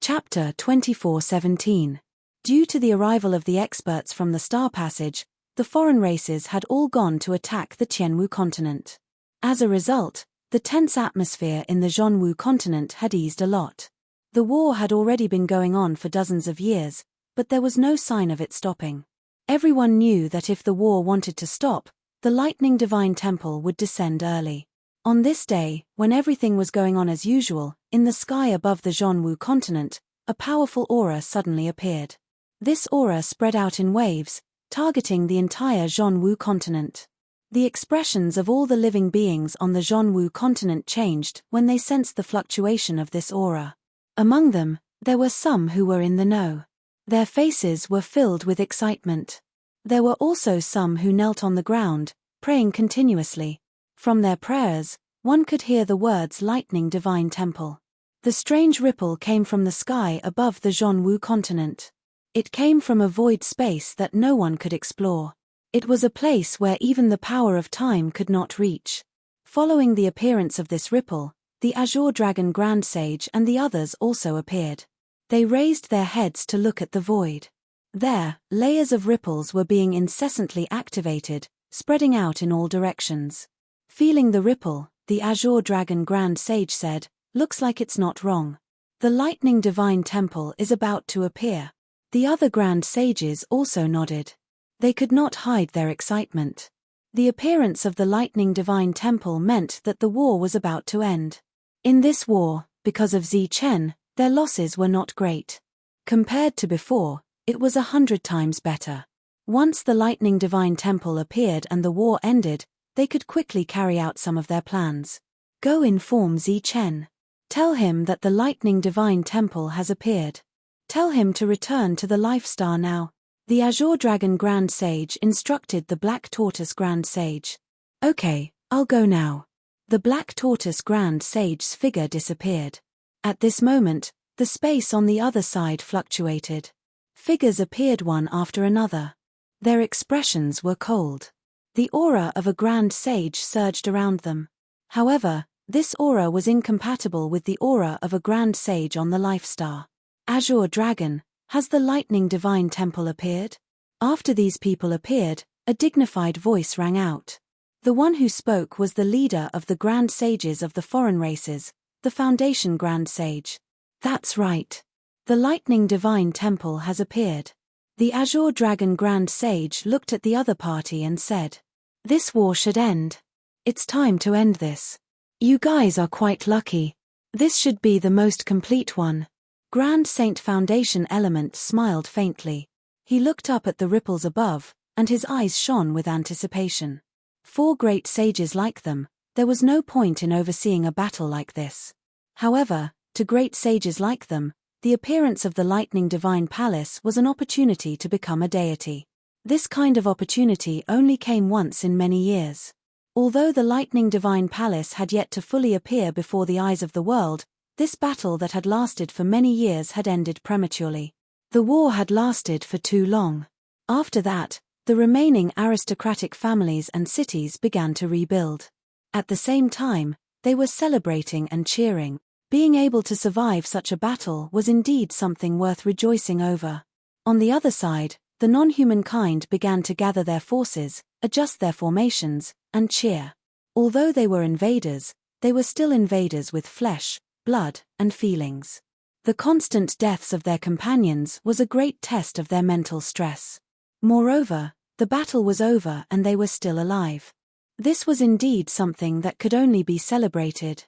Chapter 24:17. Due to the arrival of the experts from the star passage, the foreign races had all gone to attack the Tianwu continent. As a result, the tense atmosphere in the Zhonwu continent had eased a lot. The war had already been going on for dozens of years, but there was no sign of it stopping. Everyone knew that if the war wanted to stop, the lightning divine temple would descend early. On this day, when everything was going on as usual, in the sky above the Zhonwu continent, a powerful aura suddenly appeared. This aura spread out in waves, targeting the entire Zhonwu continent. The expressions of all the living beings on the Zhonwu continent changed when they sensed the fluctuation of this aura. Among them, there were some who were in the know. Their faces were filled with excitement. There were also some who knelt on the ground, praying continuously. From their prayers, one could hear the words lightning divine temple. The strange ripple came from the sky above the Zhonwu continent. It came from a void space that no one could explore. It was a place where even the power of time could not reach. Following the appearance of this ripple, the Azure Dragon Grand Sage and the others also appeared. They raised their heads to look at the void. There, layers of ripples were being incessantly activated, spreading out in all directions. Feeling the ripple, the Azure Dragon Grand Sage said, "Looks like it's not wrong. The lightning divine temple is about to appear." The other Grand Sages also nodded. They could not hide their excitement. The appearance of the lightning divine temple meant that the war was about to end. In this war, because of Zichen, their losses were not great. Compared to before, it was 100 times better. Once the lightning divine temple appeared and the war ended, they could quickly carry out some of their plans. Go inform Zichen. Tell him that the lightning divine temple has appeared. Tell him to return to the Life Star now. The Azure Dragon Grand Sage instructed the Black Tortoise Grand Sage. Okay, I'll go now. The Black Tortoise Grand Sage's figure disappeared. At this moment, the space on the other side fluctuated. Figures appeared one after another. Their expressions were cold. The aura of a Grand Sage surged around them. However, this aura was incompatible with the aura of a Grand Sage on the Life Star. Azure Dragon, has the lightning divine temple appeared? After these people appeared, a dignified voice rang out. The one who spoke was the leader of the Grand Sages of the foreign races, the Foundation Grand Sage. That's right. The lightning divine temple has appeared. The Azure Dragon Grand Sage looked at the other party and said, "This war should end. It's time to end this. You guys are quite lucky. This should be the most complete one." Grand Saint Foundation Element smiled faintly. He looked up at the ripples above, and his eyes shone with anticipation. 4 great sages like them, there was no point in overseeing a battle like this. However, to great sages like them, the appearance of the Lightning Divine Palace was an opportunity to become a deity. This kind of opportunity only came once in many years. Although the Lightning Divine Palace had yet to fully appear before the eyes of the world, this battle that had lasted for many years had ended prematurely. The war had lasted for too long. After that, the remaining aristocratic families and cities began to rebuild. At the same time, they were celebrating and cheering. Being able to survive such a battle was indeed something worth rejoicing over. On the other side, the non-human kind began to gather their forces, adjust their formations, and cheer. Although they were invaders, they were still invaders with flesh, blood, and feelings. The constant deaths of their companions was a great test of their mental stress. Moreover, the battle was over and they were still alive. This was indeed something that could only be celebrated.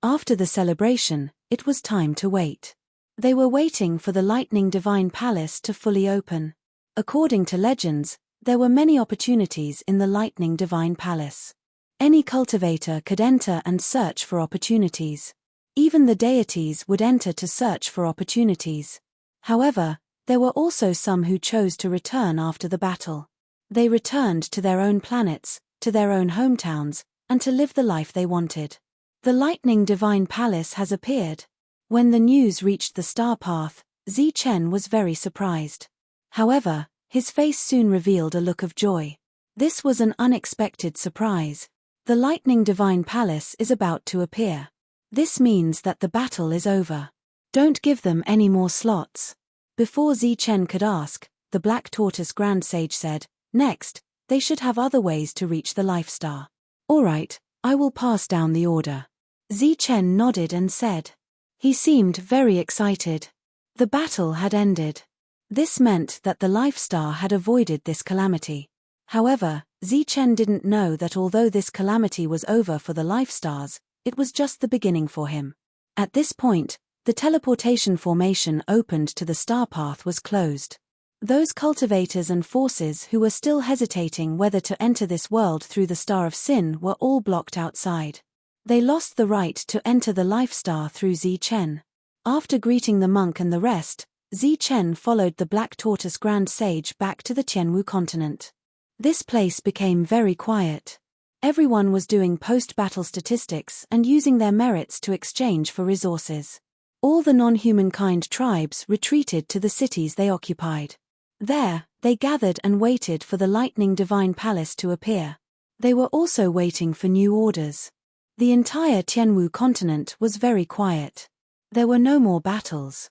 After the celebration, it was time to wait. They were waiting for the Lightning Divine Palace to fully open. According to legends, there were many opportunities in the Lightning Divine Palace. Any cultivator could enter and search for opportunities. Even the deities would enter to search for opportunities. However, there were also some who chose to return after the battle. They returned to their own planets, to their own hometowns, and to live the life they wanted. The Lightning Divine Palace has appeared. When the news reached the star path, Zichen was very surprised. However, his face soon revealed a look of joy. This was an unexpected surprise. The Lightning Divine Palace is about to appear. This means that the battle is over. Don't give them any more slots. Before Zichen could ask, the Black Tortoise Grand Sage said, next, they should have other ways to reach the Life Star. All right, I will pass down the order. Zichen nodded and said. He seemed very excited. The battle had ended. This meant that the Life Star had avoided this calamity. However, Zichen didn't know that although this calamity was over for the Life Stars, it was just the beginning for him. At this point, the teleportation formation opened to the star path was closed. Those cultivators and forces who were still hesitating whether to enter this world through the Star of Sin were all blocked outside. They lost the right to enter the Life Star through Zichen. After greeting the monk and the rest, Zichen followed the Black Tortoise Grand Sage back to the Tianwu continent. This place became very quiet. Everyone was doing post-battle statistics and using their merits to exchange for resources. All the non-humankind tribes retreated to the cities they occupied. There, they gathered and waited for the Lightning Divine Palace to appear. They were also waiting for new orders. The entire Tianwu continent was very quiet. There were no more battles.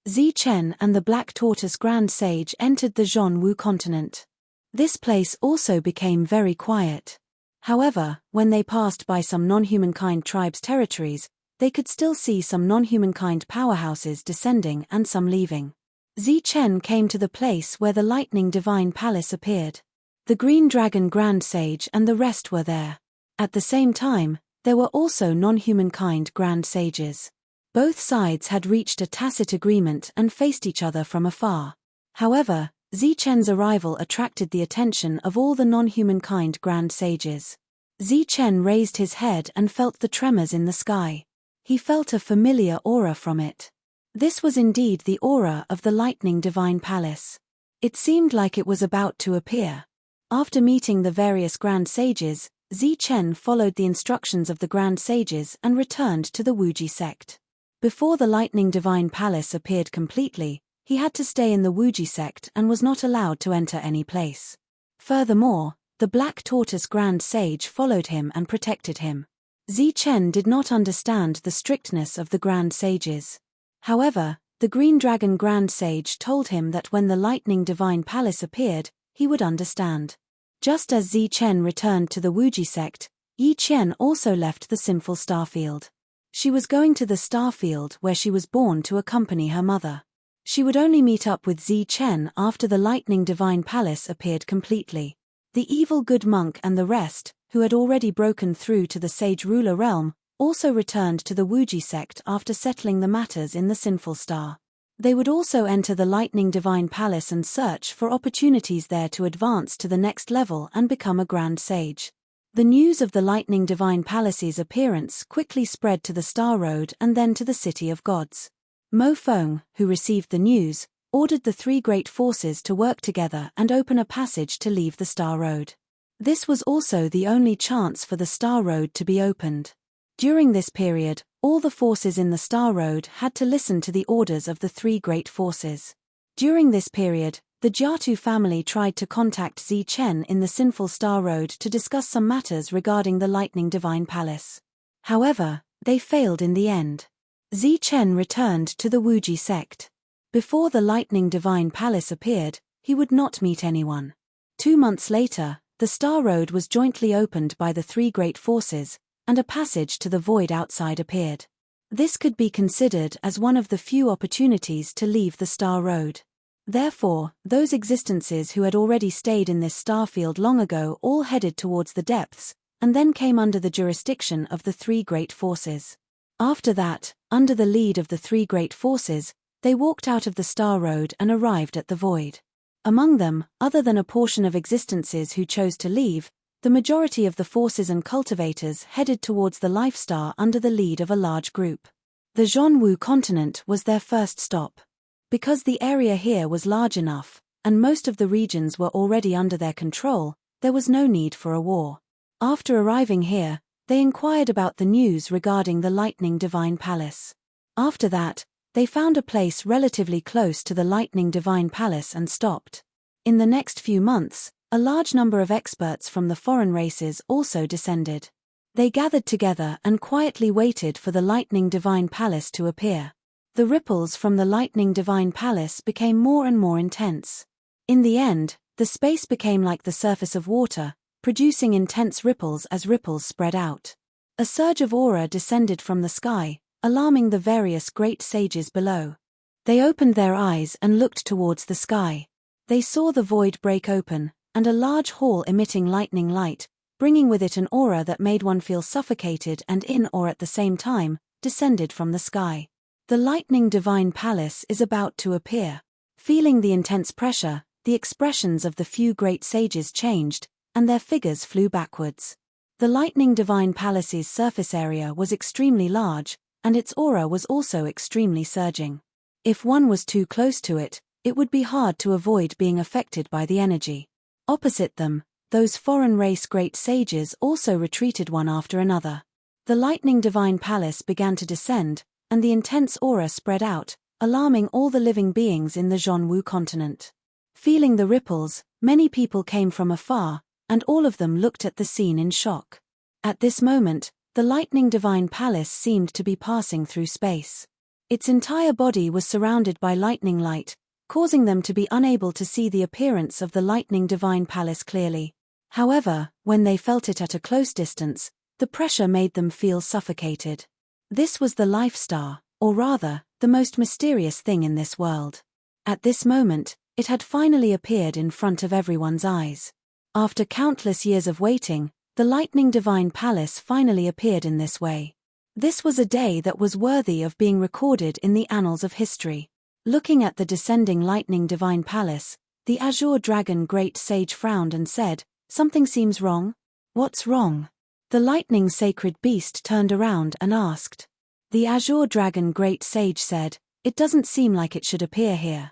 Zichen and the Black Tortoise Grand Sage entered the Zhonwu continent. This place also became very quiet. However, when they passed by some non-humankind tribes' territories, they could still see some non-humankind powerhouses descending and some leaving. Zichen came to the place where the Lightning Divine Palace appeared. The Green Dragon Grand Sage and the rest were there. At the same time, there were also non-humankind Grand Sages. Both sides had reached a tacit agreement and faced each other from afar. However, Zichen's arrival attracted the attention of all the non-humankind Grand Sages. Zichen raised his head and felt the tremors in the sky. He felt a familiar aura from it. This was indeed the aura of the Lightning Divine Palace. It seemed like it was about to appear. After meeting the various Grand Sages, Zichen followed the instructions of the Grand Sages and returned to the Wuji sect. Before the Lightning Divine Palace appeared completely, he had to stay in the Wuji sect and was not allowed to enter any place. Furthermore, the Black Tortoise Grand Sage followed him and protected him. Zichen did not understand the strictness of the Grand Sages. However, the Green Dragon Grand Sage told him that when the Lightning Divine Palace appeared, he would understand. Just as Zichen returned to the Wuji sect, Yi Qian also left the sinful starfield. She was going to the starfield where she was born to accompany her mother. She would only meet up with Zichen after the Lightning Divine Palace appeared completely. The evil good monk and the rest, who had already broken through to the Sage Ruler realm, also returned to the Wuji sect after settling the matters in the Sinful Star. They would also enter the Lightning Divine Palace and search for opportunities there to advance to the next level and become a Grand Sage. The news of the Lightning Divine Palace's appearance quickly spread to the Star Road and then to the City of Gods. Mo Feng, who received the news, ordered the three great forces to work together and open a passage to leave the Star Road. This was also the only chance for the Star Road to be opened. During this period, all the forces in the Star Road had to listen to the orders of the three great forces. During this period, the Jiatu family tried to contact Zichen in the Sinful Star Road to discuss some matters regarding the Lightning Divine Palace. However, they failed in the end. Zichen returned to the Wuji sect. Before the Lightning Divine Palace appeared, he would not meet anyone. 2 months later, the Star Road was jointly opened by the three great forces, and a passage to the void outside appeared. This could be considered as one of the few opportunities to leave the Star Road. Therefore, those existences who had already stayed in this starfield long ago all headed towards the depths, and then came under the jurisdiction of the three great forces. After that, under the lead of the three great forces, they walked out of the Star Road and arrived at the void. Among them, other than a portion of existences who chose to leave, the majority of the forces and cultivators headed towards the Life Star under the lead of a large group. The Zhonwu continent was their first stop. Because the area here was large enough, and most of the regions were already under their control, there was no need for a war. After arriving here, they inquired about the news regarding the Lightning Divine Palace. After that, they found a place relatively close to the Lightning Divine Palace and stopped. In the next few months, a large number of experts from the foreign races also descended. They gathered together and quietly waited for the Lightning Divine Palace to appear. The ripples from the lightning divine palace became more and more intense. In the end, the space became like the surface of water, producing intense ripples as ripples spread out. A surge of aura descended from the sky, alarming the various great sages below. They opened their eyes and looked towards the sky. They saw the void break open, and a large hall emitting lightning light, bringing with it an aura that made one feel suffocated and in awe at the same time, descended from the sky. The lightning divine palace is about to appear. Feeling the intense pressure, the expressions of the few great sages changed, and their figures flew backwards. The lightning divine palace's surface area was extremely large, and its aura was also extremely surging. If one was too close to it, it would be hard to avoid being affected by the energy. Opposite them, those foreign race great sages also retreated one after another. The lightning divine palace began to descend, and the intense aura spread out, alarming all the living beings in the Zhonwu continent. Feeling the ripples, many people came from afar, and all of them looked at the scene in shock. At this moment, the lightning divine palace seemed to be passing through space. Its entire body was surrounded by lightning light, causing them to be unable to see the appearance of the lightning divine palace clearly. However, when they felt it at a close distance, the pressure made them feel suffocated. This was the life star, or rather, the most mysterious thing in this world. At this moment, it had finally appeared in front of everyone's eyes. After countless years of waiting, the lightning divine palace finally appeared in this way. This was a day that was worthy of being recorded in the annals of history. Looking at the descending lightning divine palace, the azure dragon great sage frowned and said, "Something seems wrong." "What's wrong?" The lightning sacred beast turned around and asked. The azure dragon great sage said, "It doesn't seem like it should appear here."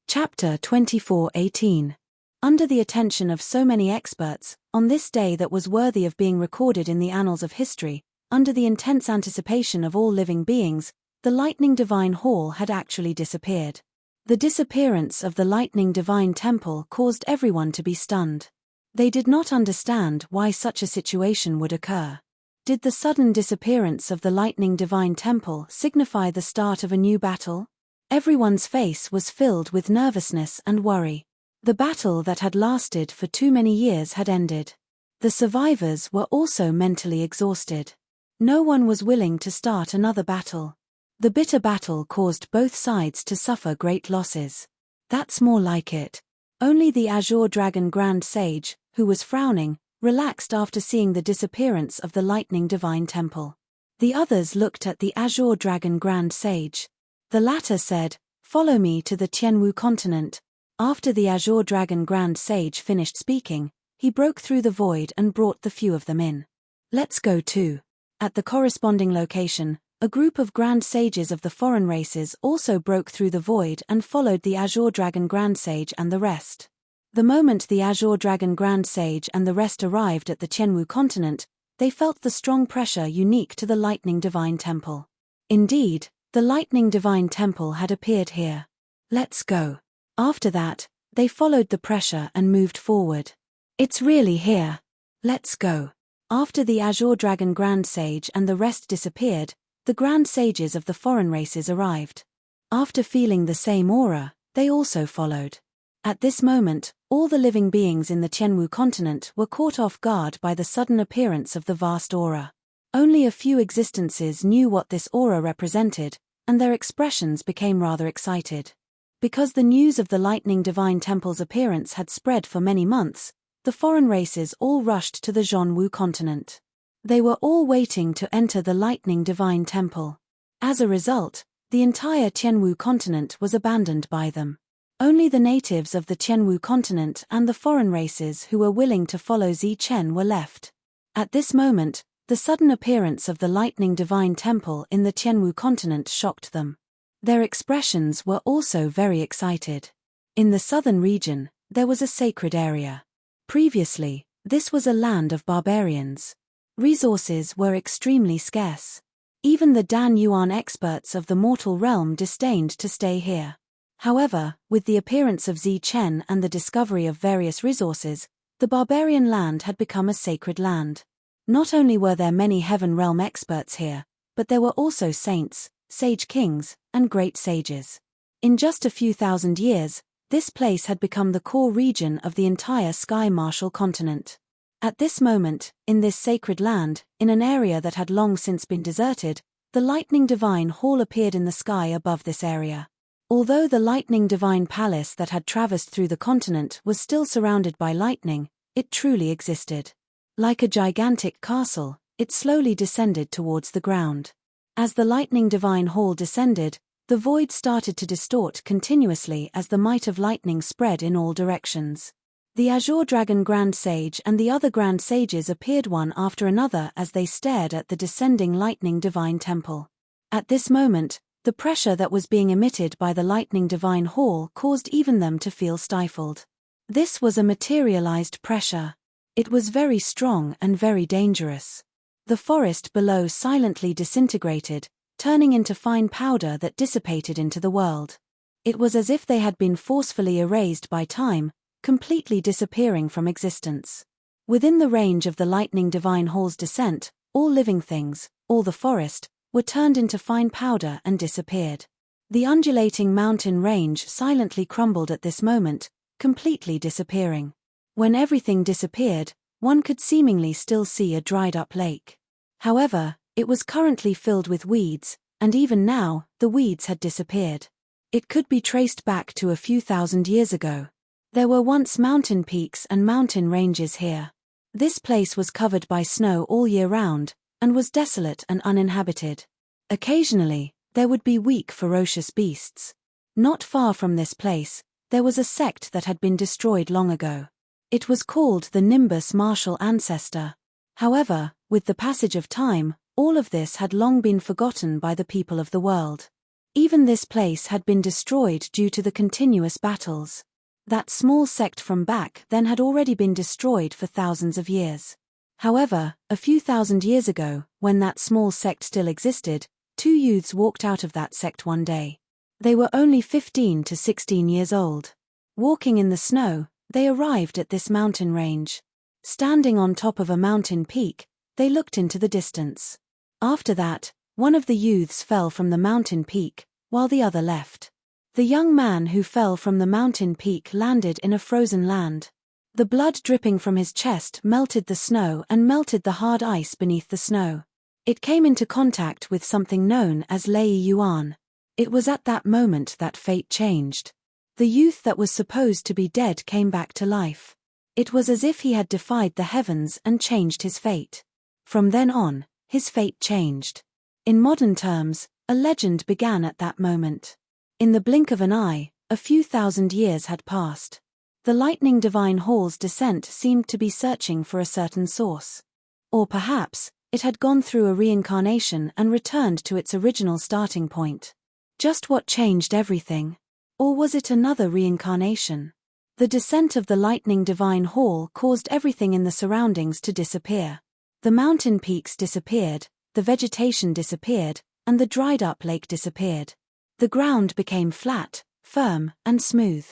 Chapter 24:18. Under the attention of so many experts, on this day that was worthy of being recorded in the annals of history, under the intense anticipation of all living beings, the lightning divine hall had actually disappeared. The disappearance of the lightning divine temple caused everyone to be stunned. They did not understand why such a situation would occur. Did the sudden disappearance of the lightning divine temple signify the start of a new battle? Everyone's face was filled with nervousness and worry. The battle that had lasted for too many years had ended. The survivors were also mentally exhausted. No one was willing to start another battle. The bitter battle caused both sides to suffer great losses. That's more like it. Only the azure dragon grand sage, who was frowning, relaxed after seeing the disappearance of the lightning divine temple. The others looked at the azure dragon grand sage. The latter said, "Follow me to the Tianwu continent." After the azure dragon grand sage finished speaking, he broke through the void and brought the few of them in. "Let's go too." At the corresponding location, a group of grand sages of the foreign races also broke through the void and followed the azure dragon grand sage and the rest. The moment the azure dragon grand sage and the rest arrived at the Tianwu continent, they felt the strong pressure unique to the lightning divine temple. Indeed, the lightning divine temple had appeared here. "Let's go." After that, they followed the pressure and moved forward. "It's really here. Let's go." After the azure dragon grand sage and the rest disappeared, the grand sages of the foreign races arrived. After feeling the same aura, they also followed. At this moment, all the living beings in the Tianwu continent were caught off guard by the sudden appearance of the vast aura. Only a few existences knew what this aura represented, and their expressions became rather excited. Because the news of the lightning divine temple's appearance had spread for many months, the foreign races all rushed to the Zhonwu continent. They were all waiting to enter the lightning divine temple. As a result, the entire Tianwu continent was abandoned by them. Only the natives of the Tianwu continent and the foreign races who were willing to follow Zi Chen were left. At this moment, the sudden appearance of the lightning divine temple in the Tianwu continent shocked them. Their expressions were also very excited. In the southern region, there was a sacred area. Previously, this was a land of barbarians. Resources were extremely scarce. Even the Dan Yuan experts of the mortal realm disdained to stay here. However, with the appearance of Zi Chen and the discovery of various resources, the barbarian land had become a sacred land. Not only were there many heaven realm experts here, but there were also saints, sage kings, and great sages. In just a few thousand years, this place had become the core region of the entire Sky Marshal continent. At this moment, in this sacred land, in an area that had long since been deserted, the lightning divine hall appeared in the sky above this area. Although the lightning divine palace that had traversed through the continent was still surrounded by lightning, it truly existed. Like a gigantic castle, it slowly descended towards the ground. As the lightning divine hall descended, the void started to distort continuously as the might of lightning spread in all directions. The Azure Dragon Grand Sage and the other Grand Sages appeared one after another as they stared at the descending lightning divine temple. At this moment, the pressure that was being emitted by the lightning divine hall caused even them to feel stifled. This was a materialized pressure. It was very strong and very dangerous. The forest below silently disintegrated, turning into fine powder that dissipated into the world. It was as if they had been forcefully erased by time, completely disappearing from existence. Within the range of the lightning divine hall's descent, all living things, all the forest, were turned into fine powder and disappeared. The undulating mountain range silently crumbled at this moment, completely disappearing. When everything disappeared, one could seemingly still see a dried-up lake. However, it was currently filled with weeds, and even now, the weeds had disappeared. It could be traced back to a few thousand years ago. There were once mountain peaks and mountain ranges here. This place was covered by snow all year round, and was desolate and uninhabited. Occasionally, there would be weak, ferocious beasts. Not far from this place, there was a sect that had been destroyed long ago. It was called the Nimbus Martial Ancestor. However, with the passage of time, all of this had long been forgotten by the people of the world. Even this place had been destroyed due to the continuous battles. That small sect from back then had already been destroyed for thousands of years. However, a few thousand years ago, when that small sect still existed, two youths walked out of that sect one day. They were only 15 to 16 years old. Walking in the snow, they arrived at this mountain range. Standing on top of a mountain peak, they looked into the distance. After that, one of the youths fell from the mountain peak, while the other left. The young man who fell from the mountain peak landed in a frozen land. The blood dripping from his chest melted the snow and melted the hard ice beneath the snow. It came into contact with something known as Lei Yuan. It was at that moment that fate changed. The youth that was supposed to be dead came back to life. It was as if he had defied the heavens and changed his fate. From then on, his fate changed. In modern terms, a legend began at that moment. In the blink of an eye, a few thousand years had passed. The lightning divine hall's descent seemed to be searching for a certain source. Or perhaps, it had gone through a reincarnation and returned to its original starting point. Just what changed everything? Or was it another reincarnation? The descent of the lightning divine hall caused everything in the surroundings to disappear. The mountain peaks disappeared, the vegetation disappeared, and the dried-up lake disappeared. The ground became flat, firm, and smooth.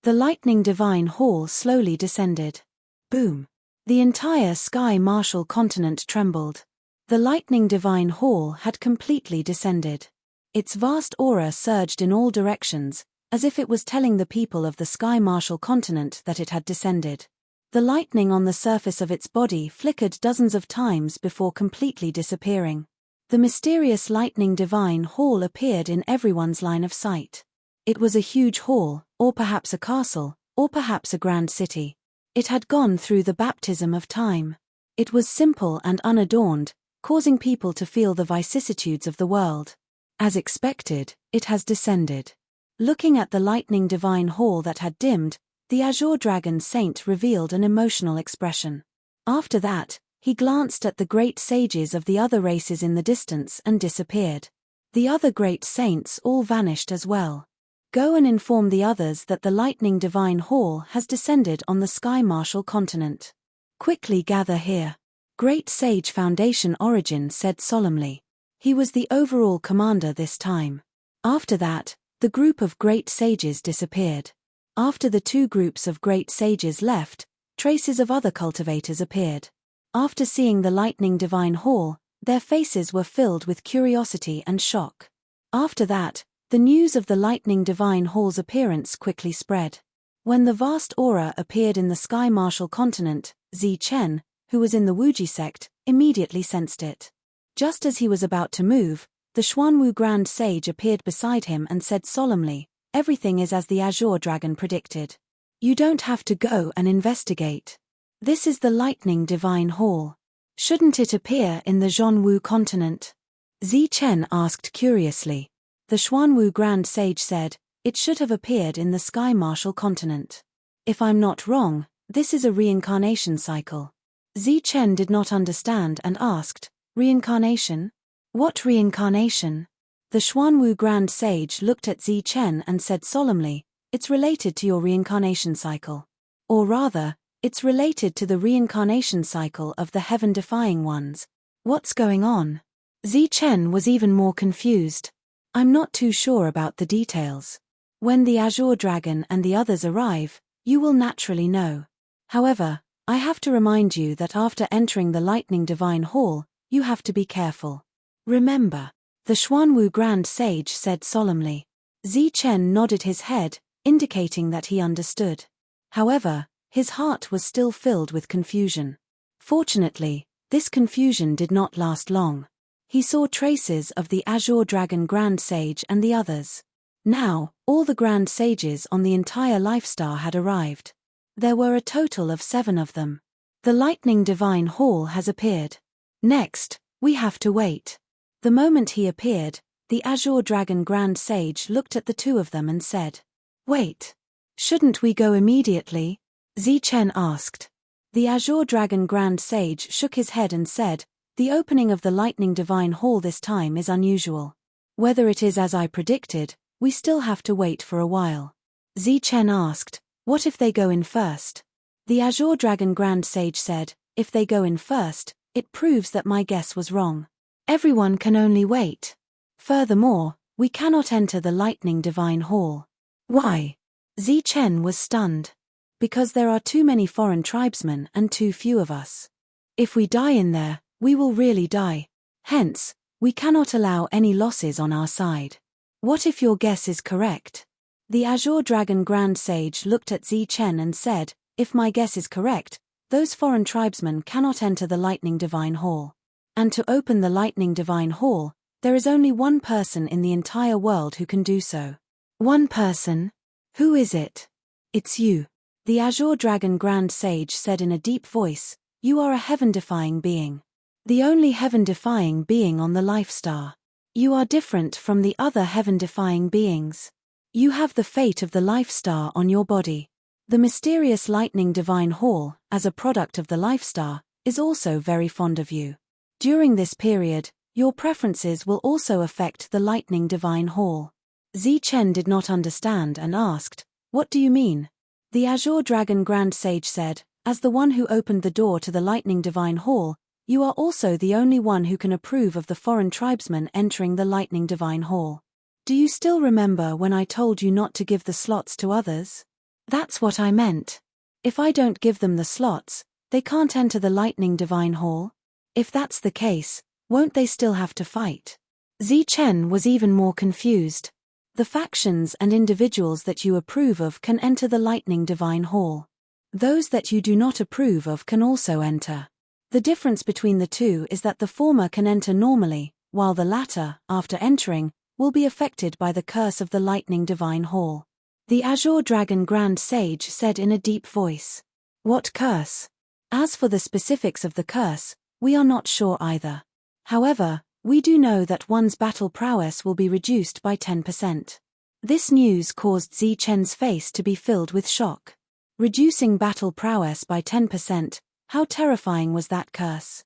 The lightning divine hall slowly descended. Boom! The entire Sky Marshal continent trembled. The lightning divine hall had completely descended. Its vast aura surged in all directions, as if it was telling the people of the Sky Marshal continent that it had descended. The lightning on the surface of its body flickered dozens of times before completely disappearing. The mysterious lightning divine hall appeared in everyone's line of sight. It was a huge hall, or perhaps a castle, or perhaps a grand city. It had gone through the baptism of time. It was simple and unadorned, causing people to feel the vicissitudes of the world. As expected, it has descended. Looking at the lightning divine hall that had dimmed, the Azure Dragon Saint revealed an emotional expression. After that, he glanced at the great sages of the other races in the distance and disappeared. The other great saints all vanished as well. Go and inform the others that the lightning divine hall has descended on the Sky Marshal continent. Quickly gather here. Great Sage Foundation Origin said solemnly. He was the overall commander this time. After that, the group of great sages disappeared. After the two groups of great sages left, traces of other cultivators appeared. After seeing the lightning divine hall, their faces were filled with curiosity and shock. After that, the news of the lightning divine hall's appearance quickly spread. When the vast aura appeared in the sky martial continent, Zi Chen, who was in the Wuji sect, immediately sensed it. Just as he was about to move, the Xuanwu Grand Sage appeared beside him and said solemnly, "Everything is as the Azure Dragon predicted. You don't have to go and investigate. This is the lightning divine hall. Shouldn't it appear in the Zhonwu continent?" Zi Chen asked curiously. The Xuanwu Grand Sage said, "It should have appeared in the Sky Martial continent. If I'm not wrong, this is a reincarnation cycle." Zi Chen did not understand and asked, "Reincarnation? What reincarnation?" The Xuanwu Grand Sage looked at Zi Chen and said solemnly, "It's related to your reincarnation cycle. Or rather, it's related to the reincarnation cycle of the heaven-defying ones. What's going on?" Zi Chen was even more confused. "I'm not too sure about the details. When the Azure Dragon and the others arrive, you will naturally know. However, I have to remind you that after entering the Lightning Divine Hall, you have to be careful. Remember," the Xuanwu Grand Sage said solemnly. Zi Chen nodded his head, indicating that he understood. However, his heart was still filled with confusion. Fortunately, this confusion did not last long. He saw traces of the Azure Dragon Grand Sage and the others. Now, all the Grand Sages on the entire Life Star had arrived. There were a total of 7 of them. The Lightning Divine Hall has appeared. Next, we have to wait. The moment he appeared, the Azure Dragon Grand Sage looked at the 2 of them and said, "Wait. Shouldn't we go immediately?" Zi Chen asked. The Azure Dragon Grand Sage shook his head and said, "The opening of the Lightning Divine Hall this time is unusual. Whether it is as I predicted, we still have to wait for a while." Zi Chen asked, "What if they go in first?" The Azure Dragon Grand Sage said, "If they go in first, it proves that my guess was wrong. Everyone can only wait. Furthermore, we cannot enter the Lightning Divine Hall." "Why?" Zi Chen was stunned. "Because there are too many foreign tribesmen and too few of us. If we die in there, we will really die. Hence, we cannot allow any losses on our side. What if your guess is correct?" The Azure Dragon Grand Sage looked at Zi Chen and said, "If my guess is correct, those foreign tribesmen cannot enter the Lightning Divine Hall. And to open the Lightning Divine Hall, there is only one person in the entire world who can do so." "One person? Who is it?" "It's you." The Azure Dragon Grand Sage said in a deep voice, "You are a heaven-defying being. The only heaven-defying being on the Life Star. You are different from the other heaven-defying beings. You have the fate of the Life Star on your body. The mysterious Lightning Divine Hall, as a product of the Life Star, is also very fond of you. During this period, your preferences will also affect the Lightning Divine Hall." Zi Chen did not understand and asked, "What do you mean?" The Azure Dragon Grand Sage said, "As the one who opened the door to the Lightning Divine Hall, you are also the only one who can approve of the foreign tribesmen entering the Lightning Divine Hall. Do you still remember when I told you not to give the slots to others? That's what I meant. If I don't give them the slots, they can't enter the Lightning Divine Hall. If that's the case, won't they still have to fight?" Zi Chen was even more confused. "The factions and individuals that you approve of can enter the Lightning Divine Hall. Those that you do not approve of can also enter. The difference between the two is that the former can enter normally, while the latter, after entering, will be affected by the curse of the Lightning Divine Hall." The Azure Dragon Grand Sage said in a deep voice. "What curse?" "As for the specifics of the curse, we are not sure either. However, we do know that one's battle prowess will be reduced by 10%. This news caused Zi Chen's face to be filled with shock. Reducing battle prowess by 10%, how terrifying was that curse?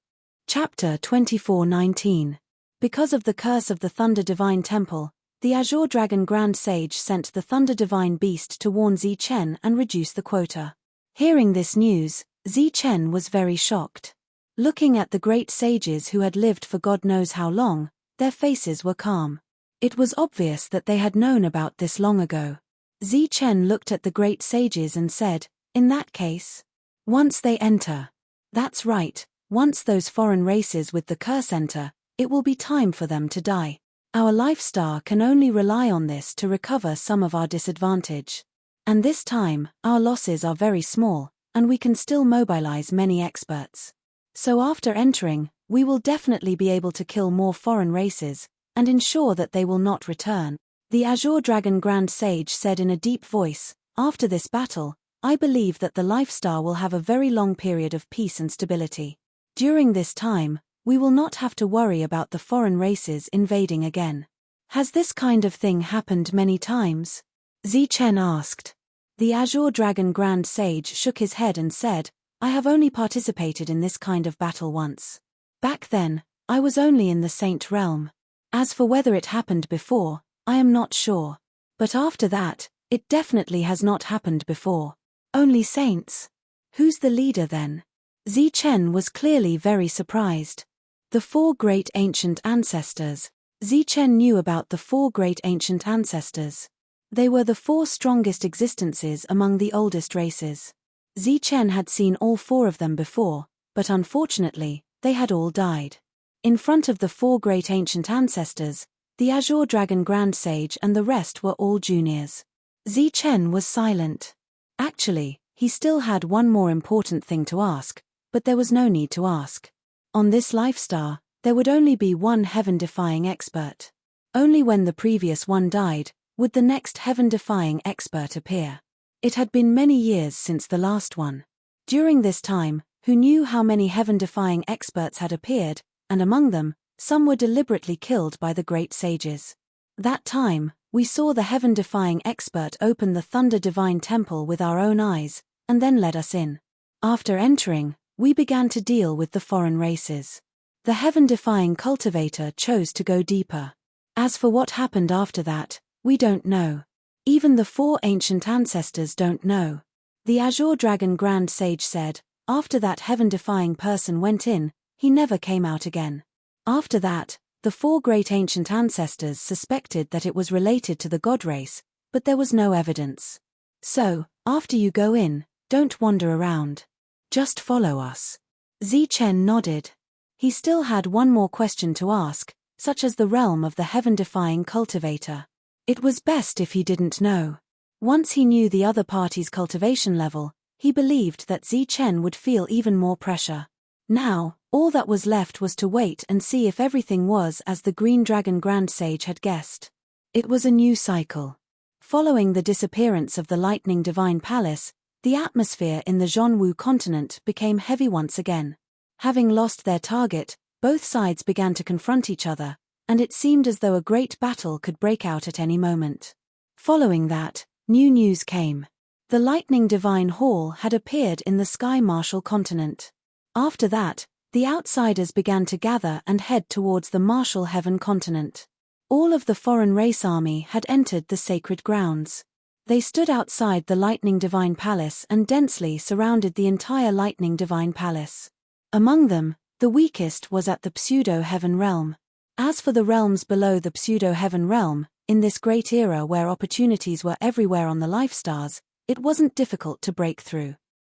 Chapter 24:19. Because of the curse of the Thunder Divine Temple, the Azure Dragon Grand Sage sent the Thunder Divine Beast to warn Zi Chen and reduce the quota. Hearing this news, Zi Chen was very shocked. Looking at the great sages who had lived for God knows how long, their faces were calm. It was obvious that they had known about this long ago. Zi Chen looked at the great sages and said, "In that case, once they enter." "That's right, once those foreign races with the curse enter, it will be time for them to die. Our life star can only rely on this to recover some of our disadvantage. And this time, our losses are very small, and we can still mobilize many experts. So after entering, we will definitely be able to kill more foreign races, and ensure that they will not return. The Azure Dragon Grand Sage said in a deep voice, "After this battle, I believe that the Life Star will have a very long period of peace and stability. During this time, we will not have to worry about the foreign races invading again." "Has this kind of thing happened many times?" Zichen asked. The Azure Dragon Grand Sage shook his head and said, "I have only participated in this kind of battle once. Back then, I was only in the Saint realm. As for whether it happened before, I am not sure. But after that, it definitely has not happened before. Only saints? Who's the leader then?" Zichen was clearly very surprised. The four great ancient ancestors. Zichen knew about the four great ancient ancestors. They were the four strongest existences among the oldest races. Zichen had seen all four of them before, but unfortunately, they had all died. In front of the four great ancient ancestors, the Azure Dragon Grand Sage and the rest were all juniors. Zichen was silent. Actually, he still had one more important thing to ask, but there was no need to ask. On this life star, there would only be one heaven-defying expert. Only when the previous one died, would the next heaven-defying expert appear. It had been many years since the last one. During this time, who knew how many heaven-defying experts had appeared, and among them, some were deliberately killed by the great sages. That time, we saw the heaven-defying expert open the Thunder Divine Temple with our own eyes, and then led us in. After entering, we began to deal with the foreign races. The heaven-defying cultivator chose to go deeper. As for what happened after that, we don't know. Even the four ancient ancestors don't know. The Azure Dragon Grand Sage said, "After that heaven-defying person went in, he never came out again." After that, the four great ancient ancestors suspected that it was related to the god race, but there was no evidence. "So, after you go in, don't wander around. Just follow us." Zichen nodded. He still had one more question to ask, such as the realm of the heaven-defying cultivator. It was best if he didn't know. Once he knew the other party's cultivation level, he believed that Zichen would feel even more pressure. Now, all that was left was to wait and see if everything was as the Green Dragon Grand Sage had guessed. It was a new cycle. Following the disappearance of the Lightning Divine Palace, the atmosphere in the Zhonwu continent became heavy once again. Having lost their target, both sides began to confront each other, and it seemed as though a great battle could break out at any moment. Following that, new news came. The Lightning Divine Hall had appeared in the Sky Martial continent. After that, the outsiders began to gather and head towards the Martial Heaven continent. All of the foreign race army had entered the sacred grounds. They stood outside the Lightning Divine Palace and densely surrounded the entire Lightning Divine Palace. Among them, the weakest was at the Pseudo-Heaven realm. As for the realms below the Pseudo-Heaven realm, in this great era where opportunities were everywhere on the life stars, it wasn't difficult to break through.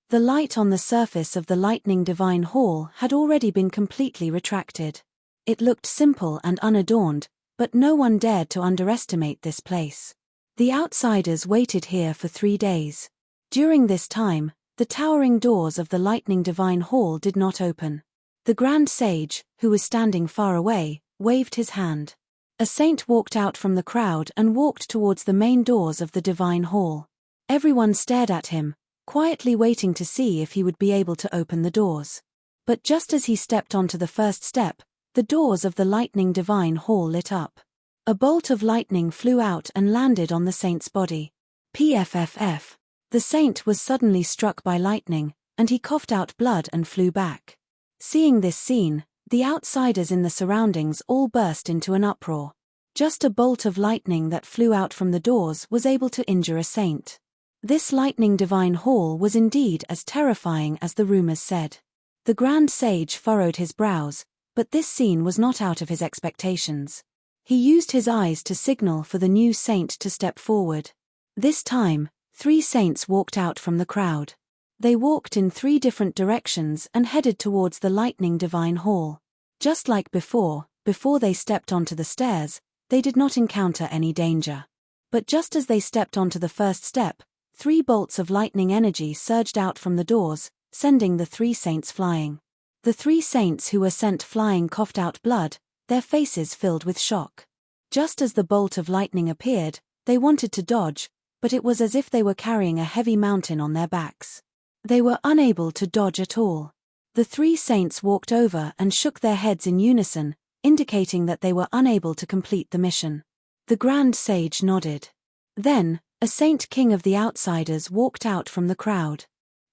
The light on the surface of the Lightning Divine Hall had already been completely retracted. It looked simple and unadorned, but no one dared to underestimate this place. The outsiders waited here for 3 days. During this time, the towering doors of the Lightning Divine Hall did not open. The Grand Sage, who was standing far away, waved his hand. A saint walked out from the crowd and walked towards the main doors of the Divine Hall. Everyone stared at him, quietly waiting to see if he would be able to open the doors. But just as he stepped onto the first step, the doors of the Lightning Divine Hall lit up. A bolt of lightning flew out and landed on the saint's body. PFFF. The saint was suddenly struck by lightning, and he coughed out blood and flew back. Seeing this scene, the outsiders in the surroundings all burst into an uproar. Just a bolt of lightning that flew out from the doors was able to injure a saint. This Lightning Divine Hall was indeed as terrifying as the rumors said. The Grand Sage furrowed his brows, but this scene was not out of his expectations. He used his eyes to signal for the new saint to step forward. This time, 3 saints walked out from the crowd. They walked in 3 different directions and headed towards the Lightning Divine Hall. Just like before they stepped onto the stairs, they did not encounter any danger. But just as they stepped onto the first step, 3 bolts of lightning energy surged out from the doors, sending the 3 saints flying. The 3 saints who were sent flying coughed out blood, their faces filled with shock. Just as the bolt of lightning appeared, they wanted to dodge, but it was as if they were carrying a heavy mountain on their backs. They were unable to dodge at all. The 3 saints walked over and shook their heads in unison, indicating that they were unable to complete the mission. The Grand Sage nodded. Then, a Saint King of the Outsiders walked out from the crowd.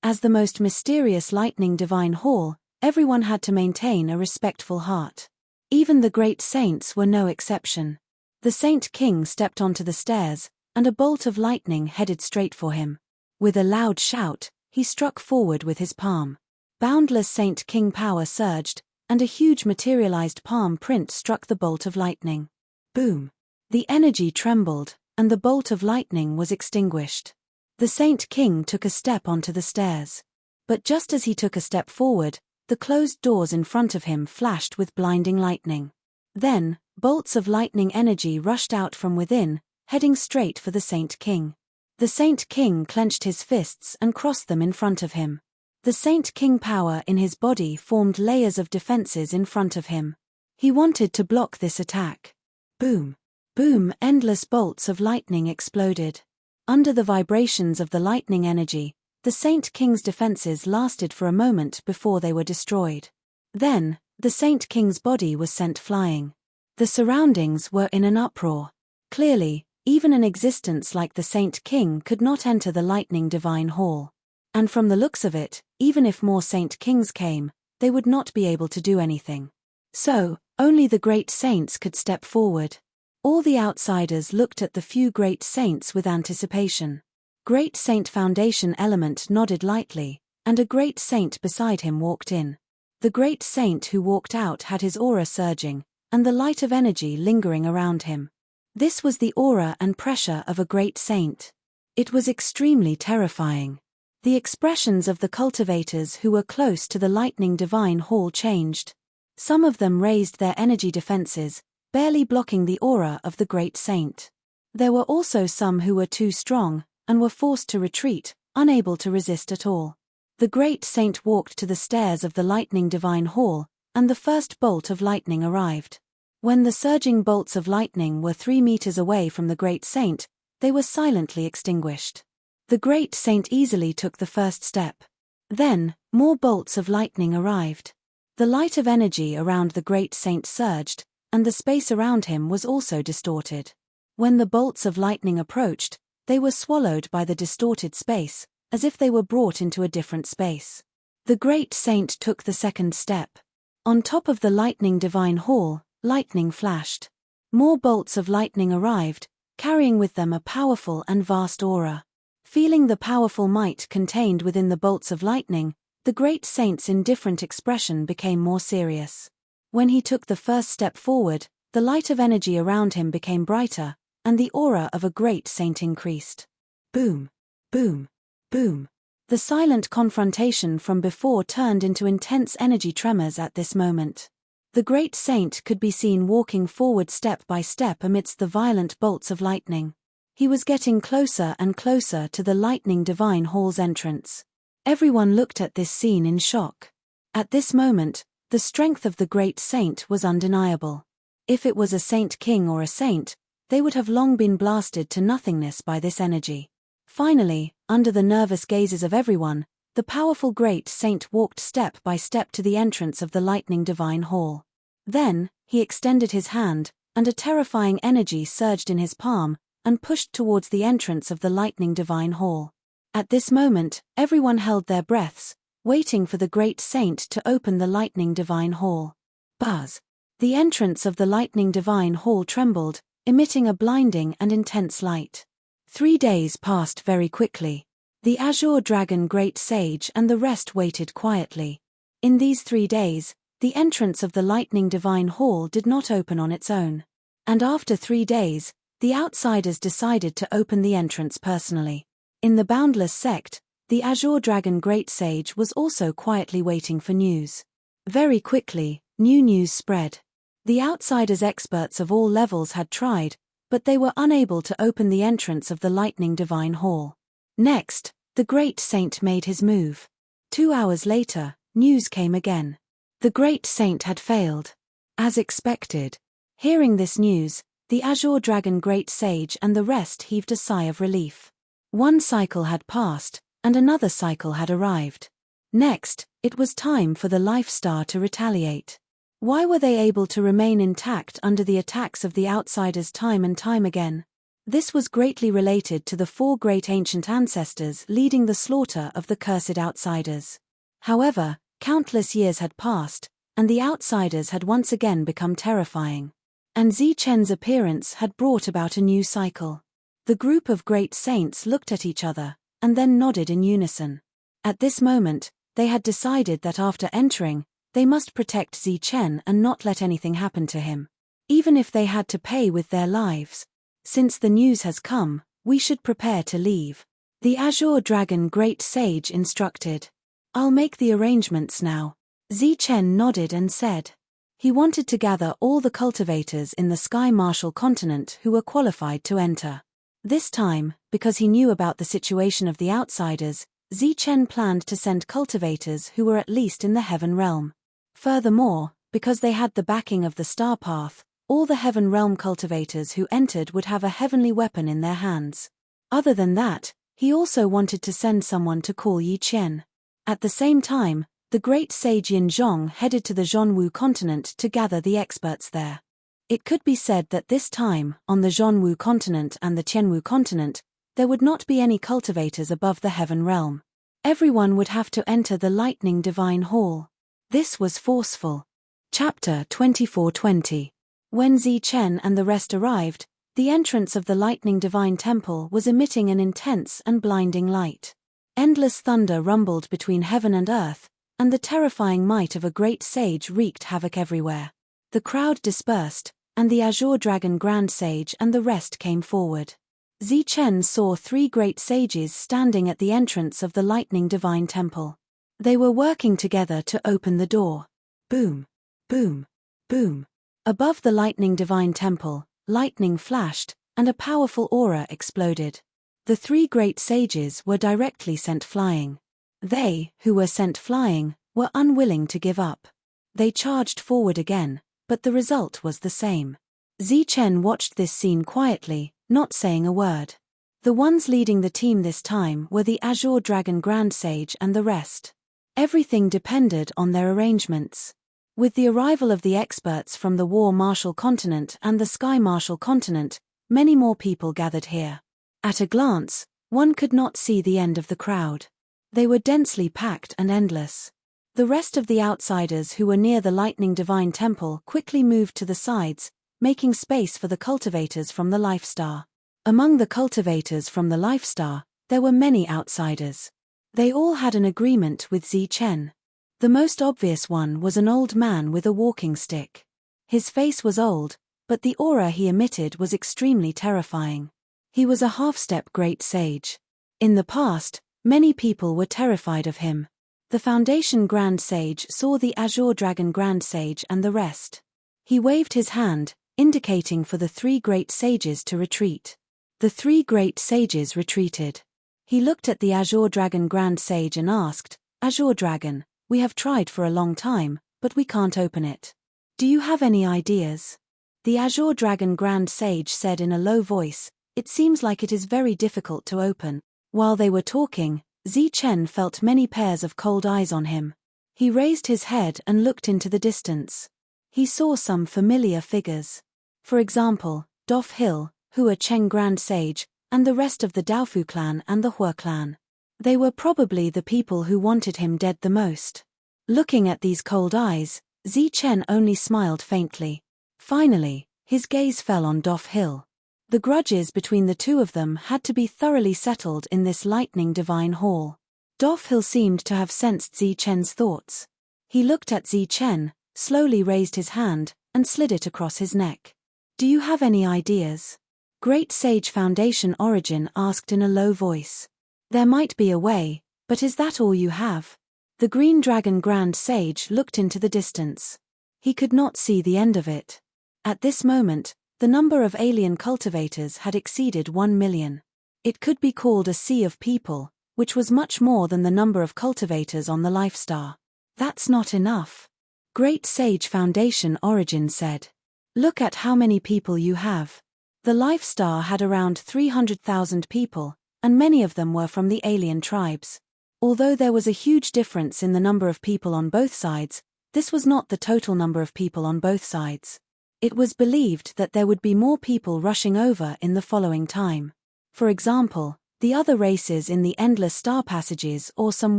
As the most mysterious lightning divine hall, everyone had to maintain a respectful heart. Even the great saints were no exception. The Saint King stepped onto the stairs, and a bolt of lightning headed straight for him. With a loud shout, he struck forward with his palm. Boundless Saint King power surged, and a huge materialized palm print struck the bolt of lightning. Boom! The energy trembled, and the bolt of lightning was extinguished. The Saint King took a step onto the stairs. But just as he took a step forward, the closed doors in front of him flashed with blinding lightning. Then, bolts of lightning energy rushed out from within, heading straight for the Saint King. The Saint King clenched his fists and crossed them in front of him. The Saint King power in his body formed layers of defenses in front of him. He wanted to block this attack. Boom! Boom! Endless bolts of lightning exploded. Under the vibrations of the lightning energy, the Saint King's defenses lasted for a moment before they were destroyed. Then, the Saint King's body was sent flying. The surroundings were in an uproar. Clearly, even an existence like the Saint King could not enter the lightning divine hall. And from the looks of it, even if more Saint Kings came, they would not be able to do anything. So, only the great saints could step forward. All the outsiders looked at the few great saints with anticipation. Great Saint Foundation Element nodded lightly, and a great saint beside him walked in. The great saint who walked out had his aura surging, and the light of energy lingering around him. This was the aura and pressure of a great saint. It was extremely terrifying. The expressions of the cultivators who were close to the lightning divine hall changed. Some of them raised their energy defenses, barely blocking the aura of the great saint. There were also some who were too strong, and were forced to retreat, unable to resist at all. The great saint walked to the stairs of the lightning divine hall, and the first bolt of lightning arrived. When the surging bolts of lightning were 3 meters away from the great saint, they were silently extinguished. The great saint easily took the first step. Then, more bolts of lightning arrived. The light of energy around the great saint surged, and the space around him was also distorted. When the bolts of lightning approached, they were swallowed by the distorted space, as if they were brought into a different space. The great saint took the second step. On top of the lightning divine hall, lightning flashed. More bolts of lightning arrived, carrying with them a powerful and vast aura. Feeling the powerful might contained within the bolts of lightning, the great saint's indifferent expression became more serious. When he took the first step forward, the light of energy around him became brighter, and the aura of a great saint increased. Boom! Boom! Boom! The silent confrontation from before turned into intense energy tremors at this moment. The great saint could be seen walking forward step by step amidst the violent bolts of lightning. He was getting closer and closer to the lightning divine hall's entrance. Everyone looked at this scene in shock. At this moment, the strength of the great saint was undeniable. If it was a Saint King or a saint, they would have long been blasted to nothingness by this energy. Finally, under the nervous gazes of everyone, the powerful great saint walked step by step to the entrance of the lightning divine hall. Then, he extended his hand, and a terrifying energy surged in his palm, and pushed towards the entrance of the lightning divine hall. At this moment, everyone held their breaths, waiting for the great saint to open the lightning divine hall. Buzz! The entrance of the lightning divine hall trembled, emitting a blinding and intense light. 3 days passed very quickly. The Azure Dragon Great Sage and the rest waited quietly. In these 3 days, the entrance of the lightning divine hall did not open on its own. And after 3 days, the outsiders decided to open the entrance personally. In the Boundless sect, the Azure Dragon Great Sage was also quietly waiting for news. Very quickly, new news spread. The outsiders' experts of all levels had tried, but they were unable to open the entrance of the lightning divine hall. Next, the great saint made his move. 2 hours later, news came again. The great saint had failed. As expected. Hearing this news, the Azure Dragon Great Sage and the rest heaved a sigh of relief. One cycle had passed, and another cycle had arrived. Next, it was time for the Life Star to retaliate. Why were they able to remain intact under the attacks of the outsiders time and time again? This was greatly related to the 4 great ancient ancestors leading the slaughter of the cursed outsiders. However, countless years had passed, and the outsiders had once again become terrifying. And Zichen's appearance had brought about a new cycle. The group of great saints looked at each other, and then nodded in unison. At this moment, they had decided that after entering, they must protect Zichen and not let anything happen to him. Even if they had to pay with their lives. Since the news has come, we should prepare to leave. The Azure Dragon Great Sage instructed. I'll make the arrangements now. Zichen nodded and said. He wanted to gather all the cultivators in the Sky Martial continent who were qualified to enter. This time, because he knew about the situation of the outsiders, Zichen planned to send cultivators who were at least in the Heaven Realm. Furthermore, because they had the backing of the Star Path, all the Heaven Realm cultivators who entered would have a heavenly weapon in their hands. Other than that, he also wanted to send someone to call Yi Qian. At the same time, the great sage Yin Zhong headed to the Zhonwu continent to gather the experts there. It could be said that this time, on the Zhonwu continent and the Qianwu continent, there would not be any cultivators above the Heaven Realm. Everyone would have to enter the Lightning Divine Hall. This was forceful. Chapter 2420. When Zichen and the rest arrived, the entrance of the Lightning Divine Temple was emitting an intense and blinding light. Endless thunder rumbled between heaven and earth, and the terrifying might of a great sage wreaked havoc everywhere. The crowd dispersed, and the Azure Dragon Grand Sage and the rest came forward. Zichen saw 3 great sages standing at the entrance of the Lightning Divine Temple. They were working together to open the door. Boom, boom, boom. Above the Lightning Divine Temple, lightning flashed, and a powerful aura exploded. The 3 great sages were directly sent flying. They, who were sent flying, were unwilling to give up. They charged forward again, but the result was the same. Zichen watched this scene quietly, not saying a word. The ones leading the team this time were the Azure Dragon Grand Sage and the rest. Everything depended on their arrangements. With the arrival of the experts from the War Martial continent and the Sky Martial continent, many more people gathered here. At a glance, one could not see the end of the crowd. They were densely packed and endless. The rest of the outsiders who were near the Lightning Divine Temple quickly moved to the sides, making space for the cultivators from the Life Star. Among the cultivators from the Life Star, there were many outsiders. They all had an agreement with Zichen. The most obvious one was an old man with a walking stick. His face was old, but the aura he emitted was extremely terrifying. He was a half-step great sage. In the past, many people were terrified of him. The Foundation Grand Sage saw the Azure Dragon Grand Sage and the rest. He waved his hand, indicating for the 3 great sages to retreat. The 3 great sages retreated. He looked at the Azure Dragon Grand Sage and asked, Azure Dragon, we have tried for a long time, but we can't open it. Do you have any ideas? The Azure Dragon Grand Sage said in a low voice, it seems like it is very difficult to open. While they were talking, Zichen felt many pairs of cold eyes on him. He raised his head and looked into the distance. He saw some familiar figures. For example, Doff Hill, Hua Cheng Grand Sage, and the rest of the Daofu clan and the Hua clan. They were probably the people who wanted him dead the most. Looking at these cold eyes, Zichen only smiled faintly. Finally, his gaze fell on Doff Hill. The grudges between the two of them had to be thoroughly settled in this Lightning Divine Hall. Doff Hill seemed to have sensed Zichen's thoughts. He looked at Zichen, slowly raised his hand, and slid it across his neck. Do you have any ideas? Great Sage Foundation Origin asked in a low voice. There might be a way, but is that all you have? The Green Dragon Grand Sage looked into the distance. He could not see the end of it. At this moment, the number of alien cultivators had exceeded 1 million. It could be called a sea of people, which was much more than the number of cultivators on the Life Star. That's not enough. Great Sage Foundation Origin said. Look at how many people you have. The Life Star had around 300,000 people, and many of them were from the alien tribes. Although there was a huge difference in the number of people on both sides, this was not the total number of people on both sides. It was believed that there would be more people rushing over in the following time. For example, the other races in the endless star passages or some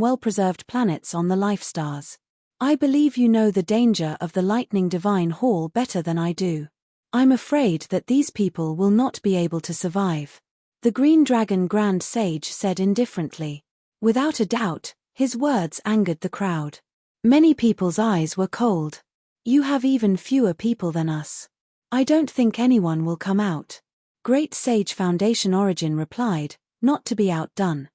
well-preserved planets on the Life Stars. I believe you know the danger of the Lightning Divine Hall better than I do. I'm afraid that these people will not be able to survive. The Green Dragon Grand Sage said indifferently. Without a doubt, his words angered the crowd. Many people's eyes were cold. You have even fewer people than us. I don't think anyone will come out. Great Sage Foundation Origin replied, not to be outdone.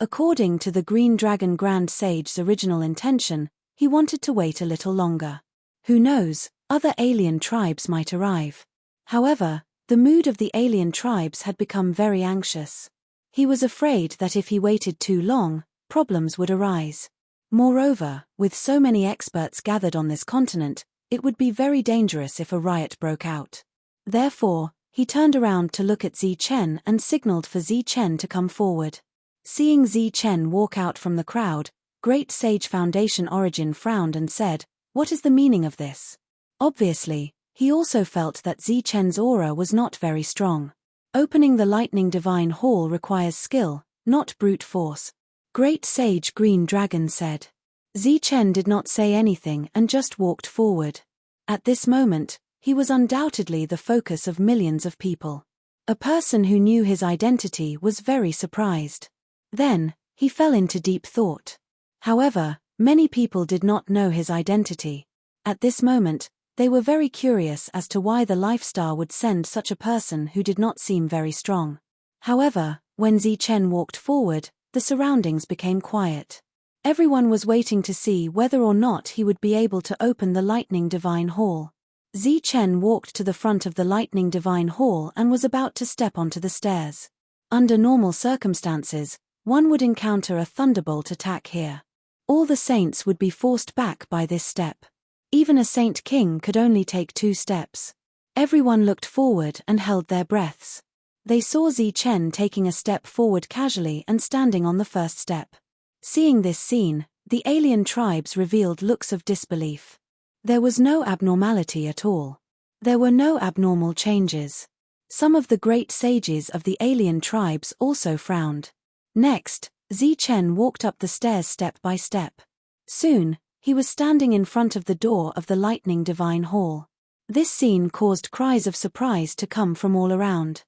According to the Green Dragon Grand Sage's original intention, he wanted to wait a little longer. Who knows, other alien tribes might arrive. However, the mood of the alien tribes had become very anxious. He was afraid that if he waited too long, problems would arise. Moreover, with so many experts gathered on this continent, it would be very dangerous if a riot broke out. Therefore, he turned around to look at Zi Chen and signaled for Zi Chen to come forward. Seeing Zi Chen walk out from the crowd, Great Sage Foundation Origin frowned and said, "What is the meaning of this?" Obviously, he also felt that Zi Chen's aura was not very strong. Opening the Lightning Divine Hall requires skill, not brute force. Great Sage Green Dragon said. Zi Chen did not say anything and just walked forward. At this moment, he was undoubtedly the focus of millions of people. A person who knew his identity was very surprised. Then, he fell into deep thought. However, many people did not know his identity. At this moment, they were very curious as to why the Life Star would send such a person who did not seem very strong. However, when Zi Chen walked forward, the surroundings became quiet. Everyone was waiting to see whether or not he would be able to open the Lightning Divine Hall. Zi Chen walked to the front of the Lightning Divine Hall and was about to step onto the stairs. Under normal circumstances, one would encounter a thunderbolt attack here. All the saints would be forced back by this step. Even a Saint King could only take 2 steps. Everyone looked forward and held their breaths. They saw Zi Chen taking a step forward casually and standing on the first step. Seeing this scene, the alien tribes revealed looks of disbelief. There was no abnormality at all. There were no abnormal changes. Some of the great sages of the alien tribes also frowned. Next, Zi Chen walked up the stairs step by step. Soon, he was standing in front of the door of the Lightning Divine Hall. This scene caused cries of surprise to come from all around.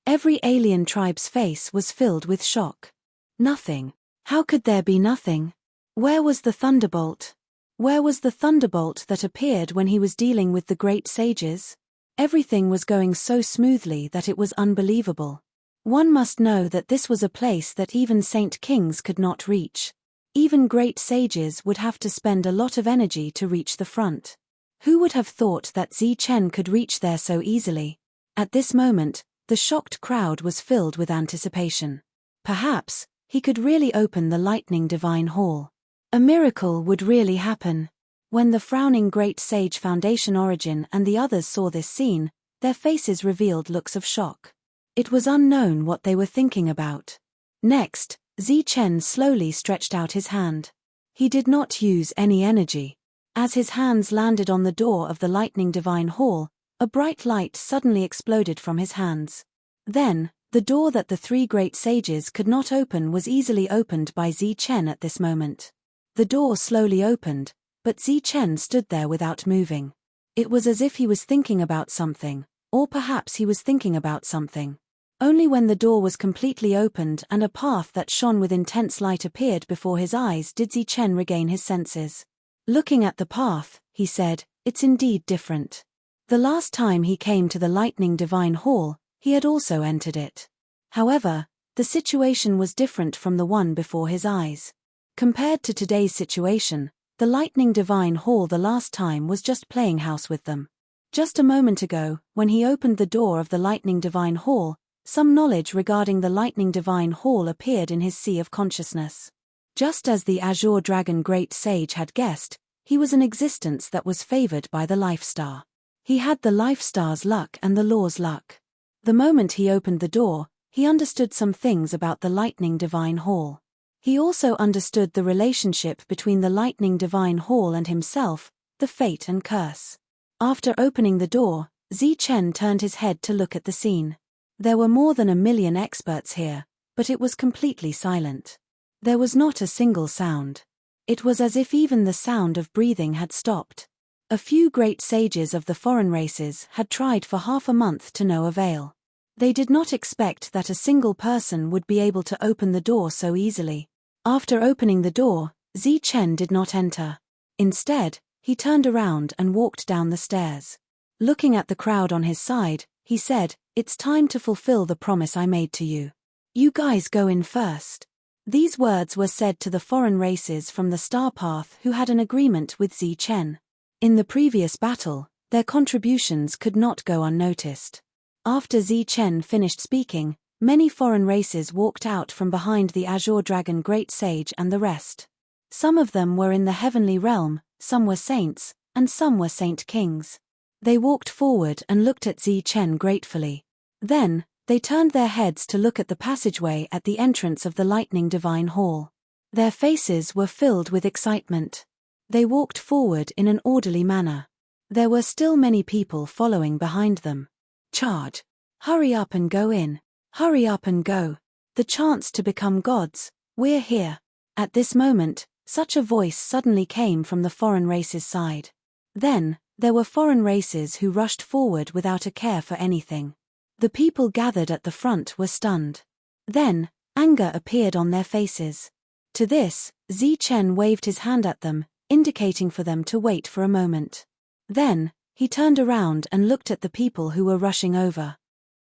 Every alien tribe's face was filled with shock. Nothing. How could there be nothing? Where was the thunderbolt? Where was the thunderbolt that appeared when he was dealing with the great sages? Everything was going so smoothly that it was unbelievable. One must know that this was a place that even Saint Kings could not reach. Even great sages would have to spend a lot of energy to reach the front. Who would have thought that Zi Chen could reach there so easily? At this moment, the shocked crowd was filled with anticipation. Perhaps, he could really open the Lightning Divine Hall. A miracle would really happen. When the frowning Great Sage Foundation Origin and the others saw this scene, their faces revealed looks of shock. It was unknown what they were thinking about. Next, Zi Chen slowly stretched out his hand. He did not use any energy. As his hands landed on the door of the Lightning Divine Hall, a bright light suddenly exploded from his hands. Then, the door that the 3 great sages could not open was easily opened by Zi Chen at this moment. The door slowly opened, but Zi Chen stood there without moving. It was as if he was thinking about something, or perhaps he was thinking about something. Only when the door was completely opened and a path that shone with intense light appeared before his eyes did Zi Chen regain his senses. Looking at the path, he said, "It's indeed different." The last time he came to the Lightning Divine Hall, he had also entered it. However, the situation was different from the one before his eyes. Compared to today's situation, The lightning divine hall the last time was just playing house with them. Just a moment ago, when he opened the door of the lightning divine hall, some knowledge regarding the lightning divine hall appeared in his sea of consciousness. Just as the Azure Dragon Great Sage had guessed, he was an existence that was favored by the Life Star. He had the Life Star's luck and the law's luck. The moment he opened the door, he understood some things about the lightning divine hall. He also understood the relationship between the lightning divine hall and himself, the fate and curse. After opening the door, Zichen turned his head to look at the scene. There were more than 1 million experts here, but it was completely silent. There was not a single sound. It was as if even the sound of breathing had stopped. A few great sages of the foreign races had tried for half a month to no avail. They did not expect that a single person would be able to open the door so easily. After opening the door, Zichen did not enter. Instead, he turned around and walked down the stairs. Looking at the crowd on his side, he said, "It's time to fulfill the promise I made to you. You guys go in first." These words were said to the foreign races from the Star Path who had an agreement with Zichen. In the previous battle, their contributions could not go unnoticed. After Zichen finished speaking, many foreign races walked out from behind the Azure Dragon Great Sage and the rest. Some of them were in the heavenly realm, some were saints, and some were saint kings. They walked forward and looked at Zichen gratefully. Then, they turned their heads to look at the passageway at the entrance of the Lightning Divine Hall. Their faces were filled with excitement. They walked forward in an orderly manner. There were still many people following behind them. Charge! Hurry up and go in. Hurry up and go. The chance to become gods, we're here. At this moment, such a voice suddenly came from the foreign race's side. Then, there were foreign races who rushed forward without a care for anything. The people gathered at the front were stunned. Then, anger appeared on their faces. To this, Zichen waved his hand at them, indicating for them to wait for a moment. Then, he turned around and looked at the people who were rushing over.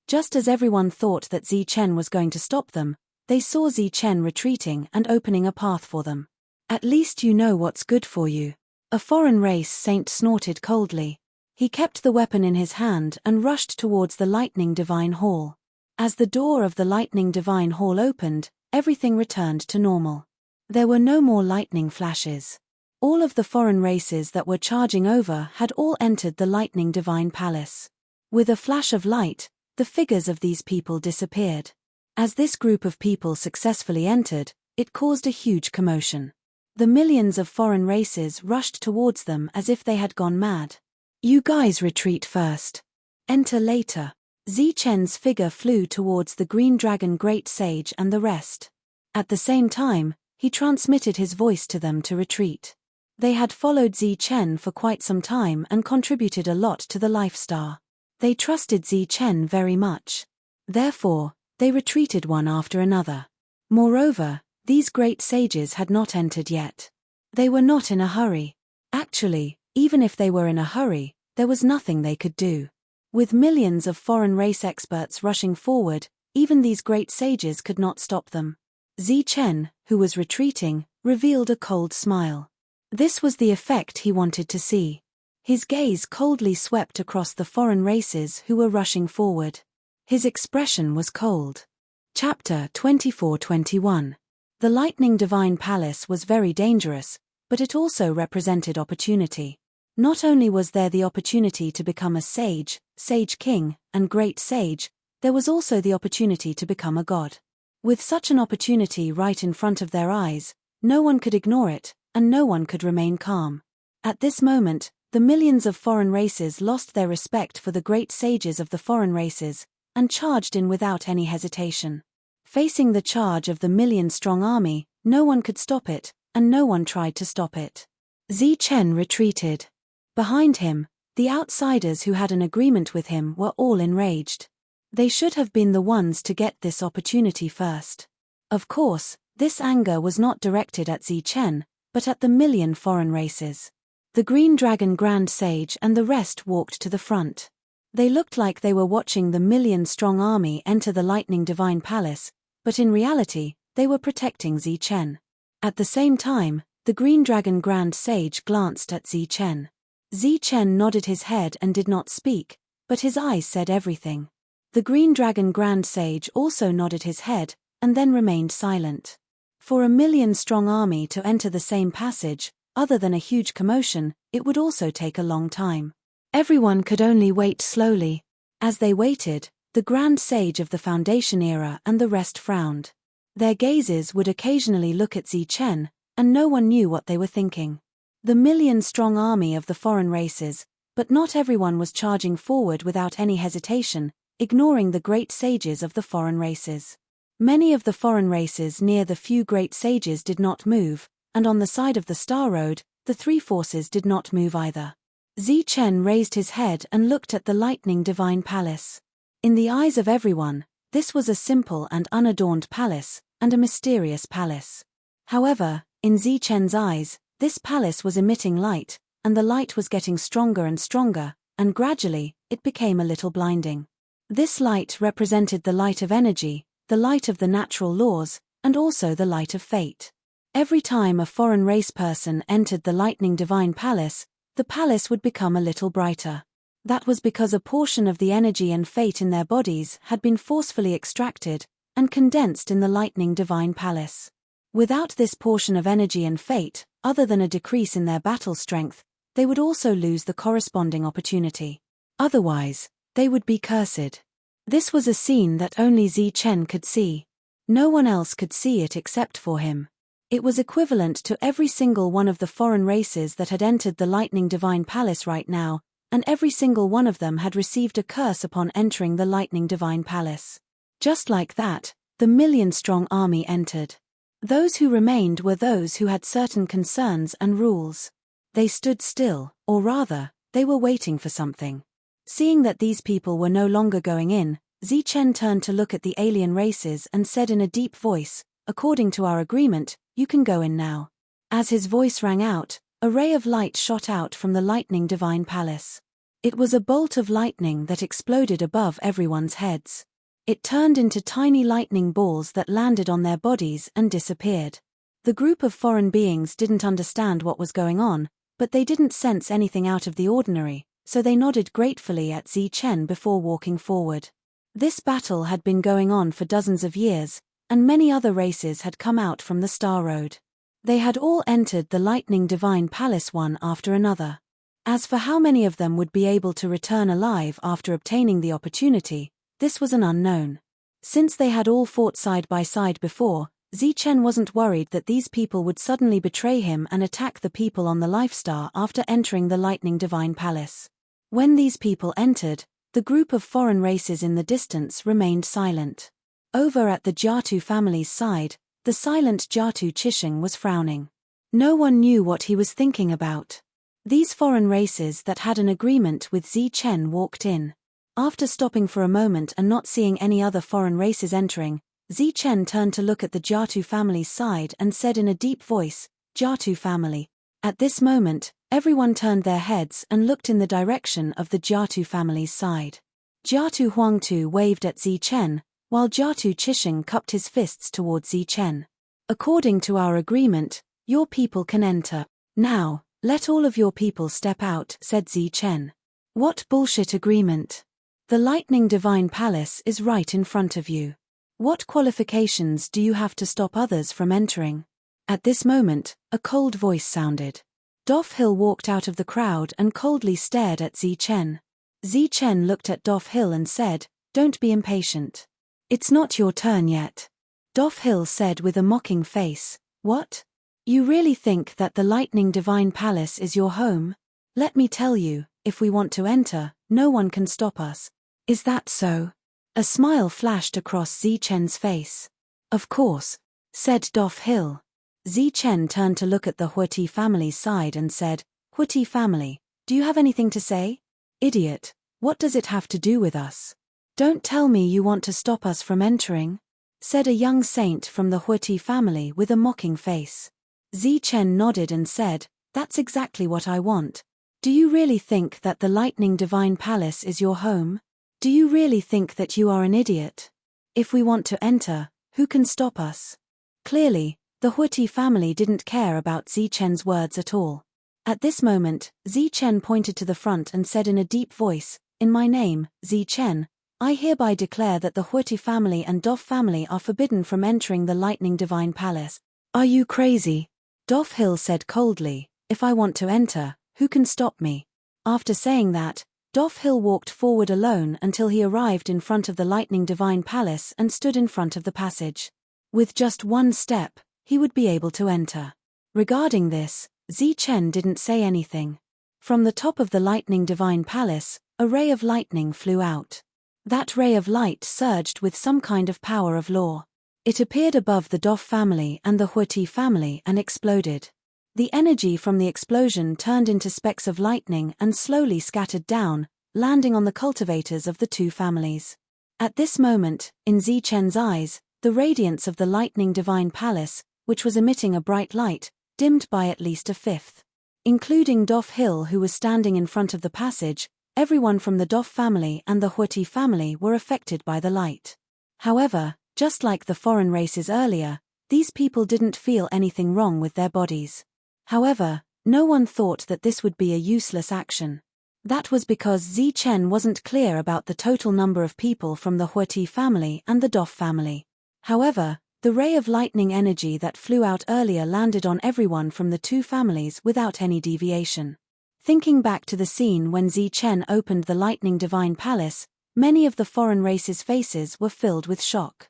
Just as everyone thought that Zichen was going to stop them, they saw Zichen retreating and opening a path for them. "At least you know what's good for you." A foreign race saint snorted coldly. He kept the weapon in his hand and rushed towards the Lightning Divine Hall. As the door of the Lightning Divine Hall opened, everything returned to normal. There were no more lightning flashes. All of the foreign races that were charging over had all entered the Lightning Divine Palace. With a flash of light, the figures of these people disappeared. As this group of people successfully entered, it caused a huge commotion. The millions of foreign races rushed towards them as if they had gone mad. "You guys retreat first. Enter later." Zichen's figure flew towards the Green Dragon Great Sage and the rest. At the same time, he transmitted his voice to them to retreat. They had followed Zichen for quite some time and contributed a lot to the Life Star. They trusted Zichen very much. Therefore, they retreated one after another. Moreover, these great sages had not entered yet. They were not in a hurry. Actually, even if they were in a hurry, there was nothing they could do. With millions of foreign race experts rushing forward, even these great sages could not stop them. Zichen, who was retreating, revealed a cold smile. This was the effect he wanted to see. His gaze coldly swept across the foreign races who were rushing forward. His expression was cold. Chapter 24-21. The Lightning Divine Palace was very dangerous, but it also represented opportunity. Not only was there the opportunity to become a sage, sage king, and great sage, there was also the opportunity to become a god. With such an opportunity right in front of their eyes, no one could ignore it, and no one could remain calm. At this moment, the millions of foreign races lost their respect for the great sages of the foreign races, and charged in without any hesitation. Facing the charge of the million-strong army, no one could stop it, and no one tried to stop it. Zichen retreated. Behind him, the outsiders who had an agreement with him were all enraged. They should have been the ones to get this opportunity first. Of course, this anger was not directed at Zichen, but at the million foreign races. The Green Dragon Grand Sage and the rest walked to the front. They looked like they were watching the million-strong army enter the Lightning Divine Palace, but in reality, they were protecting Zichen. At the same time, The Green Dragon Grand Sage glanced at Zichen. Zichen nodded his head and did not speak, but his eyes said everything. The Green Dragon Grand Sage also nodded his head, and then remained silent. For a 1,000,000-strong army to enter the same passage, other than a huge commotion, it would also take a long time. Everyone could only wait slowly. As they waited, the Grand Sage of the Foundation era and the rest frowned. Their gazes would occasionally look at Zichen, and no one knew what they were thinking. The 1,000,000-strong army of the foreign races, but not everyone was charging forward without any hesitation, ignoring the great sages of the foreign races. Many of the foreign races near the few great sages did not move, and on the side of the Star Road, the three forces did not move either. Zichen raised his head and looked at the lightning divine palace. In the eyes of everyone, this was a simple and unadorned palace, and a mysterious palace. However, in Zichen's eyes, this palace was emitting light, and the light was getting stronger and stronger, and gradually, it became a little blinding. This light represented the light of energy, the light of the natural laws, and also the light of fate. Every time a foreign race person entered the lightning divine palace, the palace would become a little brighter. That was because a portion of the energy and fate in their bodies had been forcefully extracted and condensed in the lightning divine palace. Without this portion of energy and fate, other than a decrease in their battle strength, they would also lose the corresponding opportunity. Otherwise, they would be cursed. This was a scene that only Zichen could see. No one else could see it except for him. It was equivalent to every single one of the foreign races that had entered the Lightning Divine Palace right now, and every single one of them had received a curse upon entering the Lightning Divine Palace. Just like that, the 1,000,000-strong army entered. Those who remained were those who had certain concerns and rules. They stood still, or rather, they were waiting for something. Seeing that these people were no longer going in, Zichen turned to look at the alien races and said in a deep voice, "According to our agreement, you can go in now." As his voice rang out, a ray of light shot out from the Lightning Divine Palace. It was a bolt of lightning that exploded above everyone's heads. It turned into tiny lightning balls that landed on their bodies and disappeared. The group of foreign beings didn't understand what was going on, but they didn't sense anything out of the ordinary, so they nodded gratefully at Zichen before walking forward. This battle had been going on for dozens of years, and many other races had come out from the Star Road. They had all entered the Lightning Divine Palace one after another. As for how many of them would be able to return alive after obtaining the opportunity, this was an unknown. Since they had all fought side by side before, Zichen wasn't worried that these people would suddenly betray him and attack the people on the Life Star after entering the Lightning Divine Palace. When these people entered, the group of foreign races in the distance remained silent. Over at the Jiatu family's side, the silent Jiatu Chisheng was frowning. No one knew what he was thinking about. These foreign races that had an agreement with Zichen walked in. After stopping for a moment and not seeing any other foreign races entering, Zichen turned to look at the Jiatu family's side and said in a deep voice, "Jiatu family." At this moment, everyone turned their heads and looked in the direction of the Jiatu family's side. Jiatu Huangtu waved at Zichen, while Jiatu Chisheng cupped his fists towards Zichen. "According to our agreement, your people can enter. Now, let all of your people step out," said Zichen. "What bullshit agreement? The Lightning Divine Palace is right in front of you. What qualifications do you have to stop others from entering?" At this moment, a cold voice sounded. Doff Hill walked out of the crowd and coldly stared at Zichen. Zichen looked at Doff Hill and said, "Don't be impatient. It's not your turn yet." Doff Hill said with a mocking face, "What? You really think that the Lightning Divine Palace is your home? Let me tell you, if we want to enter, no one can stop us. Is that so?" A smile flashed across Zichen's face. "Of course," said Doff Hill. Zichen turned to look at the Hueti family's side and said, "Hueti family, do you have anything to say?" "Idiot, what does it have to do with us? Don't tell me you want to stop us from entering," said a young saint from the Hueti family with a mocking face. Zichen nodded and said, "That's exactly what I want. Do you really think that the Lightning Divine Palace is your home? Do you really think that you are an idiot? If we want to enter, who can stop us?" Clearly, The Huoti family didn't care about Zichen's words at all. At this moment, Zichen pointed to the front and said in a deep voice, "In my name, Zichen, I hereby declare that the Huoti family and Dof family are forbidden from entering the Lightning Divine Palace." "Are you crazy?" Dof Hill said coldly. "If I want to enter, who can stop me?" After saying that, Dof Hill walked forward alone until he arrived in front of the Lightning Divine Palace and stood in front of the passage. With just one step, he would be able to enter. Regarding this, Zichen didn't say anything. From the top of the Lightning Divine Palace, a ray of lightning flew out. That ray of light surged with some kind of power of law. It appeared above the Dof family and the Huoti family and exploded. The energy from the explosion turned into specks of lightning and slowly scattered down, landing on the cultivators of the two families. At this moment, in Zichen's eyes, the radiance of the Lightning Divine Palace, which was emitting a bright light, dimmed by at least a fifth. Including Dof Hill, who was standing in front of the passage, everyone from the Dof family and the Huoti family were affected by the light. However, just like the foreign races earlier, these people didn't feel anything wrong with their bodies. However, no one thought that this would be a useless action. That was because Zichen wasn't clear about the total number of people from the Huoti family and the Dof family. However, the ray of lightning energy that flew out earlier landed on everyone from the two families without any deviation. Thinking back to the scene when Zichen opened the Lightning Divine Palace, many of the foreign races' faces were filled with shock.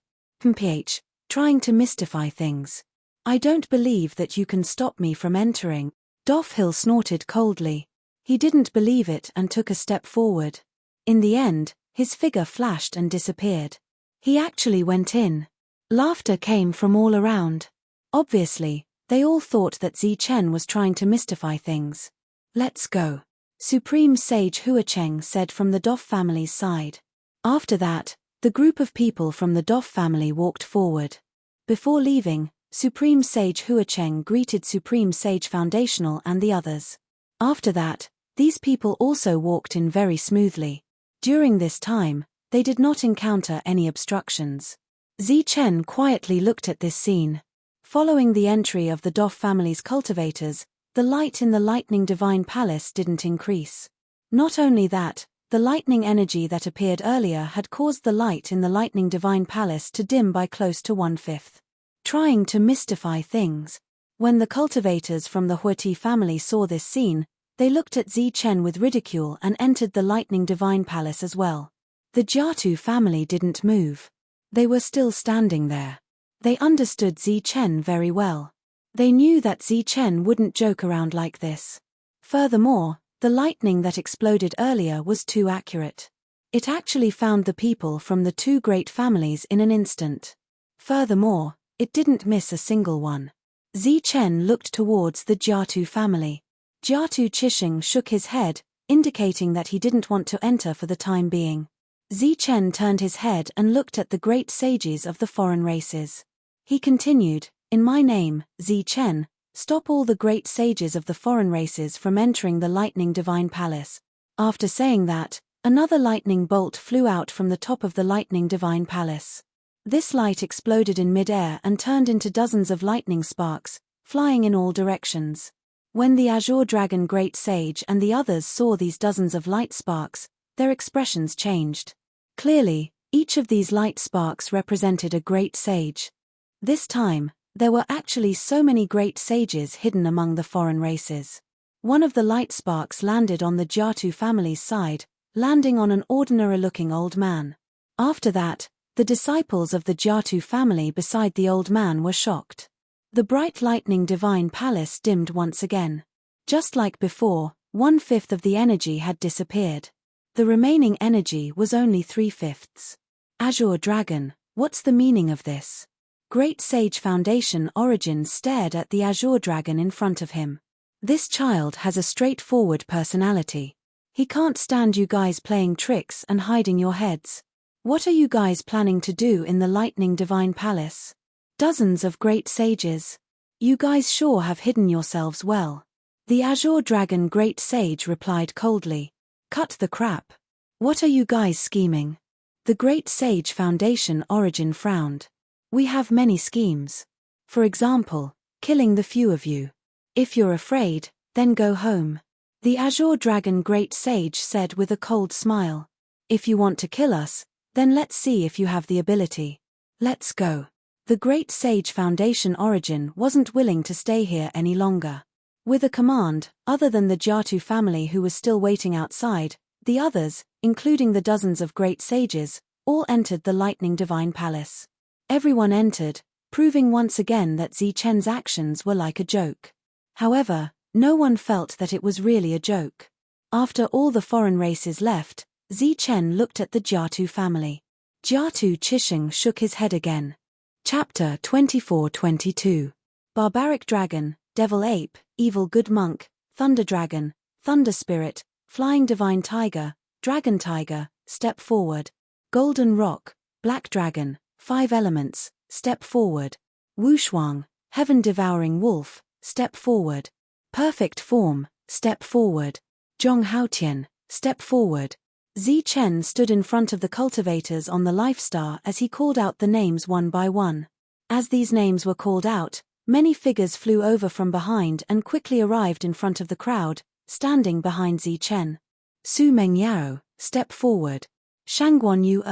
Trying to mystify things. "I don't believe that you can stop me from entering." Dof Hill snorted coldly. He didn't believe it and took a step forward. In the end, his figure flashed and disappeared. He actually went in. Laughter came from all around. Obviously, they all thought that Zichen was trying to mystify things. "Let's go," Supreme Sage Huacheng said from the Dof family's side. After that, the group of people from the Dof family walked forward. Before leaving, Supreme Sage Huacheng greeted Supreme Sage Foundational and the others. After that, these people also walked in very smoothly. During this time, they did not encounter any obstructions. Zichen quietly looked at this scene. Following the entry of the Dof family's cultivators, the light in the Lightning Divine Palace didn't increase. Not only that, the lightning energy that appeared earlier had caused the light in the Lightning Divine Palace to dim by close to 1/5. Trying to mystify things. When the cultivators from the Huoti family saw this scene, they looked at Zichen with ridicule and entered the Lightning Divine Palace as well. The Jiatu family didn't move. They were still standing there. They understood Zichen very well. They knew that Zichen wouldn't joke around like this. Furthermore, the lightning that exploded earlier was too accurate. It actually found the people from the two great families in an instant. Furthermore, it didn't miss a single one. Zichen looked towards the Jiatu family. Jiatu Chisheng shook his head, indicating that he didn't want to enter for the time being. Zichen turned his head and looked at the great sages of the foreign races. He continued, "In my name, Zichen, stop all the great sages of the foreign races from entering the Lightning Divine Palace." After saying that, another lightning bolt flew out from the top of the Lightning Divine Palace. This light exploded in mid-air and turned into dozens of lightning sparks, flying in all directions. When the Azure Dragon Great Sage and the others saw these dozens of light sparks, their expressions changed. Clearly, each of these light sparks represented a great sage. This time, there were actually so many great sages hidden among the foreign races. One of the light sparks landed on the Jiatu family's side, landing on an ordinary-looking old man. After that, the disciples of the Jiatu family beside the old man were shocked. The bright Lightning Divine Palace dimmed once again. Just like before, 1/5 of the energy had disappeared. The remaining energy was only 3/5. Azure Dragon, what's the meaning of this? Great Sage Foundation Origin stared at the Azure Dragon in front of him. This child has a straightforward personality. He can't stand you guys playing tricks and hiding your heads. What are you guys planning to do in the Lightning Divine Palace? Dozens of great sages. You guys sure have hidden yourselves well. The Azure Dragon Great Sage replied coldly. Cut the crap. What are you guys scheming? The Great Sage Foundation Origin frowned. We have many schemes. For example, killing the few of you. If you're afraid, then go home. The Azure Dragon Great Sage said with a cold smile. If you want to kill us, then let's see if you have the ability. Let's go. The Great Sage Foundation Origin wasn't willing to stay here any longer. With a command, other than the Jiatu family who was still waiting outside, the others, including the dozens of great sages, all entered the Lightning Divine Palace. Everyone entered, proving once again that Zichen's actions were like a joke. However, no one felt that it was really a joke. After all the foreign races left, Zichen looked at the Jiatu family. Jiatu Chisheng shook his head again. Chapter 24-22. Barbaric Dragon, Devil Ape, Evil Good Monk, Thunder Dragon, Thunder Spirit, Flying Divine Tiger, Dragon Tiger, step forward. Golden Rock, Black Dragon, 5 Elements, step forward. Wushuang, Heaven Devouring Wolf, step forward. Perfect Form, step forward. Zhong Haotian, step forward. Zichen stood in front of the cultivators on the Life Star as he called out the names one by one. As these names were called out, many figures flew over from behind and quickly arrived in front of the crowd, standing behind Zichen. Su Mengyao, step forward. Shangguan Yu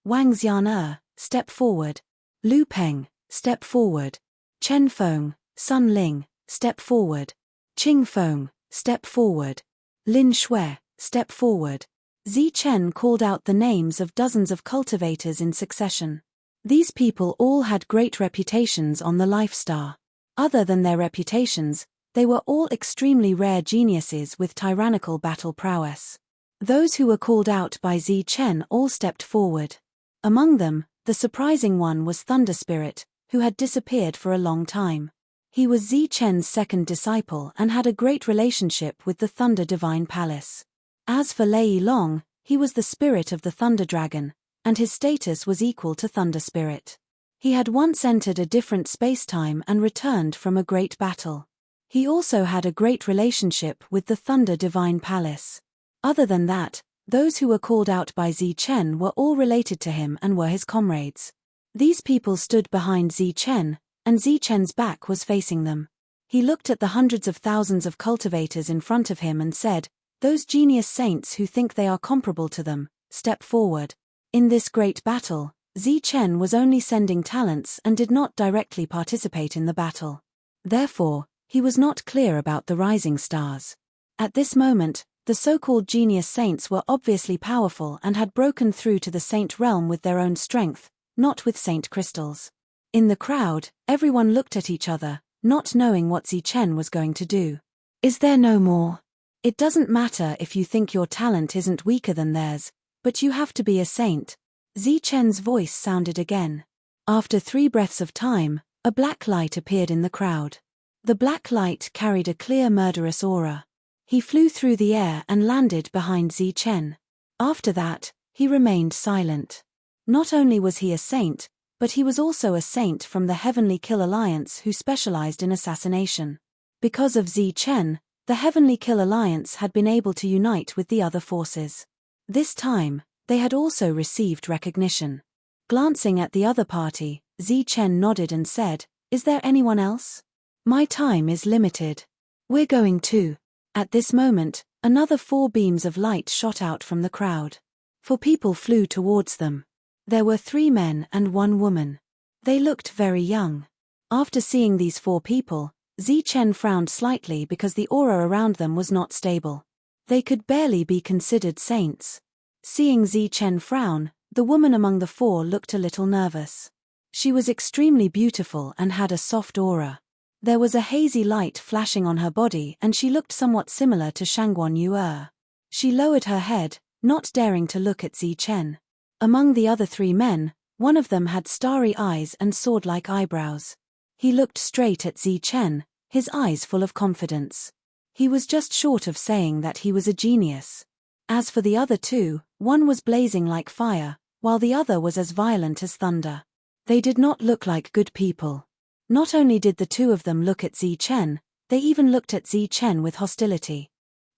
Wang Xian step forward. Lu Peng, step forward. Chen Feng, Sun Ling, step forward. Qing Feng, step forward. Lin Shui, step forward. Zichen called out the names of dozens of cultivators in succession. These people all had great reputations on the Life Star. Other than their reputations, they were all extremely rare geniuses with tyrannical battle prowess. Those who were called out by Zichen all stepped forward. Among them, the surprising one was Thunder Spirit, who had disappeared for a long time. He was Zichen's second disciple and had a great relationship with the Thunder Divine Palace. As for Lei Long, he was the spirit of the Thunder Dragon, and his status was equal to Thunder Spirit. He had once entered a different space-time and returned from a great battle. He also had a great relationship with the Thunder Divine Palace. Other than that, those who were called out by Zichen were all related to him and were his comrades. These people stood behind Zichen, and Zichen's back was facing them. He looked at the hundreds of thousands of cultivators in front of him and said, "Those genius saints who think they are comparable to them, step forward." In this great battle, Zichen was only sending talents and did not directly participate in the battle. Therefore, he was not clear about the rising stars. At this moment, the so-called genius saints were obviously powerful and had broken through to the saint realm with their own strength, not with saint crystals. In the crowd, everyone looked at each other, not knowing what Zichen was going to do. Is there no more? It doesn't matter if you think your talent isn't weaker than theirs, but you have to be a saint. Zichen's voice sounded again. After 3 breaths of time, a black light appeared in the crowd. The black light carried a clear murderous aura. He flew through the air and landed behind Zichen. After that, he remained silent. Not only was he a saint, but he was also a saint from the Heavenly Kill Alliance who specialized in assassination. Because of Zichen, the Heavenly Kill Alliance had been able to unite with the other forces. This time, they had also received recognition. Glancing at the other party, Zichen nodded and said, "Is there anyone else? My time is limited. We're going too." At this moment, another 4 beams of light shot out from the crowd. 4 people flew towards them. There were 3 men and 1 woman. They looked very young. After seeing these 4 people, Zichen frowned slightly because the aura around them was not stable. They could barely be considered saints. Seeing Zichen frown, the woman among the 4 looked a little nervous. She was extremely beautiful and had a soft aura. There was a hazy light flashing on her body and she looked somewhat similar to Shangguan Yu. She lowered her head, not daring to look at Zichen. Among the other 3 men, one of them had starry eyes and sword-like eyebrows. He looked straight at Zichen, his eyes full of confidence. He was just short of saying that he was a genius. As for the other 2, one was blazing like fire, while the other was as violent as thunder. They did not look like good people. Not only did the 2 of them look at Zichen, they even looked at Zichen with hostility.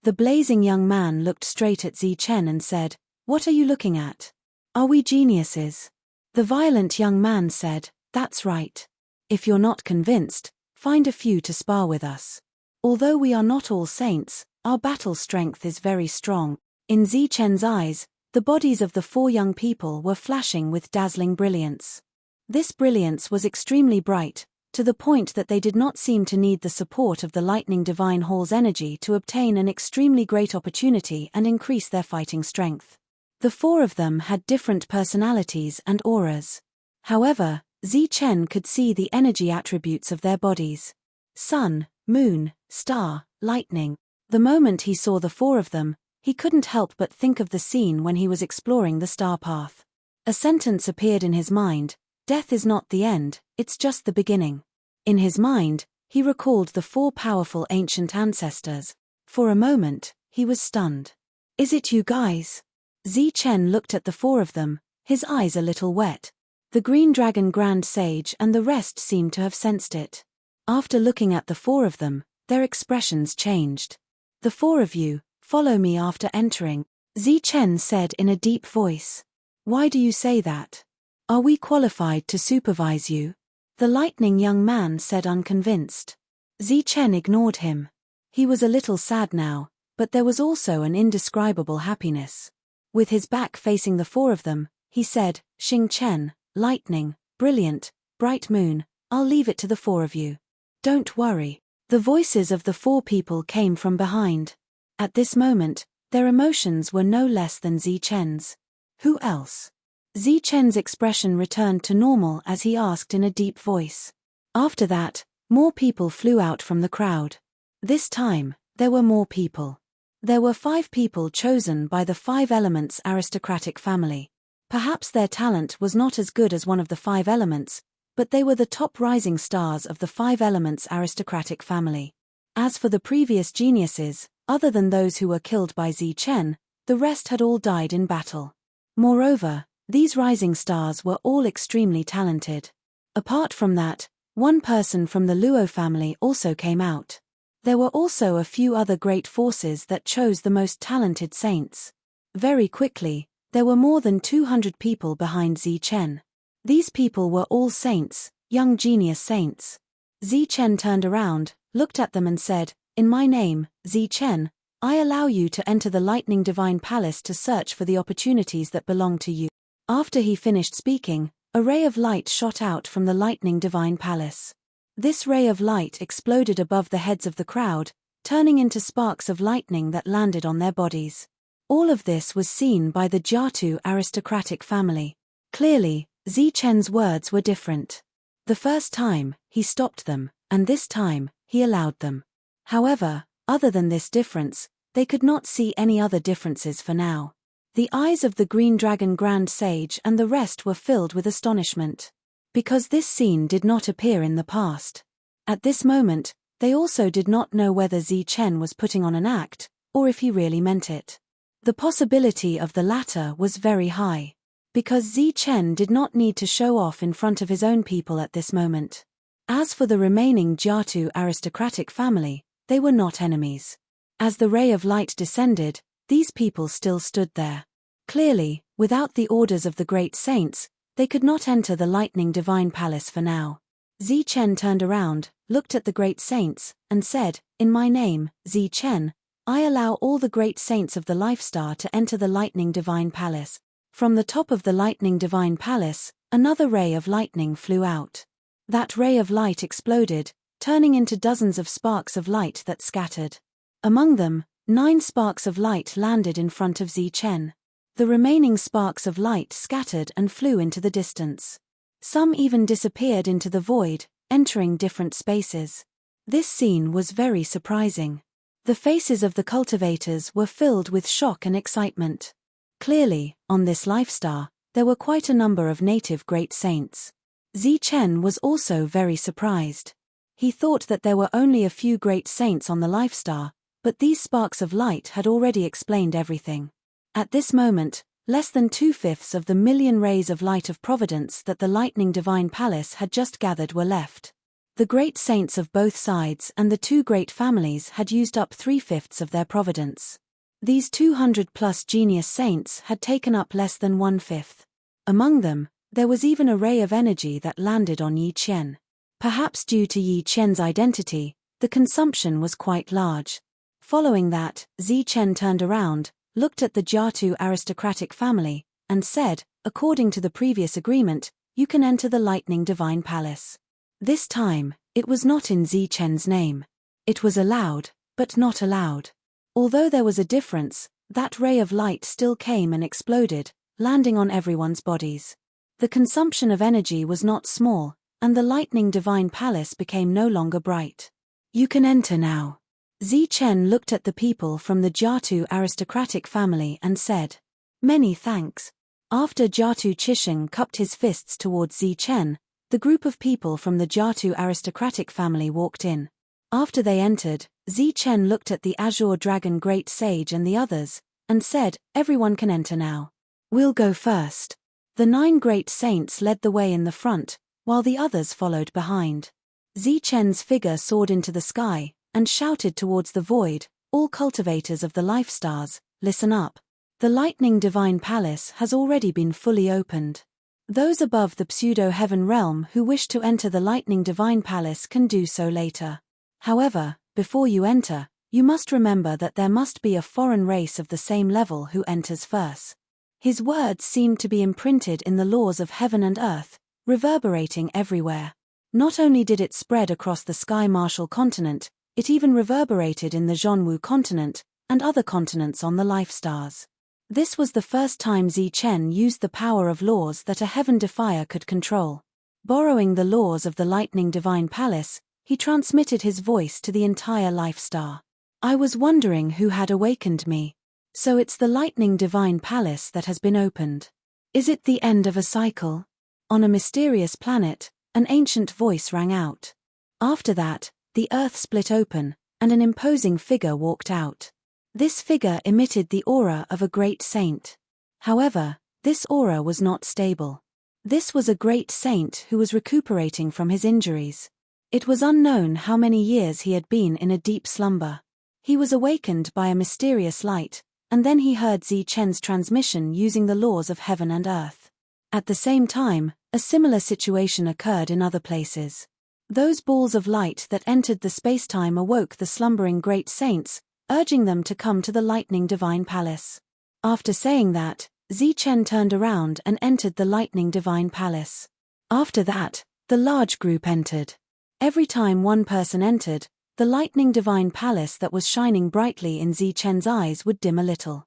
The blazing young man looked straight at Zichen and said, "What are you looking at? Are we geniuses?" The violent young man said, "That's right. If you're not convinced, find a few to spar with us. Although we are not all saints, our battle strength is very strong." In Zichen's eyes, the bodies of the 4 young people were flashing with dazzling brilliance. This brilliance was extremely bright, to the point that they did not seem to need the support of the lightning divine hall's energy to obtain an extremely great opportunity and increase their fighting strength. The 4 of them had different personalities and auras. However, Zichen could see the energy attributes of their bodies. Sun, moon, star, lightning. The moment he saw the 4 of them, he couldn't help but think of the scene when he was exploring the star path. A sentence appeared in his mind: "Death is not the end, it's just the beginning." In his mind, he recalled the 4 powerful ancient ancestors. For a moment, he was stunned. "Is it you guys?" Zichen looked at the 4 of them, his eyes a little wet. The Green Dragon Grand Sage and the rest seemed to have sensed it. After looking at the 4 of them, their expressions changed. "The 4 of you, follow me after entering," Zichen said in a deep voice. "Why do you say that? Are we qualified to supervise you?" The lightning young man said, unconvinced. Zichen ignored him. He was a little sad now, but there was also an indescribable happiness. With his back facing the 4 of them, he said, "Xing Chen, lightning, brilliant, bright moon, I'll leave it to the 4 of you. Don't worry." The voices of the 4 people came from behind. At this moment, their emotions were no less than Zichen's. "Who else?" Zichen's expression returned to normal as he asked in a deep voice. After that, more people flew out from the crowd. This time, there were more people. There were 5 people chosen by the 5 Elements aristocratic family. Perhaps their talent was not as good as one of the 5 elements, but they were the top rising stars of the 5 Elements aristocratic family. As for the previous geniuses, other than those who were killed by Zichen, the rest had all died in battle. Moreover, these rising stars were all extremely talented. Apart from that, one person from the Luo family also came out. There were also a few other great forces that chose the most talented saints. Very quickly, there were more than 200 people behind Zichen. These people were all saints, young genius saints. Zichen turned around, looked at them and said, "In my name, Zichen, I allow you to enter the Lightning Divine Palace to search for the opportunities that belong to you." After he finished speaking, a ray of light shot out from the Lightning Divine Palace. This ray of light exploded above the heads of the crowd, turning into sparks of lightning that landed on their bodies. All of this was seen by the Jiatu aristocratic family. Clearly, Zichen's words were different. The first time, he stopped them, and this time, he allowed them. However, other than this difference, they could not see any other differences for now. The eyes of the Green Dragon Grand Sage and the rest were filled with astonishment. Because this scene did not appear in the past. At this moment, they also did not know whether Zichen was putting on an act, or if he really meant it. The possibility of the latter was very high. Because Zichen did not need to show off in front of his own people at this moment. As for the remaining Jiatu aristocratic family, they were not enemies. As the ray of light descended, these people still stood there. Clearly, without the orders of the great saints, they could not enter the Lightning Divine Palace for now. Zichen turned around, looked at the great saints, and said, "In my name, Zichen, I allow all the great saints of the Life Star to enter the Lightning Divine Palace." From the top of the Lightning Divine Palace, another ray of lightning flew out. That ray of light exploded, turning into dozens of sparks of light that scattered. Among them, 9 sparks of light landed in front of Zichen. The remaining sparks of light scattered and flew into the distance. Some even disappeared into the void, entering different spaces. This scene was very surprising. The faces of the cultivators were filled with shock and excitement. Clearly, on this Life Star, there were quite a number of native great saints. Zichen was also very surprised. He thought that there were only a few great saints on the Life Star, but these sparks of light had already explained everything. At this moment, less than 2/5 of the million rays of light of providence that the Lightning Divine Palace had just gathered were left. The great saints of both sides and the 2 great families had used up 3/5 of their providence. These 200+ genius saints had taken up less than 1/5. Among them, there was even a ray of energy that landed on Yi Qian. Perhaps due to Yi Chen's identity, the consumption was quite large. Following that, Zi Chen turned around, looked at the Jiatu aristocratic family, and said, according to the previous agreement, you can enter the Lightning Divine Palace. This time, it was not in Zi Chen's name. It was allowed, but not allowed. Although there was a difference, that ray of light still came and exploded, landing on everyone's bodies. The consumption of energy was not small, and the Lightning Divine Palace became no longer bright. You can enter now. Zi Chen looked at the people from the Jiatu aristocratic family and said, many thanks. After Jiatu Chisheng cupped his fists towards Zi Chen, the group of people from the Jiatu aristocratic family walked in. After they entered, Zi Chen looked at the Azure Dragon Great Sage and the others, and said, everyone can enter now. We'll go first. The 9 great saints led the way in the front, while the others followed behind. Zi Chen's figure soared into the sky, and shouted towards the void, all cultivators of the life stars, listen up. The Lightning Divine Palace has already been fully opened. Those above the pseudo-heaven realm who wish to enter the Lightning Divine Palace can do so later. However, before you enter, you must remember that there must be a foreign race of the same level who enters first. His words seemed to be imprinted in the laws of heaven and earth, reverberating everywhere. Not only did it spread across the Sky Martial continent, it even reverberated in the Zhonwu continent, and other continents on the life stars. This was the first time Zi Chen used the power of laws that a heaven defier could control. Borrowing the laws of the Lightning Divine Palace, he transmitted his voice to the entire life star. I was wondering who had awakened me. So it's the Lightning Divine Palace that has been opened. Is it the end of a cycle? On a mysterious planet, an ancient voice rang out. After that, the earth split open, and an imposing figure walked out. This figure emitted the aura of a great saint. However, this aura was not stable. This was a great saint who was recuperating from his injuries. It was unknown how many years he had been in a deep slumber. He was awakened by a mysterious light, and then he heard Zi Chen's transmission using the laws of heaven and earth. At the same time, a similar situation occurred in other places. Those balls of light that entered the spacetime awoke the slumbering great saints, urging them to come to the Lightning Divine Palace. After saying that, Zi Chen turned around and entered the Lightning Divine Palace. After that, the large group entered. Every time one person entered, the Lightning Divine Palace that was shining brightly in Zi Chen's eyes would dim a little.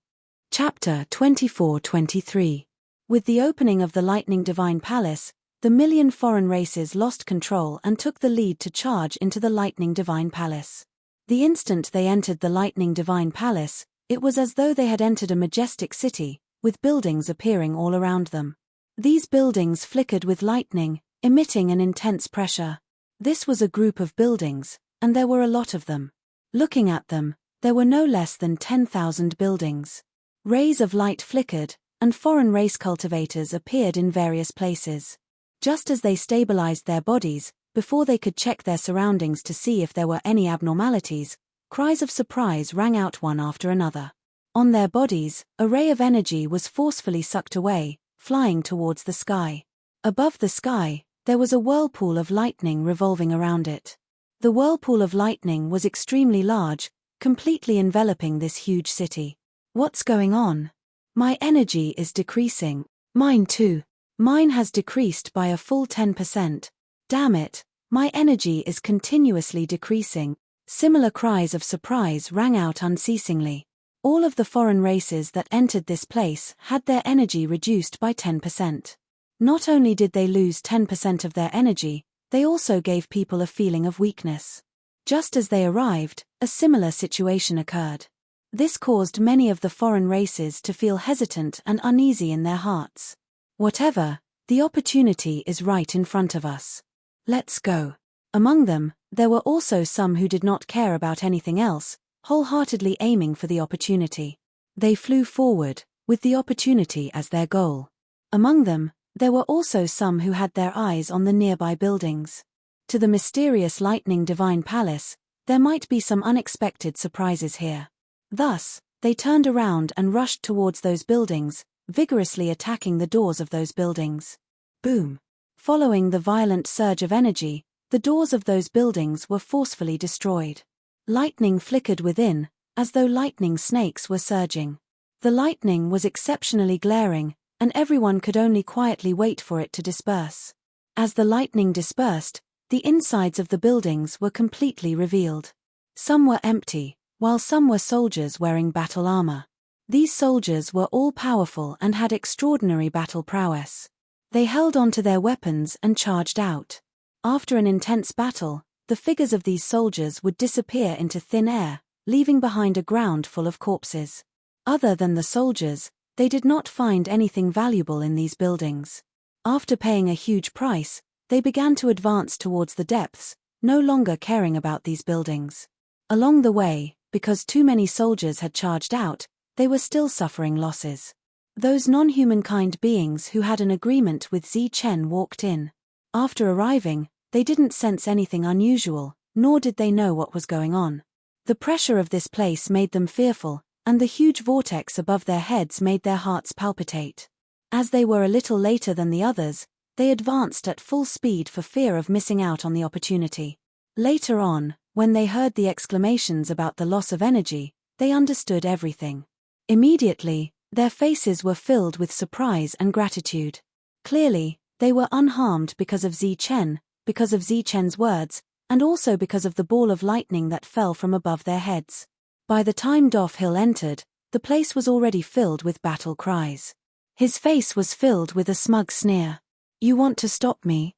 Chapter 24-23. With the opening of the Lightning Divine Palace, the million foreign races lost control and took the lead to charge into the Lightning Divine Palace. The instant they entered the Lightning Divine Palace, it was as though they had entered a majestic city, with buildings appearing all around them. These buildings flickered with lightning, emitting an intense pressure. This was a group of buildings, and there were a lot of them. Looking at them, there were no less than 10,000 buildings. Rays of light flickered, and foreign race cultivators appeared in various places. Just as they stabilized their bodies, before they could check their surroundings to see if there were any abnormalities, cries of surprise rang out one after another. On their bodies, a ray of energy was forcefully sucked away, flying towards the sky. Above the sky, there was a whirlpool of lightning revolving around it. The whirlpool of lightning was extremely large, completely enveloping this huge city. What's going on? My energy is decreasing. Mine too. Mine has decreased by a full 10%. Damn it, my energy is continuously decreasing. Similar cries of surprise rang out unceasingly. All of the foreign races that entered this place had their energy reduced by 10%. Not only did they lose 10% of their energy, they also gave people a feeling of weakness. Just as they arrived, a similar situation occurred. This caused many of the foreign races to feel hesitant and uneasy in their hearts. Whatever, the opportunity is right in front of us. Let's go. Among them, there were also some who did not care about anything else, wholeheartedly aiming for the opportunity. They flew forward, with the opportunity as their goal. Among them, there were also some who had their eyes on the nearby buildings. To the mysterious Lightning Divine Palace, there might be some unexpected surprises here. Thus, they turned around and rushed towards those buildings, vigorously attacking the doors of those buildings. Boom! Following the violent surge of energy, the doors of those buildings were forcefully destroyed. Lightning flickered within, as though lightning snakes were surging. The lightning was exceptionally glaring, and everyone could only quietly wait for it to disperse. As the lightning dispersed, the insides of the buildings were completely revealed. Some were empty, while some were soldiers wearing battle armor. These soldiers were all powerful and had extraordinary battle prowess. They held onto their weapons and charged out. After an intense battle, the figures of these soldiers would disappear into thin air, leaving behind a ground full of corpses. Other than the soldiers, they did not find anything valuable in these buildings. After paying a huge price, they began to advance towards the depths, no longer caring about these buildings. Along the way, because too many soldiers had charged out, they were still suffering losses. Those non-humankind beings who had an agreement with Zichen walked in. After arriving, they didn't sense anything unusual, nor did they know what was going on. The pressure of this place made them fearful, and the huge vortex above their heads made their hearts palpitate. As they were a little later than the others, they advanced at full speed for fear of missing out on the opportunity. Later on, when they heard the exclamations about the loss of energy, they understood everything. Immediately, their faces were filled with surprise and gratitude. Clearly, they were unharmed because of Zichen's words, and also because of the ball of lightning that fell from above their heads. By the time Defy entered, the place was already filled with battle cries. His face was filled with a smug sneer. "You want to stop me?"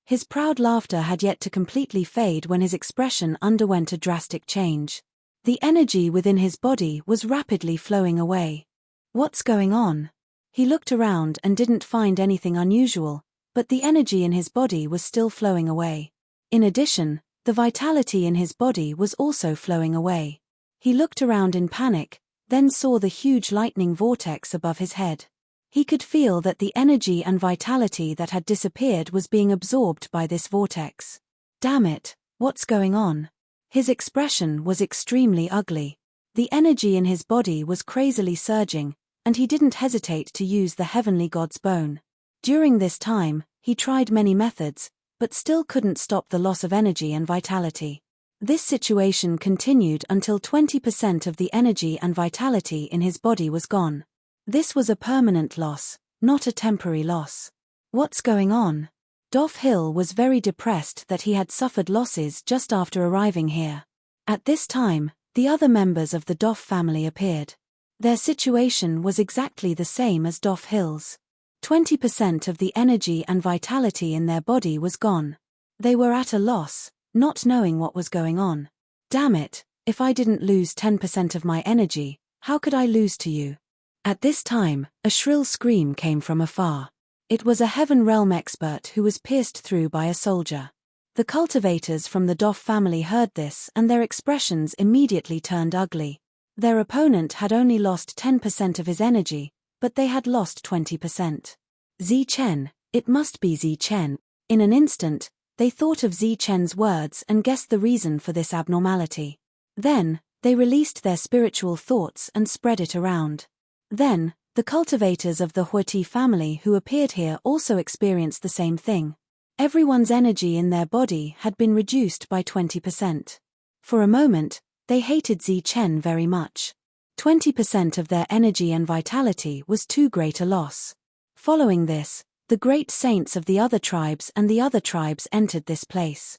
His proud laughter had yet to completely fade when his expression underwent a drastic change. The energy within his body was rapidly flowing away. "What's going on?" He looked around and didn't find anything unusual, but the energy in his body was still flowing away. In addition, the vitality in his body was also flowing away. He looked around in panic, then saw the huge lightning vortex above his head. He could feel that the energy and vitality that had disappeared was being absorbed by this vortex. "Damn it, what's going on?" His expression was extremely ugly. The energy in his body was crazily surging, and he didn't hesitate to use the heavenly god's bone. During this time, he tried many methods, but still couldn't stop the loss of energy and vitality. This situation continued until 20% of the energy and vitality in his body was gone. This was a permanent loss, not a temporary loss. "What's going on?" Defy was very depressed that he had suffered losses just after arriving here. At this time, the other members of the Defy family appeared. Their situation was exactly the same as Defy's. 20% of the energy and vitality in their body was gone. They were at a loss, not knowing what was going on. "Damn it, if I didn't lose 10% of my energy, how could I lose to you?" At this time, a shrill scream came from afar. It was a Heaven Realm expert who was pierced through by a soldier. The cultivators from the Defy family heard this and their expressions immediately turned ugly. Their opponent had only lost 10% of his energy, but they had lost 20%. Zichen, it must be Zichen. In an instant, they thought of Zichen's words and guessed the reason for this abnormality. Then, they released their spiritual thoughts and spread it around. Then, the cultivators of the Huati family who appeared here also experienced the same thing. Everyone's energy in their body had been reduced by 20%. For a moment, they hated Zichen very much. 20% of their energy and vitality was too great a loss. Following this, the great saints of the other tribes and the other tribes entered this place.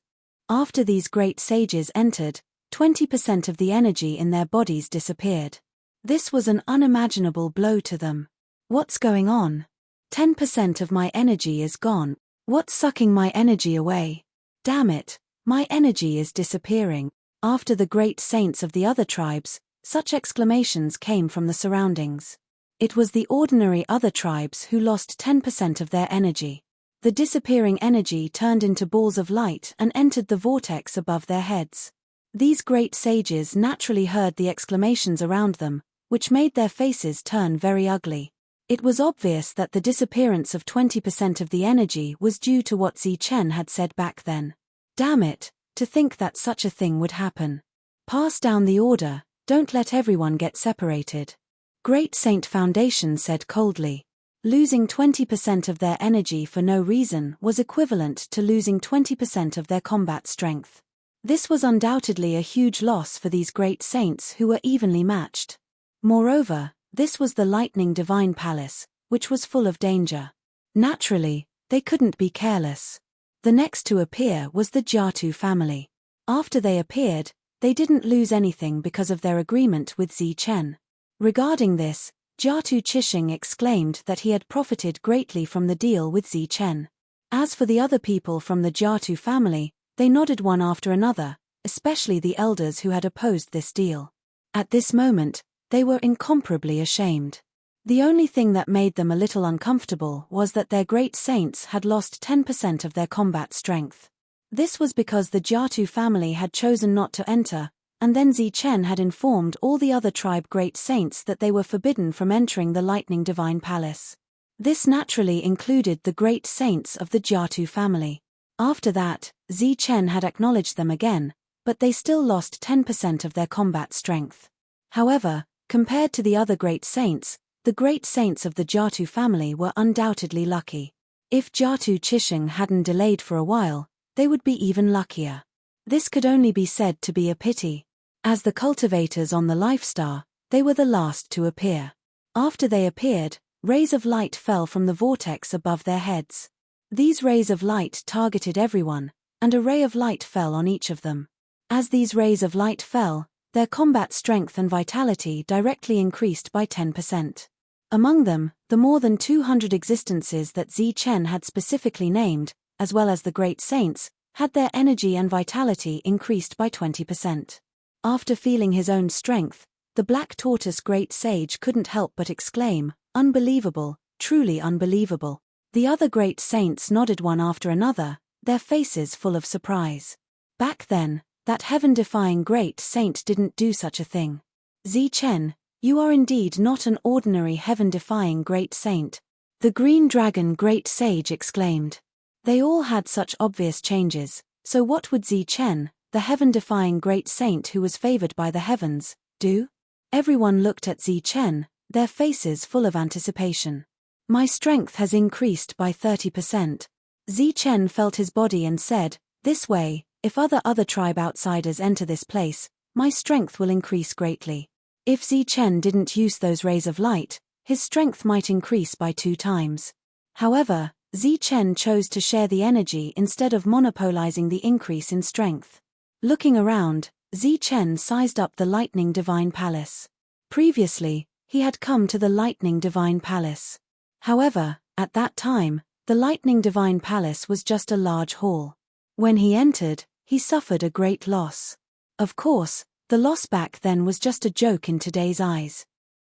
After these great sages entered, 20% of the energy in their bodies disappeared. This was an unimaginable blow to them. "What's going on? 10% of my energy is gone. What's sucking my energy away? Damn it, my energy is disappearing." After the great saints of the other tribes, such exclamations came from the surroundings. It was the ordinary other tribes who lost 10% of their energy. The disappearing energy turned into balls of light and entered the vortex above their heads. These great sages naturally heard the exclamations around them, which made their faces turn very ugly. It was obvious that the disappearance of 20% of the energy was due to what Zichen had said back then. Damn it, to think that such a thing would happen. Pass down the order, don't let everyone get separated. Great Saint Foundation said coldly. Losing 20% of their energy for no reason was equivalent to losing 20% of their combat strength. This was undoubtedly a huge loss for these great saints who were evenly matched. Moreover, this was the lightning divine palace, which was full of danger. Naturally, they couldn't be careless. The next to appear was the Jiatu family. After they appeared, they didn't lose anything because of their agreement with Zichen. Regarding this, Jiatu Qixing exclaimed that he had profited greatly from the deal with Zichen. As for the other people from the Jiatu family, they nodded one after another, especially the elders who had opposed this deal. At this moment, they were incomparably ashamed. The only thing that made them a little uncomfortable was that their great saints had lost 10% of their combat strength. This was because the Jiatu family had chosen not to enter, and then Zichen had informed all the other tribe great saints that they were forbidden from entering the lightning divine palace. This naturally included the great saints of the Jiatu family. After that, Zichen had acknowledged them again, but they still lost 10% of their combat strength. However, compared to the other great saints, the great saints of the Jiatu family were undoubtedly lucky. If Jiatu Qixing hadn't delayed for a while, they would be even luckier. This could only be said to be a pity. As the cultivators on the Life Star, they were the last to appear. After they appeared, rays of light fell from the vortex above their heads. These rays of light targeted everyone, and a ray of light fell on each of them. As these rays of light fell, their combat strength and vitality directly increased by 10%. Among them, the more than 200 existences that Zichen had specifically named, as well as the great saints, had their energy and vitality increased by 20%. After feeling his own strength, the Black Tortoise Great Sage couldn't help but exclaim, "Unbelievable, truly unbelievable." The other great saints nodded one after another, their faces full of surprise. Back then, that heaven-defying great saint didn't do such a thing. Zichen, you are indeed not an ordinary heaven-defying great saint. The Green Dragon Great Sage exclaimed. They all had such obvious changes, so what would Zichen, the heaven-defying great saint who was favored by the heavens, do? Everyone looked at Zichen, their faces full of anticipation. My strength has increased by 30%. Zichen felt his body and said, "This way, if other tribe outsiders enter this place, my strength will increase greatly." If Zichen didn't use those rays of light, his strength might increase by 2 times. However, Zichen chose to share the energy instead of monopolizing the increase in strength. Looking around, Zichen sized up the Lightning Divine Palace. Previously, he had come to the Lightning Divine Palace. However, at that time, the Lightning Divine Palace was just a large hall. When he entered, he suffered a great loss. Of course, the loss back then was just a joke in today's eyes.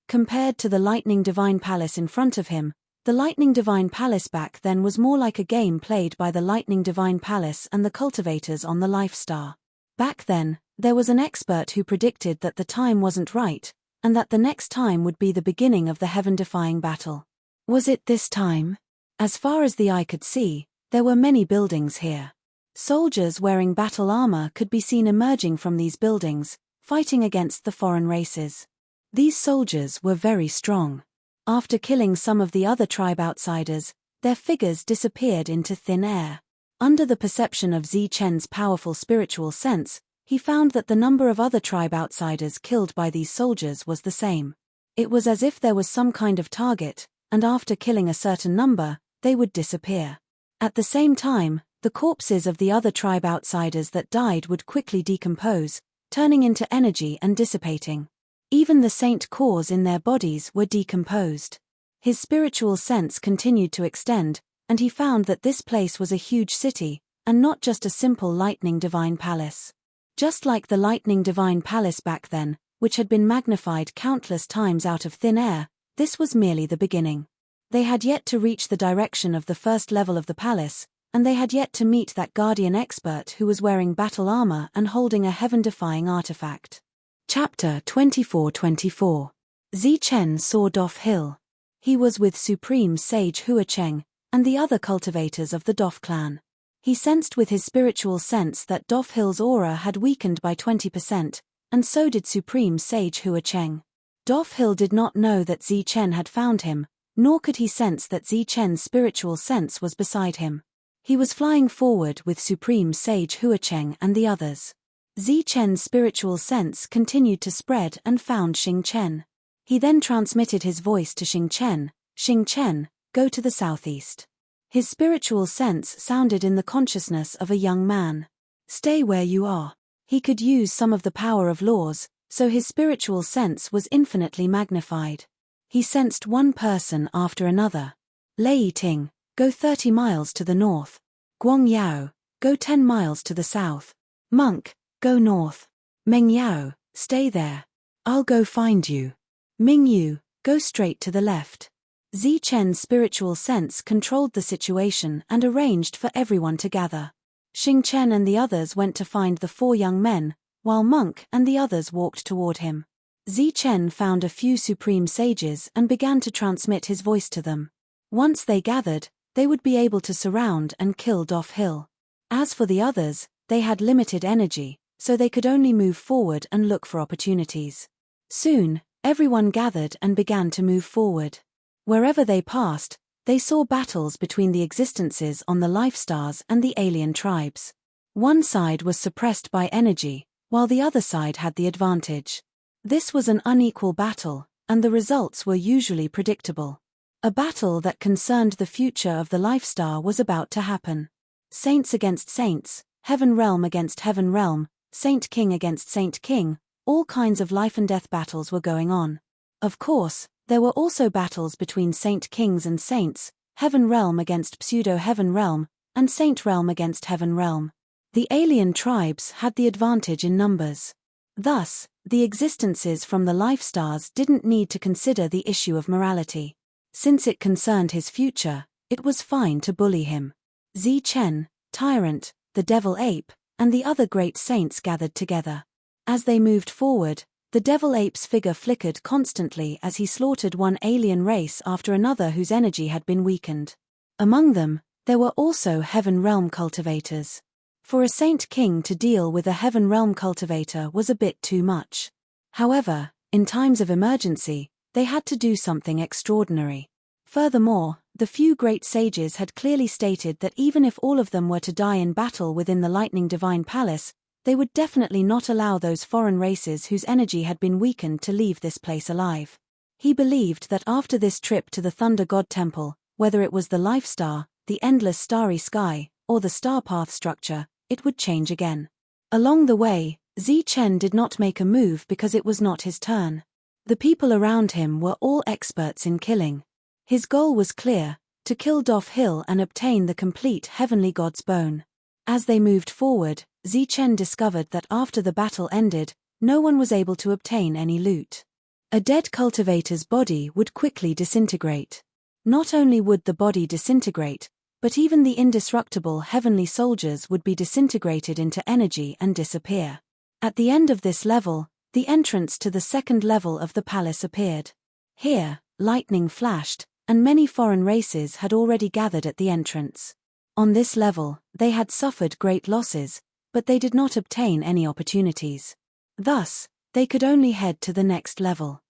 Compared to the Lightning Divine Palace in front of him, the Lightning Divine Palace back then was more like a game played by the Lightning Divine Palace and the cultivators on the Life Star. Back then, there was an expert who predicted that the time wasn't right, and that the next time would be the beginning of the heaven-defying battle. Was it this time? As far as the eye could see, there were many buildings here. Soldiers wearing battle armor could be seen emerging from these buildings, fighting against the foreign races. These soldiers were very strong. After killing some of the other tribe outsiders, their figures disappeared into thin air. Under the perception of Zichen's powerful spiritual sense, he found that the number of other tribe outsiders killed by these soldiers was the same. It was as if there was some kind of target, and after killing a certain number, they would disappear. At the same time, the corpses of the other tribe outsiders that died would quickly decompose, turning into energy and dissipating. Even the saint cores in their bodies were decomposed. His spiritual sense continued to extend, and he found that this place was a huge city, and not just a simple Lightning Divine Palace. Just like the Lightning Divine Palace back then, which had been magnified countless times out of thin air, this was merely the beginning. They had yet to reach the direction of the first level of the palace, and they had yet to meet that guardian expert who was wearing battle armor and holding a heaven-defying artifact. Chapter 24-24. Zichen saw Doff Hill. He was with Supreme Sage Huacheng, and the other cultivators of the Doff clan. He sensed with his spiritual sense that Doff Hill's aura had weakened by 20%, and so did Supreme Sage Huacheng. Doff Hill did not know that Zichen had found him, nor could he sense that Zichen's spiritual sense was beside him. He was flying forward with Supreme Sage Huacheng and the others. Zichen's spiritual sense continued to spread and found Xingchen. He then transmitted his voice to Xingchen, "Xingchen, go to the southeast." His spiritual sense sounded in the consciousness of a young man. "Stay where you are." He could use some of the power of laws, so his spiritual sense was infinitely magnified. He sensed one person after another. Lei Ting, go 30 miles to the north. Guang Yao, go 10 miles to the south. Monk, go north. Meng Yao, stay there. I'll go find you. Ming Yu, go straight to the left. Zichen's spiritual sense controlled the situation and arranged for everyone to gather. Xingchen and the others went to find the 4 young men, while Monk and the others walked toward him. Zichen found a few supreme sages and began to transmit his voice to them. Once they gathered, they would be able to surround and kill Doff Hill. As for the others, they had limited energy, so they could only move forward and look for opportunities. Soon, everyone gathered and began to move forward. Wherever they passed, they saw battles between the existences on the life stars and the alien tribes. One side was suppressed by energy, while the other side had the advantage. This was an unequal battle, and the results were usually predictable. A battle that concerned the future of the life star was about to happen. Saints against saints, heaven realm against heaven realm, Saint King against Saint King, all kinds of life and death battles were going on. Of course, there were also battles between Saint Kings and Saints, Heaven Realm against Pseudo-Heaven Realm, and Saint Realm against Heaven Realm. The alien tribes had the advantage in numbers. Thus, the existences from the life stars didn't need to consider the issue of morality. Since it concerned his future, it was fine to bully him. Zichen, Tyrant, the Devil Ape, and the other great saints gathered together. As they moved forward, the Devil Ape's figure flickered constantly as he slaughtered one alien race after another whose energy had been weakened. Among them, there were also Heaven Realm cultivators. For a Saint King to deal with a Heaven Realm cultivator was a bit too much. However, in times of emergency, they had to do something extraordinary. Furthermore, the few great sages had clearly stated that even if all of them were to die in battle within the Lightning Divine Palace, they would definitely not allow those foreign races whose energy had been weakened to leave this place alive. He believed that after this trip to the Thunder God Temple, whether it was the Life Star, the endless starry sky, or the star path structure, it would change again. Along the way, Zichen did not make a move because it was not his turn. The people around him were all experts in killing. His goal was clear, to kill Doff Hill and obtain the complete Heavenly God's bone. As they moved forward, Zichen discovered that after the battle ended, no one was able to obtain any loot. A dead cultivator's body would quickly disintegrate. Not only would the body disintegrate, but even the indestructible heavenly soldiers would be disintegrated into energy and disappear. At the end of this level, the entrance to the second level of the palace appeared. Here, lightning flashed, and many foreign races had already gathered at the entrance. On this level, they had suffered great losses, but they did not obtain any opportunities. Thus, they could only head to the next level.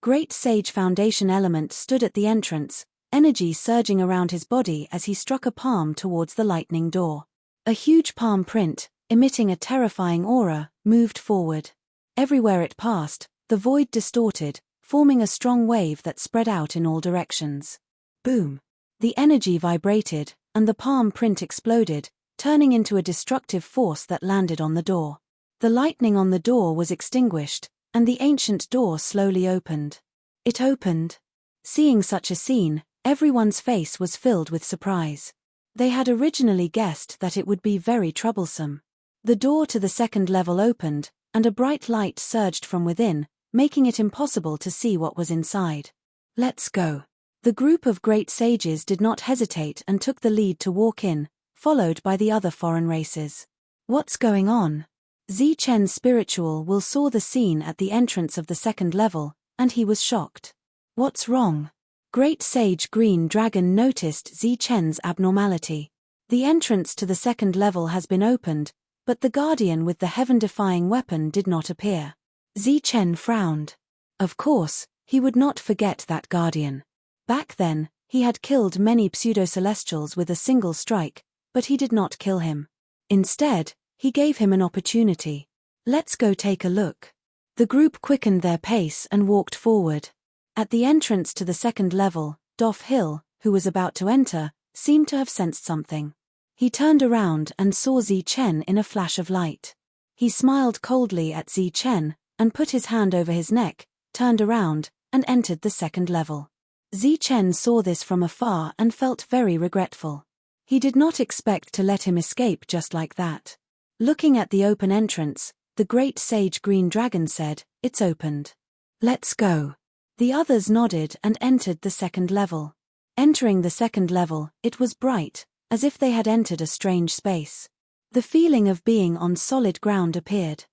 Great Sage Foundation Element stood at the entrance, energy surging around his body as he struck a palm towards the lightning door. A huge palm print, emitting a terrifying aura, moved forward. Everywhere it passed, the void distorted, forming a strong wave that spread out in all directions. Boom! The energy vibrated, and the palm print exploded, turning into a destructive force that landed on the door. The lightning on the door was extinguished, and the ancient door slowly opened. It opened. Seeing such a scene, everyone's face was filled with surprise. They had originally guessed that it would be very troublesome. The door to the second level opened, and a bright light surged from within, making it impossible to see what was inside. Let's go. The group of great sages did not hesitate and took the lead to walk in, followed by the other foreign races. What's going on? Zichen's spiritual will saw the scene at the entrance of the second level, and he was shocked. What's wrong? Great Sage Green Dragon noticed Zichen's abnormality. The entrance to the second level has been opened, but the guardian with the heaven-defying weapon did not appear. Zichen frowned. Of course, he would not forget that guardian. Back then, he had killed many pseudo-celestials with a single strike, but he did not kill him. Instead, he gave him an opportunity. Let's go take a look. The group quickened their pace and walked forward. At the entrance to the second level, Doff Hill, who was about to enter, seemed to have sensed something. He turned around and saw Zi Chen in a flash of light. He smiled coldly at Zi Chen, and put his hand over his neck, turned around, and entered the second level. Zi Chen saw this from afar and felt very regretful. He did not expect to let him escape just like that. Looking at the open entrance, the great sage Green Dragon said, "It's opened. Let's go." The others nodded and entered the second level. Entering the second level, it was bright, as if they had entered a strange space. The feeling of being on solid ground appeared.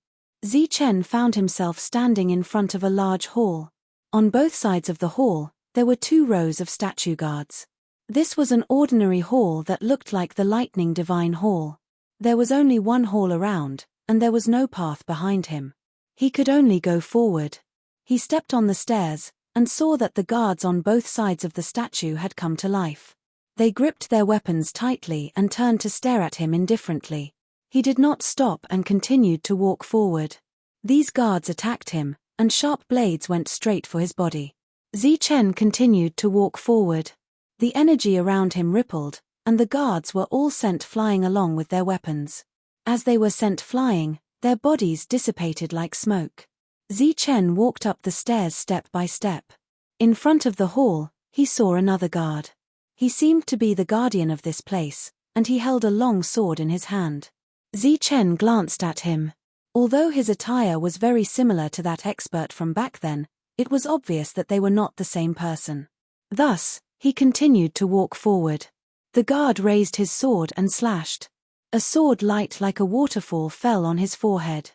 Zi Chen found himself standing in front of a large hall. On both sides of the hall, there were 2 rows of statue guards. This was an ordinary hall that looked like the Lightning Divine Hall. There was only one hall around, and there was no path behind him. He could only go forward. He stepped on the stairs, and saw that the guards on both sides of the statue had come to life. They gripped their weapons tightly and turned to stare at him indifferently. He did not stop and continued to walk forward. These guards attacked him, and sharp blades went straight for his body. Zi Chen continued to walk forward. The energy around him rippled, and the guards were all sent flying along with their weapons. As they were sent flying, their bodies dissipated like smoke. Zi Chen walked up the stairs step by step. In front of the hall, he saw another guard. He seemed to be the guardian of this place, and he held a long sword in his hand. Zi Chen glanced at him. Although his attire was very similar to that expert from back then, it was obvious that they were not the same person. Thus, he continued to walk forward. The guard raised his sword and slashed. A sword light like a waterfall fell on his forehead.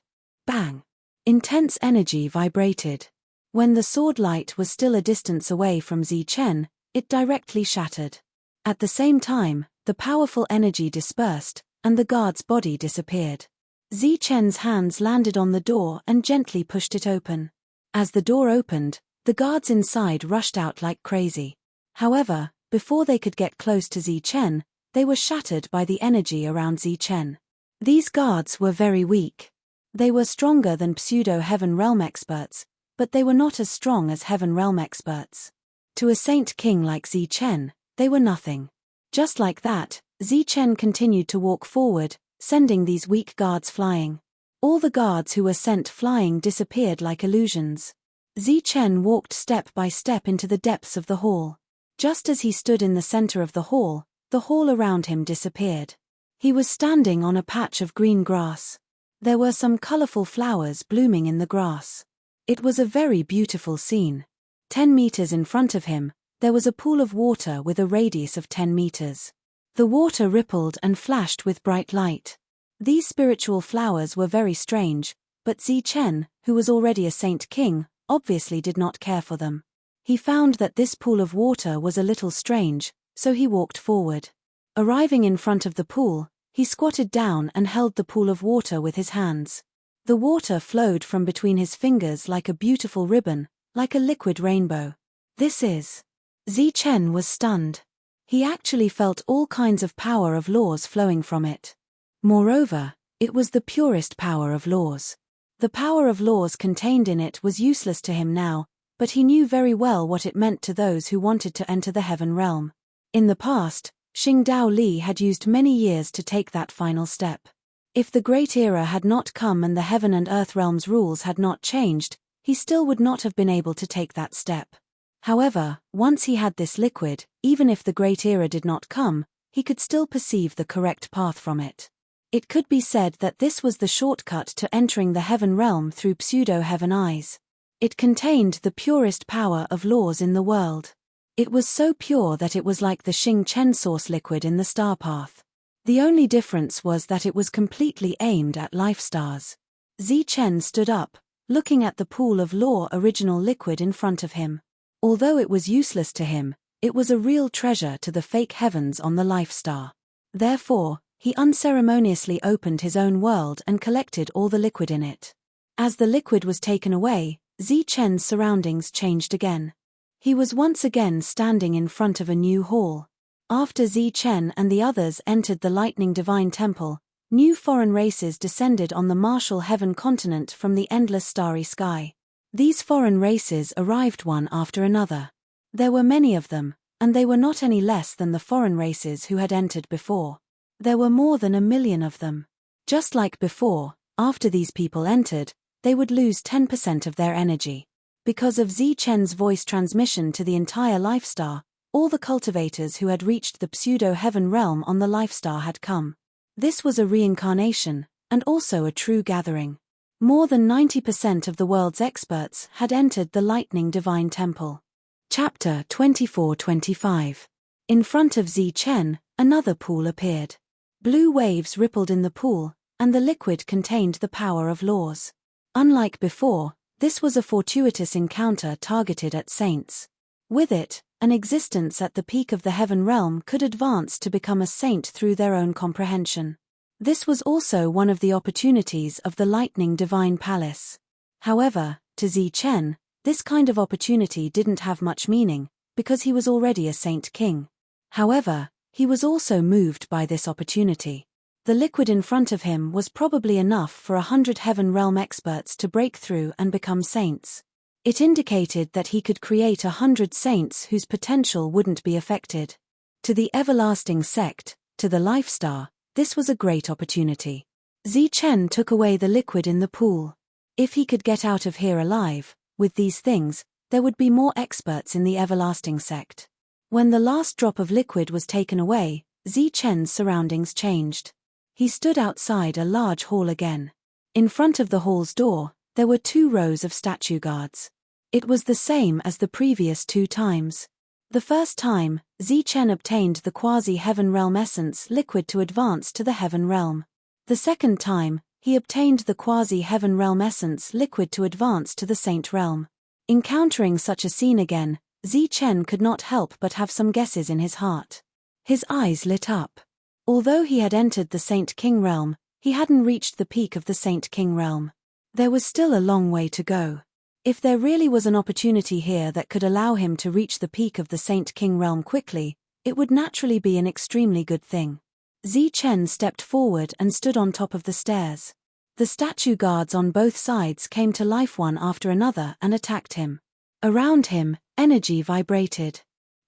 Bang! Intense energy vibrated. When the sword light was still a distance away from Zi Chen, it directly shattered. At the same time, the powerful energy dispersed, and the guard's body disappeared. Zi Chen's hands landed on the door and gently pushed it open. As the door opened, the guards inside rushed out like crazy. However, before they could get close to Zi Chen, they were shattered by the energy around Zi Chen. These guards were very weak. They were stronger than pseudo-Heaven Realm experts, but they were not as strong as Heaven Realm experts. To a Saint King like Zi Chen, they were nothing. Just like that, Zi Chen continued to walk forward, sending these weak guards flying. All the guards who were sent flying disappeared like illusions. Zi Chen walked step by step into the depths of the hall. Just as he stood in the center of the hall around him disappeared. He was standing on a patch of green grass. There were some colorful flowers blooming in the grass. It was a very beautiful scene. 10 meters in front of him, there was a pool of water with a radius of 10 meters. The water rippled and flashed with bright light. These spiritual flowers were very strange, but Zi Chen, who was already a Saint King, obviously did not care for them. He found that this pool of water was a little strange, so he walked forward. Arriving in front of the pool, he squatted down and held the pool of water with his hands. The water flowed from between his fingers like a beautiful ribbon, like a liquid rainbow. This is... Zi Chen was stunned. He actually felt all kinds of power of laws flowing from it. Moreover, it was the purest power of laws. The power of laws contained in it was useless to him now, but he knew very well what it meant to those who wanted to enter the Heaven Realm. In the past, Xingdao Li had used many years to take that final step. If the Great Era had not come and the Heaven and Earth Realms rules had not changed, he still would not have been able to take that step. However, once he had this liquid, even if the Great Era did not come, he could still perceive the correct path from it. It could be said that this was the shortcut to entering the Heaven Realm through pseudo-heaven eyes. It contained the purest power of laws in the world. It was so pure that it was like the Xing Chen source liquid in the star path. The only difference was that it was completely aimed at life stars. Zi Chen stood up, looking at the pool of law original liquid in front of him. Although it was useless to him, it was a real treasure to the fake heavens on the life star. Therefore, he unceremoniously opened his own world and collected all the liquid in it. As the liquid was taken away, Zi Chen's surroundings changed again. He was once again standing in front of a new hall. After Chen and the others entered the lightning divine temple, new foreign races descended on the martial heaven continent from the endless starry sky. These foreign races arrived one after another. There were many of them, and they were not any less than the foreign races who had entered before. There were more than 1 million of them. Just like before, after these people entered, they would lose 10% of their energy. Because of Chen's voice transmission to the entire Life Star, all the cultivators who had reached the pseudo-heaven realm on the Life Star had come. This was a reincarnation, and also a true gathering. More than 90% of the world's experts had entered the Lightning Divine Temple. Chapter 24-25. In front of Chen, another pool appeared. Blue waves rippled in the pool, and the liquid contained the power of laws. Unlike before, this was a fortuitous encounter targeted at saints. With it, an existence at the peak of the heaven realm could advance to become a saint through their own comprehension. This was also one of the opportunities of the Lightning Divine Palace. However, to Chen, this kind of opportunity didn't have much meaning, because he was already a saint king. However, he was also moved by this opportunity. The liquid in front of him was probably enough for 100 heaven realm experts to break through and become saints. It indicated that he could create 100 saints whose potential wouldn't be affected. To the everlasting sect, to the Life Star, this was a great opportunity. Chen took away the liquid in the pool. If he could get out of here alive, with these things, there would be more experts in the everlasting sect. When the last drop of liquid was taken away, Chen's surroundings changed. He stood outside a large hall again. In front of the hall's door, there were 2 rows of statue guards. It was the same as the previous 2 times. The first time, Chen obtained the quasi-heaven realm essence liquid to advance to the heaven realm. The second time, he obtained the quasi-heaven realm essence liquid to advance to the saint realm. Encountering such a scene again, Chen could not help but have some guesses in his heart. His eyes lit up. Although he had entered the Saint King realm, he hadn't reached the peak of the Saint King realm. There was still a long way to go. If there really was an opportunity here that could allow him to reach the peak of the Saint King realm quickly, it would naturally be an extremely good thing. Chen stepped forward and stood on top of the stairs. The statue guards on both sides came to life one after another and attacked him. Around him, energy vibrated.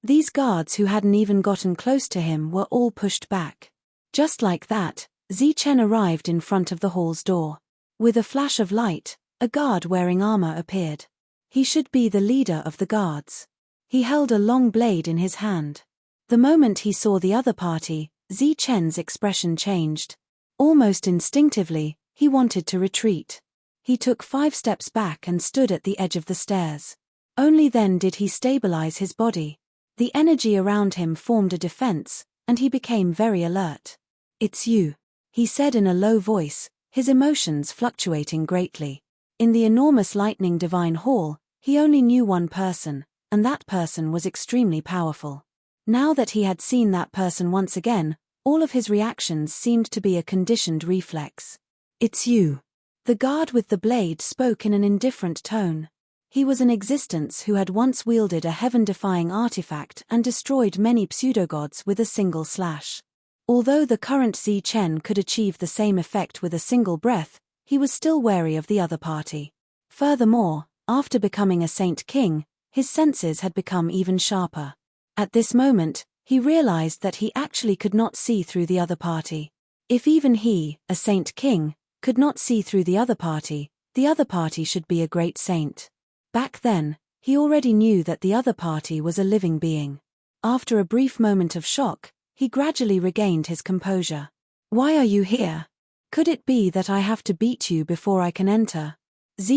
These guards who hadn't even gotten close to him were all pushed back. Just like that, Chen arrived in front of the hall's door. With a flash of light, a guard wearing armor appeared. He should be the leader of the guards. He held a long blade in his hand. The moment he saw the other party, Chen's expression changed. Almost instinctively, he wanted to retreat. He took 5 steps back and stood at the edge of the stairs. Only then did he stabilize his body. The energy around him formed a defense, and he became very alert. "It's you," he said in a low voice, his emotions fluctuating greatly. In the enormous Lightning Divine Hall, he only knew one person, and that person was extremely powerful. Now that he had seen that person once again, all of his reactions seemed to be a conditioned reflex. "It's you." The guard with the blade spoke in an indifferent tone. He was an existence who had once wielded a heaven-defying artifact and destroyed many pseudogods with a single slash. Although the current Chen could achieve the same effect with a single breath, he was still wary of the other party. Furthermore, after becoming a Saint King, his senses had become even sharper. At this moment, he realized that he actually could not see through the other party. If even he, a Saint King, could not see through the other party should be a great saint. Back then, he already knew that the other party was a living being. After a brief moment of shock, he gradually regained his composure. "Why are you here? Could it be that I have to beat you before I can enter?"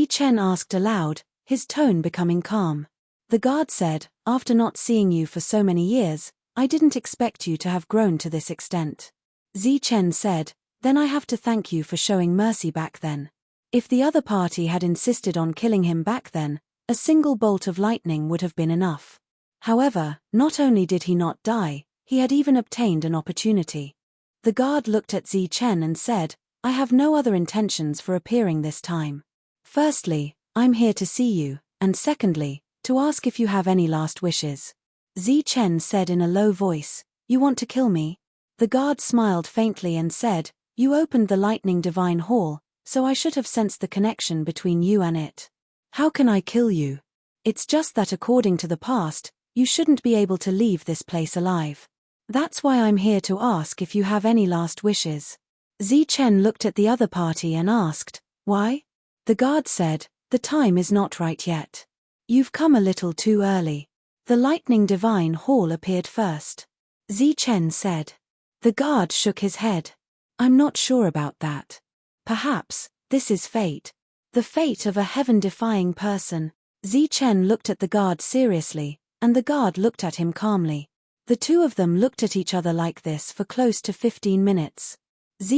Chen asked aloud, his tone becoming calm. The guard said, "After not seeing you for so many years, I didn't expect you to have grown to this extent." Chen said, "Then I have to thank you for showing mercy back then. If the other party had insisted on killing him back then, a single bolt of lightning would have been enough. However, not only did he not die, he had even obtained an opportunity." The guard looked at Chen and said, "I have no other intentions for appearing this time. Firstly, I'm here to see you, and secondly, to ask if you have any last wishes. Chen said in a low voice, "You want to kill me?" The guard smiled faintly and said, "You opened the lightning divine hall, so I should have sensed the connection between you and it. How can I kill you? It's just that according to the past, you shouldn't be able to leave this place alive. That's why I'm here to ask if you have any last wishes." Chen looked at the other party and asked, "Why?" The guard said, "The time is not right yet. You've come a little too early." The lightning divine hall appeared first. Chen said. The guard shook his head. "I'm not sure about that. Perhaps, this is fate. The fate of a heaven-defying person." Chen looked at the guard seriously, and the guard looked at him calmly. The two of them looked at each other like this for close to 15 minutes.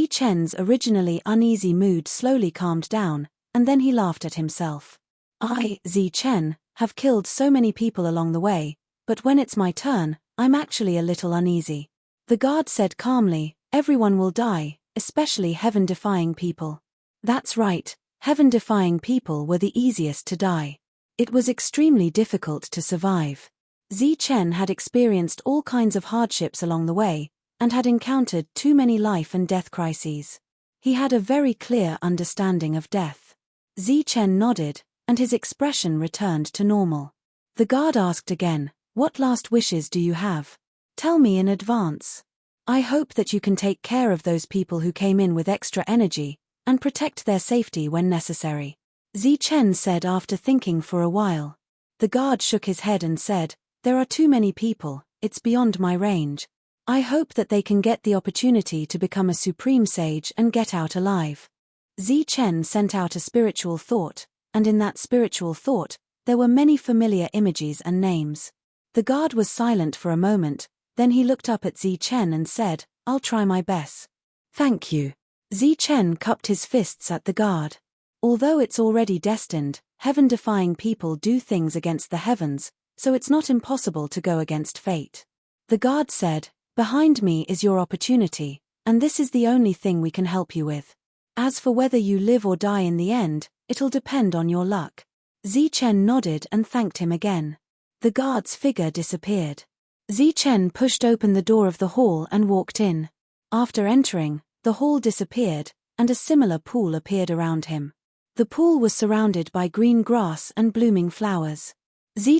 Chen's originally uneasy mood slowly calmed down, and then he laughed at himself. "I, Chen, have killed so many people along the way, but when it's my turn, I'm actually a little uneasy." The guard said calmly, "Everyone will die, especially heaven-defying people." That's right, heaven-defying people were the easiest to die. It was extremely difficult to survive. Chen had experienced all kinds of hardships along the way, and had encountered too many life and death crises. He had a very clear understanding of death. Chen nodded, and his expression returned to normal. The guard asked again, "What last wishes do you have? Tell me in advance. I hope that you can take care of those people who came in with extra energy, and protect their safety when necessary." Chen said after thinking for a while. The guard shook his head and said, "There are too many people, it's beyond my range. I hope that they can get the opportunity to become a supreme sage and get out alive." Chen sent out a spiritual thought, and in that spiritual thought, there were many familiar images and names. The guard was silent for a moment, then he looked up at Chen and said, "I'll try my best." "Thank you." Chen cupped his fists at the guard. Although it's already destined, heaven-defying people do things against the heavens, so it's not impossible to go against fate. The guard said, "Behind me is your opportunity, and this is the only thing we can help you with. As for whether you live or die in the end, it'll depend on your luck." Chen nodded and thanked him again. The guard's figure disappeared. Chen pushed open the door of the hall and walked in. After entering, the hall disappeared, and a similar pool appeared around him. The pool was surrounded by green grass and blooming flowers.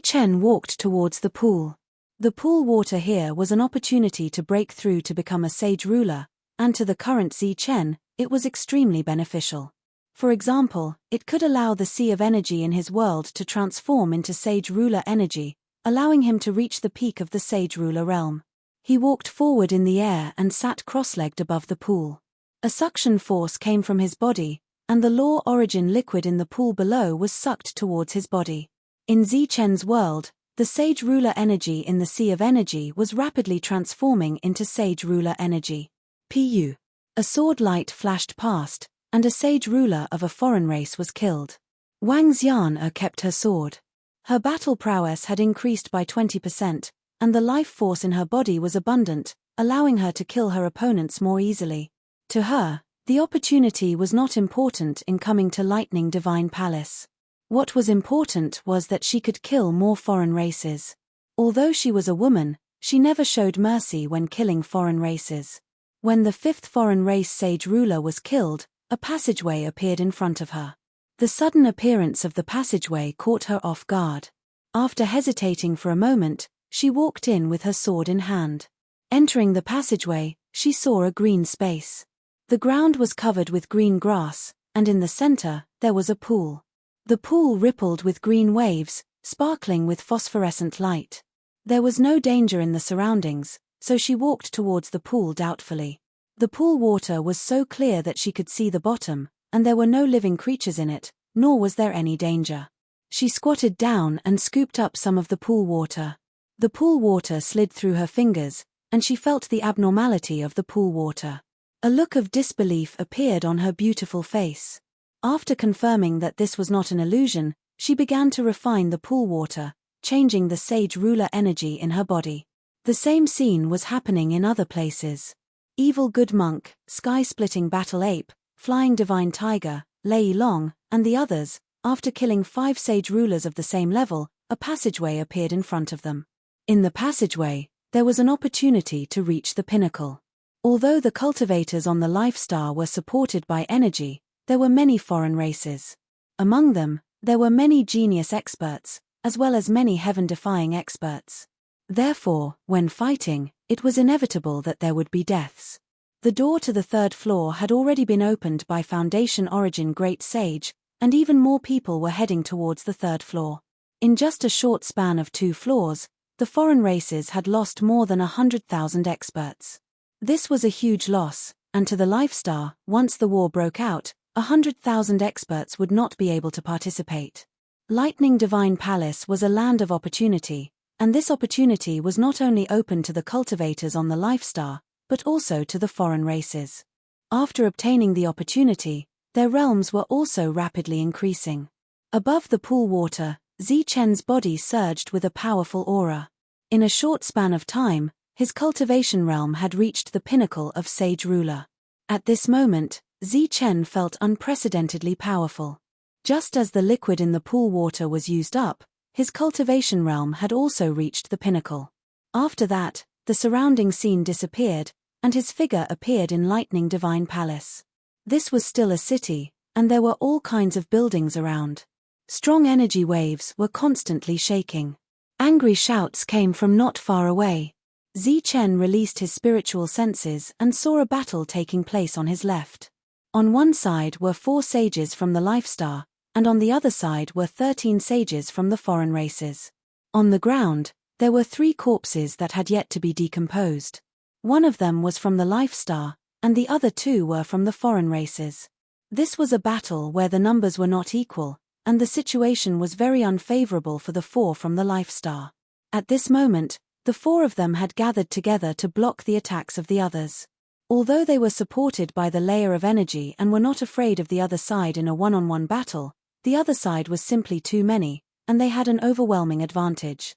Chen walked towards the pool. The pool water here was an opportunity to break through to become a sage ruler, and to the current Chen, it was extremely beneficial. For example, it could allow the sea of energy in his world to transform into sage ruler energy, allowing him to reach the peak of the sage ruler realm. He walked forward in the air and sat cross-legged above the pool. A suction force came from his body, and the law origin liquid in the pool below was sucked towards his body. In Chen's world, the sage ruler energy in the sea of energy was rapidly transforming into sage ruler energy. A sword light flashed past, and a sage ruler of a foreign race was killed. Wang Xian kept her sword. Her battle prowess had increased by 20%, and the life force in her body was abundant, allowing her to kill her opponents more easily. To her, the opportunity was not important in coming to Lightning Divine Palace. What was important was that she could kill more foreign races. Although she was a woman, she never showed mercy when killing foreign races. When the fifth foreign race sage ruler was killed, a passageway appeared in front of her. The sudden appearance of the passageway caught her off guard. After hesitating for a moment, she walked in with her sword in hand. Entering the passageway, she saw a green space. The ground was covered with green grass, and in the center, there was a pool. The pool rippled with green waves, sparkling with phosphorescent light. There was no danger in the surroundings, so she walked towards the pool doubtfully. The pool water was so clear that she could see the bottom, and there were no living creatures in it, nor was there any danger. She squatted down and scooped up some of the pool water. The pool water slid through her fingers, and she felt the abnormality of the pool water. A look of disbelief appeared on her beautiful face. After confirming that this was not an illusion, she began to refine the pool water, changing the sage ruler energy in her body. The same scene was happening in other places. Evil Good Monk, Sky-Splitting Battle Ape, Flying Divine Tiger, Lei Long, and the others, after killing 5 sage rulers of the same level, a passageway appeared in front of them. In the passageway, there was an opportunity to reach the pinnacle. Although the cultivators on the Life Star were supported by energy, there were many foreign races. Among them, there were many genius experts, as well as many heaven-defying experts. Therefore, when fighting, it was inevitable that there would be deaths. The door to the third floor had already been opened by Foundation Origin Great Sage, and even more people were heading towards the third floor. In just a short span of 2 floors, the foreign races had lost more than 100,000 experts. This was a huge loss, and to the Life Star, once the war broke out, 100,000 experts would not be able to participate. Lightning Divine Palace was a land of opportunity, and this opportunity was not only open to the cultivators on the Life Star, but also to the foreign races. After obtaining the opportunity, their realms were also rapidly increasing. Above the pool water, Zichen's body surged with a powerful aura. In a short span of time, his cultivation realm had reached the pinnacle of Sage Ruler. At this moment, Zichen felt unprecedentedly powerful. Just as the liquid in the pool water was used up, his cultivation realm had also reached the pinnacle. After that, the surrounding scene disappeared, and his figure appeared in Lightning Divine Palace. This was still a city, and there were all kinds of buildings around. Strong energy waves were constantly shaking. Angry shouts came from not far away. Zichen released his spiritual senses and saw a battle taking place on his left. On one side were 4 sages from the Life Star, and on the other side were 13 sages from the foreign races. On the ground, there were 3 corpses that had yet to be decomposed. One of them was from the Life Star, and the other 2 were from the foreign races. This was a battle where the numbers were not equal, and the situation was very unfavorable for the 4 from the Life Star. At this moment, the 4 of them had gathered together to block the attacks of the others. Although they were supported by the layer of energy and were not afraid of the other side in a one-on-one battle, the other side was simply too many, and they had an overwhelming advantage.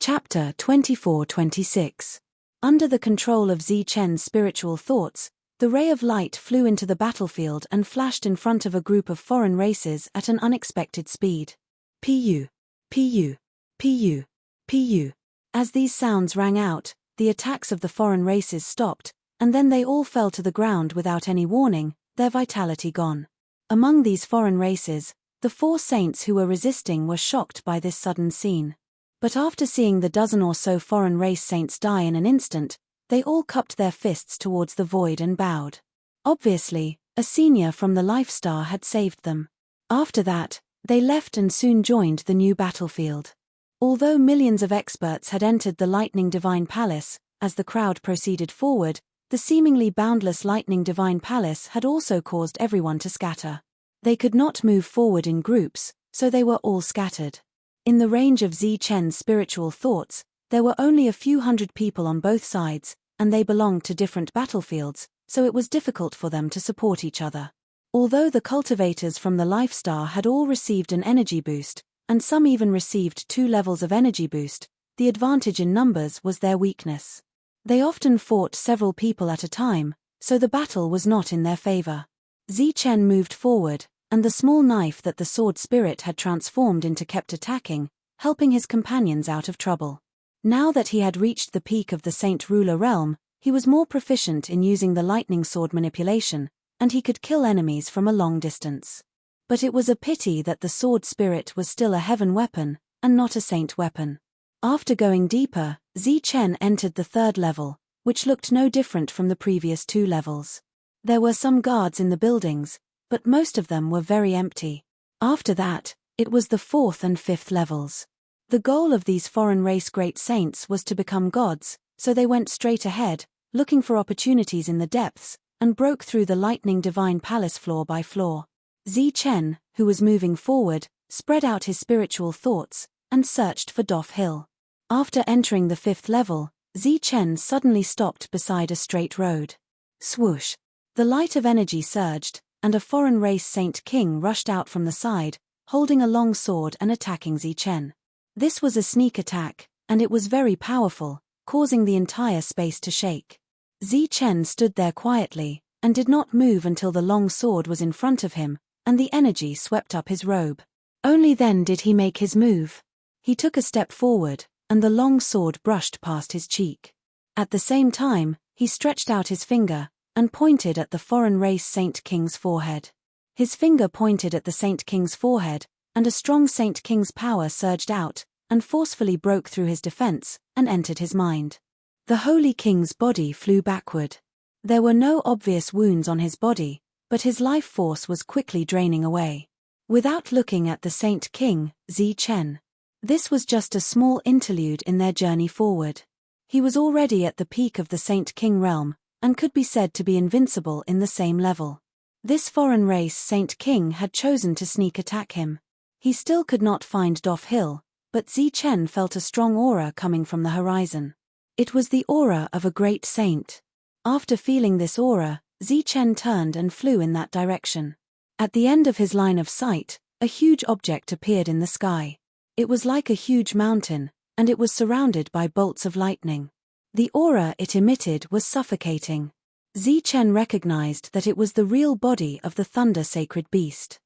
Chapter 24-26. Under the control of Zichen's spiritual thoughts, the ray of light flew into the battlefield and flashed in front of a group of foreign races at an unexpected speed. Pu, pu, pu, pu. As these sounds rang out, the attacks of the foreign races stopped, and then they all fell to the ground without any warning, their vitality gone. Among these foreign races, the 4 saints who were resisting were shocked by this sudden scene. But after seeing the dozen or so foreign race saints die in an instant, they all cupped their fists towards the void and bowed. Obviously, a senior from the Life Star had saved them. After that, they left and soon joined the new battlefield. Although millions of experts had entered the Lightning Divine Palace, as the crowd proceeded forward, the seemingly boundless Lightning Divine Palace had also caused everyone to scatter. They could not move forward in groups, so they were all scattered. In the range of Zichen's spiritual thoughts, there were only a few hundred people on both sides, and they belonged to different battlefields, so it was difficult for them to support each other. Although the cultivators from the Life Star had all received an energy boost, and some even received 2 levels of energy boost, the advantage in numbers was their weakness. They often fought several people at a time, so the battle was not in their favor. Zichen moved forward, and the small knife that the sword spirit had transformed into kept attacking, helping his companions out of trouble. Now that he had reached the peak of the Saint Ruler realm, he was more proficient in using the lightning sword manipulation, and he could kill enemies from a long distance. But it was a pity that the sword spirit was still a heaven weapon, and not a saint weapon. After going deeper, Zichen entered the 3rd level, which looked no different from the previous 2 levels. There were some guards in the buildings, but most of them were very empty. After that, it was the 4th and 5th levels. The goal of these foreign race great saints was to become gods, so they went straight ahead, looking for opportunities in the depths, and broke through the Lightning Divine Palace floor by floor. Zichen, who was moving forward, spread out his spiritual thoughts, and searched for Doff Hill. After entering the 5th level, Zichen suddenly stopped beside a straight road. Swoosh! The light of energy surged, and a foreign race Saint King rushed out from the side, holding a long sword and attacking Zichen. This was a sneak attack, and it was very powerful, causing the entire space to shake. Zichen stood there quietly, and did not move until the long sword was in front of him, and the energy swept up his robe. Only then did he make his move. He took a step forward, and the long sword brushed past his cheek. At the same time, he stretched out his finger, and pointed at the foreign race Saint King's forehead. His finger pointed at the Saint King's forehead, and a strong Saint King's power surged out, and forcefully broke through his defense, and entered his mind. The Holy King's body flew backward. There were no obvious wounds on his body, but his life force was quickly draining away. Without looking at the Saint King, Zichen. This was just a small interlude in their journey forward. He was already at the peak of the Saint King realm, and could be said to be invincible in the same level. This foreign race Saint King had chosen to sneak attack him. He still could not find Doff Hill, but Zichen felt a strong aura coming from the horizon. It was the aura of a great saint. After feeling this aura, Zichen turned and flew in that direction. At the end of his line of sight, a huge object appeared in the sky. It was like a huge mountain, and it was surrounded by bolts of lightning. The aura it emitted was suffocating. Zichen recognized that it was the real body of the Thunder Sacred Beast.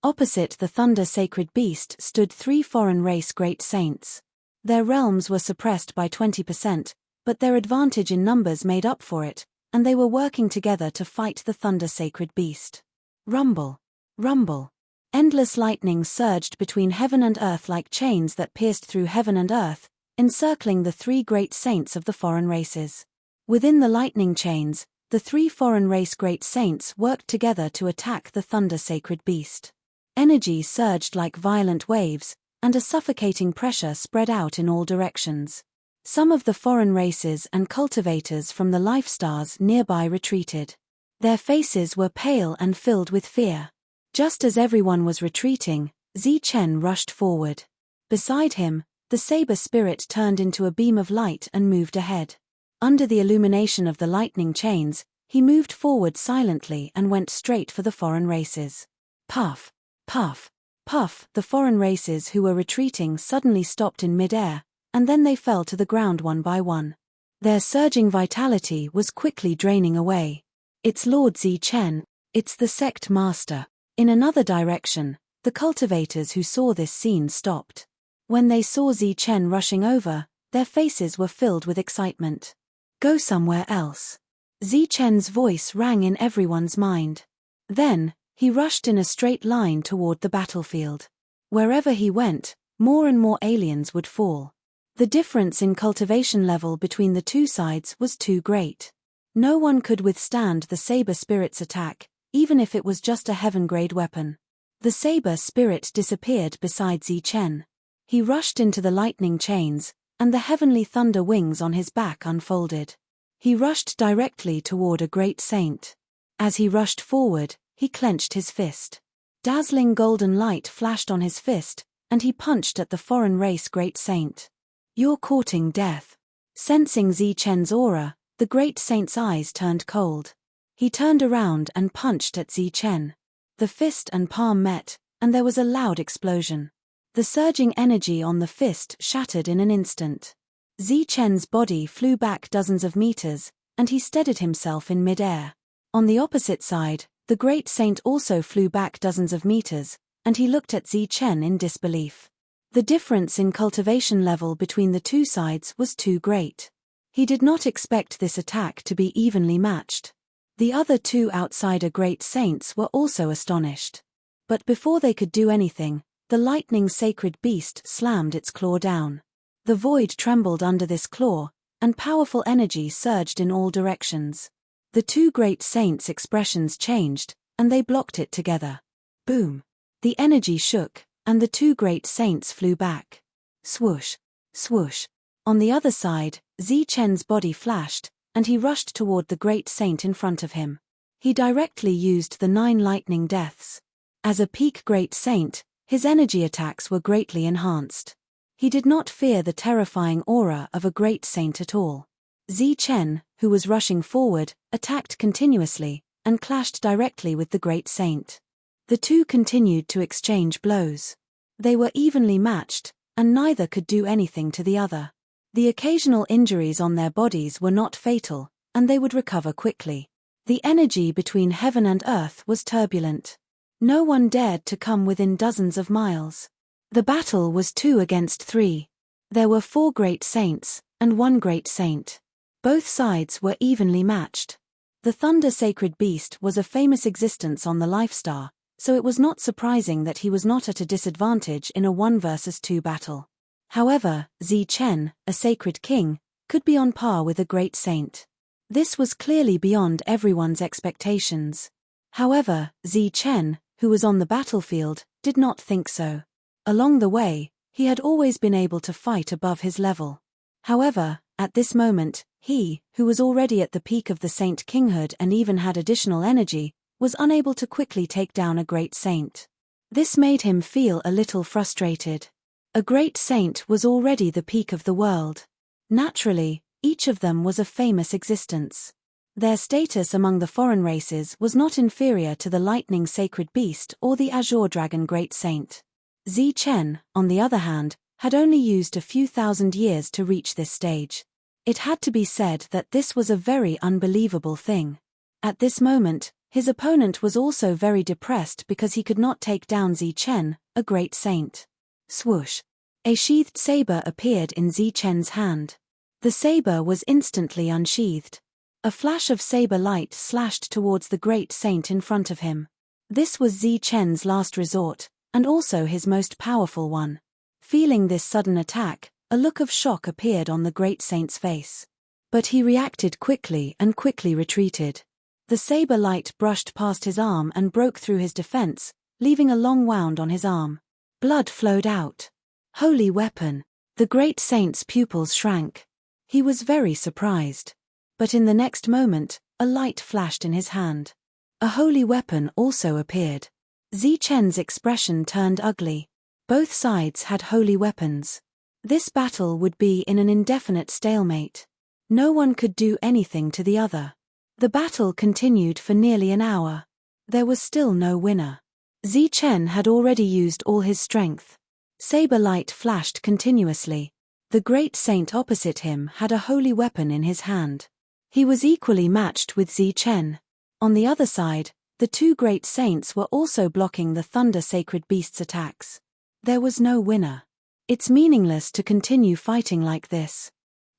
Opposite the Thunder Sacred Beast stood 3 foreign race great saints. Their realms were suppressed by 20%, but their advantage in numbers made up for it, and they were working together to fight the Thunder Sacred Beast. Rumble. Rumble. Endless lightning surged between heaven and earth like chains that pierced through heaven and earth, encircling the 3 great saints of the foreign races. Within the lightning chains, the 3 foreign race great saints worked together to attack the Thunder Sacred Beast. Energy surged like violent waves, and a suffocating pressure spread out in all directions. Some of the foreign races and cultivators from the life stars nearby retreated. Their faces were pale and filled with fear. Just as everyone was retreating, Zichen rushed forward. Beside him, the saber spirit turned into a beam of light and moved ahead. Under the illumination of the lightning chains, he moved forward silently and went straight for the foreign races. Puff, puff, puff. The foreign races who were retreating suddenly stopped in mid-air, and then they fell to the ground one by one. Their surging vitality was quickly draining away. It's Lord Zichen, it's the sect master. In another direction, the cultivators who saw this scene stopped. When they saw Zichen rushing over, their faces were filled with excitement. Go somewhere else. Zichen's voice rang in everyone's mind. Then, he rushed in a straight line toward the battlefield. Wherever he went, more and more aliens would fall. The difference in cultivation level between the 2 sides was too great. No one could withstand the saber spirit's attack, even if it was just a heaven-grade weapon. The saber spirit disappeared beside Zichen. He rushed into the lightning chains, and the heavenly thunder wings on his back unfolded. He rushed directly toward a great saint. As he rushed forward, he clenched his fist. Dazzling golden light flashed on his fist, and he punched at the foreign race great saint. You're courting death. Sensing Zichen's aura, the great saint's eyes turned cold. He turned around and punched at Zichen. The fist and palm met, and there was a loud explosion. The surging energy on the fist shattered in an instant. Zichen's body flew back dozens of meters, and he steadied himself in mid-air. On the opposite side, the great saint also flew back dozens of meters, and he looked at Zichen in disbelief. The difference in cultivation level between the 2 sides was too great. He did not expect this attack to be evenly matched. The other 2 outsider great saints were also astonished. But before they could do anything, the lightning sacred beast slammed its claw down. The void trembled under this claw, and powerful energy surged in all directions. The 2 great saints' expressions changed, and they blocked it together. Boom! The energy shook, and the 2 great saints flew back. Swoosh! Swoosh! On the other side, Zichen's body flashed, and he rushed toward the great saint in front of him. He directly used the 9 lightning deaths. As a peak great saint, his energy attacks were greatly enhanced. He did not fear the terrifying aura of a great saint at all. Zichen, who was rushing forward, attacked continuously, and clashed directly with the great saint. The 2 continued to exchange blows. They were evenly matched, and neither could do anything to the other. The occasional injuries on their bodies were not fatal, and they would recover quickly. The energy between heaven and earth was turbulent. No one dared to come within dozens of miles. The battle was 2 against 3. There were 4 great saints, and 1 great saint. Both sides were evenly matched. The Thunder Sacred Beast was a famous existence on the Life Star, so it was not surprising that he was not at a disadvantage in a 1 versus 2 battle. However, Zi Chen, a sacred king, could be on par with a great saint. This was clearly beyond everyone's expectations. However, Zi Chen, who was on the battlefield, did not think so. Along the way, he had always been able to fight above his level. However, at this moment, he, who was already at the peak of the saint kinghood and even had additional energy, was unable to quickly take down a great saint. This made him feel a little frustrated. A great saint was already the peak of the world. Naturally, each of them was a famous existence. Their status among the foreign races was not inferior to the lightning sacred beast or the azure dragon great saint. Zi Chen, on the other hand, had only used a few thousand years to reach this stage. It had to be said that this was a very unbelievable thing. At this moment, his opponent was also very depressed because he could not take down Zi Chen, a great saint. Swoosh! A sheathed saber appeared in Zi Chen's hand. The saber was instantly unsheathed. A flash of saber light slashed towards the great saint in front of him. This was Zi Chen's last resort, and also his most powerful one. Feeling this sudden attack, a look of shock appeared on the great saint's face. But he reacted quickly and quickly retreated. The saber light brushed past his arm and broke through his defense, leaving a long wound on his arm. Blood flowed out. Holy weapon! The great saint's pupils shrank. He was very surprised. But in the next moment, a light flashed in his hand. A holy weapon also appeared. Zi Chen's expression turned ugly. Both sides had holy weapons. This battle would be in an indefinite stalemate. No one could do anything to the other. The battle continued for nearly an hour. There was still no winner. Zi Chen had already used all his strength. Saber light flashed continuously. The great saint opposite him had a holy weapon in his hand. He was equally matched with Zi Chen. On the other side, the 2 great saints were also blocking the Thunder Sacred Beast's attacks. There was no winner. It's meaningless to continue fighting like this.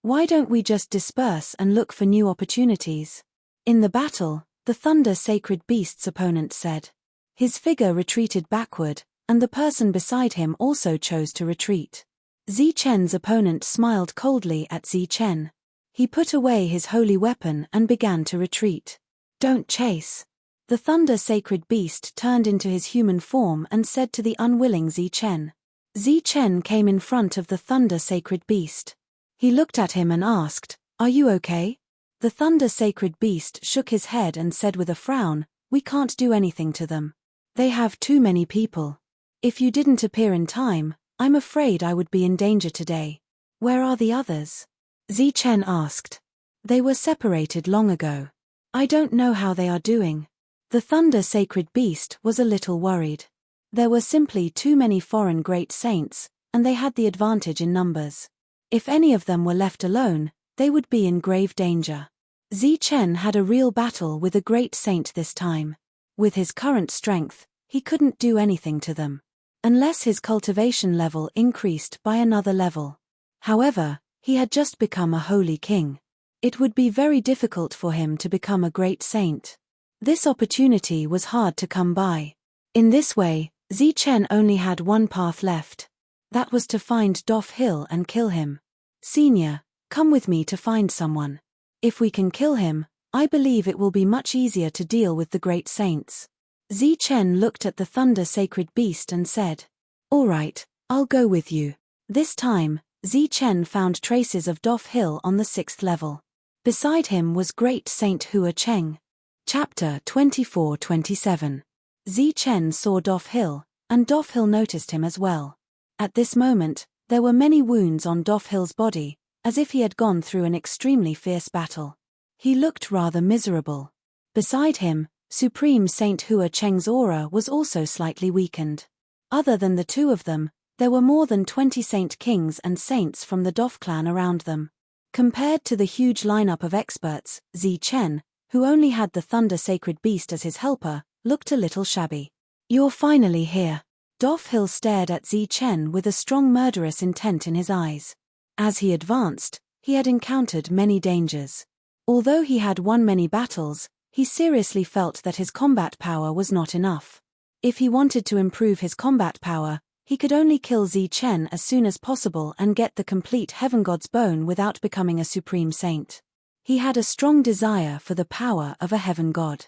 Why don't we just disperse and look for new opportunities? In the battle, the Thunder Sacred Beast's opponent said. His figure retreated backward, and the person beside him also chose to retreat. Zi Chen's opponent smiled coldly at Zi Chen. He put away his holy weapon and began to retreat. Don't chase. The Thunder Sacred Beast turned into his human form and said to the unwilling Zi Chen. Zi Chen came in front of the Thunder Sacred Beast. He looked at him and asked, "Are you okay?" The Thunder Sacred Beast shook his head and said with a frown, "We can't do anything to them. They have too many people. If you didn't appear in time, I'm afraid I would be in danger today." "Where are the others?" Zi Chen asked. "They were separated long ago. I don't know how they are doing." The Thunder Sacred Beast was a little worried. There were simply too many foreign great saints, and they had the advantage in numbers. If any of them were left alone, they would be in grave danger. Zi Chen had a real battle with a great saint this time. With his current strength, he couldn't do anything to them. Unless his cultivation level increased by another level. However, he had just become a holy king. It would be very difficult for him to become a great saint. This opportunity was hard to come by. In this way, Zi Chen only had one path left. That was to find Doff Hill and kill him. "Senior, come with me to find someone. If we can kill him, I believe it will be much easier to deal with the great saints." Zi Chen looked at the Thunder Sacred Beast and said, "All right, I'll go with you." This time, Zi Chen found traces of Doff Hill on the 6th level. Beside him was Great Saint Hua Cheng. Chapter 24-27. Zi Chen saw Doff Hill, and Doff Hill noticed him as well. At this moment, there were many wounds on Doff Hill's body, as if he had gone through an extremely fierce battle. He looked rather miserable. Beside him, Supreme Saint Hua Cheng's aura was also slightly weakened. Other than the 2 of them, there were more than 20 Saint Kings and Saints from the Doff clan around them. Compared to the huge lineup of experts, Zi Chen, who only had the Thunder Sacred Beast as his helper, looked a little shabby. "You're finally here. Hill stared at Zi Chen with a strong murderous intent in his eyes. As he advanced, he had encountered many dangers. Although he had won many battles, he seriously felt that his combat power was not enough. If he wanted to improve his combat power, he could only kill Zi Chen as soon as possible and get the complete Heaven God's bone without becoming a supreme saint. He had a strong desire for the power of a heaven god.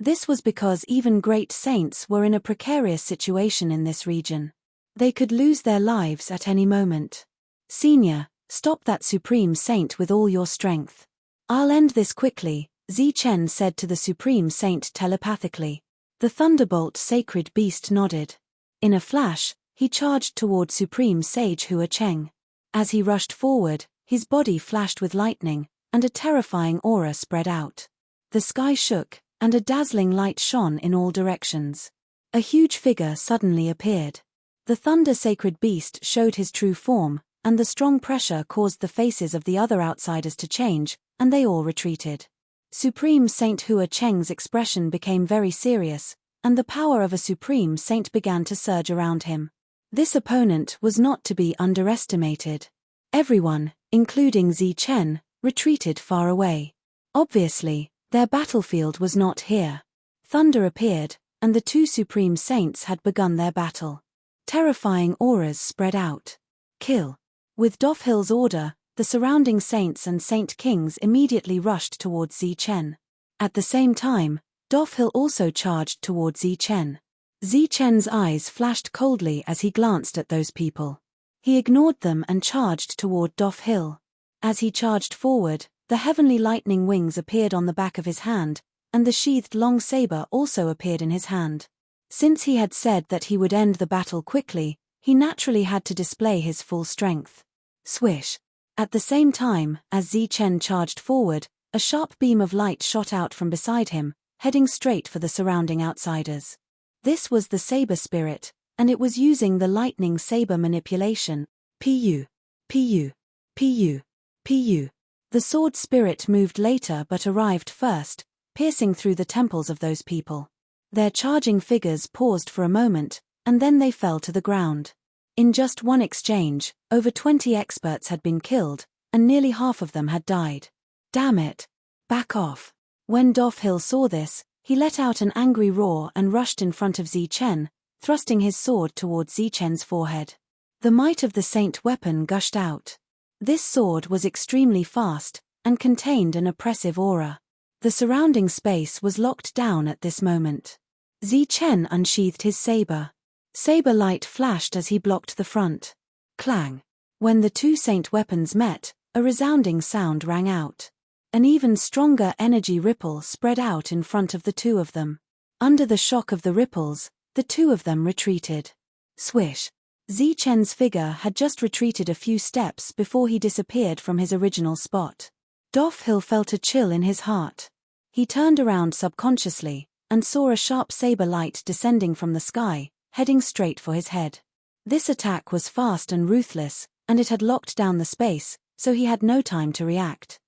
This was because even great saints were in a precarious situation in this region. They could lose their lives at any moment. Senior, stop that supreme saint with all your strength. I'll end this quickly, Zi Chen said to the supreme saint telepathically. The thunderbolt sacred beast nodded. In a flash, he charged toward Supreme Sage Hua Cheng. As he rushed forward, his body flashed with lightning, and a terrifying aura spread out. The sky shook, and a dazzling light shone in all directions. A huge figure suddenly appeared. The thunder sacred beast showed his true form, and the strong pressure caused the faces of the other outsiders to change, and they all retreated. Supreme Saint Hua Cheng's expression became very serious, and the power of a supreme saint began to surge around him. This opponent was not to be underestimated. Everyone, including Zi Chen, retreated far away. Obviously, their battlefield was not here. Thunder appeared, and the two supreme saints had begun their battle. Terrifying auras spread out. Kill. With Hill's order, the surrounding saints and saint kings immediately rushed towards Zi Chen. At the same time, Hill also charged towards Zi Chen. Zi Chen's eyes flashed coldly as he glanced at those people. He ignored them and charged toward Hill. As he charged forward, the heavenly lightning wings appeared on the back of his hand, and the sheathed long saber also appeared in his hand. Since he had said that he would end the battle quickly, he naturally had to display his full strength. Swish. At the same time, as Zi Chen charged forward, a sharp beam of light shot out from beside him, heading straight for the surrounding outsiders. This was the saber spirit, and it was using the lightning saber manipulation. Pu. Pu. Pu. Pu. The sword spirit moved later but arrived first, piercing through the temples of those people. Their charging figures paused for a moment, and then they fell to the ground. In just one exchange, over 20 experts had been killed, and nearly half of them had died. Damn it! Back off! When Hill saw this, he let out an angry roar and rushed in front of Zi Chen, thrusting his sword towards Zi Chen's forehead. The might of the saint weapon gushed out. This sword was extremely fast, and contained an oppressive aura. The surrounding space was locked down at this moment. Zi Chen unsheathed his saber. Saber light flashed as he blocked the front. Clang. When the two saint weapons met, a resounding sound rang out. An even stronger energy ripple spread out in front of the two of them. Under the shock of the ripples, the two of them retreated. Swish. Zi Chen's figure had just retreated a few steps before he disappeared from his original spot. Hill felt a chill in his heart. He turned around subconsciously, and saw a sharp saber light descending from the sky, heading straight for his head. This attack was fast and ruthless, and it had locked down the space, so he had no time to react.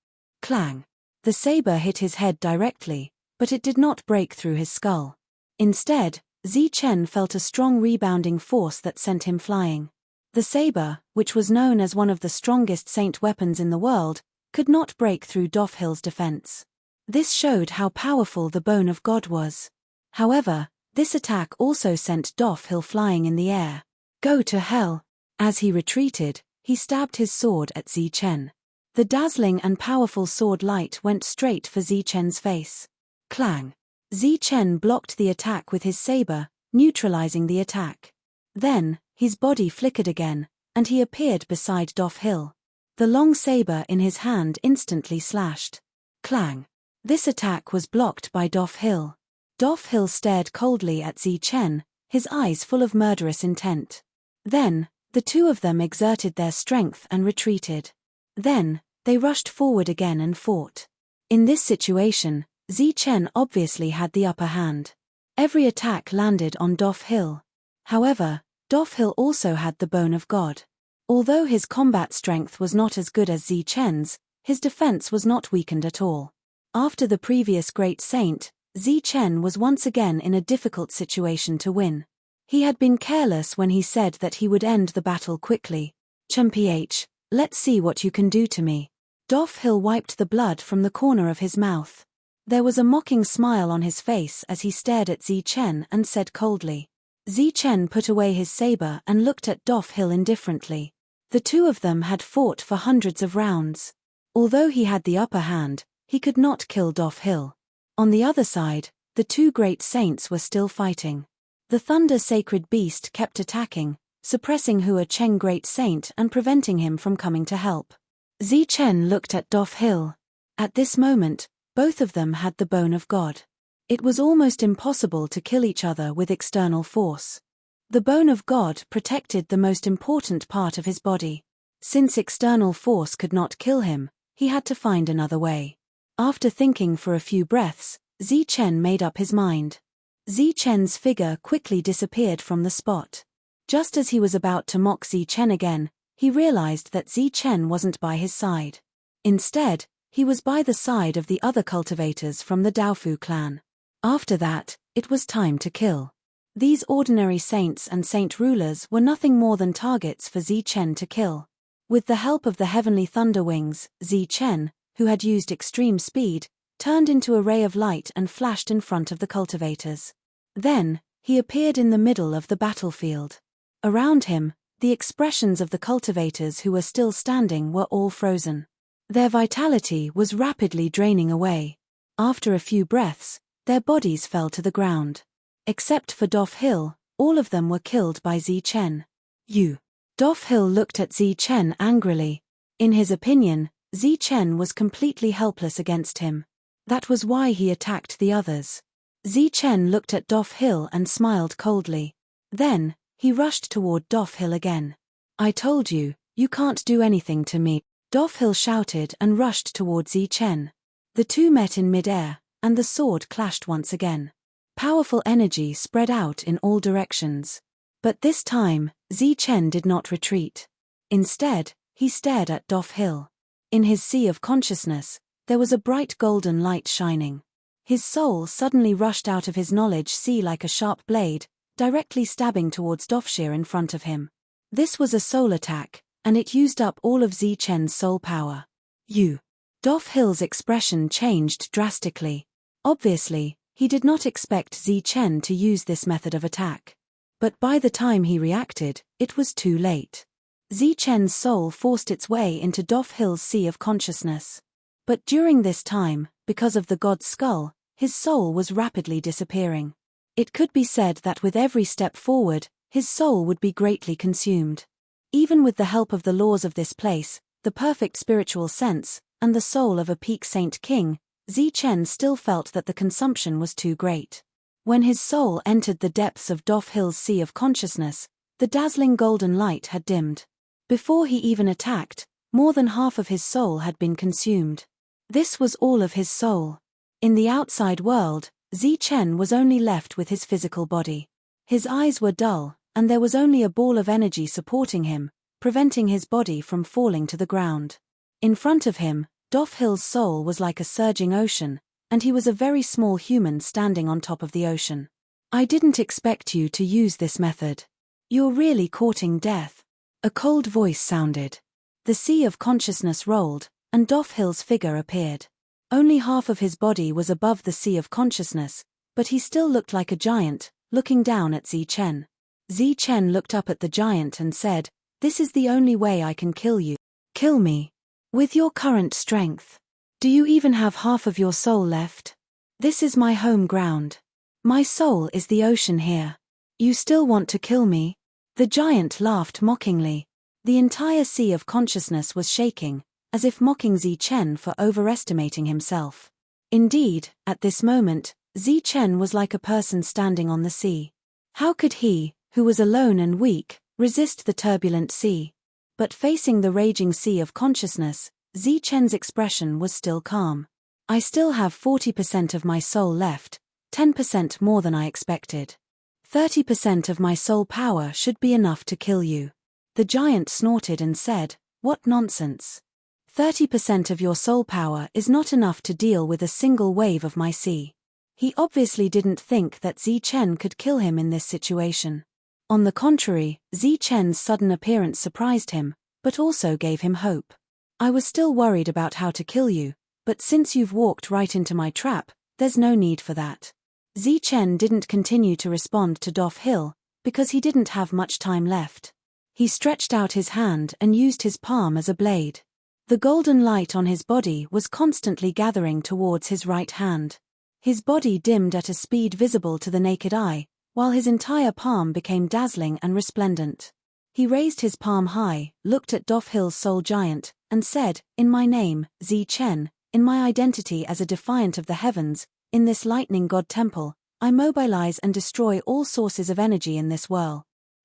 Clang. The saber hit his head directly, but it did not break through his skull. Instead, Zi Chen felt a strong rebounding force that sent him flying. The saber, which was known as one of the strongest saint weapons in the world, could not break through Hill's defense. This showed how powerful the bone of God was. However, this attack also sent Hill flying in the air. Go to hell! As he retreated, he stabbed his sword at Zi Chen. The dazzling and powerful sword light went straight for Zi Chen's face. Clang. Zi Chen blocked the attack with his saber, neutralizing the attack. Then, his body flickered again, and he appeared beside Hill. The long saber in his hand instantly slashed. Clang. This attack was blocked by Hill. Hill stared coldly at Zi Chen, his eyes full of murderous intent. Then, the two of them exerted their strength and retreated. Then, they rushed forward again and fought. In this situation, Zi Chen obviously had the upper hand. Every attack landed on Hill. However, Hill also had the bone of God. Although his combat strength was not as good as Zi Chen's, his defense was not weakened at all. After the previous great saint, Zi Chen was once again in a difficult situation to win. He had been careless when he said that he would end the battle quickly. "Chumph, let's see what you can do to me." Defy wiped the blood from the corner of his mouth. There was a mocking smile on his face as he stared at Zichen and said coldly. Zichen put away his saber and looked at Defy indifferently. The two of them had fought for hundreds of rounds. Although he had the upper hand, he could not kill Defy. On the other side, the two great saints were still fighting. The thunder sacred beast kept attacking, suppressing Hua Cheng great saint and preventing him from coming to help. Zichen looked at Defy. At this moment, both of them had the bone of God. It was almost impossible to kill each other with external force. The bone of God protected the most important part of his body. Since external force could not kill him, he had to find another way. After thinking for a few breaths, Zichen made up his mind. Zichen's figure quickly disappeared from the spot. Just as he was about to mock Zichen again, he realized that Zichen wasn't by his side. Instead, he was by the side of the other cultivators from the Daofu clan. After that, it was time to kill. These ordinary saints and saint rulers were nothing more than targets for Zichen to kill. With the help of the heavenly thunder wings, Zichen, who had used extreme speed, turned into a ray of light and flashed in front of the cultivators. Then, he appeared in the middle of the battlefield. Around him, the expressions of the cultivators who were still standing were all frozen. Their vitality was rapidly draining away. After a few breaths, their bodies fell to the ground. Except for Defy, all of them were killed by Zichen. Defy looked at Zichen angrily. In his opinion, Zichen was completely helpless against him. That was why he attacked the others. Zichen looked at Defy and smiled coldly. Then, he rushed toward Defy again. "I told you, you can't do anything to me," Defy shouted and rushed toward Zichen. The two met in mid-air, and the sword clashed once again. Powerful energy spread out in all directions. But this time, Zichen did not retreat. Instead, he stared at Defy. In his sea of consciousness, there was a bright golden light shining. His soul suddenly rushed out of his knowledge sea like a sharp blade, directly stabbing towards Defy in front of him. This was a soul attack, and it used up all of Zichen's soul power. Defy's expression changed drastically. Obviously, he did not expect Zichen to use this method of attack. But by the time he reacted, it was too late. Zichen's soul forced its way into Defy's sea of consciousness. But during this time, because of the god's skull, his soul was rapidly disappearing. It could be said that with every step forward, his soul would be greatly consumed. Even with the help of the laws of this place, the perfect spiritual sense, and the soul of a peak saint king, Zichen still felt that the consumption was too great. When his soul entered the depths of Defy's sea of consciousness, the dazzling golden light had dimmed. Before he even attacked, more than half of his soul had been consumed. This was all of his soul. In the outside world, Zichen was only left with his physical body. His eyes were dull, and there was only a ball of energy supporting him, preventing his body from falling to the ground. In front of him, Defy's soul was like a surging ocean, and he was a very small human standing on top of the ocean. "I didn't expect you to use this method. You're really courting death," a cold voice sounded. The sea of consciousness rolled, and Defy's figure appeared. Only half of his body was above the sea of consciousness, but he still looked like a giant, looking down at Zichen. Zichen looked up at the giant and said, "This is the only way I can kill you. Kill me. With your current strength. Do you even have half of your soul left? This is my home ground. My soul is the ocean here. You still want to kill me?" The giant laughed mockingly. The entire sea of consciousness was shaking, as if mocking Zichen for overestimating himself. Indeed, at this moment, Zichen was like a person standing on the sea. How could he, who was alone and weak, resist the turbulent sea? But facing the raging sea of consciousness, Zichen's expression was still calm. "I still have 40% of my soul left, 10% more than I expected. 30% of my soul power should be enough to kill you." The giant snorted and said, "What nonsense. 30% of your soul power is not enough to deal with a single wave of my sea." He obviously didn't think that Zichen could kill him in this situation. On the contrary, Zichen's sudden appearance surprised him, but also gave him hope. I was still worried about how to kill you, but since you've walked right into my trap, there's no need for that. Zichen didn't continue to respond to Dofhil, because he didn't have much time left. He stretched out his hand and used his palm as a blade. The golden light on his body was constantly gathering towards his right hand. His body dimmed at a speed visible to the naked eye, while his entire palm became dazzling and resplendent. He raised his palm high, looked at Dofhil's soul giant, and said, "In my name, Zichen, in my identity as a defiant of the heavens, in this lightning god temple, I mobilize and destroy all sources of energy in this world."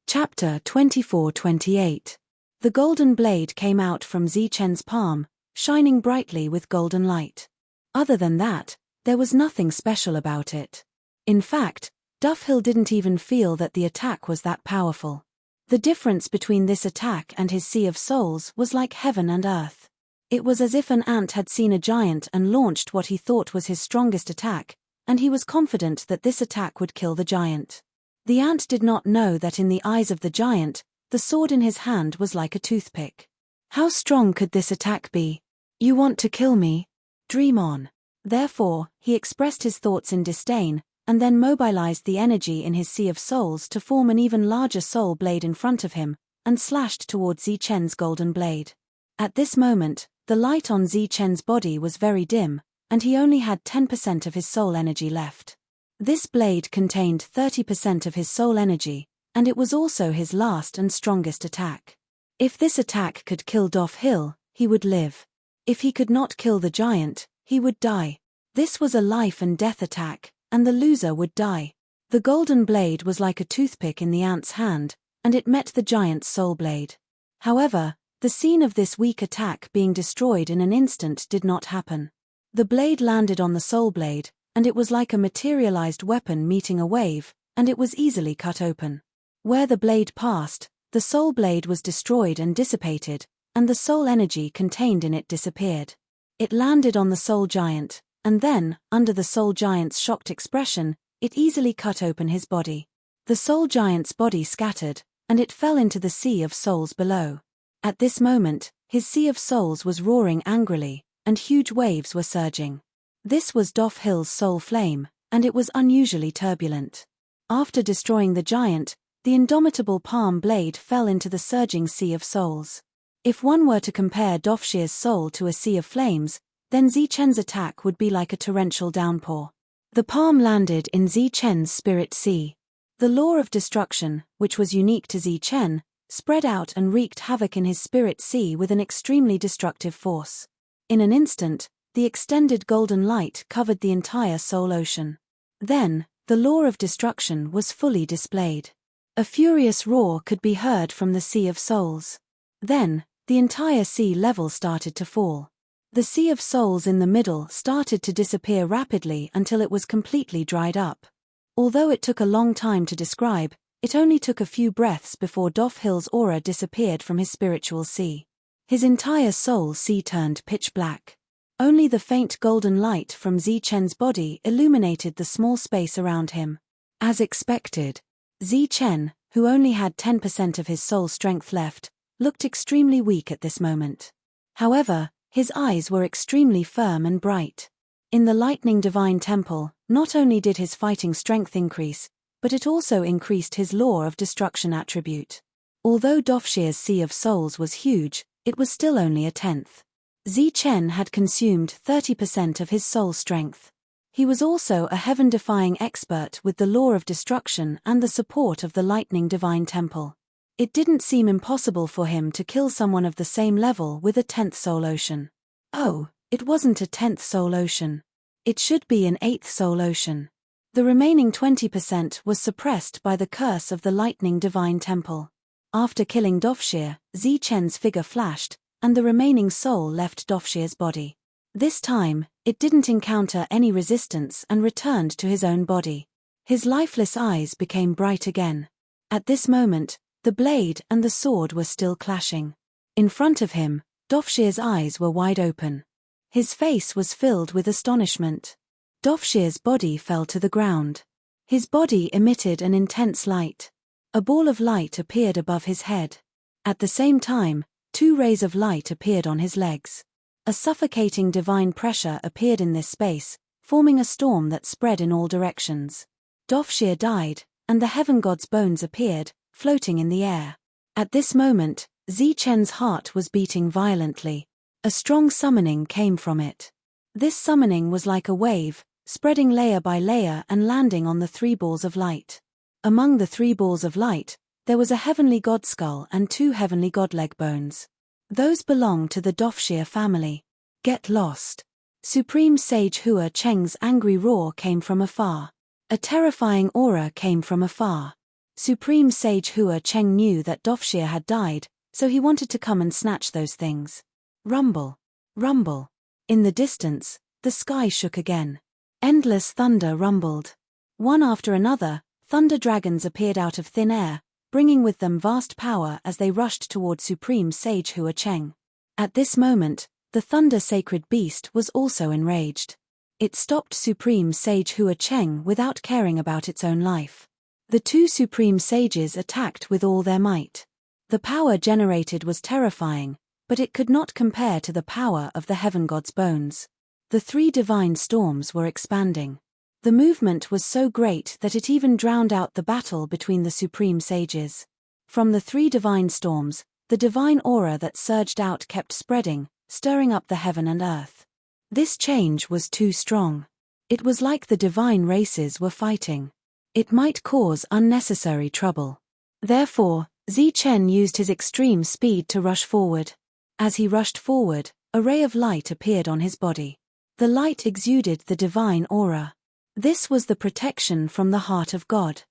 Chapter 24-28. The golden blade came out from Zichen's palm, shining brightly with golden light. Other than that, there was nothing special about it. In fact, Dofhil didn't even feel that the attack was that powerful. The difference between this attack and his Sea of Souls was like heaven and earth. It was as if an ant had seen a giant and launched what he thought was his strongest attack, and he was confident that this attack would kill the giant. The ant did not know that in the eyes of the giant, the sword in his hand was like a toothpick. How strong could this attack be? You want to kill me? Dream on. Therefore, he expressed his thoughts in disdain, and then mobilized the energy in his Sea of Souls to form an even larger soul blade in front of him, and slashed towards Zichen's golden blade. At this moment, the light on Zichen's body was very dim, and he only had 10% of his soul energy left. This blade contained 30% of his soul energy, and it was also his last and strongest attack. If this attack could kill Dofhil, he would live. If he could not kill the giant, he would die. This was a life and death attack, and the loser would die. The golden blade was like a toothpick in the ant's hand, and it met the giant's soul blade. However, the scene of this weak attack being destroyed in an instant did not happen. The blade landed on the soul blade, and it was like a materialized weapon meeting a wave, and it was easily cut open. Where the blade passed, the soul blade was destroyed and dissipated, and the soul energy contained in it disappeared. It landed on the soul giant, and then, under the soul giant's shocked expression, it easily cut open his body. The soul giant's body scattered, and it fell into the Sea of Souls below. At this moment, his Sea of Souls was roaring angrily, and huge waves were surging. This was Dofhil's soul flame, and it was unusually turbulent. After destroying the giant, the indomitable palm blade fell into the surging Sea of Souls. If one were to compare Dofhil's soul to a sea of flames, then Zichen's attack would be like a torrential downpour. The palm landed in Zichen's spirit sea. The law of destruction, which was unique to Zichen, spread out and wreaked havoc in his spirit sea with an extremely destructive force. In an instant, the extended golden light covered the entire soul ocean. Then, the law of destruction was fully displayed. A furious roar could be heard from the Sea of Souls. Then, the entire sea level started to fall. The Sea of Souls in the middle started to disappear rapidly until it was completely dried up. Although it took a long time to describe, it only took a few breaths before Dofhil's aura disappeared from his spiritual sea. His entire soul sea turned pitch black. Only the faint golden light from Zichen's body illuminated the small space around him. As expected, Zichen, who only had 10% of his soul strength left, looked extremely weak at this moment. However, his eyes were extremely firm and bright. In the lightning divine temple, not only did his fighting strength increase, but it also increased his law of destruction attribute. Although Dofhil's Sea of Souls was huge, it was still only a tenth. Zichen had consumed 30% of his soul strength. He was also a heaven-defying expert with the law of destruction and the support of the lightning divine temple. It didn't seem impossible for him to kill someone of the same level with a 10th soul ocean. Oh, it wasn't a 10th soul ocean. It should be an 8th soul ocean. The remaining 20% was suppressed by the curse of the lightning divine temple. After killing Dofhil, Zichen's figure flashed, and the remaining soul left Dofhil's body. This time, it didn't encounter any resistance and returned to his own body. His lifeless eyes became bright again. At this moment, the blade and the sword were still clashing. In front of him, Dofhil's eyes were wide open. His face was filled with astonishment. Dofhil's body fell to the ground. His body emitted an intense light. A ball of light appeared above his head. At the same time, 2 rays of light appeared on his legs. A suffocating divine pressure appeared in this space, forming a storm that spread in all directions. Dofshir died, and the heaven god's bones appeared, floating in the air. At this moment, Zichen's heart was beating violently. A strong summoning came from it. This summoning was like a wave, spreading layer by layer and landing on the 3 balls of light. Among the 3 balls of light, there was a heavenly god skull and 2 heavenly god leg bones. Those belong to the Dofshir family. Get lost. Supreme Sage Hua Cheng's angry roar came from afar. A terrifying aura came from afar. Supreme Sage Hua Cheng knew that Dofshir had died, so he wanted to come and snatch those things. Rumble. Rumble. In the distance, the sky shook again. Endless thunder rumbled. One after another, thunder dragons appeared out of thin air, bringing with them vast power as they rushed toward Supreme Sage Hua Cheng. At this moment, the thunder sacred beast was also enraged. It stopped Supreme Sage Hua Cheng without caring about its own life. The 2 supreme sages attacked with all their might. The power generated was terrifying, but it could not compare to the power of the heaven god's bones. The 3 divine storms were expanding. The movement was so great that it even drowned out the battle between the supreme sages. From the 3 divine storms, the divine aura that surged out kept spreading, stirring up the heaven and earth. This change was too strong. It was like the divine races were fighting. It might cause unnecessary trouble. Therefore, Zichen used his extreme speed to rush forward. As he rushed forward, a ray of light appeared on his body. The light exuded the divine aura. This was the protection from the heart of God.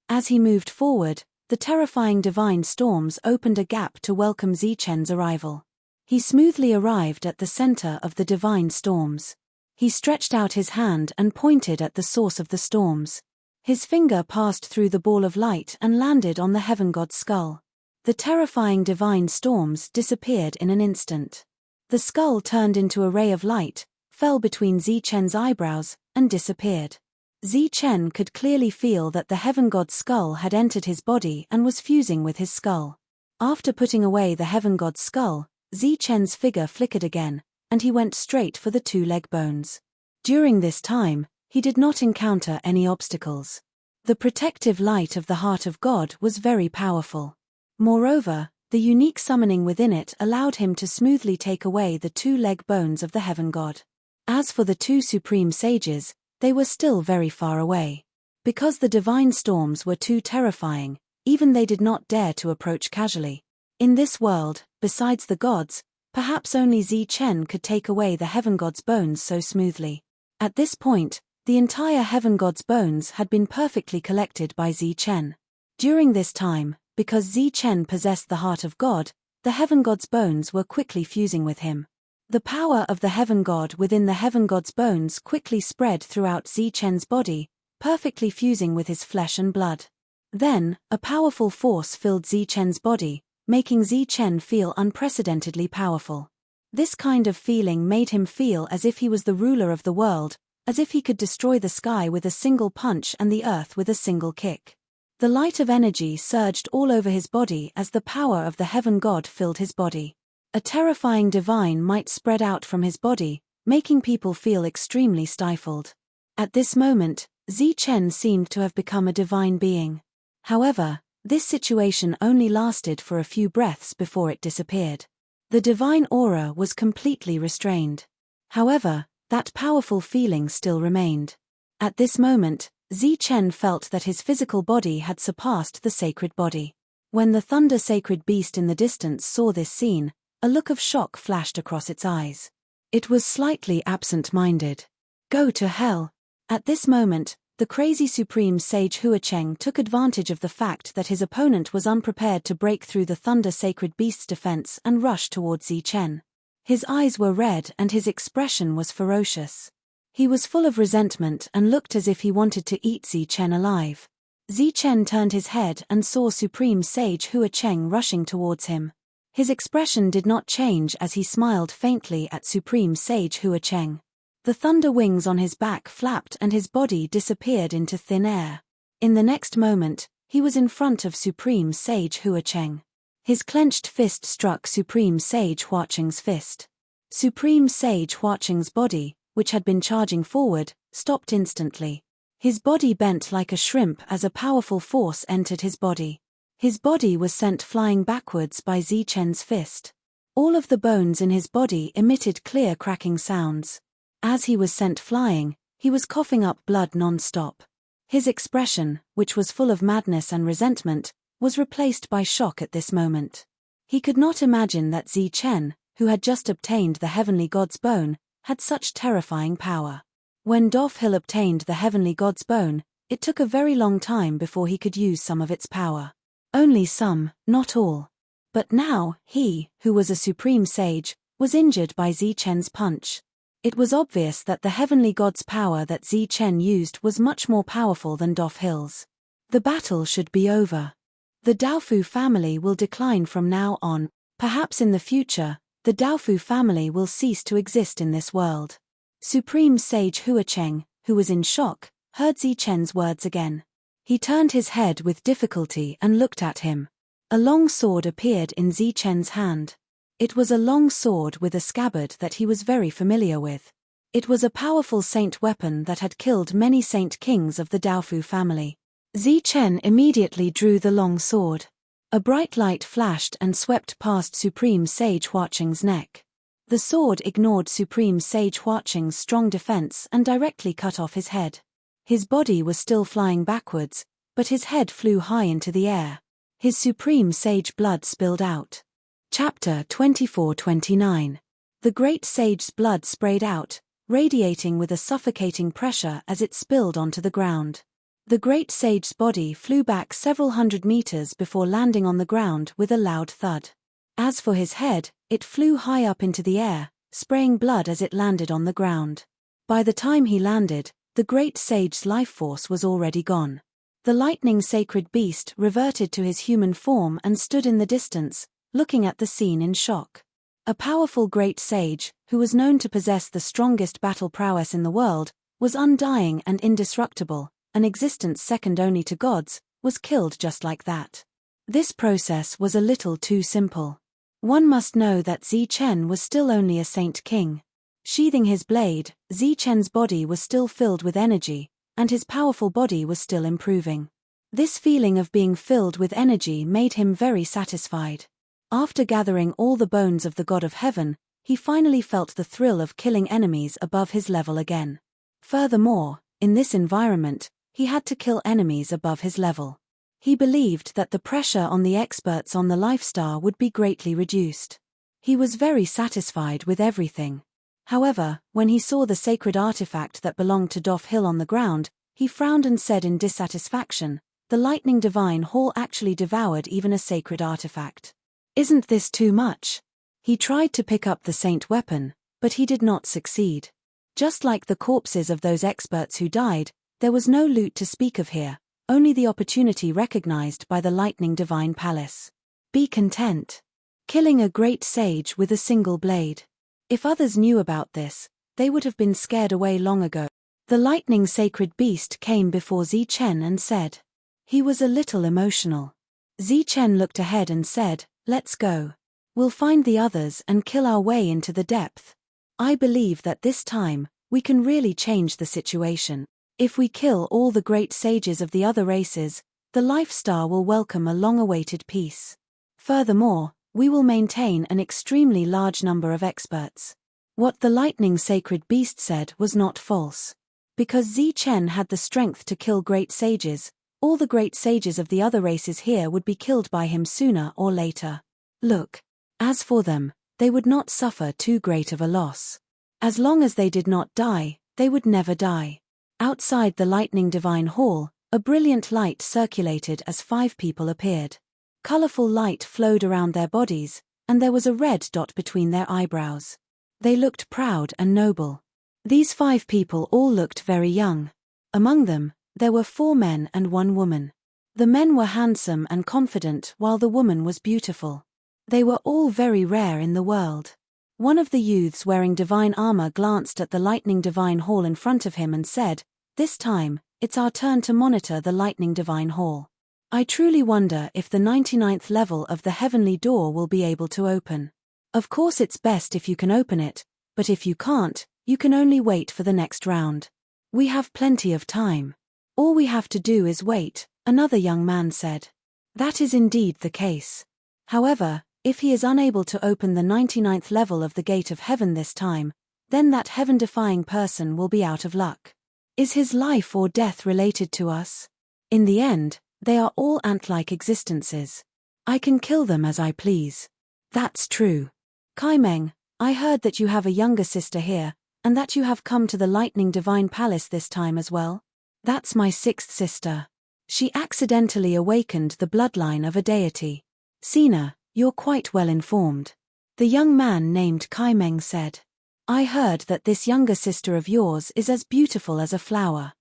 As he moved forward, the terrifying divine storms opened a gap to welcome Zichen's arrival. He smoothly arrived at the center of the divine storms. He stretched out his hand and pointed at the source of the storms. His finger passed through the ball of light and landed on the heaven god's skull. The terrifying divine storms disappeared in an instant. The skull turned into a ray of light, fell between Zichen's eyebrows, and disappeared. Zichen could clearly feel that the heaven god's skull had entered his body and was fusing with his skull. After putting away the heaven god's skull, Zichen's figure flickered again, and he went straight for the 2 leg bones. During this time, he did not encounter any obstacles. The protective light of the heart of God was very powerful. Moreover, the unique summoning within it allowed him to smoothly take away the 2 leg bones of the heaven god. As for the 2 supreme sages, they were still very far away. Because the divine storms were too terrifying, even they did not dare to approach casually. In this world, besides the gods, perhaps only Zichen could take away the heaven god's bones so smoothly. At this point, the entire heaven god's bones had been perfectly collected by Zichen. During this time, because Zichen possessed the heart of God, the heaven god's bones were quickly fusing with him. The power of the heaven god within the heaven god's bones quickly spread throughout Zichen's body, perfectly fusing with his flesh and blood. Then, a powerful force filled Zichen's body, making Zichen feel unprecedentedly powerful. This kind of feeling made him feel as if he was the ruler of the world, as if he could destroy the sky with a single punch and the earth with a single kick. The light of energy surged all over his body as the power of the heaven god filled his body. A terrifying divine might spread out from his body, making people feel extremely stifled. At this moment, Zichen seemed to have become a divine being. However, this situation only lasted for a few breaths before it disappeared. The divine aura was completely restrained. However, that powerful feeling still remained. At this moment, Zichen felt that his physical body had surpassed the sacred body. When the thunder sacred beast in the distance saw this scene, a look of shock flashed across its eyes. It was slightly absent-minded. Go to hell. At this moment, the crazy supreme sage Huacheng took advantage of the fact that his opponent was unprepared to break through the thunder sacred beast's defense and rushed towards Zichen. His eyes were red and his expression was ferocious. He was full of resentment and looked as if he wanted to eat Zichen alive. Zichen turned his head and saw Supreme Sage Huacheng rushing towards him. His expression did not change as he smiled faintly at Supreme Sage Huacheng. The thunder wings on his back flapped and his body disappeared into thin air. In the next moment, He was in front of Supreme Sage Hua Cheng. His clenched fist struck Supreme Sage Hua Cheng's fist. Supreme Sage Hua Cheng's body, which had been charging forward, stopped instantly. His body bent like a shrimp as a powerful force entered his body. His body was sent flying backwards by Zi Chen's fist. All of the bones in his body emitted clear cracking sounds. As he was sent flying, he was coughing up blood non-stop. His expression, which was full of madness and resentment, was replaced by shock at this moment. He could not imagine that Zi Chen, who had just obtained the heavenly god's bone, had such terrifying power. When Doff Hill obtained the heavenly god's bone, it took a very long time before he could use some of its power. Only some, not all. But now, he, who was a supreme sage, was injured by Zi Chen's punch. It was obvious that the heavenly god's power that Zi Chen used was much more powerful than Doff Hill's. The battle should be over. The Daofu family will decline from now on. Perhaps in the future, the Daofu family will cease to exist in this world. Supreme Sage Hua Cheng, who was in shock, heard Zi Chen's words again. He turned his head with difficulty and looked at him. A long sword appeared in Zi Chen's hand. It was a long sword with a scabbard that he was very familiar with. It was a powerful saint weapon that had killed many saint kings of the Daofu family. Zi Chen immediately drew the long sword. A bright light flashed and swept past Supreme Sage Hua Cheng's neck. The sword ignored Supreme Sage Hua Cheng's strong defense and directly cut off his head. His body was still flying backwards, but his head flew high into the air. His Supreme Sage blood spilled out. Chapter 24-29. The Great Sage's blood sprayed out, radiating with a suffocating pressure as it spilled onto the ground. The Great Sage's body flew back several hundred meters before landing on the ground with a loud thud. As for his head, it flew high up into the air, spraying blood as it landed on the ground. By the time he landed, the Great Sage's life force was already gone. The lightning sacred beast reverted to his human form and stood in the distance, looking at the scene in shock. A powerful Great Sage, who was known to possess the strongest battle prowess in the world, was undying and indestructible, an existence second only to gods, was killed just like that. This process was a little too simple. One must know that Zi Chen was still only a saint king. Sheathing his blade, Zi Chen's body was still filled with energy, and his powerful body was still improving. This feeling of being filled with energy made him very satisfied. After gathering all the bones of the God of Heaven, he finally felt the thrill of killing enemies above his level again. Furthermore, in this environment, he had to kill enemies above his level. He believed that the pressure on the experts on the Lifestar would be greatly reduced. He was very satisfied with everything. However, when he saw the sacred artifact that belonged to Doff Hill on the ground, he frowned and said in dissatisfaction, "The lightning divine hall actually devoured even a sacred artifact. Isn't this too much?" He tried to pick up the saint weapon, but he did not succeed. Just like the corpses of those experts who died, there was no loot to speak of here, only the opportunity recognized by the lightning divine palace. Be content. Killing a great sage with a single blade. If others knew about this, they would have been scared away long ago. The lightning sacred beast came before Zi Chen and said. He was a little emotional. Zi Chen looked ahead and said, "Let's go. We'll find the others and kill our way into the depth. I believe that this time, we can really change the situation. If we kill all the great sages of the other races, the Lifestar will welcome a long-awaited peace. Furthermore, we will maintain an extremely large number of experts." What the lightning sacred beast said was not false. Because Zi Chen had the strength to kill great sages, all the great sages of the other races here would be killed by him sooner or later. Look. As for them, they would not suffer too great of a loss. As long as they did not die, they would never die. Outside the lightning divine hall, a brilliant light circulated as 5 people appeared. Colorful light flowed around their bodies, and there was a red dot between their eyebrows. They looked proud and noble. These 5 people all looked very young. Among them, there were 4 men and 1 woman. The men were handsome and confident while the woman was beautiful. They were all very rare in the world. One of the youths wearing divine armor glanced at the lightning divine hall in front of him and said, "This time, it's our turn to monitor the lightning divine hall." I truly wonder if the 99th level of the heavenly door will be able to open. Of course it's best if you can open it, but if you can't, you can only wait for the next round. We have plenty of time. All we have to do is wait, another young man said. That is indeed the case. However, if he is unable to open the 99th level of the gate of heaven this time, then that heaven-defying person will be out of luck. Is his life or death related to us? In the end, they are all ant-like existences. I can kill them as I please. That's true. Kaimeng, I heard that you have a younger sister here, and that you have come to the Lightning Divine Palace this time as well? That's my sixth sister. She accidentally awakened the bloodline of a deity. Sina, you're quite well informed. The young man named Kaimeng said. I heard that this younger sister of yours is as beautiful as a flower.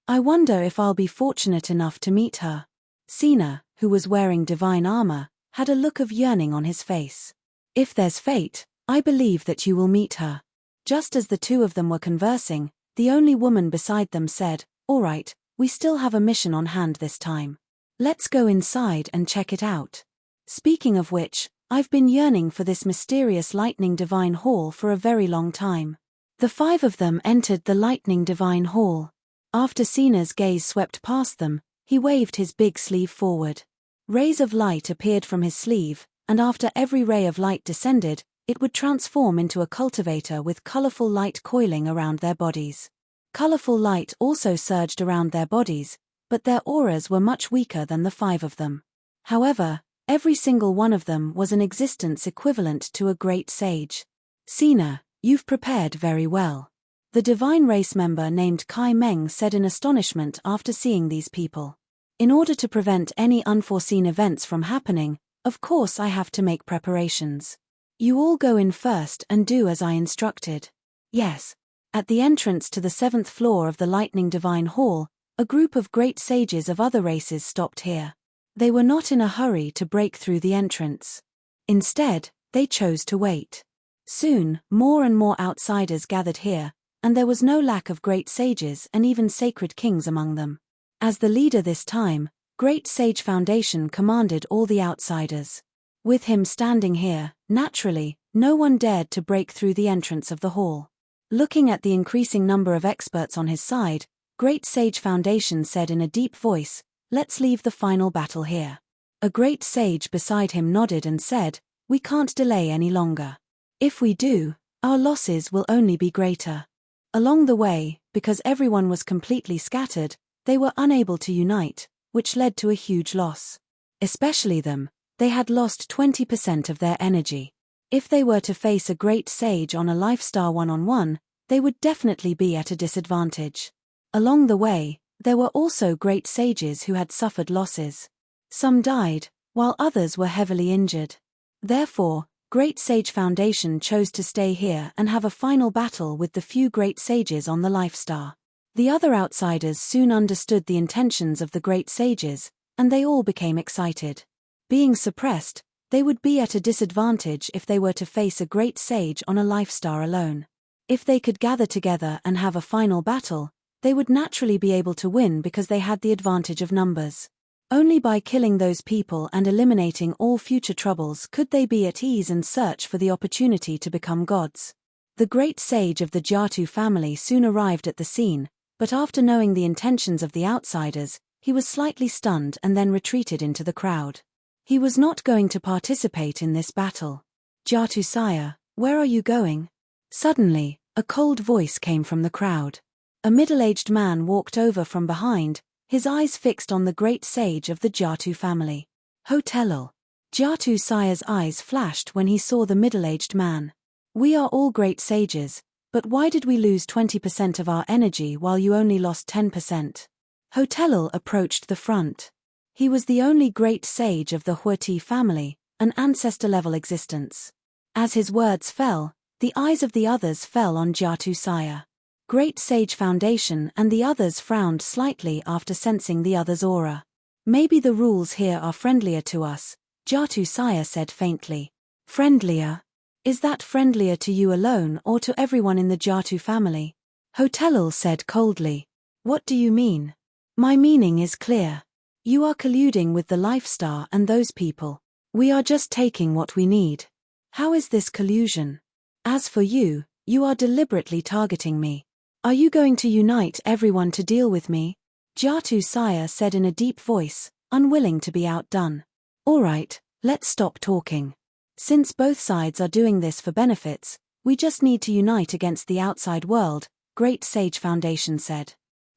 I wonder if I'll be fortunate enough to meet her. Sina, who was wearing divine armor, had a look of yearning on his face. If there's fate, I believe that you will meet her. Just as the two of them were conversing, the only woman beside them said, All right, we still have a mission on hand this time. Let's go inside and check it out. Speaking of which, I've been yearning for this mysterious Lightning Divine Hall for a very long time. The five of them entered the Lightning Divine Hall. After Sina's gaze swept past them, he waved his big sleeve forward. Rays of light appeared from his sleeve, and after every ray of light descended, it would transform into a cultivator with colorful light coiling around their bodies. Colorful light also surged around their bodies, but their auras were much weaker than the five of them. However, every single one of them was an existence equivalent to a great sage. Sina, you've prepared very well. The divine race member named Kaimeng said in astonishment after seeing these people. In order to prevent any unforeseen events from happening, of course I have to make preparations. You all go in first and do as I instructed. Yes. At the entrance to the 7th floor of the Lightning Divine Hall, a group of great sages of other races stopped here. They were not in a hurry to break through the entrance. Instead, they chose to wait. Soon, more and more outsiders gathered here, and there was no lack of great sages and even sacred kings among them. As the leader this time, Great Sage Foundation commanded all the outsiders. With him standing here, naturally, no one dared to break through the entrance of the hall. Looking at the increasing number of experts on his side, Great Sage Foundation said in a deep voice, Let's leave the final battle here. A great sage beside him nodded and said, We can't delay any longer. If we do, our losses will only be greater. Along the way, because everyone was completely scattered, they were unable to unite, which led to a huge loss. Especially them, they had lost 20% of their energy. If they were to face a great sage on a lifestar one-on-one, they would definitely be at a disadvantage. Along the way, there were also great sages who had suffered losses. Some died, while others were heavily injured. Therefore, Great Sage Foundation chose to stay here and have a final battle with the few great sages on the lifestar. The other outsiders soon understood the intentions of the great sages, and they all became excited. Being suppressed, they would be at a disadvantage if they were to face a great sage on a lifestar alone. If they could gather together and have a final battle, they would naturally be able to win because they had the advantage of numbers. Only by killing those people and eliminating all future troubles could they be at ease and search for the opportunity to become gods. The great sage of the Jatu family soon arrived at the scene, but after knowing the intentions of the outsiders, he was slightly stunned and then retreated into the crowd. He was not going to participate in this battle. Jatu sire, where are you going? Suddenly, a cold voice came from the crowd. A middle-aged man walked over from behind, his eyes fixed on the great sage of the Jatu family. Hotelal. Jatu sire's eyes flashed when he saw the middle-aged man. We are all great sages, but why did we lose 20% of our energy while you only lost 10%? Hotelal approached the front. He was the only great sage of the Huati family, an ancestor-level existence. As his words fell, the eyes of the others fell on Jatu sire. Great Sage Foundation and the others frowned slightly after sensing the other's aura. Maybe the rules here are friendlier to us, Jatu sire said faintly. Friendlier? Is that friendlier to you alone or to everyone in the Jatu family? Hotelal said coldly. What do you mean? My meaning is clear. You are colluding with the Life Star and those people. We are just taking what we need. How is this collusion? As for you, you are deliberately targeting me. Are you going to unite everyone to deal with me? Jiatu Sire said in a deep voice, unwilling to be outdone. All right, let's stop talking. Since both sides are doing this for benefits, we just need to unite against the outside world, Great Sage Foundation said.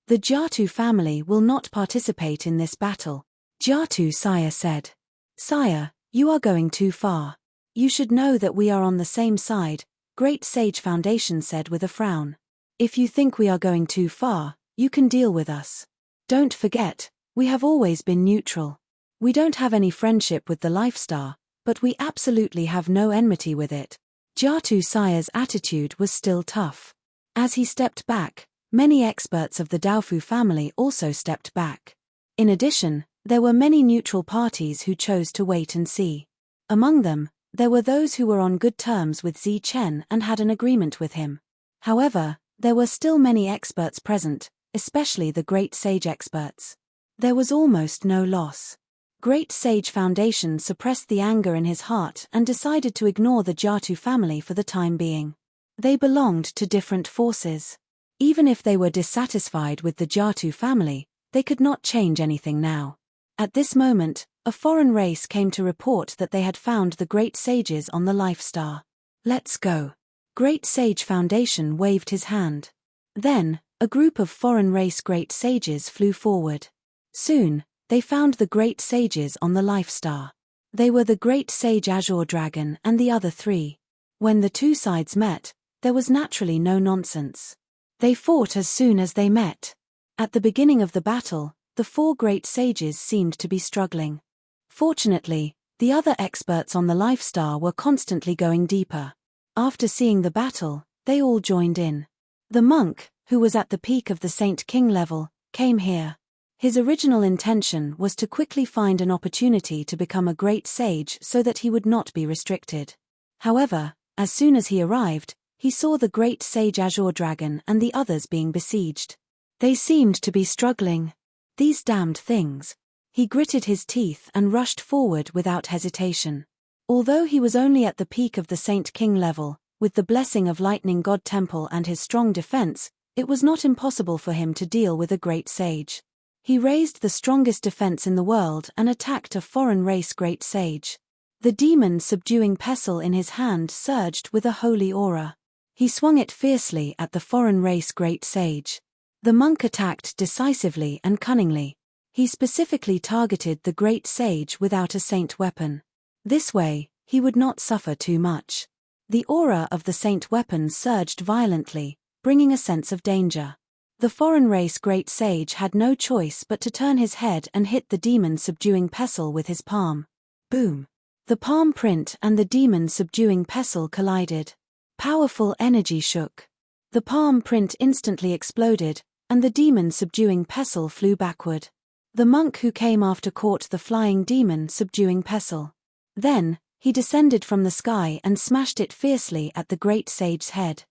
The Jiatu family will not participate in this battle, Jiatu Sire said. Sire, you are going too far. You should know that we are on the same side, Great Sage Foundation said with a frown. If you think we are going too far, you can deal with us. Don't forget, we have always been neutral. We don't have any friendship with the Life Star, but we absolutely have no enmity with it. Jiatu Sire's attitude was still tough. As he stepped back, many experts of the Daofu family also stepped back. In addition, there were many neutral parties who chose to wait and see. Among them, there were those who were on good terms with Zi Chen and had an agreement with him. However, there were still many experts present, especially the Great Sage experts. There was almost no loss. Great Sage Foundation suppressed the anger in his heart and decided to ignore the Jiatu family for the time being. They belonged to different forces. Even if they were dissatisfied with the Jiatu family, they could not change anything now. At this moment, a foreign race came to report that they had found the Great Sages on the Life Star. Let's go. Great Sage Foundation waved his hand. Then, a group of foreign race Great Sages flew forward. Soon, they found the Great Sages on the Life Star. They were the Great Sage Azure Dragon and the other three. When the two sides met, there was naturally no nonsense. They fought as soon as they met. At the beginning of the battle, the four Great Sages seemed to be struggling. Fortunately, the other experts on the Life Star were constantly going deeper. After seeing the battle, they all joined in. The monk, who was at the peak of the Saint King level, came here. His original intention was to quickly find an opportunity to become a great sage so that he would not be restricted. However, as soon as he arrived, he saw the Great Sage Azure Dragon and the others being besieged. They seemed to be struggling. These damned things. He gritted his teeth and rushed forward without hesitation. Although he was only at the peak of the Saint King level, with the blessing of Lightning God Temple and his strong defense, it was not impossible for him to deal with a great sage. He raised the strongest defense in the world and attacked a foreign race great sage. The demon subduing pestle in his hand surged with a holy aura. He swung it fiercely at the foreign race great sage. The monk attacked decisively and cunningly. He specifically targeted the great sage without a saint weapon. This way, he would not suffer too much. The aura of the saint weapon surged violently, bringing a sense of danger. The foreign race great sage had no choice but to turn his head and hit the demon subduing pestle with his palm. Boom! The palm print and the demon subduing pestle collided. Powerful energy shook. The palm print instantly exploded, and the demon subduing pestle flew backward. The monk who came after caught the flying demon subduing pestle. Then, he descended from the sky and smashed it fiercely at the great sage's head.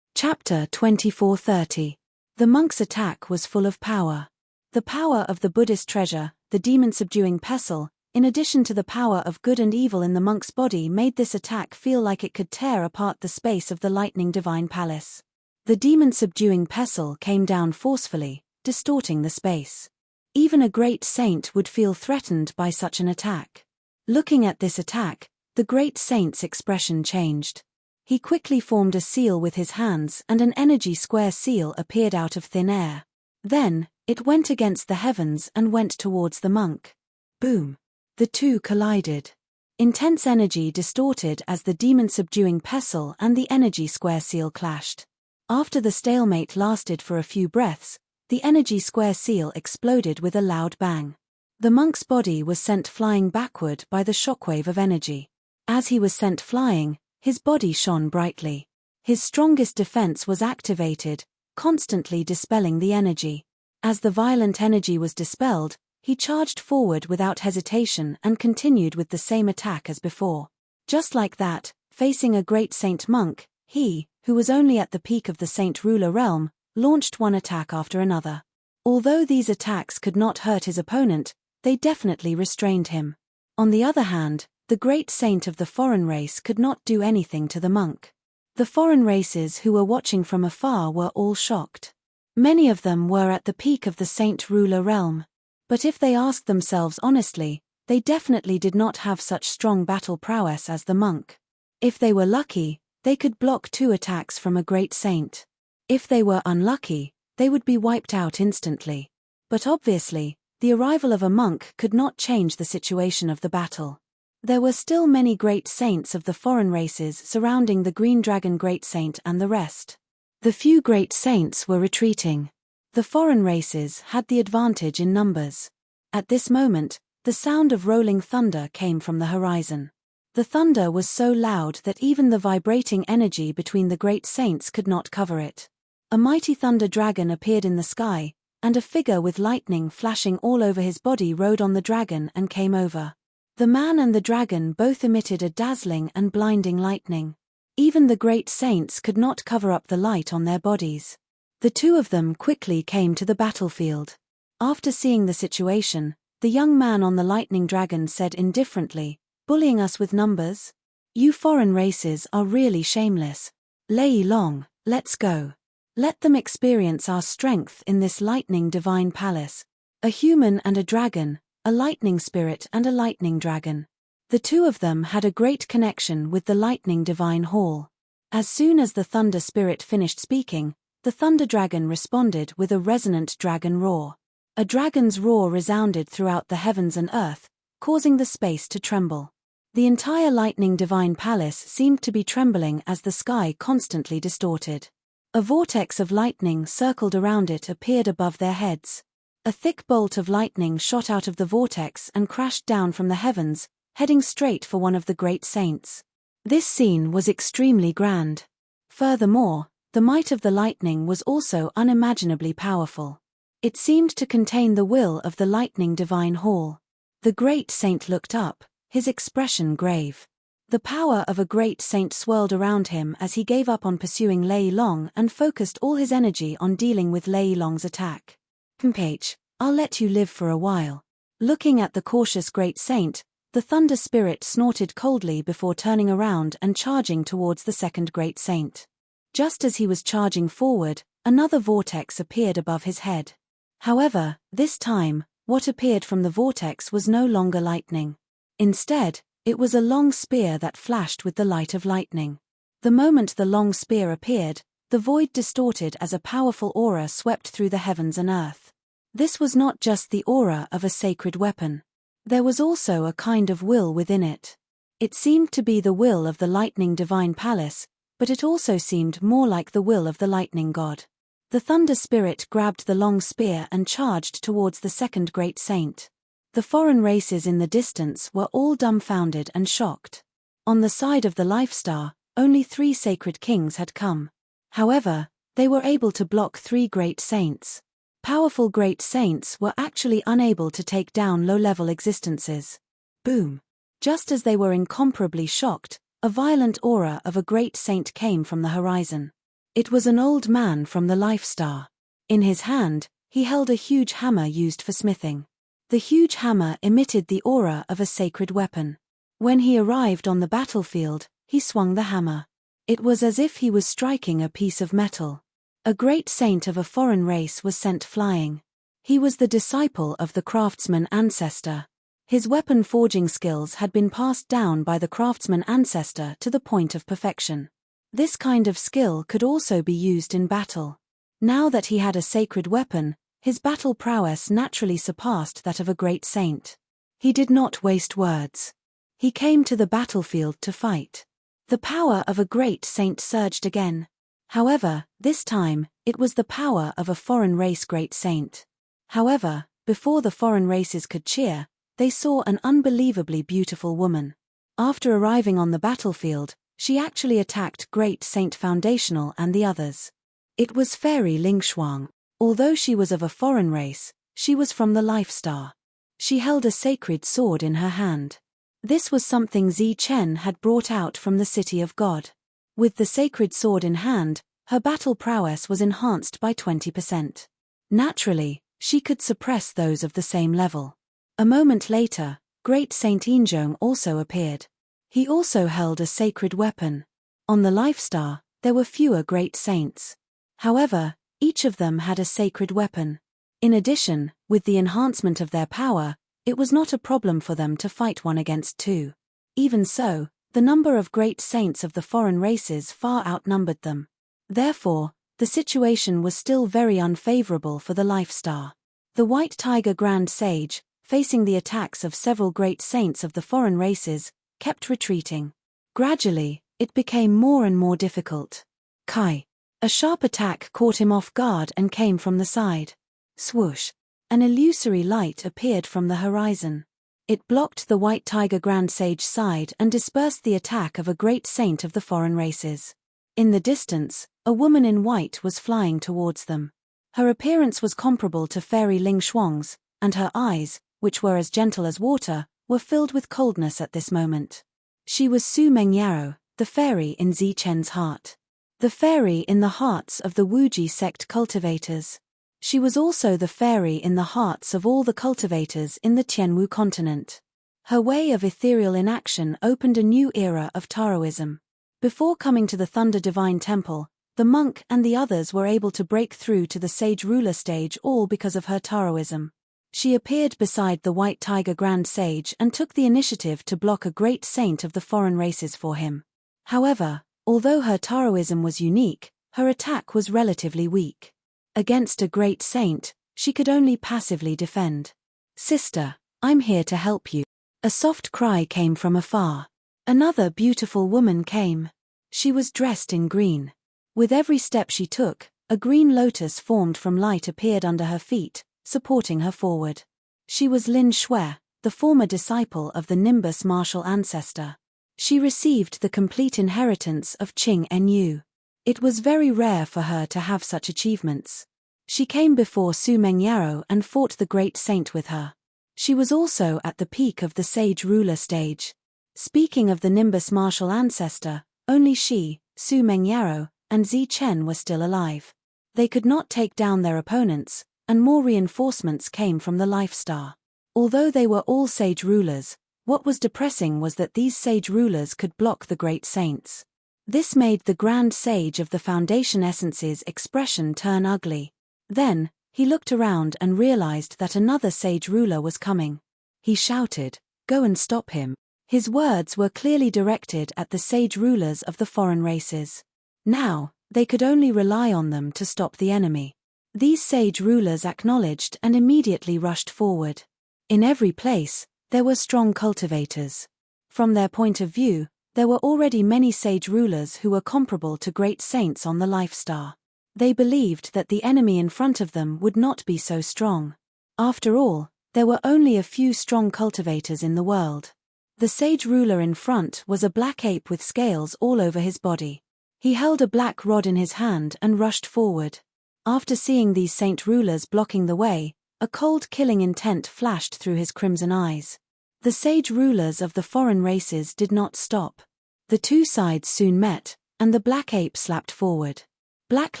Chapter 2430. The monk's attack was full of power. The power of the Buddhist treasure, the demon-subduing pestle, in addition to the power of good and evil in the monk's body made this attack feel like it could tear apart the space of the lightning divine palace. The demon-subduing pestle came down forcefully, distorting the space. Even a great saint would feel threatened by such an attack. Looking at this attack, the great saint's expression changed. He quickly formed a seal with his hands and an energy square seal appeared out of thin air. Then, it went against the heavens and went towards the monk. Boom! The two collided. Intense energy distorted as the demon-subduing pestle and the energy square seal clashed. After the stalemate lasted for a few breaths, the energy square seal exploded with a loud bang. The monk's body was sent flying backward by the shockwave of energy. As he was sent flying, his body shone brightly. His strongest defense was activated, constantly dispelling the energy. As the violent energy was dispelled, he charged forward without hesitation and continued with the same attack as before. Just like that, facing a great saint monk, he, who was only at the peak of the saint ruler realm, launched one attack after another. Although these attacks could not hurt his opponent, they definitely restrained him. On the other hand, the great saint of the foreign race could not do anything to the monk. The foreign races who were watching from afar were all shocked. Many of them were at the peak of the saint-ruler realm. But if they asked themselves honestly, they definitely did not have such strong battle prowess as the monk. If they were lucky, they could block 2 attacks from a great saint. If they were unlucky, they would be wiped out instantly. But obviously, the arrival of a monk could not change the situation of the battle. There were still many great saints of the foreign races surrounding the green dragon great saint and the rest. The few great saints were retreating. The foreign races had the advantage in numbers. At this moment, the sound of rolling thunder came from the horizon. The thunder was so loud that even the vibrating energy between the great saints could not cover it. A mighty thunder dragon appeared in the sky, and a figure with lightning flashing all over his body rode on the dragon and came over. The man and the dragon both emitted a dazzling and blinding lightning. Even the great saints could not cover up the light on their bodies. The 2 of them quickly came to the battlefield. After seeing the situation, the young man on the lightning dragon said indifferently, "Bullying us with numbers? You foreign races are really shameless. Lei Long, let's go. Let them experience our strength in this lightning divine palace." A human and a dragon, a lightning spirit and a lightning dragon. The 2 of them had a great connection with the lightning divine hall. As soon as the thunder spirit finished speaking, the thunder dragon responded with a resonant dragon roar. A dragon's roar resounded throughout the heavens and earth, causing the space to tremble. The entire lightning divine palace seemed to be trembling as the sky constantly distorted. A vortex of lightning circled around it appeared above their heads. A thick bolt of lightning shot out of the vortex and crashed down from the heavens, heading straight for one of the great saints. This scene was extremely grand. Furthermore, the might of the lightning was also unimaginably powerful. It seemed to contain the will of the lightning divine hall. The great saint looked up, his expression grave. The power of a great saint swirled around him as he gave up on pursuing Lei Long and focused all his energy on dealing with Lei Long's attack. "Mph, I'll let you live for a while." Looking at the cautious great saint, the thunder spirit snorted coldly before turning around and charging towards the second great saint. Just as he was charging forward, another vortex appeared above his head. However, this time, what appeared from the vortex was no longer lightning. Instead, it was a long spear that flashed with the light of lightning. The moment the long spear appeared, the void distorted as a powerful aura swept through the heavens and earth. This was not just the aura of a sacred weapon. There was also a kind of will within it. It seemed to be the will of the lightning divine palace, but it also seemed more like the will of the lightning god. The thunder spirit grabbed the long spear and charged towards the second great saint. The foreign races in the distance were all dumbfounded and shocked. On the side of the Life Star, only 3 sacred kings had come. However, they were able to block 3 great saints. Powerful great saints were actually unable to take down low-level existences. Boom! Just as they were incomparably shocked, a violent aura of a great saint came from the horizon. It was an old man from the Life Star. In his hand, he held a huge hammer used for smithing. The huge hammer emitted the aura of a sacred weapon. When he arrived on the battlefield, he swung the hammer. It was as if he was striking a piece of metal. A great saint of a foreign race was sent flying. He was the disciple of the craftsman ancestor. His weapon forging skills had been passed down by the craftsman ancestor to the point of perfection. This kind of skill could also be used in battle. Now that he had a sacred weapon, his battle prowess naturally surpassed that of a great saint. He did not waste words. He came to the battlefield to fight. The power of a great saint surged again. However, this time, it was the power of a foreign race great saint. However, before the foreign races could cheer, they saw an unbelievably beautiful woman. After arriving on the battlefield, she actually attacked Great Saint Foundational and the others. It was Fairy Lingshuang. Although she was of a foreign race, she was from the Life Star. She held a sacred sword in her hand. This was something Zi Chen had brought out from the City of God. With the sacred sword in hand, her battle prowess was enhanced by 20%. Naturally, she could suppress those of the same level. A moment later, Great Saint Injong also appeared. He also held a sacred weapon. On the Life Star, there were fewer great saints. However, each of them had a sacred weapon. In addition, with the enhancement of their power, it was not a problem for them to fight 1 against 2. Even so, the number of great saints of the foreign races far outnumbered them. Therefore, the situation was still very unfavorable for the Life Star. The White Tiger Grand Sage, facing the attacks of several great saints of the foreign races, kept retreating. Gradually, it became more and more difficult. Kai. A sharp attack caught him off guard and came from the side. Swoosh. An illusory light appeared from the horizon. It blocked the White Tiger Grand Sage's side and dispersed the attack of a great saint of the foreign races. In the distance, a woman in white was flying towards them. Her appearance was comparable to Fairy Ling Shuang's, and her eyes, which were as gentle as water, were filled with coldness at this moment. She was Su Mengyaro, the fairy in Zi Chen's heart. The fairy in the hearts of the Wuji sect cultivators. She was also the fairy in the hearts of all the cultivators in the Tianwu continent. Her way of ethereal inaction opened a new era of Taoism. Before coming to the Thunder Divine Temple, the monk and the others were able to break through to the Sage Ruler stage all because of her Taoism. She appeared beside the White Tiger Grand Sage and took the initiative to block a great saint of the foreign races for him. However, although her Taoism was unique, her attack was relatively weak. Against a great saint, she could only passively defend. "Sister, I'm here to help you." A soft cry came from afar. Another beautiful woman came. She was dressed in green. With every step she took, a green lotus formed from light appeared under her feet, supporting her forward. She was Lin Shui, the former disciple of the Nimbus martial ancestor. She received the complete inheritance of Qing Nu. It was very rare for her to have such achievements. She came before Su Mengyaro and fought the great saint with her. She was also at the peak of the Sage Ruler stage. Speaking of the Nimbus martial ancestor, only she, Su Mengyaro, and Zi Chen were still alive. They could not take down their opponents, and more reinforcements came from the Life Star. Although they were all sage rulers, what was depressing was that these sage rulers could block the great saints. This made the Grand Sage of the Foundation Essence's expression turn ugly. Then, he looked around and realized that another sage ruler was coming. He shouted, "Go and stop him." His words were clearly directed at the sage rulers of the foreign races. Now, they could only rely on them to stop the enemy. These sage rulers acknowledged and immediately rushed forward. In every place, there were strong cultivators. From their point of view, there were already many sage rulers who were comparable to great saints on the Life Star. They believed that the enemy in front of them would not be so strong. After all, there were only a few strong cultivators in the world. The sage ruler in front was a black ape with scales all over his body. He held a black rod in his hand and rushed forward. After seeing these saint rulers blocking the way, a cold killing intent flashed through his crimson eyes. The sage rulers of the foreign races did not stop. The two sides soon met, and the black ape slapped forward. Black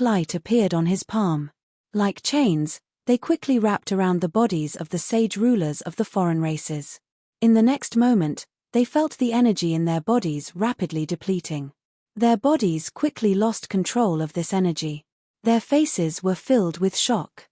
light appeared on his palm. Like chains, they quickly wrapped around the bodies of the sage rulers of the foreign races. In the next moment, they felt the energy in their bodies rapidly depleting. Their bodies quickly lost control of this energy. Their faces were filled with shock.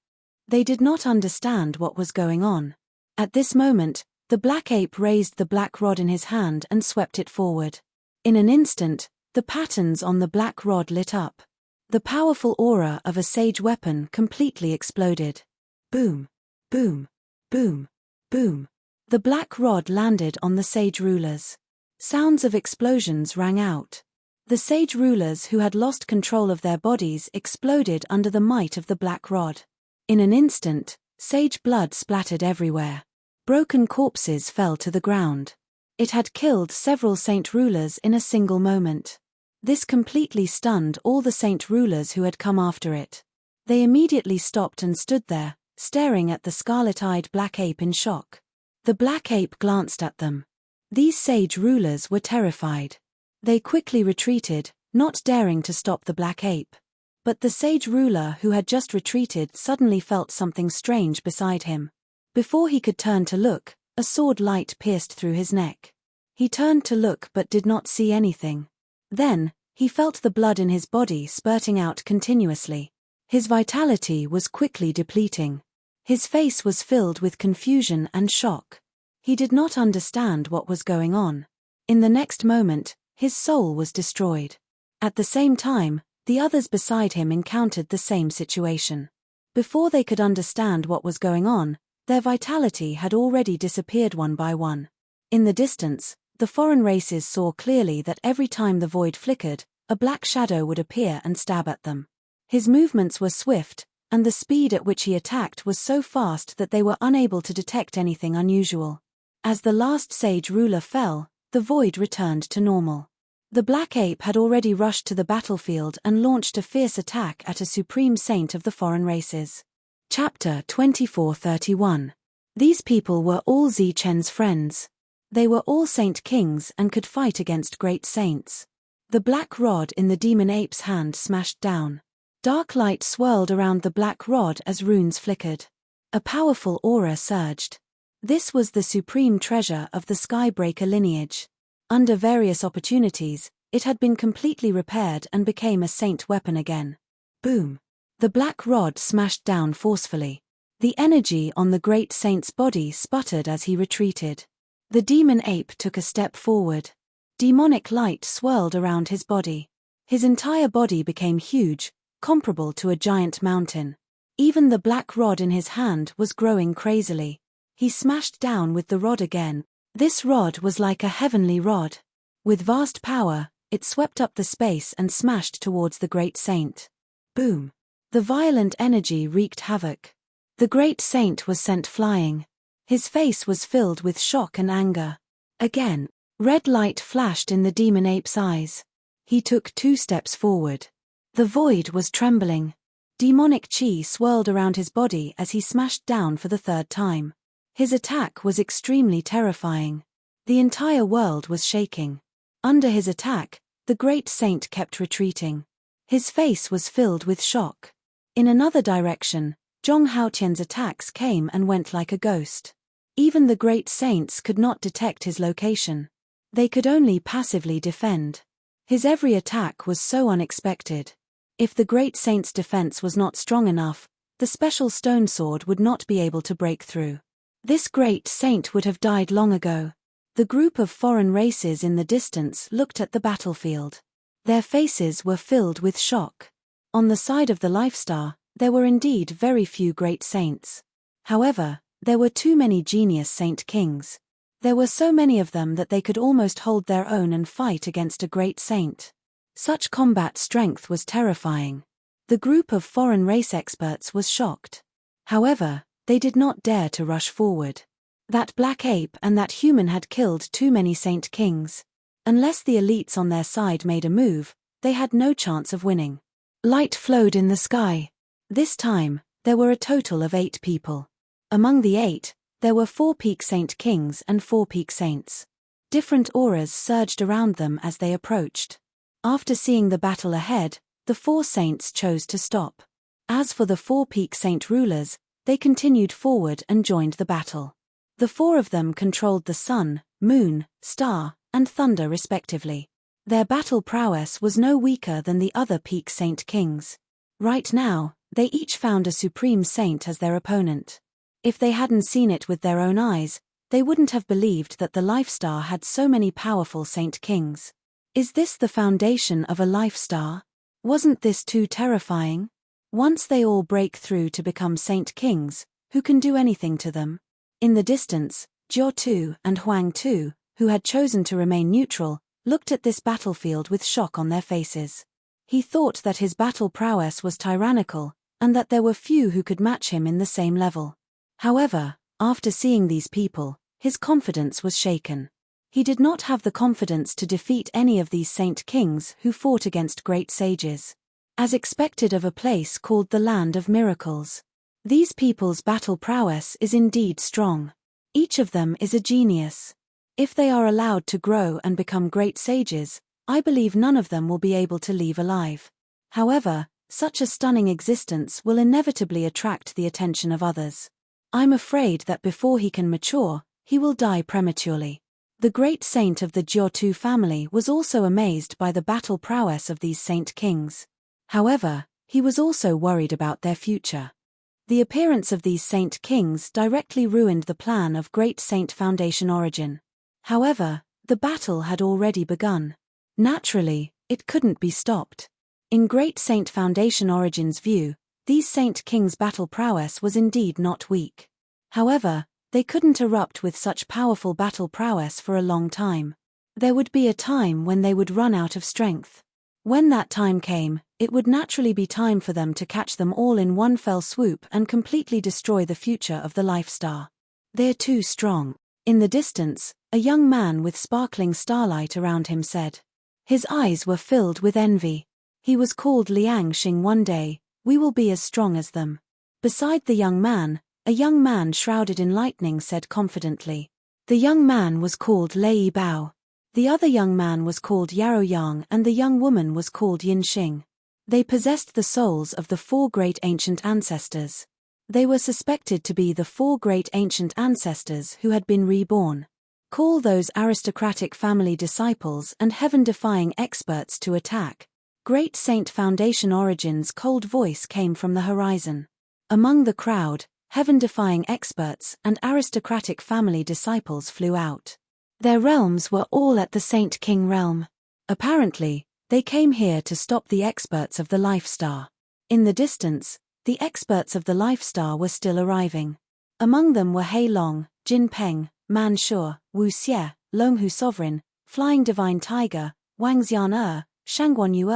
They did not understand what was going on. At this moment, the black ape raised the black rod in his hand and swept it forward. In an instant, the patterns on the black rod lit up. The powerful aura of a sage weapon completely exploded. Boom, boom, boom, boom. The black rod landed on the sage rulers. Sounds of explosions rang out. The sage rulers who had lost control of their bodies exploded under the might of the black rod. In an instant, sage blood splattered everywhere. Broken corpses fell to the ground. It had killed several saint rulers in a single moment. This completely stunned all the saint rulers who had come after it. They immediately stopped and stood there, staring at the scarlet-eyed black ape in shock. The black ape glanced at them. These sage rulers were terrified. They quickly retreated, not daring to stop the black ape. But the sage ruler who had just retreated suddenly felt something strange beside him. Before he could turn to look, a sword light pierced through his neck. He turned to look but did not see anything. Then, he felt the blood in his body spurting out continuously. His vitality was quickly depleting. His face was filled with confusion and shock. He did not understand what was going on. In the next moment, his soul was destroyed. At the same time, the others beside him encountered the same situation. Before they could understand what was going on, their vitality had already disappeared one by one. In the distance, the foreign races saw clearly that every time the void flickered, a black shadow would appear and stab at them. His movements were swift, and the speed at which he attacked was so fast that they were unable to detect anything unusual. As the last sage ruler fell, the void returned to normal. The black ape had already rushed to the battlefield and launched a fierce attack at a supreme saint of the foreign races. Chapter 2431. These people were all Zichen's friends. They were all saint kings and could fight against great saints. The black rod in the demon ape's hand smashed down. Dark light swirled around the black rod as runes flickered. A powerful aura surged. This was the supreme treasure of the Skybreaker lineage. Under various opportunities, it had been completely repaired and became a saint weapon again. Boom! The black rod smashed down forcefully. The energy on the great saint's body sputtered as he retreated. The demon ape took a step forward. Demonic light swirled around his body. His entire body became huge, comparable to a giant mountain. Even the black rod in his hand was growing crazily. He smashed down with the rod again. This rod was like a heavenly rod. With vast power, it swept up the space and smashed towards the great saint. Boom! The violent energy wreaked havoc. The great saint was sent flying. His face was filled with shock and anger. Again, red light flashed in the demon ape's eyes. He took 2 steps forward. The void was trembling. Demonic chi swirled around his body as he smashed down for the 3rd time. His attack was extremely terrifying. The entire world was shaking. Under his attack, the great saint kept retreating. His face was filled with shock. In another direction, Zhong Haotian's attacks came and went like a ghost. Even the great saints could not detect his location. They could only passively defend. His every attack was so unexpected. If the great saint's defense was not strong enough, the special stone sword would not be able to break through. This great saint would have died long ago. The group of foreign races in the distance looked at the battlefield. Their faces were filled with shock. On the side of the Life Star, there were indeed very few great saints. However, there were too many genius saint kings. There were so many of them that they could almost hold their own and fight against a great saint. Such combat strength was terrifying. The group of foreign race experts was shocked. However, they did not dare to rush forward. That black ape and that human had killed too many saint kings. Unless the elites on their side made a move, they had no chance of winning. Light flowed in the sky. This time, there were a total of 8 people. Among the 8, there were 4 peak saint kings and 4 peak saints. Different auras surged around them as they approached. After seeing the battle ahead, the 4 saints chose to stop. As for the 4 peak saint rulers, they continued forward and joined the battle. The 4 of them controlled the sun, moon, star, and thunder respectively. Their battle prowess was no weaker than the other peak saint kings. Right now, they each found a supreme saint as their opponent. If they hadn't seen it with their own eyes, they wouldn't have believed that the Life Star had so many powerful saint kings. Is this the foundation of a Life Star? Wasn't this too terrifying? Once they all break through to become saint kings, who can do anything to them? In the distance, Jiao Tu and Huang Tu, who had chosen to remain neutral, looked at this battlefield with shock on their faces. He thought that his battle prowess was tyrannical, and that there were few who could match him in the same level. However, after seeing these people, his confidence was shaken. He did not have the confidence to defeat any of these saint kings who fought against great sages. As expected of a place called the Land of Miracles. These people's battle prowess is indeed strong. Each of them is a genius. If they are allowed to grow and become great sages, I believe none of them will be able to leave alive. However, such a stunning existence will inevitably attract the attention of others. I'm afraid that before he can mature, he will die prematurely. The great saint of the Jiutu family was also amazed by the battle prowess of these saint kings. However, he was also worried about their future. The appearance of these saint kings directly ruined the plan of Great Saint Foundation origin. However, the battle had already begun. Naturally, it couldn't be stopped. In Great Saint Foundation origin's view, these saint kings' battle prowess was indeed not weak. However, they couldn't erupt with such powerful battle prowess for a long time. There would be a time when they would run out of strength. When that time came, it would naturally be time for them to catch them all in one fell swoop and completely destroy the future of the Life Star. They're too strong. In the distance, a young man with sparkling starlight around him said. His eyes were filled with envy. He was called Liang Xing. One day, we will be as strong as them. Beside the young man, a young man shrouded in lightning said confidently. The young man was called Lei Bao. The other young man was called Yaro Yang and the young woman was called Yin Xing. They possessed the souls of the 4 great ancient ancestors. They were suspected to be the 4 great ancient ancestors who had been reborn. Call those aristocratic family disciples and heaven-defying experts to attack. Great Saint Foundation Origin's cold voice came from the horizon. Among the crowd, heaven-defying experts and aristocratic family disciples flew out. Their realms were all at the Saint King realm. Apparently, they came here to stop the experts of the Life Star. In the distance, the experts of the Life Star were still arriving. Among them were Hei Long, Jin Peng, Man Shuo, Wu Xie, Longhu Sovereign, Flying Divine Tiger, Wang Xian Shangguan Yu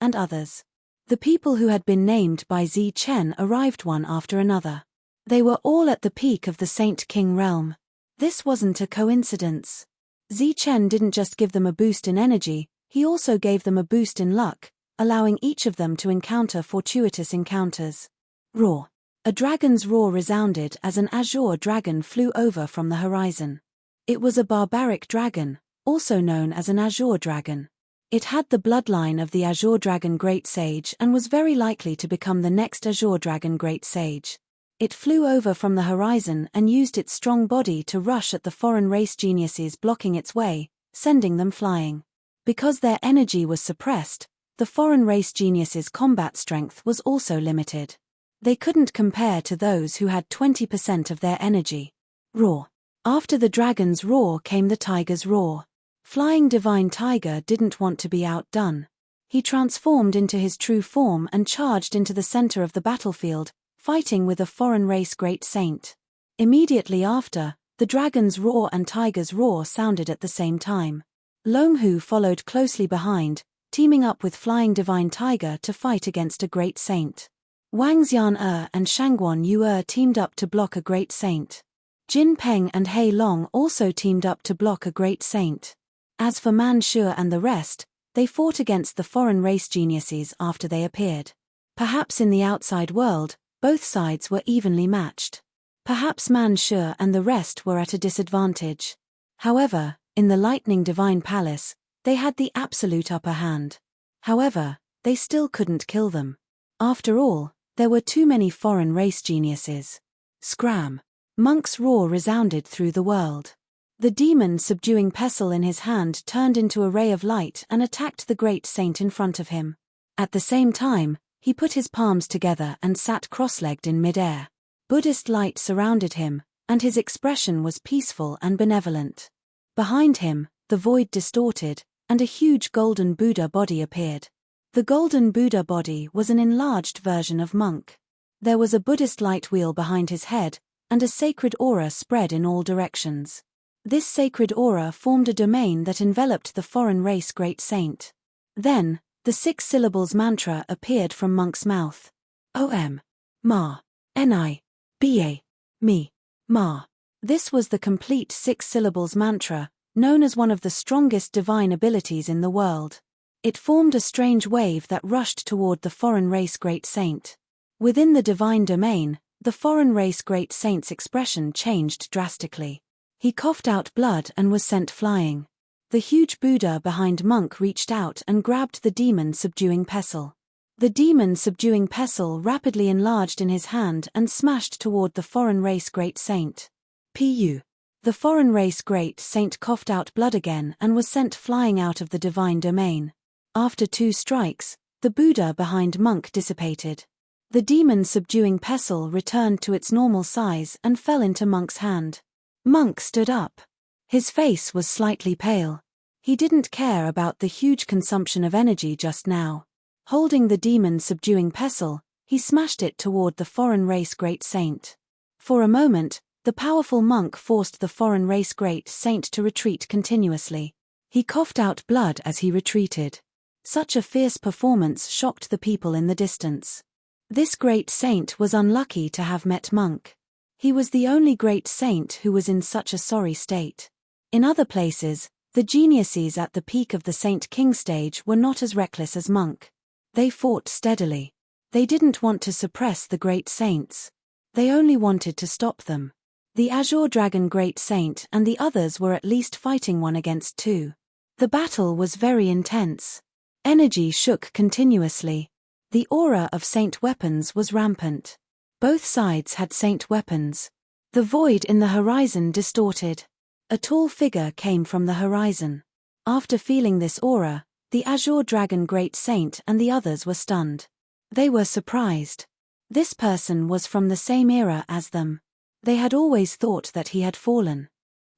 and others. The people who had been named by Zi Chen arrived one after another. They were all at the peak of the Saint King realm. This wasn't a coincidence. Zi Chen didn't just give them a boost in energy, he also gave them a boost in luck, allowing each of them to encounter fortuitous encounters. Roar. A dragon's roar resounded as an azure dragon flew over from the horizon. It was a barbaric dragon, also known as an azure dragon. It had the bloodline of the Azure Dragon Great Sage and was very likely to become the next Azure Dragon Great Sage. It flew over from the horizon and used its strong body to rush at the foreign race geniuses blocking its way, sending them flying. Because their energy was suppressed, the foreign race geniuses' combat strength was also limited. They couldn't compare to those who had 20% of their energy. Roar. After the dragon's roar came the tiger's roar. Flying Divine Tiger didn't want to be outdone. He transformed into his true form and charged into the center of the battlefield, fighting with a foreign race great saint. Immediately after, the dragon's roar and tiger's roar sounded at the same time. Longhu followed closely behind, teaming up with Flying Divine Tiger to fight against a great saint. Wang Xian and Shangguan Yu teamed up to block a great saint. Jin Peng and Hei Long also teamed up to block a great saint. As for Man Shuo and the rest, they fought against the foreign race geniuses after they appeared. Perhaps in the outside world, both sides were evenly matched. Perhaps Man Shuo and the rest were at a disadvantage. However, in the Lightning Divine Palace, they had the absolute upper hand. However, they still couldn't kill them. After all, there were too many foreign race geniuses. Scram! Monk's roar resounded through the world. The demon subduing pestle in his hand turned into a ray of light and attacked the great saint in front of him. At the same time, he put his palms together and sat cross-legged in mid-air. Buddhist light surrounded him, and his expression was peaceful and benevolent. Behind him, the void distorted, and a huge golden Buddha body appeared. The golden Buddha body was an enlarged version of Monk. There was a Buddhist light wheel behind his head, and a sacred aura spread in all directions. This sacred aura formed a domain that enveloped the foreign race great saint. Then, the 6 syllables mantra appeared from Monk's mouth. Om. Ma. Ni. Ba. Mi. Ma. This was the complete 6 syllables mantra, known as one of the strongest divine abilities in the world. It formed a strange wave that rushed toward the foreign race great saint. Within the divine domain, the foreign race great saint's expression changed drastically. He coughed out blood and was sent flying. The huge Buddha behind Monk reached out and grabbed the demon subduing pestle. The demon-subduing pestle rapidly enlarged in his hand and smashed toward the foreign race great saint. Pu. The foreign race great saint coughed out blood again and was sent flying out of the divine domain. After 2 strikes, the Buddha behind monk dissipated. The demon-subduing pestle returned to its normal size and fell into monk's hand. Monk stood up. His face was slightly pale. He didn't care about the huge consumption of energy just now. Holding the demon-subduing pestle, he smashed it toward the foreign race great saint. For a moment, the powerful monk forced the foreign race great saint to retreat continuously. He coughed out blood as he retreated. Such a fierce performance shocked the people in the distance. This great saint was unlucky to have met monk. He was the only great saint who was in such a sorry state. In other places, the geniuses at the peak of the Saint King stage were not as reckless as monk. They fought steadily. They didn't want to suppress the great saints. They only wanted to stop them. The Azure Dragon Great Saint and the others were at least fighting 1 against 2. The battle was very intense. Energy shook continuously. The aura of saint weapons was rampant. Both sides had saint weapons. The void in the horizon distorted. A tall figure came from the horizon. After feeling this aura, the Azure Dragon Great Saint and the others were stunned. They were surprised. This person was from the same era as them. They had always thought that he had fallen.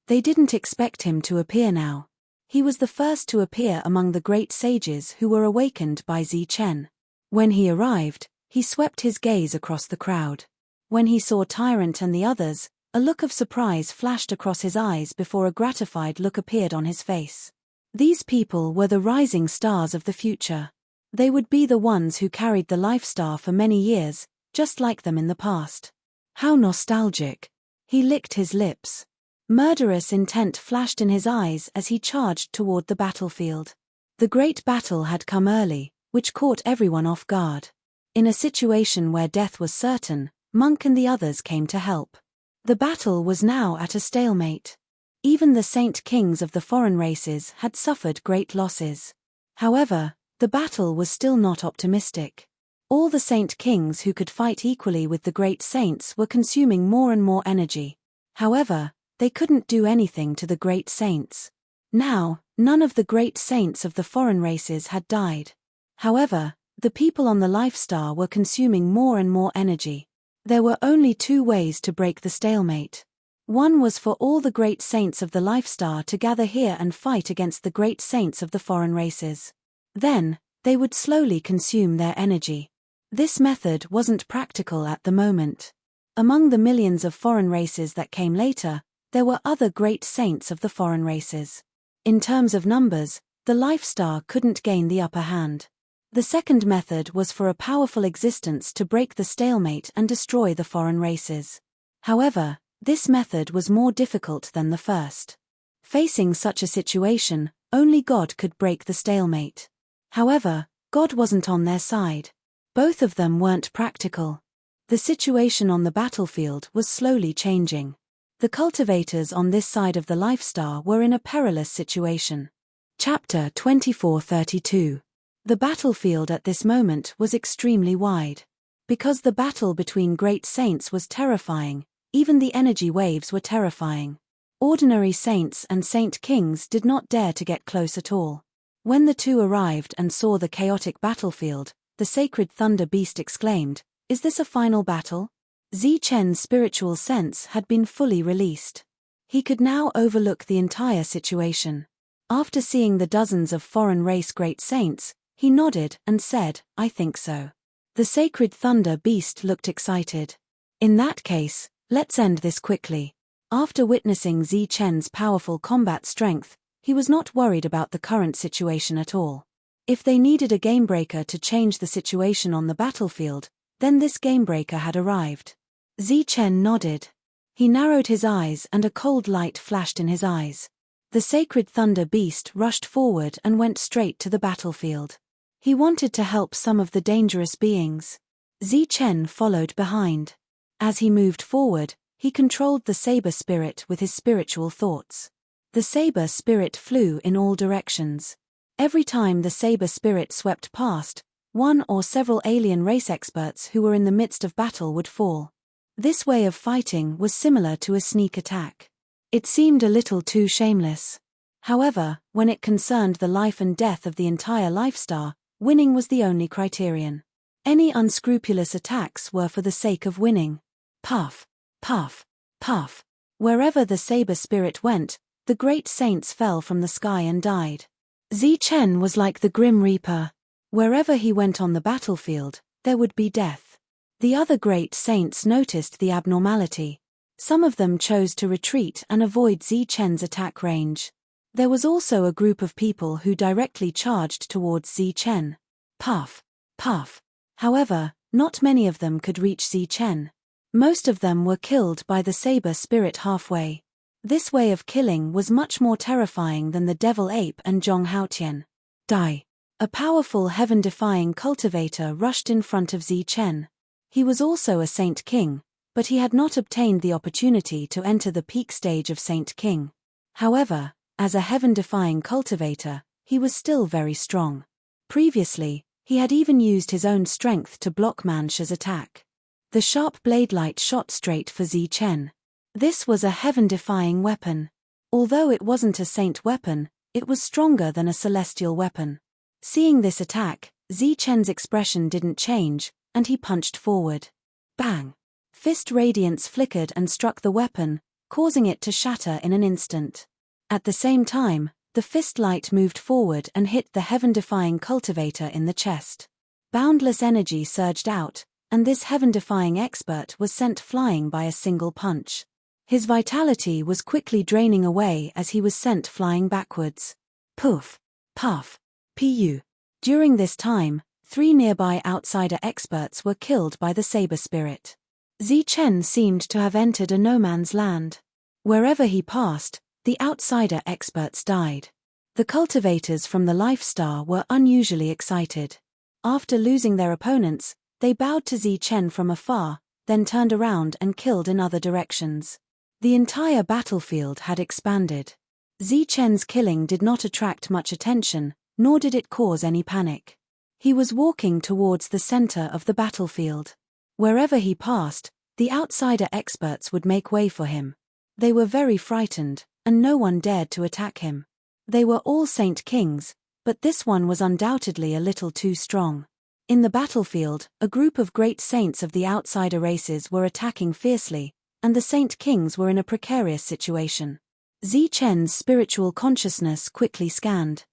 They didn't expect him to appear now. He was the first to appear among the great sages who were awakened by Zi-Chen. When he arrived, he swept his gaze across the crowd. When he saw Tyrant and the others, a look of surprise flashed across his eyes before a gratified look appeared on his face. These people were the rising stars of the future. They would be the ones who carried the Life Star for many years, just like them in the past. How nostalgic. He licked his lips. Murderous intent flashed in his eyes as he charged toward the battlefield. The great battle had come early, which caught everyone off guard. In a situation where death was certain, Monk and the others came to help. The battle was now at a stalemate. Even the Saint Kings of the foreign races had suffered great losses. However, the battle was still not optimistic. All the Saint Kings who could fight equally with the great saints were consuming more and more energy. However, they couldn't do anything to the great saints. Now, none of the great saints of the foreign races had died. However, the people on the Life Star were consuming more and more energy. There were only 2 ways to break the stalemate. One was for all the great saints of the Life Star to gather here and fight against the great saints of the foreign races. Then, they would slowly consume their energy. This method wasn't practical at the moment. Among the millions of foreign races that came later, there were other great saints of the foreign races. In terms of numbers, the Life Star couldn't gain the upper hand. The second method was for a powerful existence to break the stalemate and destroy the foreign races. However, this method was more difficult than the first. Facing such a situation, only God could break the stalemate. However, God wasn't on their side. Both of them weren't practical. The situation on the battlefield was slowly changing. The cultivators on this side of the Life Star were in a perilous situation. Chapter 2432. The battlefield at this moment was extremely wide. Because the battle between great saints was terrifying, even the energy waves were terrifying. Ordinary saints and saint kings did not dare to get close at all. When the 2 arrived and saw the chaotic battlefield, the sacred thunder beast exclaimed, "Is this a final battle?" Zi-Chen's spiritual sense had been fully released. He could now overlook the entire situation. After seeing the dozens of foreign race great saints, he nodded and said, "I think so." The sacred thunder beast looked excited. "In that case, let's end this quickly." After witnessing Zi-Chen's powerful combat strength, he was not worried about the current situation at all. If they needed a gamebreaker to change the situation on the battlefield, then this gamebreaker had arrived. Zi-Chen nodded. He narrowed his eyes and a cold light flashed in his eyes. The sacred thunder beast rushed forward and went straight to the battlefield. He wanted to help some of the dangerous beings. Zi-Chen followed behind. As he moved forward, he controlled the saber spirit with his spiritual thoughts. The saber spirit flew in all directions. Every time the saber spirit swept past, one or several alien race experts who were in the midst of battle would fall. This way of fighting was similar to a sneak attack. It seemed a little too shameless. However, when it concerned the life and death of the entire Lifestar, winning was the only criterion. Any unscrupulous attacks were for the sake of winning. Puff, puff, puff. Wherever the saber spirit went, the great saints fell from the sky and died. Zichen was like the Grim Reaper. Wherever he went on the battlefield, there would be death. The other great saints noticed the abnormality. Some of them chose to retreat and avoid Zichen's attack range. There was also a group of people who directly charged towards Zichen. Puff, puff. However, not many of them could reach Zichen. Most of them were killed by the saber spirit halfway. This way of killing was much more terrifying than the devil ape and Zhong Haotian. Die. A powerful heaven-defying cultivator rushed in front of Zichen. He was also a Saint King, but he had not obtained the opportunity to enter the peak stage of Saint King. However, as a heaven-defying cultivator, he was still very strong. Previously, he had even used his own strength to block Mansha's attack. The sharp blade light shot straight for Zichen. This was a heaven-defying weapon. Although it wasn't a saint weapon, it was stronger than a celestial weapon. Seeing this attack, Zichen's expression didn't change, and he punched forward. Bang! Fist radiance flickered and struck the weapon, causing it to shatter in an instant. At the same time, the fist light moved forward and hit the heaven-defying cultivator in the chest. Boundless energy surged out, and this heaven-defying expert was sent flying by a single punch. His vitality was quickly draining away as he was sent flying backwards. Poof! Puff! Pu. During this time, 3 nearby outsider experts were killed by the saber spirit. Zichen seemed to have entered a no-man's land. Wherever he passed, the outsider experts died. The cultivators from the Lifestar were unusually excited. After losing their opponents, they bowed to Zichen from afar, then turned around and killed in other directions. The entire battlefield had expanded. Zichen's killing did not attract much attention, nor did it cause any panic. He was walking towards the center of the battlefield. Wherever he passed, the outsider experts would make way for him. They were very frightened, and no one dared to attack him. They were all Saint Kings, but this one was undoubtedly a little too strong. In the battlefield, a group of great saints of the outsider races were attacking fiercely, and the Saint Kings were in a precarious situation. Zichen's spiritual consciousness quickly scanned.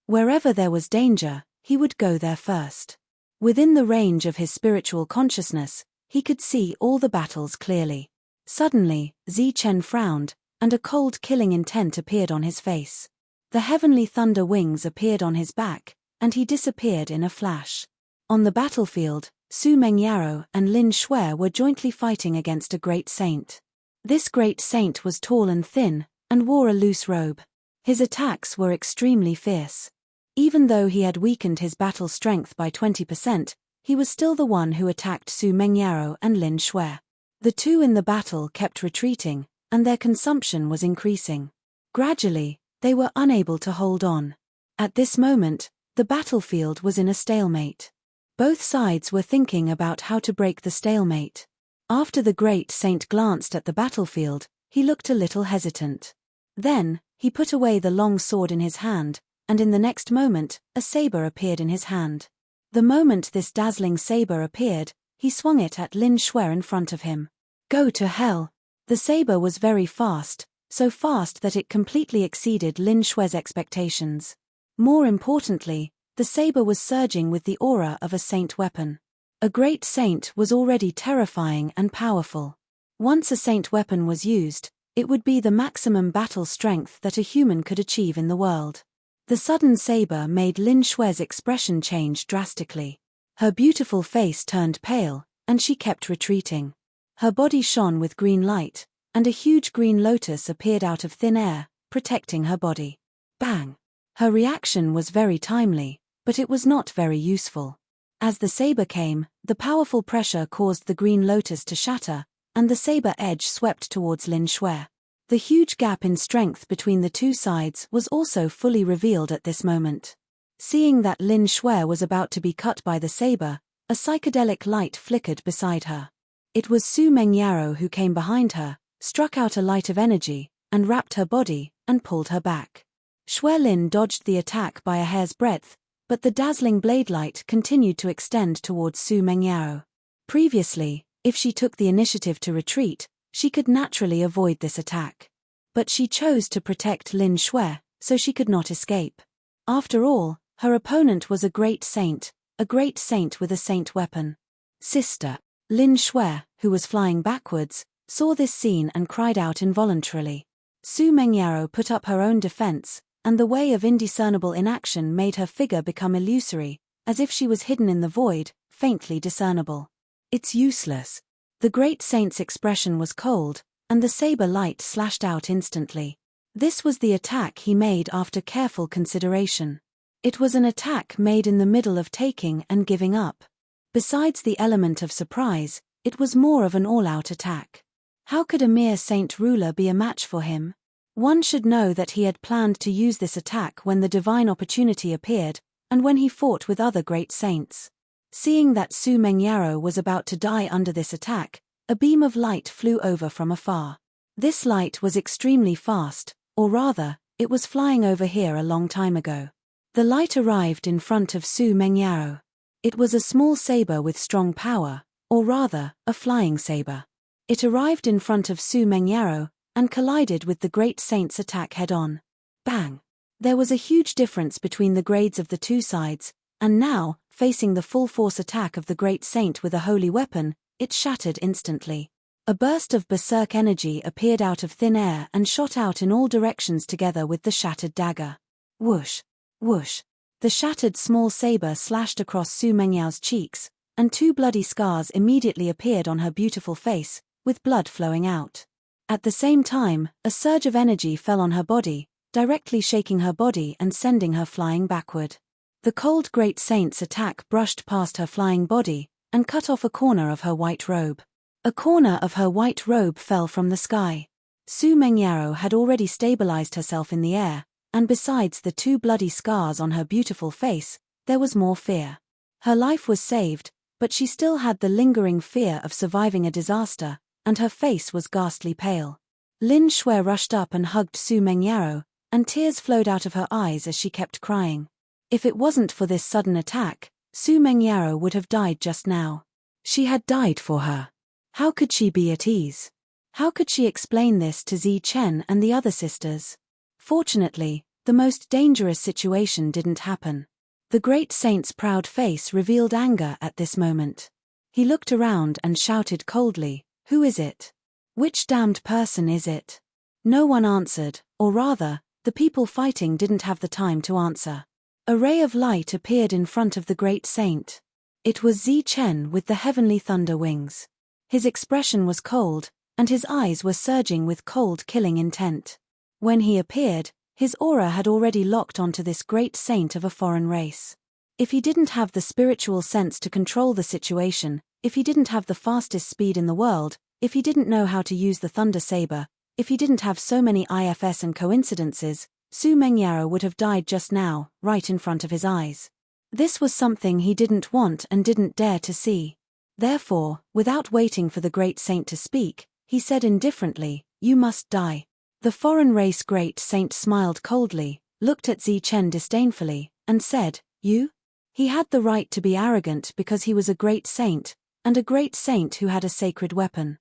Wherever there was danger, he would go there first. Within the range of his spiritual consciousness, he could see all the battles clearly. Suddenly, Zichen frowned, and a cold killing intent appeared on his face. The heavenly thunder wings appeared on his back, and he disappeared in a flash. On the battlefield, Su Mengyaro and Lin Shui were jointly fighting against a great saint. This great saint was tall and thin, and wore a loose robe. His attacks were extremely fierce. Even though he had weakened his battle strength by 20%, he was still the one who attacked Su Mengyaro and Lin Shui. The two in the battle kept retreating, and their consumption was increasing. Gradually, they were unable to hold on. At this moment, the battlefield was in a stalemate. Both sides were thinking about how to break the stalemate. After the great saint glanced at the battlefield, he looked a little hesitant. Then, he put away the long sword in his hand, and in the next moment, a saber appeared in his hand. The moment this dazzling saber appeared, he swung it at Lin Shui in front of him. Go to hell! The saber was very fast, so fast that it completely exceeded Lin Shui's expectations. More importantly, the saber was surging with the aura of a saint weapon. A great saint was already terrifying and powerful. Once a saint weapon was used, it would be the maximum battle strength that a human could achieve in the world. The sudden saber made Lin Shui's expression change drastically. Her beautiful face turned pale, and she kept retreating. Her body shone with green light, and a huge green lotus appeared out of thin air, protecting her body. Bang! Her reaction was very timely, but it was not very useful. As the saber came, the powerful pressure caused the green lotus to shatter, and the saber edge swept towards Lin Shui. The huge gap in strength between the two sides was also fully revealed at this moment. Seeing that Lin Shui was about to be cut by the saber, a psychedelic light flickered beside her. It was Su Mengyaro who came behind her, struck out a light of energy, and wrapped her body, and pulled her back. Shui Lin dodged the attack by a hair's breadth, but the dazzling blade light continued to extend towards Su Mengyaro. Previously, if she took the initiative to retreat, she could naturally avoid this attack. But she chose to protect Lin Shui, so she could not escape. After all, her opponent was a great saint with a saint weapon. Sister. Lin Shui, who was flying backwards, saw this scene and cried out involuntarily. Su Mengyaro put up her own defense, and the way of indiscernible inaction made her figure become illusory, as if she was hidden in the void, faintly discernible. It's useless. The great saint's expression was cold, and the saber light slashed out instantly. This was the attack he made after careful consideration. It was an attack made in the middle of taking and giving up. Besides the element of surprise, it was more of an all-out attack. How could a mere saint ruler be a match for him? One should know that he had planned to use this attack when the divine opportunity appeared, and when he fought with other great saints. Seeing that Su Mengyaro was about to die under this attack, a beam of light flew over from afar. This light was extremely fast, or rather, it was flying over here a long time ago. The light arrived in front of Su Mengyaro. It was a small saber with strong power, or rather, a flying saber. It arrived in front of Su Mengyaro, and collided with the great saint's attack head-on. Bang! There was a huge difference between the grades of the two sides, and now, facing the full-force attack of the great saint with a holy weapon, it shattered instantly. A burst of berserk energy appeared out of thin air and shot out in all directions together with the shattered dagger. Whoosh! Whoosh! The shattered small saber slashed across Su Mengyao's cheeks, and two bloody scars immediately appeared on her beautiful face, with blood flowing out. At the same time, a surge of energy fell on her body, directly shaking her body and sending her flying backward. The cold great saint's attack brushed past her flying body, and cut off a corner of her white robe. A corner of her white robe fell from the sky. Su Mengyaro had already stabilized herself in the air, and besides the two bloody scars on her beautiful face, there was more fear. Her life was saved, but she still had the lingering fear of surviving a disaster, and her face was ghastly pale. Lin Shui rushed up and hugged Su Mengyaro, and tears flowed out of her eyes as she kept crying. If it wasn't for this sudden attack, Su Mengyaro would have died just now. She had died for her. How could she be at ease? How could she explain this to Zi Chen and the other sisters? Fortunately, the most dangerous situation didn't happen. The great saint's proud face revealed anger at this moment. He looked around and shouted coldly, "Who is it? Which damned person is it?" No one answered, or rather, the people fighting didn't have the time to answer. A ray of light appeared in front of the great saint. It was Zi Chen with the heavenly thunder wings. His expression was cold, and his eyes were surging with cold killing intent. When he appeared, his aura had already locked onto this great saint of a foreign race. If he didn't have the spiritual sense to control the situation, if he didn't have the fastest speed in the world, if he didn't know how to use the thunder saber, if he didn't have so many ifs and coincidences, Su Mengyaro would have died just now, right in front of his eyes. This was something he didn't want and didn't dare to see. Therefore, without waiting for the great saint to speak, he said indifferently, "You must die." The foreign race great saint smiled coldly, looked at Zi Chen disdainfully, and said, "You?" He had the right to be arrogant because he was a great saint, and a great saint who had a sacred weapon.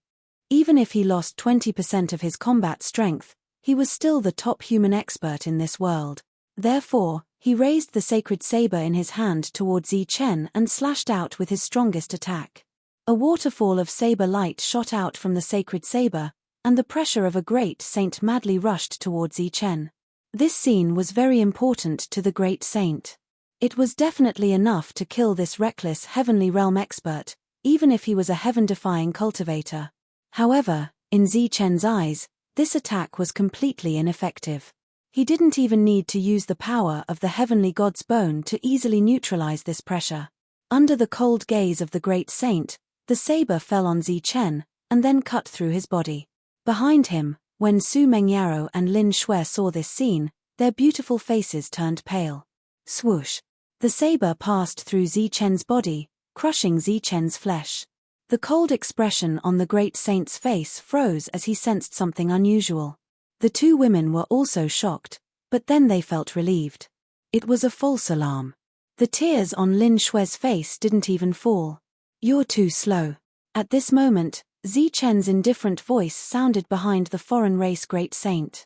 Even if he lost 20% of his combat strength, he was still the top human expert in this world. Therefore, he raised the sacred saber in his hand toward Zi Chen and slashed out with his strongest attack. A waterfall of saber light shot out from the sacred saber, and the pressure of a great saint madly rushed toward Zi Chen. This scene was very important to the great saint. It was definitely enough to kill this reckless heavenly realm expert, even if he was a heaven-defying cultivator. However, in Zi Chen's eyes, this attack was completely ineffective. He didn't even need to use the power of the heavenly god's bone to easily neutralize this pressure. Under the cold gaze of the great saint, the saber fell on Zi Chen, and then cut through his body. Behind him, when Su Mengyaro and Lin Shui saw this scene, their beautiful faces turned pale. Swoosh! The saber passed through Zichen's body, crushing Zichen's flesh. The cold expression on the great saint's face froze as he sensed something unusual. The two women were also shocked, but then they felt relieved. It was a false alarm. The tears on Lin Shui's face didn't even fall. "You're too slow." At this moment, Zichen's indifferent voice sounded behind the foreign race great saint.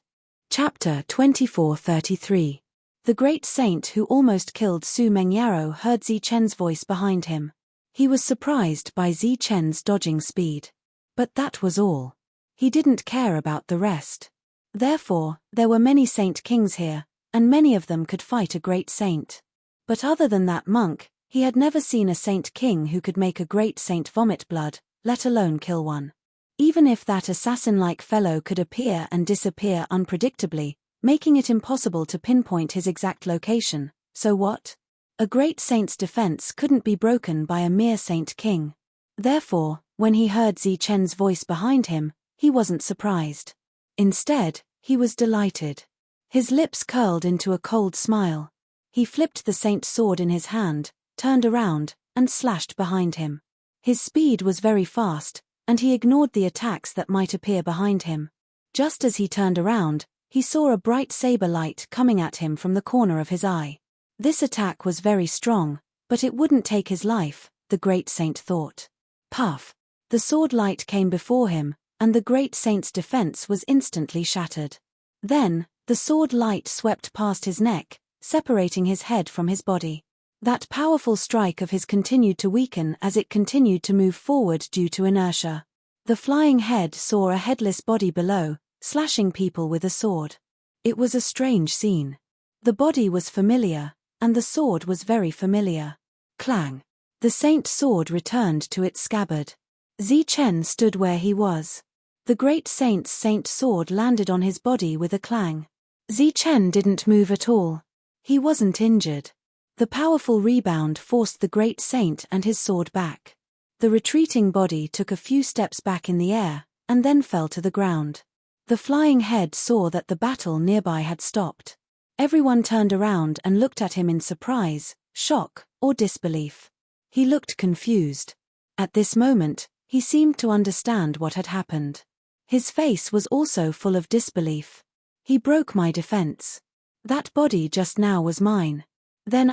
Chapter 24:33. The great saint who almost killed Su Mengyaro heard Zichen's voice behind him. He was surprised by Zichen's dodging speed. But that was all. He didn't care about the rest. Therefore, there were many saint kings here, and many of them could fight a great saint. But other than that monk, he had never seen a saint king who could make a great saint vomit blood, let alone kill one. Even if that assassin-like fellow could appear and disappear unpredictably, making it impossible to pinpoint his exact location, so what? A great saint's defense couldn't be broken by a mere saint king. Therefore, when he heard Zichen's voice behind him, he wasn't surprised. Instead, he was delighted. His lips curled into a cold smile. He flipped the saint's sword in his hand, turned around, and slashed behind him. His speed was very fast, and he ignored the attacks that might appear behind him. Just as he turned around, he saw a bright saber light coming at him from the corner of his eye. This attack was very strong, but it wouldn't take his life, the great saint thought. Puff! The sword light came before him, and the great saint's defense was instantly shattered. Then, the sword light swept past his neck, separating his head from his body. That powerful strike of his continued to weaken as it continued to move forward due to inertia. The flying head saw a headless body below, slashing people with a sword. It was a strange scene. The body was familiar, and the sword was very familiar. Clang! The saint's sword returned to its scabbard. Zichen stood where he was. The great saint's sword landed on his body with a clang. Zichen didn't move at all. He wasn't injured. The powerful rebound forced the great saint and his sword back. The retreating body took a few steps back in the air, and then fell to the ground. The flying head saw that the battle nearby had stopped. Everyone turned around and looked at him in surprise, shock, or disbelief. He looked confused. At this moment, he seemed to understand what had happened. His face was also full of disbelief. He broke my defense. That body just now was mine. Then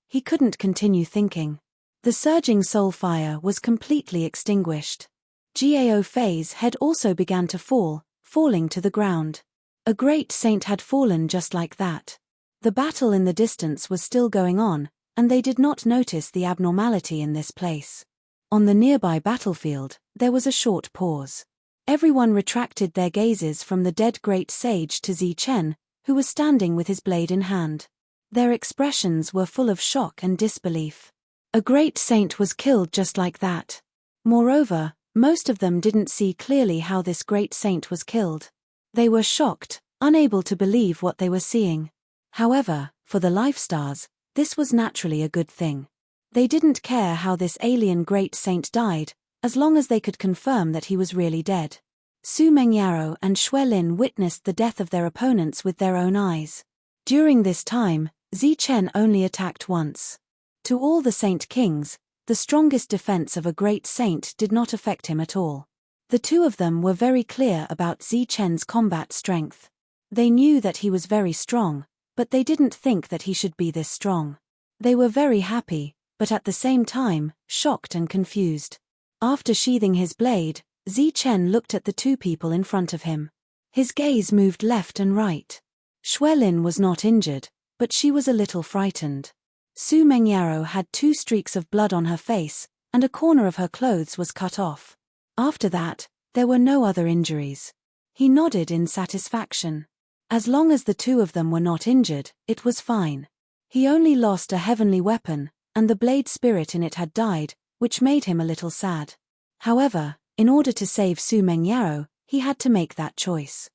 he couldn't continue thinking. The surging soul fire was completely extinguished. Gao Fei's head also began to fall, falling to the ground. A great saint had fallen just like that. The battle in the distance was still going on, and they did not notice the abnormality in this place. On the nearby battlefield, there was a short pause. Everyone retracted their gazes from the dead great sage to Zichen, who was standing with his blade in hand. Their expressions were full of shock and disbelief. A great saint was killed just like that. Moreover, most of them didn't see clearly how this great saint was killed. They were shocked, unable to believe what they were seeing. However, for the Lifestars, this was naturally a good thing. They didn't care how this alien great saint died, as long as they could confirm that he was really dead. Su Mengyaro and Xuelin witnessed the death of their opponents with their own eyes. During this time, Zichen only attacked once. To all the saint kings, the strongest defense of a great saint did not affect him at all. The two of them were very clear about Zichen's combat strength. They knew that he was very strong, but they didn't think that he should be this strong. They were very happy, but at the same time, shocked and confused. After sheathing his blade, Zichen looked at the two people in front of him. His gaze moved left and right. Xuelin was not injured, but she was a little frightened. Su Mengyaro had 2 streaks of blood on her face, and a corner of her clothes was cut off. After that, there were no other injuries. He nodded in satisfaction. As long as the two of them were not injured, it was fine. He only lost a heavenly weapon, and the blade spirit in it had died, which made him a little sad. However, in order to save Su Mengyaro, he had to make that choice.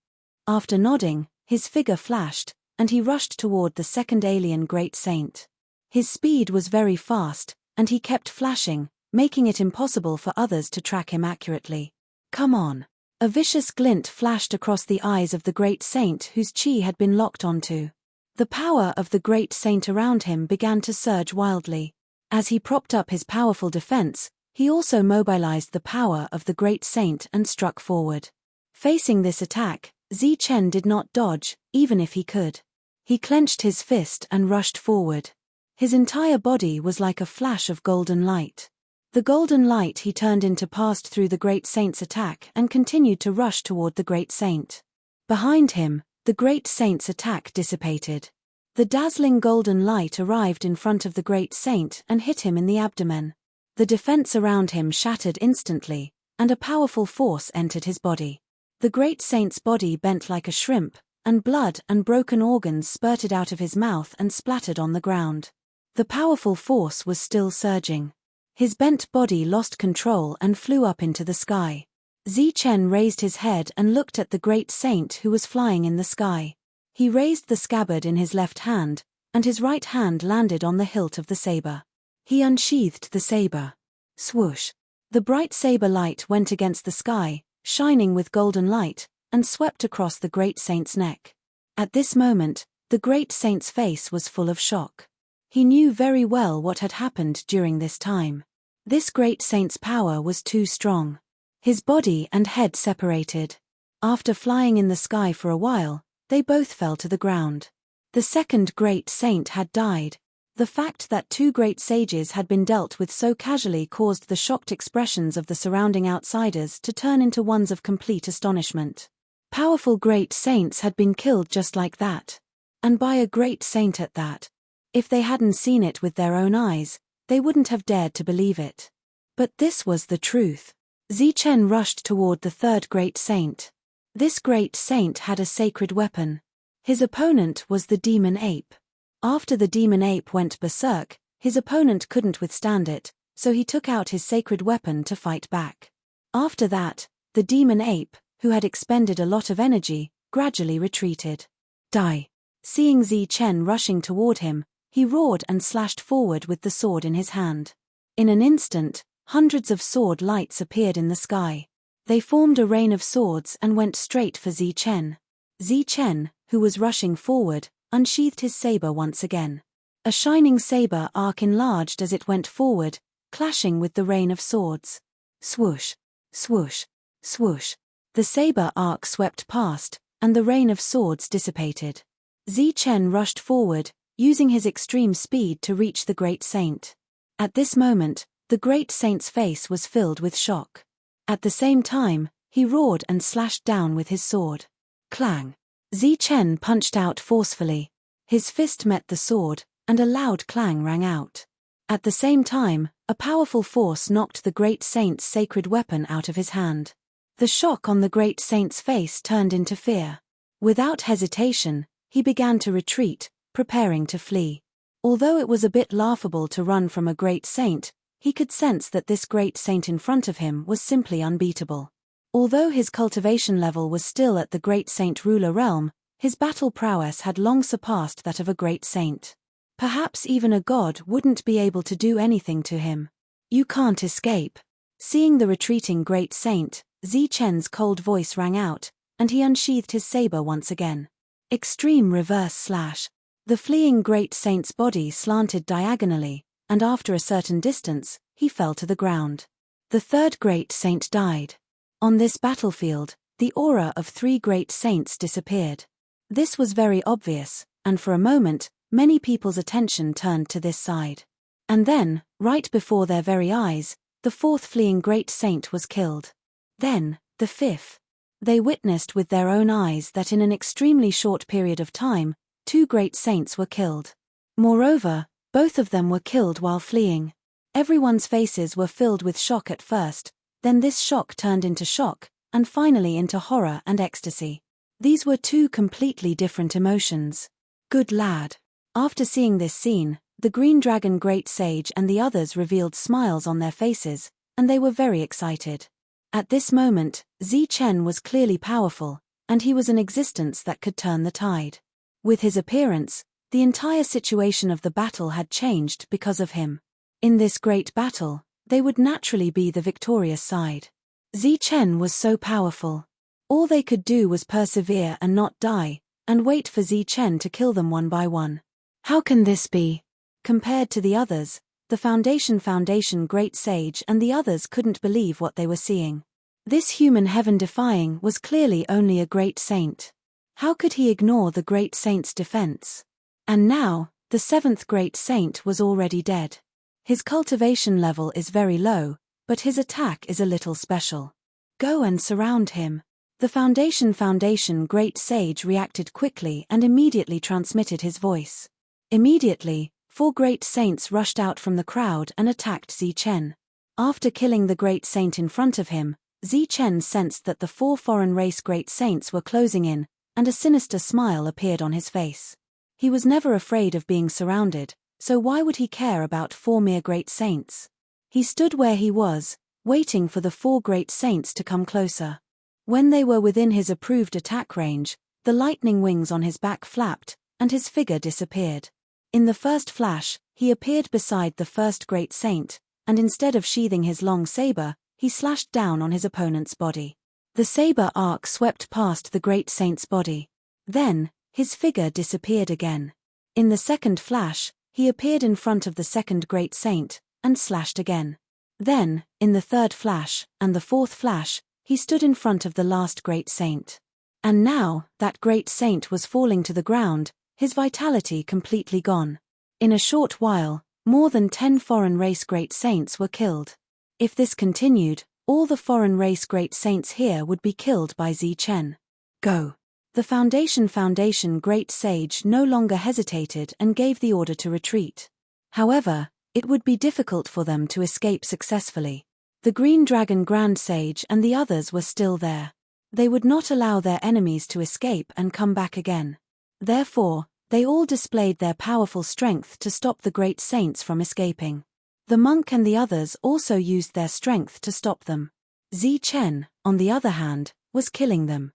After nodding, his figure flashed, and he rushed toward the second alien great saint. His speed was very fast, and he kept flashing, making it impossible for others to track him accurately. Come on! A vicious glint flashed across the eyes of the great saint whose chi had been locked onto. The power of the great saint around him began to surge wildly. As he propped up his powerful defense, he also mobilized the power of the great saint and struck forward. Facing this attack, Zichen did not dodge, even if he could. He clenched his fist and rushed forward. His entire body was like a flash of golden light. The golden light he turned into passed through the great saint's attack and continued to rush toward the great saint. Behind him, the great saint's attack dissipated. The dazzling golden light arrived in front of the great saint and hit him in the abdomen. The defense around him shattered instantly, and a powerful force entered his body. The great saint's body bent like a shrimp, and blood and broken organs spurted out of his mouth and splattered on the ground. The powerful force was still surging. His bent body lost control and flew up into the sky. Zichen raised his head and looked at the great saint who was flying in the sky. He raised the scabbard in his left hand, and his right hand landed on the hilt of the saber. He unsheathed the saber. Swoosh! The bright saber light went against the sky, shining with golden light, and swept across the great saint's neck. At this moment, the great saint's face was full of shock. He knew very well what had happened during this time. This great saint's power was too strong. His body and head separated. After flying in the sky for a while, they both fell to the ground. The second great saint had died. The fact that two great sages had been dealt with so casually caused the shocked expressions of the surrounding outsiders to turn into ones of complete astonishment. Powerful great saints had been killed just like that. And by a great saint at that. If they hadn't seen it with their own eyes, they wouldn't have dared to believe it. But this was the truth. Zichen rushed toward the third great saint. This great saint had a sacred weapon. His opponent was the demon ape. After the demon ape went berserk, his opponent couldn't withstand it, so he took out his sacred weapon to fight back. After that, the demon ape, who had expended a lot of energy, gradually retreated. Die! Seeing Zichen rushing toward him, he roared and slashed forward with the sword in his hand. In an instant, hundreds of sword lights appeared in the sky. They formed a rain of swords and went straight for Zichen. Zichen, who was rushing forward, unsheathed his saber once again. A shining saber arc enlarged as it went forward, clashing with the rain of swords. Swoosh! Swoosh! Swoosh! The saber arc swept past, and the rain of swords dissipated. Zichen rushed forward, using his extreme speed to reach the great saint. At this moment, the great saint's face was filled with shock. At the same time, he roared and slashed down with his sword. Clang! Zichen punched out forcefully. His fist met the sword, and a loud clang rang out. At the same time, a powerful force knocked the great saint's sacred weapon out of his hand. The shock on the great saint's face turned into fear. Without hesitation, he began to retreat, preparing to flee. Although it was a bit laughable to run from a great saint, he could sense that this great saint in front of him was simply unbeatable. Although his cultivation level was still at the great saint ruler realm, his battle prowess had long surpassed that of a great saint. Perhaps even a god wouldn't be able to do anything to him. You can't escape. Seeing the retreating great saint, Zichen's cold voice rang out, and he unsheathed his saber once again. Extreme reverse slash. The fleeing great saint's body slanted diagonally, and after a certain distance, he fell to the ground. The third great saint died. On this battlefield, the aura of three great saints disappeared. This was very obvious, and for a moment, many people's attention turned to this side. And then, right before their very eyes, the fourth fleeing great saint was killed. Then, the fifth. They witnessed with their own eyes that in an extremely short period of time, two great saints were killed. Moreover, both of them were killed while fleeing. Everyone's faces were filled with shock at first, then this shock turned into shock, and finally into horror and ecstasy. These were two completely different emotions. Good lad. After seeing this scene, the Green Dragon Great Sage and the others revealed smiles on their faces, and they were very excited. At this moment, Zichen was clearly powerful, and he was an existence that could turn the tide. With his appearance, the entire situation of the battle had changed because of him. In this great battle, they would naturally be the victorious side. Zichen was so powerful. All they could do was persevere and not die, and wait for Zi Chen to kill them one by one. How can this be? Compared to the others, the Foundation Great Sage and the others couldn't believe what they were seeing. This human heaven-defying was clearly only a great saint. How could he ignore the great saint's defense? And now, the seventh great saint was already dead. His cultivation level is very low, but his attack is a little special. Go and surround him. The Foundation Great Sage reacted quickly and immediately transmitted his voice. Immediately, 4 great saints rushed out from the crowd and attacked Zi Chen. After killing the great saint in front of him, Zi Chen sensed that the 4 foreign race great saints were closing in, and a sinister smile appeared on his face. He was never afraid of being surrounded, so why would he care about 4 mere great saints? He stood where he was, waiting for the 4 great saints to come closer. When they were within his approved attack range, the lightning wings on his back flapped, and his figure disappeared. In the first flash, he appeared beside the first great saint, and instead of sheathing his long saber, he slashed down on his opponent's body. The saber arc swept past the great saint's body. Then, his figure disappeared again. In the second flash, he appeared in front of the second great saint, and slashed again. Then, in the third flash, and the fourth flash, he stood in front of the last great saint. And now, that great saint was falling to the ground, his vitality completely gone. In a short while, more than 10 foreign race great saints were killed. If this continued, all the foreign race great saints here would be killed by Zi Chen. Go. The Foundation Great Sage no longer hesitated and gave the order to retreat. However, it would be difficult for them to escape successfully. The Green Dragon Grand Sage and the others were still there. They would not allow their enemies to escape and come back again. Therefore, they all displayed their powerful strength to stop the great saints from escaping. The monk and the others also used their strength to stop them. Zi Chen, on the other hand, was killing them.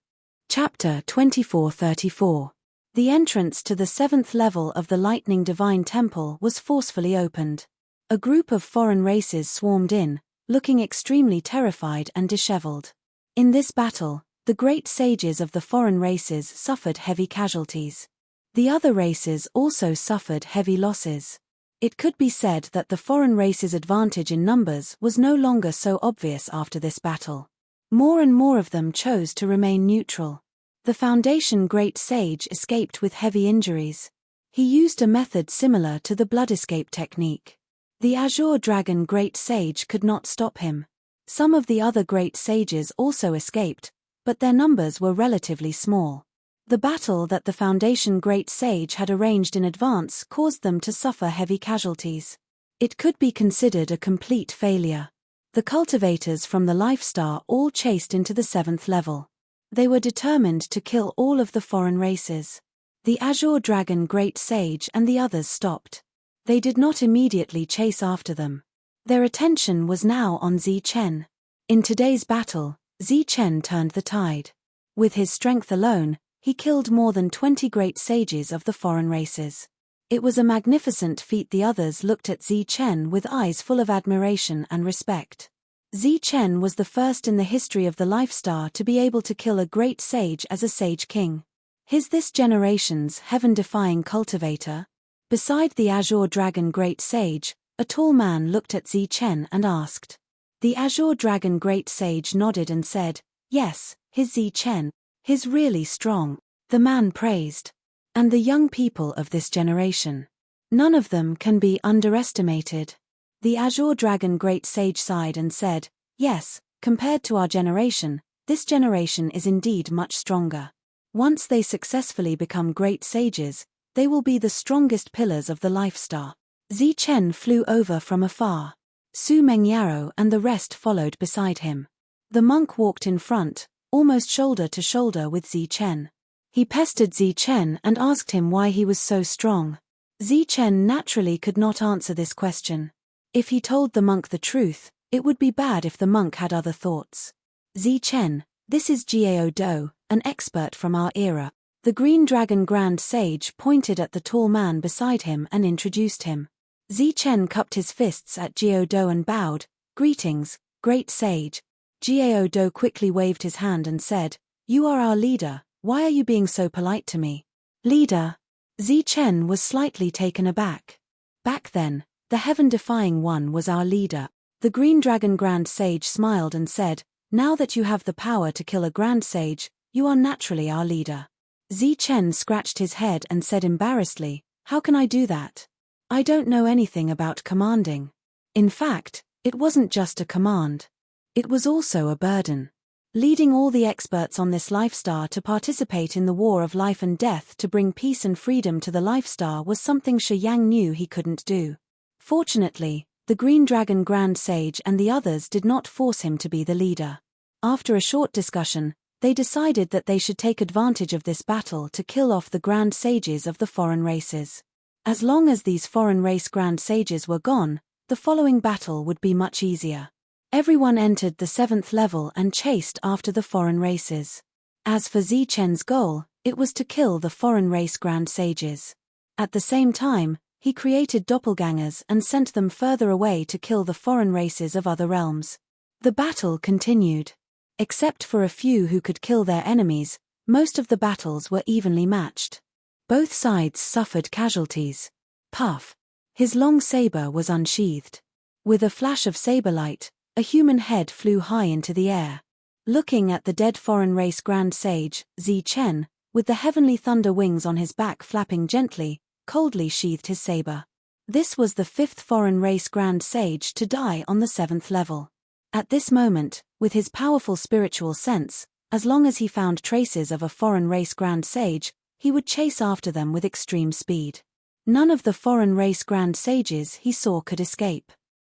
Chapter 24:34. The entrance to the 7th level of the Lightning Divine Temple was forcefully opened. A group of foreign races swarmed in, looking extremely terrified and disheveled. In this battle, the great sages of the foreign races suffered heavy casualties. The other races also suffered heavy losses. It could be said that the foreign races' advantage in numbers was no longer so obvious after this battle. More and more of them chose to remain neutral. The Foundation Great Sage escaped with heavy injuries. He used a method similar to the blood escape technique. The Azure Dragon Great Sage could not stop him. Some of the other great sages also escaped, but their numbers were relatively small. The battle that the Foundation Great Sage had arranged in advance caused them to suffer heavy casualties. It could be considered a complete failure. The cultivators from the Life Star all chased into the 7th level. They were determined to kill all of the foreign races. The Azure Dragon Great Sage and the others stopped. They did not immediately chase after them. Their attention was now on Zi Chen. In today's battle, Zi Chen turned the tide. With his strength alone, he killed more than 20 great sages of the foreign races. It was a magnificent feat. The others looked at Zi Chen with eyes full of admiration and respect. Zi Chen was the first in the history of the Life Star to be able to kill a great sage as a sage king. Is this generation's heaven-defying cultivator? Beside the Azure Dragon Great Sage, a tall man looked at Zi Chen and asked. The Azure Dragon Great Sage nodded and said, "Yes, his Zi Chen. He's really strong," the man praised. "And the young people of this generation. None of them can be underestimated." The Azure Dragon Great Sage sighed and said, "Yes, compared to our generation, this generation is indeed much stronger. Once they successfully become great sages, they will be the strongest pillars of the Life Star." Zi Chen flew over from afar. Su Mengyaro and the rest followed beside him. The monk walked in front, almost shoulder to shoulder with Zi Chen. He pestered Zi Chen and asked him why he was so strong. Zi Chen naturally could not answer this question. If he told the monk the truth, it would be bad if the monk had other thoughts. "Zi Chen, this is Jiao Do, an expert from our era." The Green Dragon Grand Sage pointed at the tall man beside him and introduced him. Zi Chen cupped his fists at Jiao Do and bowed, "Greetings, great sage." Jiao Do quickly waved his hand and said, "You are our leader, Why are you being so polite to me? Leader. Zi Chen was slightly taken aback. Back then, the heaven-defying one was our leader. The Green Dragon Grand Sage smiled and said, now that you have the power to kill a Grand Sage, you are naturally our leader. Zi Chen scratched his head and said embarrassedly, how can I do that? I don't know anything about commanding. In fact, it wasn't just a command. It was also a burden. Leading all the experts on this Lifestar to participate in the war of life and death to bring peace and freedom to the Lifestar was something Shi Yang knew he couldn't do. Fortunately, the Green Dragon Grand Sage and the others did not force him to be the leader. After a short discussion, they decided that they should take advantage of this battle to kill off the Grand Sages of the foreign races. As long as these foreign race Grand Sages were gone, the following battle would be much easier. Everyone entered the 7th level and chased after the foreign races. As for Zi Chen's goal, it was to kill the foreign race Grand Sages. At the same time, he created doppelgangers and sent them further away to kill the foreign races of other realms. The battle continued. Except for a few who could kill their enemies, most of the battles were evenly matched. Both sides suffered casualties. Puff. His long saber was unsheathed. With a flash of saber light, a human head flew high into the air. Looking at the dead foreign race Grand Sage, Zi Chen, with the heavenly thunder wings on his back flapping gently, coldly sheathed his saber. This was the 5th foreign race Grand Sage to die on the 7th level. At this moment, with his powerful spiritual sense, as long as he found traces of a foreign race Grand Sage, he would chase after them with extreme speed. None of the foreign race Grand Sages he saw could escape.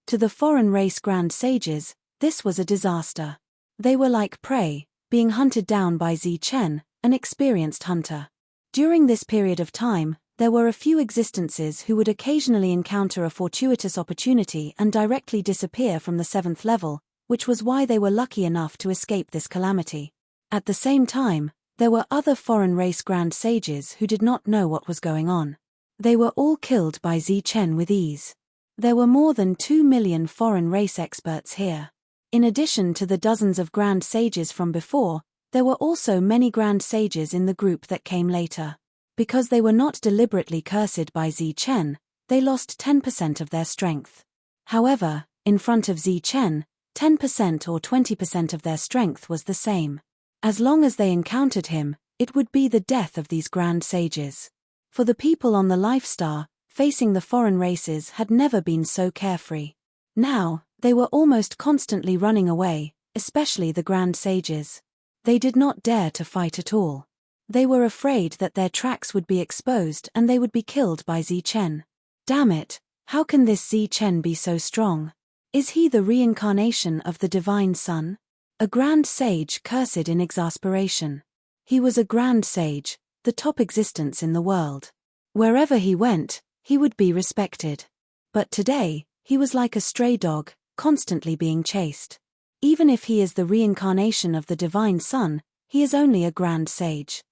To the foreign race Grand Sages, this was a disaster. They were like prey, being hunted down by Zi Chen, an experienced hunter. During this period of time, there were a few existences who would occasionally encounter a fortuitous opportunity and directly disappear from the 7th level, which was why they were lucky enough to escape this calamity. At the same time, there were other foreign race Grand Sages who did not know what was going on. They were all killed by Zi Chen with ease. There were more than 2 million foreign race experts here. In addition to the dozens of Grand Sages from before, there were also many Grand Sages in the group that came later. Because they were not deliberately cursed by Zi Chen, they lost 10% of their strength. However, in front of Zi Chen, 10% or 20% of their strength was the same. As long as they encountered him, it would be the death of these Grand Sages. For the people on the Lifestar, facing the foreign races had never been so carefree. Now, they were almost constantly running away, especially the Grand Sages. They did not dare to fight at all. They were afraid that their tracks would be exposed and they would be killed by Zi Chen. Damn it, how can this Zi Chen be so strong? Is he the reincarnation of the Divine Sun? A Grand Sage cursed in exasperation. He was a Grand Sage, the top existence in the world. Wherever he went, he would be respected. But today, he was like a stray dog, constantly being chased. Even if he is the reincarnation of the Divine Sun, he is only a Grand Sage.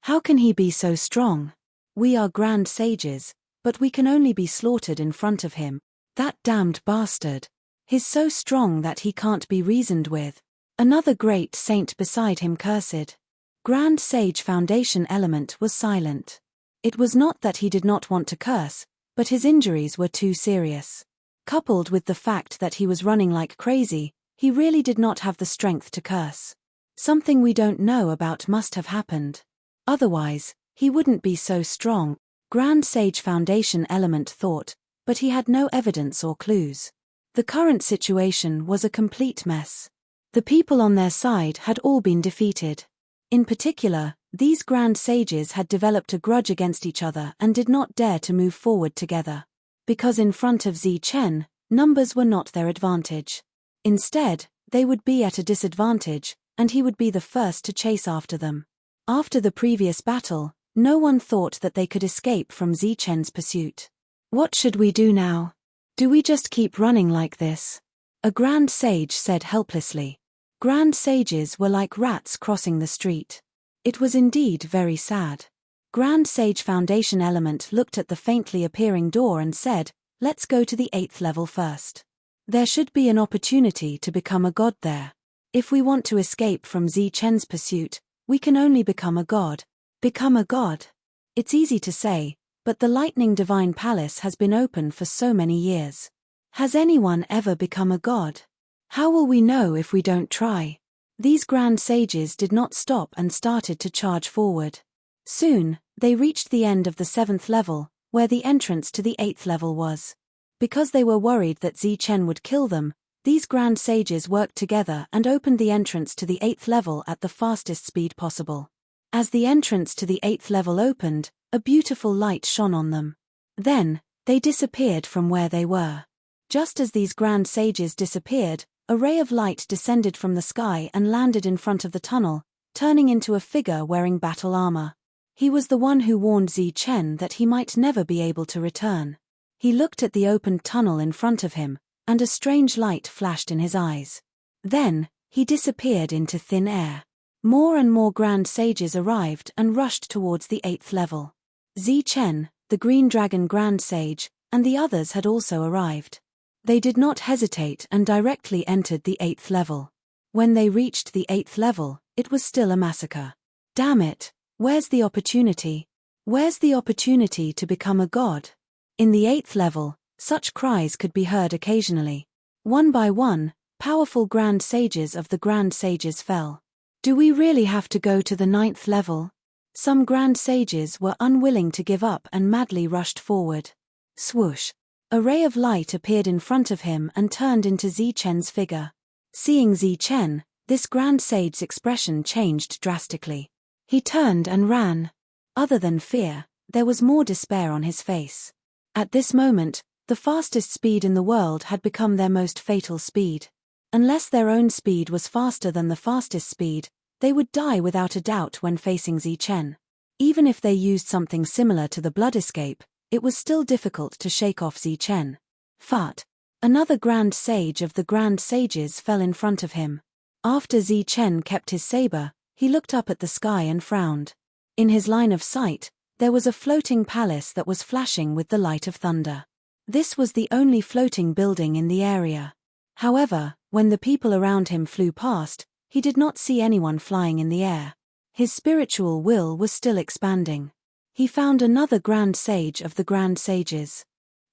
How can he be so strong? We are Grand Sages, but we can only be slaughtered in front of him. That damned bastard. He's so strong that he can't be reasoned with. Another great saint beside him cursed. Grand Sage Foundation Element was silent. It was not that he did not want to curse, but his injuries were too serious. Coupled with the fact that he was running like crazy, he really did not have the strength to curse. Something we don't know about must have happened. Otherwise, he wouldn't be so strong, Grand Sage Foundation Element thought, but he had no evidence or clues. The current situation was a complete mess. The people on their side had all been defeated. In particular, these Grand Sages had developed a grudge against each other and did not dare to move forward together. Because in front of Zi Chen, numbers were not their advantage. Instead, they would be at a disadvantage, and he would be the first to chase after them. After the previous battle, no one thought that they could escape from Zi Chen's pursuit. What should we do now? Do we just keep running like this? A Grand Sage said helplessly. Grand Sages were like rats crossing the street. It was indeed very sad. Grand Sage Foundation Element looked at the faintly appearing door and said, let's go to the 8th level first. There should be an opportunity to become a god there. If we want to escape from Zi Chen's pursuit, We can only become a god. Become a god. It's easy to say, but the lightning divine palace has been open for so many years. Has anyone ever become a god? How will we know if we don't try? These grand sages did not stop and started to charge forward. Soon, they reached the end of the 7th level, where the entrance to the 8th level was. Because they were worried that Zichen would kill them, these grand sages worked together and opened the entrance to the 8th level at the fastest speed possible. As the entrance to the 8th level opened, a beautiful light shone on them. Then, they disappeared from where they were. Just as these grand sages disappeared, a ray of light descended from the sky and landed in front of the tunnel, turning into a figure wearing battle armor. He was the one who warned Zichen that he might never be able to return. He looked at the opened tunnel in front of him, and a strange light flashed in his eyes. Then, he disappeared into thin air. More and more grand sages arrived and rushed towards the 8th level. Zichen, the Green Dragon Grand Sage, and the others had also arrived. They did not hesitate and directly entered the 8th level. When they reached the 8th level, it was still a massacre. Damn it, where's the opportunity? Where's the opportunity to become a god? In the 8th level, such cries could be heard occasionally. One by one, powerful grand sages of the grand sages fell. Do we really have to go to the 9th level? Some grand sages were unwilling to give up and madly rushed forward. Swoosh! A ray of light appeared in front of him and turned into Zichen's figure. Seeing Zichen, this grand sage's expression changed drastically. He turned and ran. Other than fear, there was more despair on his face. At this moment, the fastest speed in the world had become their most fatal speed. Unless their own speed was faster than the fastest speed, they would die without a doubt when facing Zichen. Even if they used something similar to the blood escape, it was still difficult to shake off Zichen. Fat. Another grand sage of the grand sages fell in front of him. After Zichen kept his saber, he looked up at the sky and frowned. In his line of sight, there was a floating palace that was flashing with the light of thunder. This was the only floating building in the area. However, when the people around him flew past, he did not see anyone flying in the air. His spiritual will was still expanding. He found another grand sage of the grand sages.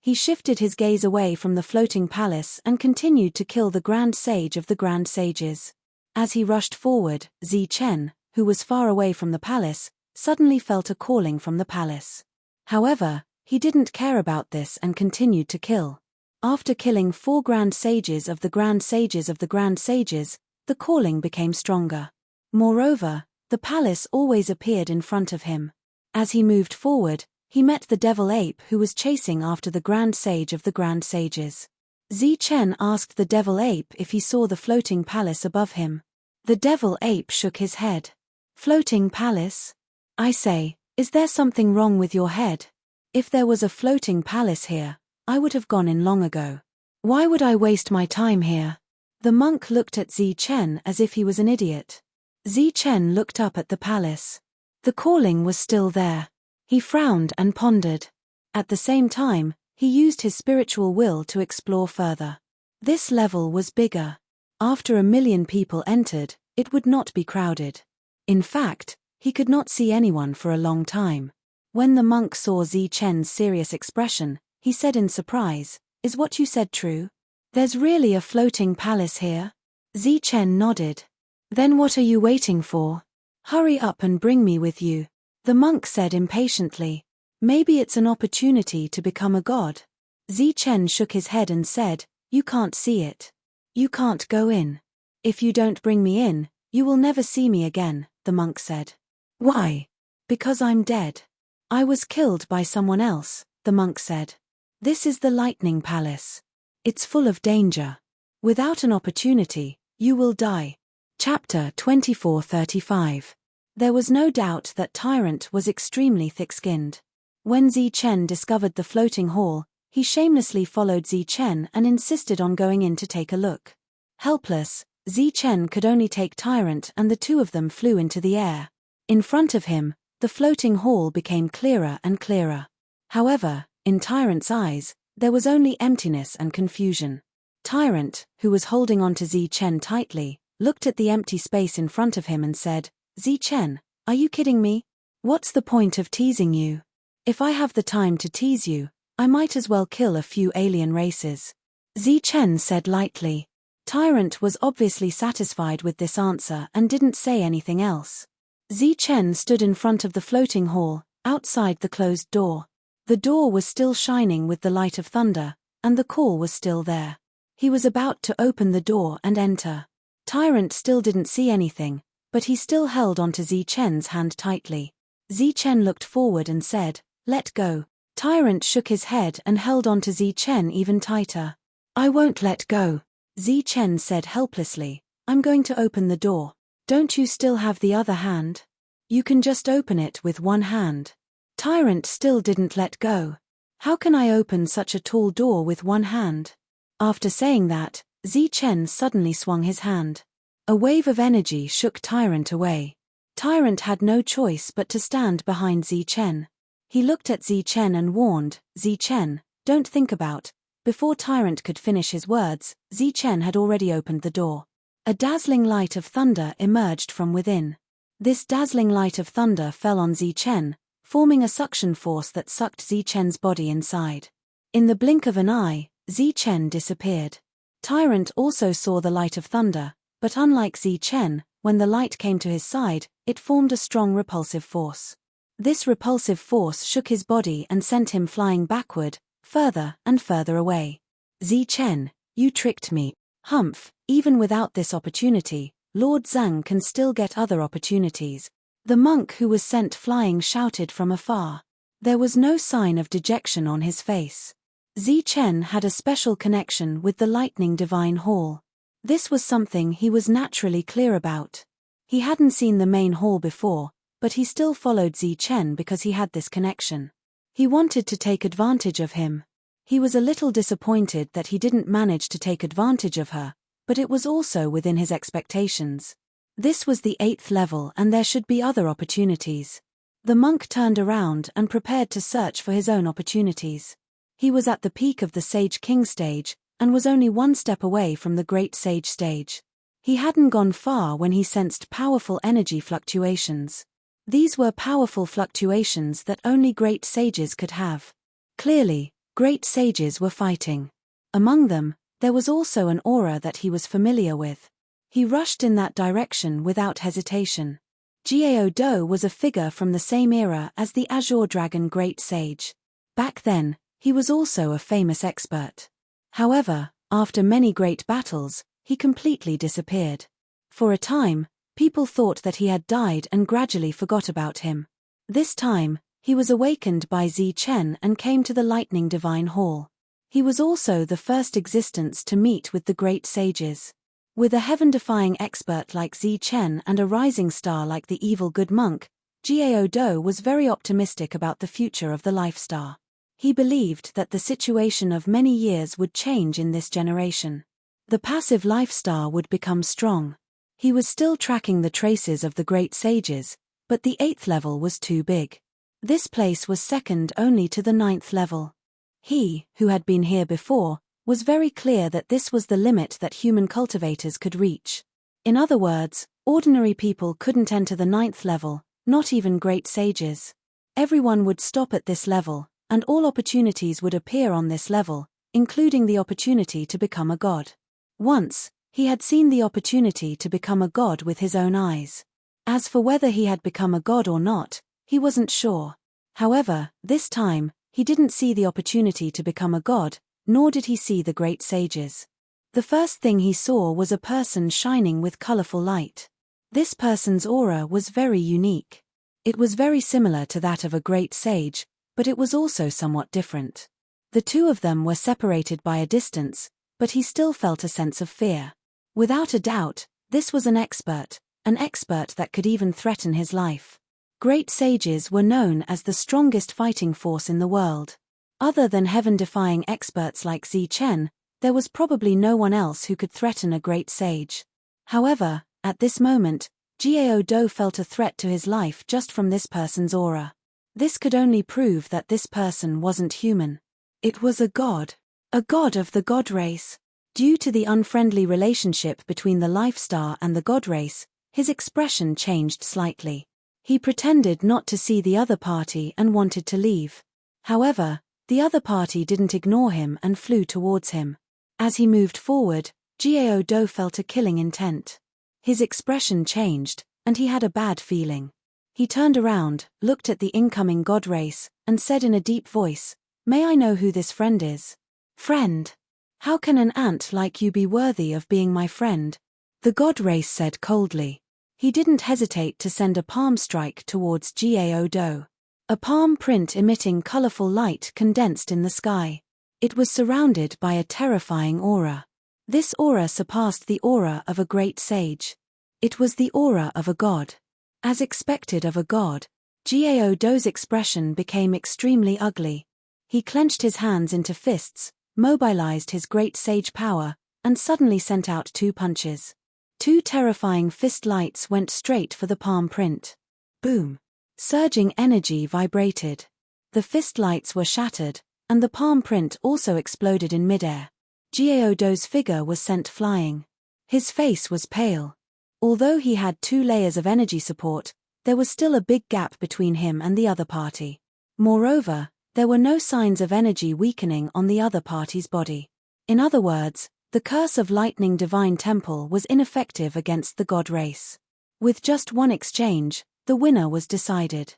He shifted his gaze away from the floating palace and continued to kill the grand sage of the grand sages. As he rushed forward, Zichen, who was far away from the palace, suddenly felt a calling from the palace. However, he didn't care about this and continued to kill. After killing 4 grand sages of the grand sages of the grand sages, the calling became stronger. Moreover, the palace always appeared in front of him. As he moved forward, he met the devil ape who was chasing after the grand sage of the grand sages. Zichen asked the devil ape if he saw the floating palace above him. The devil ape shook his head. Floating palace? I say, is there something wrong with your head? If there was a floating palace here, I would have gone in long ago. Why would I waste my time here? The monk looked at Zichen as if he was an idiot. Zichen looked up at the palace. The calling was still there. He frowned and pondered. At the same time, he used his spiritual will to explore further. This level was bigger. After 1 million people entered, it would not be crowded. In fact, he could not see anyone for a long time. When the monk saw Zichen's serious expression, he said in surprise, "Is what you said true? There's really a floating palace here?" Zichen nodded. "Then what are you waiting for? Hurry up and bring me with you," the monk said impatiently. "Maybe it's an opportunity to become a god." Zichen shook his head and said, "You can't see it. You can't go in. If you don't bring me in, you will never see me again," the monk said. "Why?" "Because I'm dead. I was killed by someone else," the monk said. "This is the lightning palace. It's full of danger. Without an opportunity, you will die." Chapter 24:35. There was no doubt that Tyrant was extremely thick-skinned. When Zichen discovered the floating hall, he shamelessly followed Zichen and insisted on going in to take a look. Helpless, Zichen could only take Tyrant and the two of them flew into the air. In front of him, the floating hall became clearer and clearer. However, in Tyrant's eyes, there was only emptiness and confusion. Tyrant, who was holding on to Zichen tightly, looked at the empty space in front of him and said, Zichen, are you kidding me? What's the point of teasing you? If I have the time to tease you, I might as well kill a few alien races. Zichen said lightly. Tyrant was obviously satisfied with this answer and didn't say anything else. Zichen stood in front of the floating hall, outside the closed door. The door was still shining with the light of thunder, and the call was still there. He was about to open the door and enter. Tyrant still didn't see anything, but he still held onto Zichen's hand tightly. Zichen looked forward and said, "Let go." Tyrant shook his head and held onto Zichen even tighter. "I won't let go," Zichen said helplessly. "I'm going to open the door. Don't you still have the other hand? You can just open it with one hand." Tyrant still didn't let go. "How can I open such a tall door with one hand?" After saying that, Zichen suddenly swung his hand. A wave of energy shook Tyrant away. Tyrant had no choice but to stand behind Zichen. He looked at Zichen and warned, "Zichen, don't think about." Before Tyrant could finish his words, Zichen had already opened the door. A dazzling light of thunder emerged from within. This dazzling light of thunder fell on Zichen, forming a suction force that sucked Zichen's body inside. In the blink of an eye, Zichen disappeared. Tyrant also saw the light of thunder, but unlike Zichen, when the light came to his side, it formed a strong repulsive force. This repulsive force shook his body and sent him flying backward, further and further away. "Zichen, you tricked me. Humph, even without this opportunity, Lord Zhang can still get other opportunities." The monk who was sent flying shouted from afar. There was no sign of dejection on his face. Zichen had a special connection with the lightning divine hall. This was something he was naturally clear about. He hadn't seen the main hall before, but he still followed Zichen because he had this connection. He wanted to take advantage of him. He was a little disappointed that he didn't manage to take advantage of her, but it was also within his expectations. This was the 8th level and there should be other opportunities. The monk turned around and prepared to search for his own opportunities. He was at the peak of the Sage King stage, and was only one step away from the Great Sage stage. He hadn't gone far when he sensed powerful energy fluctuations. These were powerful fluctuations that only great sages could have. Clearly, great sages were fighting. Among them, there was also an aura that he was familiar with. He rushed in that direction without hesitation. Jiao Do was a figure from the same era as the Azure Dragon Great Sage. Back then, he was also a famous expert. However, after many great battles, he completely disappeared. For a time, people thought that he had died and gradually forgot about him. This time, he was awakened by Zichen and came to the Lightning Divine Hall. He was also the first existence to meet with the great sages. With a heaven-defying expert like Zichen and a rising star like the evil good monk, Jiao Do was very optimistic about the future of the Life Star. He believed that the situation of many years would change in this generation. The passive Life Star would become strong. He was still tracking the traces of the great sages, but the 8th level was too big. This place was second only to the 9th level. He, who had been here before, was very clear that this was the limit that human cultivators could reach. In other words, ordinary people couldn't enter the 9th level, not even great sages. Everyone would stop at this level, and all opportunities would appear on this level, including the opportunity to become a god. Once, he had seen the opportunity to become a god with his own eyes. As for whether he had become a god or not, he wasn't sure. However, this time, he didn't see the opportunity to become a god, nor did he see the great sages. The first thing he saw was a person shining with colorful light. This person's aura was very unique. It was very similar to that of a great sage, but it was also somewhat different. The two of them were separated by a distance, but he still felt a sense of fear. Without a doubt, this was an expert that could even threaten his life. Great sages were known as the strongest fighting force in the world. Other than heaven-defying experts like Zichen, there was probably no one else who could threaten a great sage. However, at this moment, Jiao Do felt a threat to his life just from this person's aura. This could only prove that this person wasn't human. It was a god of the god race. Due to the unfriendly relationship between the Life Star and the god race, His expression changed slightly. He pretended not to see the other party and wanted to leave. However, the other party didn't ignore him and flew towards him. As he moved forward, Gao Do felt a killing intent. His expression changed, and he had a bad feeling. He turned around, looked at the incoming god race, and said in a deep voice, "May I know who this friend is?" "Friend? How can an ant like you be worthy of being my friend?" the god race said coldly. He didn't hesitate to send a palm strike towards Gao Do. A palm print emitting colorful light condensed in the sky. It was surrounded by a terrifying aura. This aura surpassed the aura of a great sage. It was the aura of a god. As expected of a god, Gao Do's expression became extremely ugly. He clenched his hands into fists, mobilized his great sage power, and suddenly sent out 2 punches. 2 terrifying fist lights went straight for the palm print. Boom! Surging energy vibrated. The fist lights were shattered, and the palm print also exploded in midair. Gao Do's figure was sent flying. His face was pale. Although he had 2 layers of energy support, there was still a big gap between him and the other party. Moreover, there were no signs of energy weakening on the other party's body. In other words, the curse of Lightning Divine Temple was ineffective against the god race. With just 1 exchange, the winner was decided.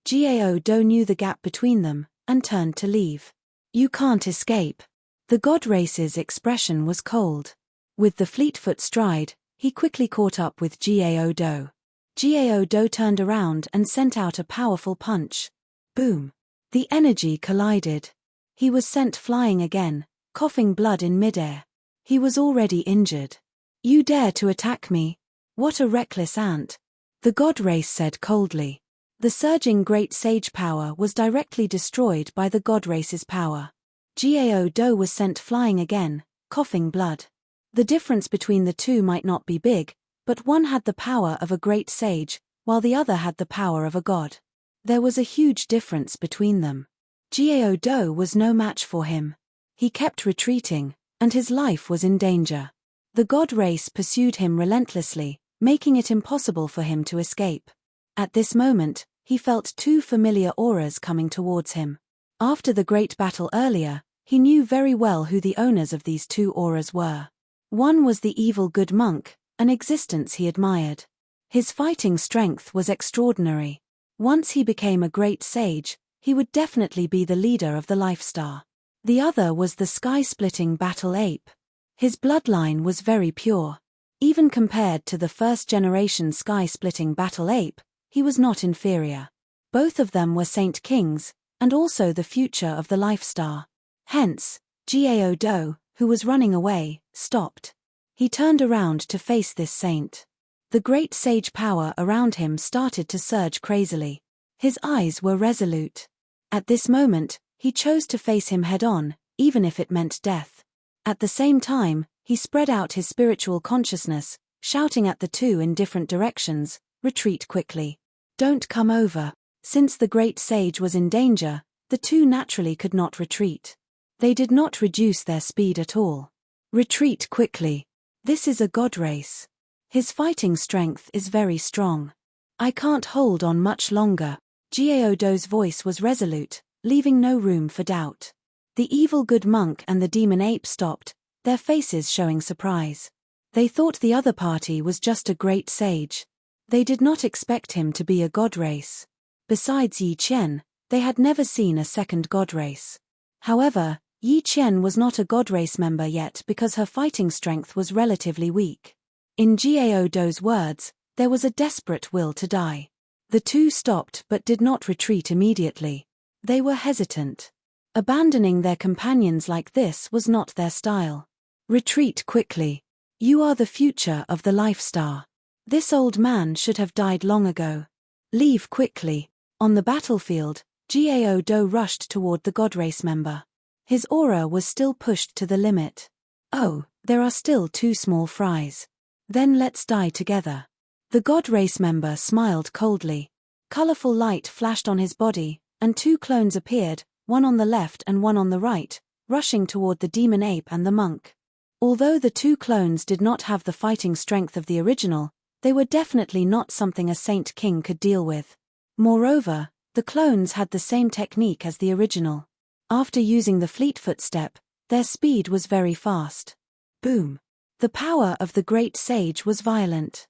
Gao Do knew the gap between them, and turned to leave. "You can't escape." The god race's expression was cold. With the fleetfoot stride, he quickly caught up with Gao Do. Gao Do turned around and sent out a powerful punch. Boom! The energy collided. He was sent flying again, coughing blood in midair. He was already injured. "You dare to attack me? What a reckless ant," the god race said coldly. The surging great sage power was directly destroyed by the god race's power. Gao Do was sent flying again, coughing blood. The difference between the 2 might not be big, but one had the power of a great sage, while the other had the power of a god. There was a huge difference between them. Gao Do was no match for him. He kept retreating, and his life was in danger. The god race pursued him relentlessly, making it impossible for him to escape. At this moment, he felt 2 familiar auras coming towards him. After the great battle earlier, he knew very well who the owners of these 2 auras were. One was the evil good monk, an existence he admired. His fighting strength was extraordinary. Once he became a great sage, he would definitely be the leader of the Life Star. The other was the sky-splitting battle ape. His bloodline was very pure. Even compared to the first-generation sky-splitting battle ape, he was not inferior. Both of them were Saint Kings, and also the future of the Life Star. Hence, Gao Do, who was running away, stopped. He turned around to face this saint. The great sage power around him started to surge crazily. His eyes were resolute. At this moment, he chose to face him head-on, even if it meant death. At the same time, he spread out his spiritual consciousness, shouting at the 2 in different directions, "Retreat quickly. Don't come over." Since the great sage was in danger, the 2 naturally could not retreat. They did not reduce their speed at all. "Retreat quickly. This is a god race. His fighting strength is very strong. I can't hold on much longer." Gao Do's voice was resolute, leaving no room for doubt. The evil good monk and the demon ape stopped, their faces showing surprise. They thought the other party was just a great sage. They did not expect him to be a god race. Besides Yi Qian, they had never seen a second god race. However, Yi Qian was not a god race member yet because her fighting strength was relatively weak. In Gao Do's words, there was a desperate will to die. The 2 stopped but did not retreat immediately. They were hesitant. Abandoning their companions like this was not their style. "Retreat quickly. You are the future of the Life Star. This old man should have died long ago. Leave quickly." On the battlefield, Gao Do rushed toward the god race member. His aura was still pushed to the limit. "Oh, there are still 2 small fries. Then let's die together." The god race member smiled coldly. Colorful light flashed on his body, and 2 clones appeared, one on the left and one on the right, rushing toward the demon ape and the monk. Although the 2 clones did not have the fighting strength of the original, They were definitely not something a Saint King could deal with. Moreover, the clones had the same technique as the original. After using the Fleetfoot step, their speed was very fast. Boom! The power of the great sage was violent.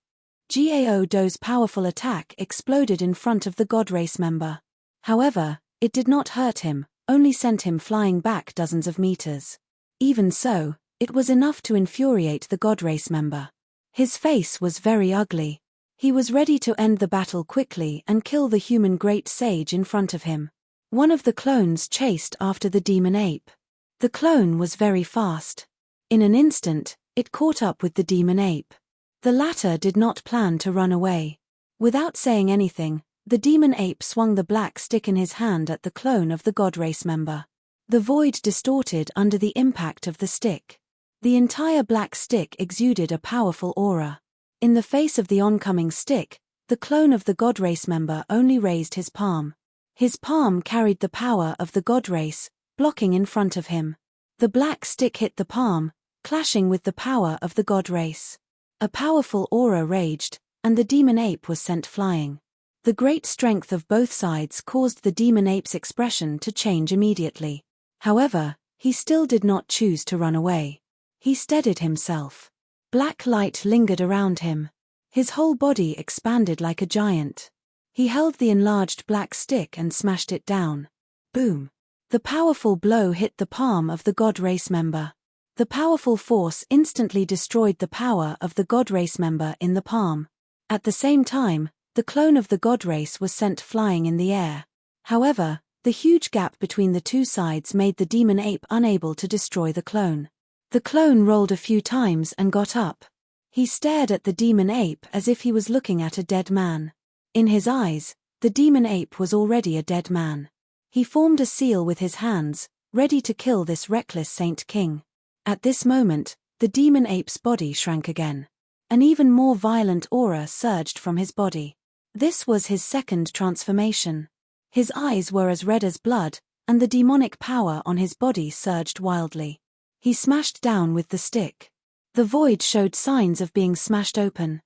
Gao Do's powerful attack exploded in front of the God Race member. However, it did not hurt him, only sent him flying back dozens of meters. Even so, it was enough to infuriate the God Race member. His face was very ugly. He was ready to end the battle quickly and kill the human great sage in front of him. One of the clones chased after the demon ape. The clone was very fast. In an instant, it caught up with the demon ape. The latter did not plan to run away. Without saying anything, the demon ape swung the black stick in his hand at the clone of the God Race member. The void distorted under the impact of the stick. The entire black stick exuded a powerful aura. In the face of the oncoming stick, the clone of the God Race member only raised his palm. His palm carried the power of the God Race, blocking in front of him. The black stick hit the palm, clashing with the power of the God Race. A powerful aura raged, and the demon ape was sent flying. The great strength of both sides caused the demon ape's expression to change immediately. However, he still did not choose to run away. He steadied himself. Black light lingered around him. His whole body expanded like a giant. He held the enlarged black stick and smashed it down. Boom! The powerful blow hit the palm of the God Race member. The powerful force instantly destroyed the power of the God Race member in the palm. At the same time, the clone of the God Race was sent flying in the air. However, the huge gap between the two sides made the demon ape unable to destroy the clone. The clone rolled a few times and got up. He stared at the demon ape as if he was looking at a dead man. In his eyes, the demon ape was already a dead man. He formed a seal with his hands, ready to kill this reckless Saint King. At this moment, the demon ape's body shrank again. An even more violent aura surged from his body. This was his second transformation. His eyes were as red as blood, and the demonic power on his body surged wildly. He smashed down with the stick. The void showed signs of being smashed open.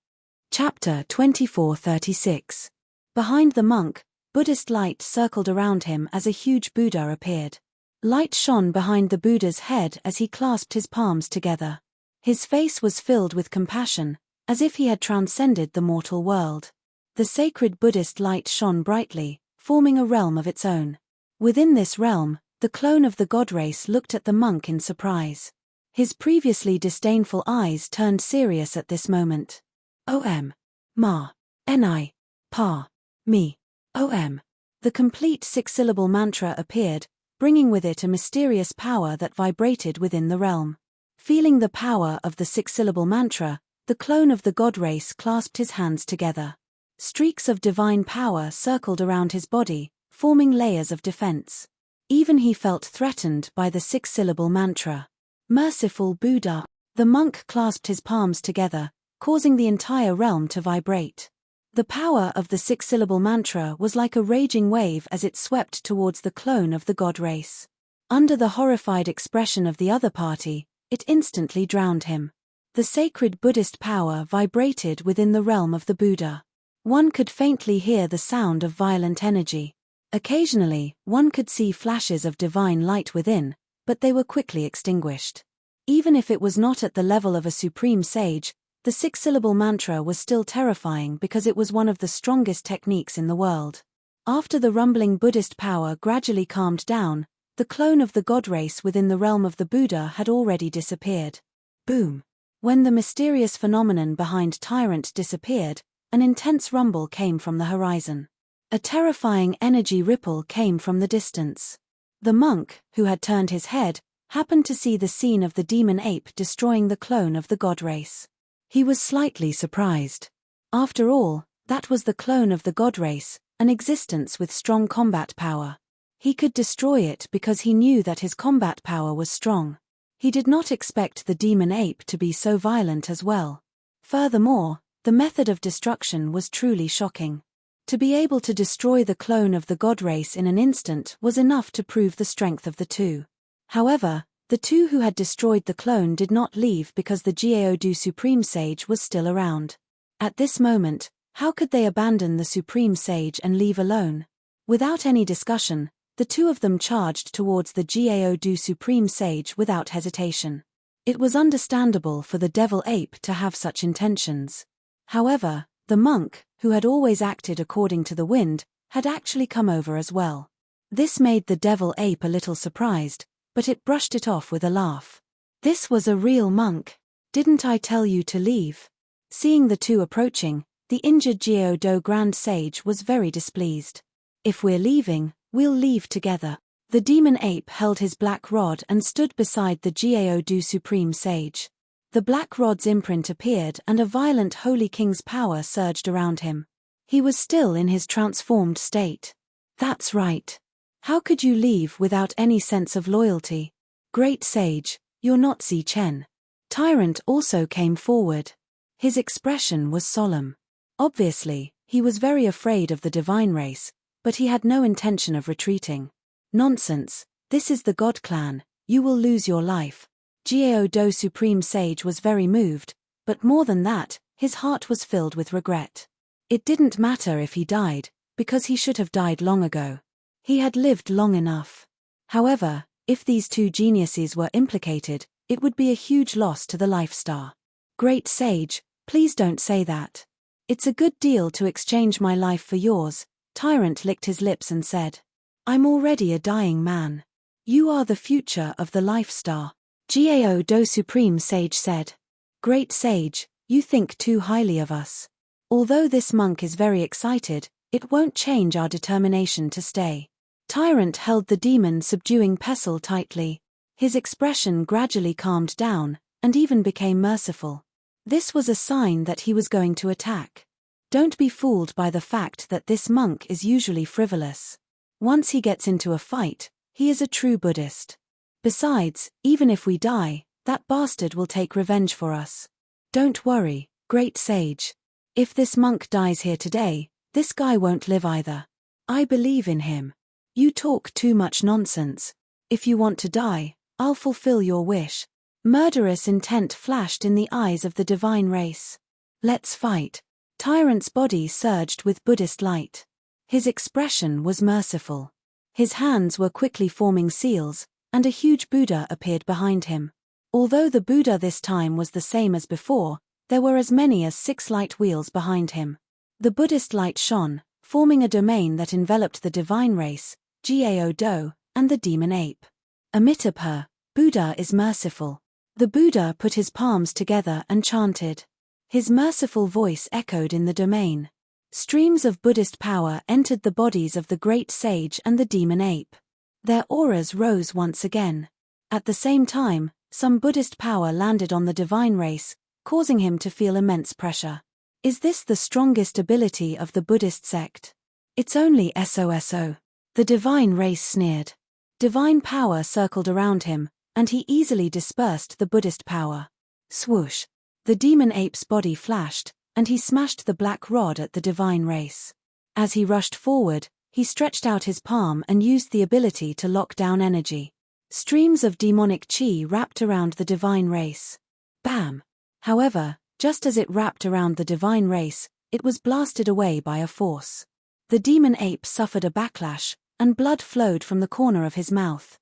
Chapter 24:36. Behind the monk, Buddhist light circled around him as a huge Buddha appeared. Light shone behind the Buddha's head as he clasped his palms together. His face was filled with compassion, as if he had transcended the mortal world. The sacred Buddhist light shone brightly, forming a realm of its own. Within this realm, the clone of the God Race looked at the monk in surprise. His previously disdainful eyes turned serious at this moment. Om. Ma. Ni. Pa. Mi. Om. The complete six-syllable mantra appeared, bringing with it a mysterious power that vibrated within the realm. Feeling the power of the six-syllable mantra, the clone of the God Race clasped his hands together. Streaks of divine power circled around his body, forming layers of defense. Even he felt threatened by the six-syllable mantra. Merciful Buddha. The monk clasped his palms together, causing the entire realm to vibrate. The power of the six-syllable mantra was like a raging wave as it swept towards the clone of the God Race. Under the horrified expression of the other party, it instantly drowned him. The sacred Buddhist power vibrated within the realm of the Buddha. One could faintly hear the sound of violent energy. Occasionally, one could see flashes of divine light within, but they were quickly extinguished. Even if it was not at the level of a supreme sage, the six-syllable mantra was still terrifying because it was one of the strongest techniques in the world. After the rumbling Buddhist power gradually calmed down, the clone of the God Race within the realm of the Buddha had already disappeared. Boom! When the mysterious phenomenon behind Tyrant disappeared, an intense rumble came from the horizon. A terrifying energy ripple came from the distance. The monk, who had turned his head, happened to see the scene of the demon ape destroying the clone of the God Race. He was slightly surprised. After all, that was the clone of the God Race, an existence with strong combat power. He could destroy it because he knew that his combat power was strong. He did not expect the demon ape to be so violent as well. Furthermore, the method of destruction was truly shocking. To be able to destroy the clone of the God Race in an instant was enough to prove the strength of the two. However, the two who had destroyed the clone did not leave because the Geodu Supreme Sage was still around. At this moment, how could they abandon the supreme sage and leave alone? Without any discussion, the two of them charged towards the Gao Du supreme sage without hesitation. It was understandable for the devil ape to have such intentions. However, the monk, who had always acted according to the wind, had actually come over as well. This made the devil ape a little surprised, but it brushed it off with a laugh. This was a real monk. Didn't I tell you to leave? Seeing the two approaching, the injured Gao Do Grand Sage was very displeased. If we're leaving, we'll leave together. The demon ape held his black rod and stood beside the Gao Du Supreme Sage. The black rod's imprint appeared and a violent Holy King's power surged around him. He was still in his transformed state. That's right. How could you leave without any sense of loyalty? Great Sage, you're not Zi Chen. Tyrant also came forward. His expression was solemn. Obviously, he was very afraid of the divine race, but he had no intention of retreating. Nonsense, this is the God clan, you will lose your life. Gao Do Supreme Sage was very moved, but more than that, his heart was filled with regret. It didn't matter if he died, because he should have died long ago. He had lived long enough. However, if these two geniuses were implicated, it would be a huge loss to the Life Star. Great Sage, please don't say that. It's a good deal to exchange my life for yours. Tyrant licked his lips and said. I'm already a dying man. You are the future of the Life Star. Gao Do Supreme Sage said. Great Sage, you think too highly of us. Although this monk is very excited, it won't change our determination to stay. Tyrant held the demon subduing pestle tightly. His expression gradually calmed down, and even became merciful. This was a sign that he was going to attack. Don't be fooled by the fact that this monk is usually frivolous. Once he gets into a fight, he is a true Buddhist. Besides, even if we die, that bastard will take revenge for us. Don't worry, Great Sage. If this monk dies here today, this guy won't live either. I believe in him. You talk too much nonsense. If you want to die, I'll fulfill your wish. Murderous intent flashed in the eyes of the divine race. Let's fight. Tyrant's body surged with Buddhist light. His expression was merciful. His hands were quickly forming seals, and a huge Buddha appeared behind him. Although the Buddha this time was the same as before, there were as many as 6 light wheels behind him. The Buddhist light shone, forming a domain that enveloped the divine race, Gao Do, and the demon ape. Amitabha, Buddha is merciful. The Buddha put his palms together and chanted. His merciful voice echoed in the domain. Streams of Buddhist power entered the bodies of the great sage and the demon ape. Their auras rose once again. At the same time, some Buddhist power landed on the divine race, causing him to feel immense pressure. Is this the strongest ability of the Buddhist sect? It's only SOSO. The divine race sneered. Divine power circled around him, and he easily dispersed the Buddhist power. Swoosh! The demon ape's body flashed, and he smashed the black rod at the divine race. As he rushed forward, he stretched out his palm and used the ability to lock down energy. Streams of demonic chi wrapped around the divine race. Bam! However, just as it wrapped around the divine race, it was blasted away by a force. The demon ape suffered a backlash, and blood flowed from the corner of his mouth.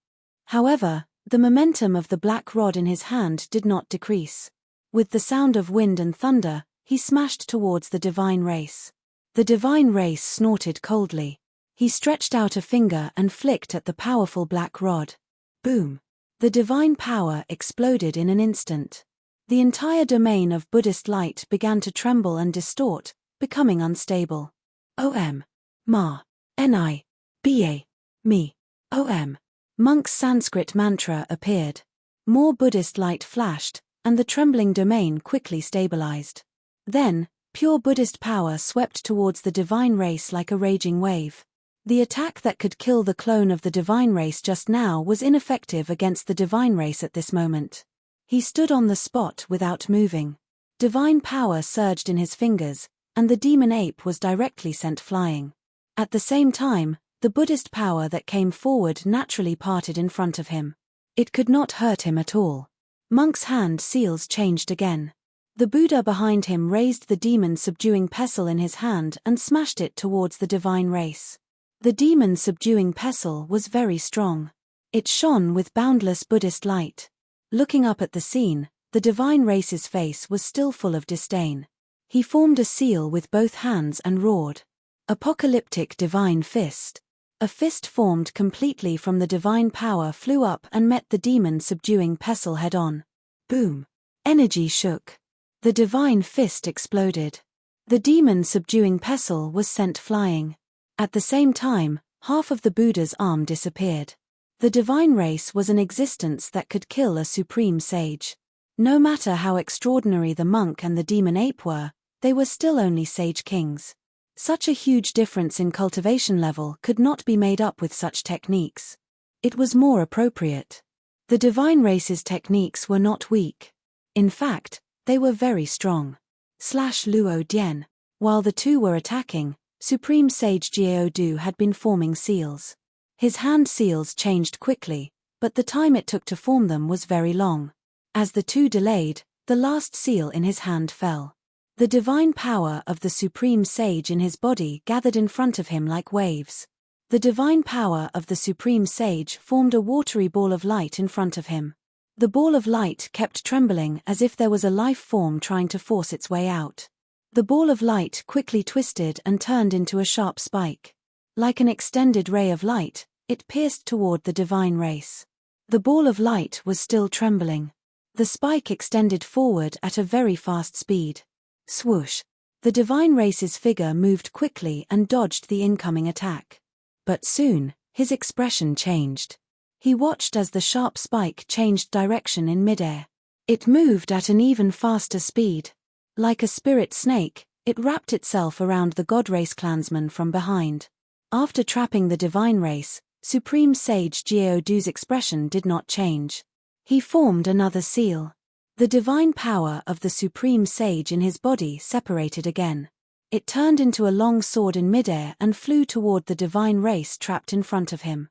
However, the momentum of the black rod in his hand did not decrease. With the sound of wind and thunder, he smashed towards the divine race. The divine race snorted coldly. He stretched out a finger and flicked at the powerful black rod. Boom! The divine power exploded in an instant. The entire domain of Buddhist light began to tremble and distort, becoming unstable. Om. Ma. Ni. Ba. Mi. Om. Monk's Sanskrit mantra appeared. More Buddhist light flashed, and the trembling domain quickly stabilized. Then, pure Buddhist power swept towards the divine race like a raging wave. The attack that could kill the clone of the divine race just now was ineffective against the divine race at this moment. He stood on the spot without moving. Divine power surged in his fingers, and the demon ape was directly sent flying. At the same time, the Buddhist power that came forward naturally parted in front of him. It could not hurt him at all. Monk's hand seals changed again. The Buddha behind him raised the demon-subduing pestle in his hand and smashed it towards the divine race. The demon-subduing pestle was very strong. It shone with boundless Buddhist light. Looking up at the scene, the divine race's face was still full of disdain. He formed a seal with both hands and roared. Apocalyptic divine fist. A fist formed completely from the divine power flew up and met the demon-subduing pestle head-on. Boom! Energy shook. The divine fist exploded. The demon-subduing pestle was sent flying. At the same time, half of the Buddha's arm disappeared. The divine race was an existence that could kill a supreme sage. No matter how extraordinary the monk and the demon ape were, they were still only sage kings. Such a huge difference in cultivation level could not be made up with such techniques. It was more appropriate. The divine race's techniques were not weak. In fact, they were very strong. Luo Dian. While the two were attacking, Supreme Sage Jiaodu had been forming seals. His hand seals changed quickly, but the time it took to form them was very long. As the two delayed, the last seal in his hand fell. The divine power of the Supreme Sage in his body gathered in front of him like waves. The divine power of the Supreme Sage formed a watery ball of light in front of him. The ball of light kept trembling as if there was a life form trying to force its way out. The ball of light quickly twisted and turned into a sharp spike. Like an extended ray of light, it pierced toward the divine race. The ball of light was still trembling. The spike extended forward at a very fast speed. Swoosh! The divine race's figure moved quickly and dodged the incoming attack. But soon, his expression changed. He watched as the sharp spike changed direction in midair. It moved at an even faster speed. Like a spirit snake, it wrapped itself around the God Race clansman from behind. After trapping the divine race, Supreme Sage Jiaodu's expression did not change. He formed another seal. The divine power of the Supreme Sage in his body separated again. It turned into a long sword in midair and flew toward the divine race trapped in front of him.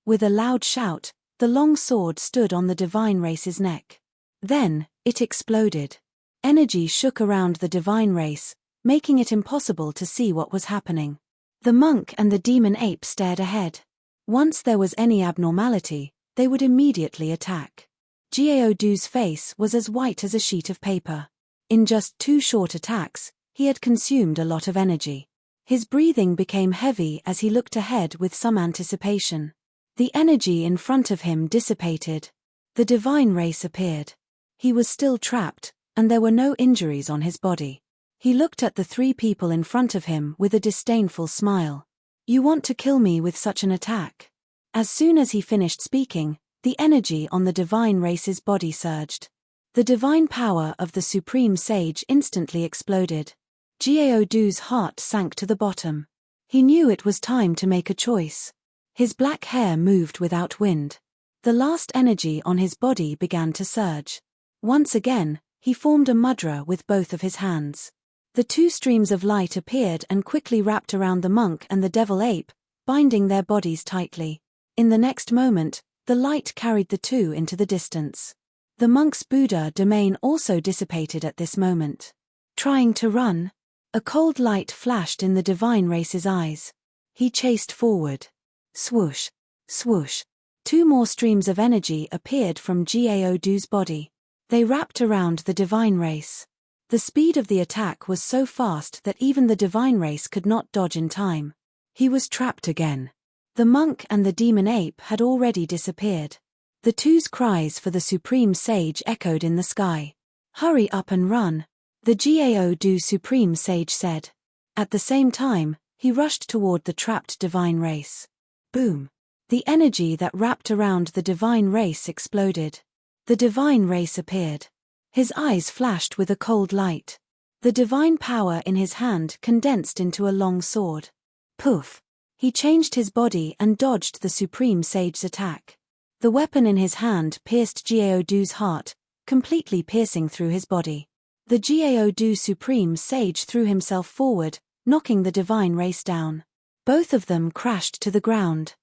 With a loud shout, the long sword stood on the divine race's neck. Then, it exploded. Energy shook around the divine race, making it impossible to see what was happening. The monk and the demon ape stared ahead. Once there was any abnormality, they would immediately attack. Jiaodu's face was as white as a sheet of paper. In just 2 short attacks, he had consumed a lot of energy. His breathing became heavy as he looked ahead with some anticipation. The energy in front of him dissipated. The divine race appeared. He was still trapped, and there were no injuries on his body. He looked at the 3 people in front of him with a disdainful smile. "You want to kill me with such an attack?" As soon as he finished speaking, the energy on the divine race's body surged. The divine power of the Supreme Sage instantly exploded. Jiaodu's heart sank to the bottom. He knew it was time to make a choice. His black hair moved without wind. The last energy on his body began to surge. Once again, he formed a mudra with both of his hands. The 2 streams of light appeared and quickly wrapped around the monk and the devil ape, binding their bodies tightly. In the next moment, the light carried the 2 into the distance. The monk's Buddha domain also dissipated at this moment. Trying to run? A cold light flashed in the divine race's eyes. He chased forward. Swoosh! Swoosh! 2 more streams of energy appeared from Jiaodu's body. They wrapped around the divine race. The speed of the attack was so fast that even the divine race could not dodge in time. He was trapped again. The monk and the demon ape had already disappeared. The 2's cries for the Supreme Sage echoed in the sky. "Hurry up and run," the Jiaodu Supreme Sage said. At the same time, he rushed toward the trapped divine race. Boom! The energy that wrapped around the divine race exploded. The divine race appeared. His eyes flashed with a cold light. The divine power in his hand condensed into a long sword. Poof! He changed his body and dodged the Supreme Sage's attack. The weapon in his hand pierced Jiaodu's heart, completely piercing through his body. The Jiaodu Supreme Sage threw himself forward, knocking the divine race down. Both of them crashed to the ground.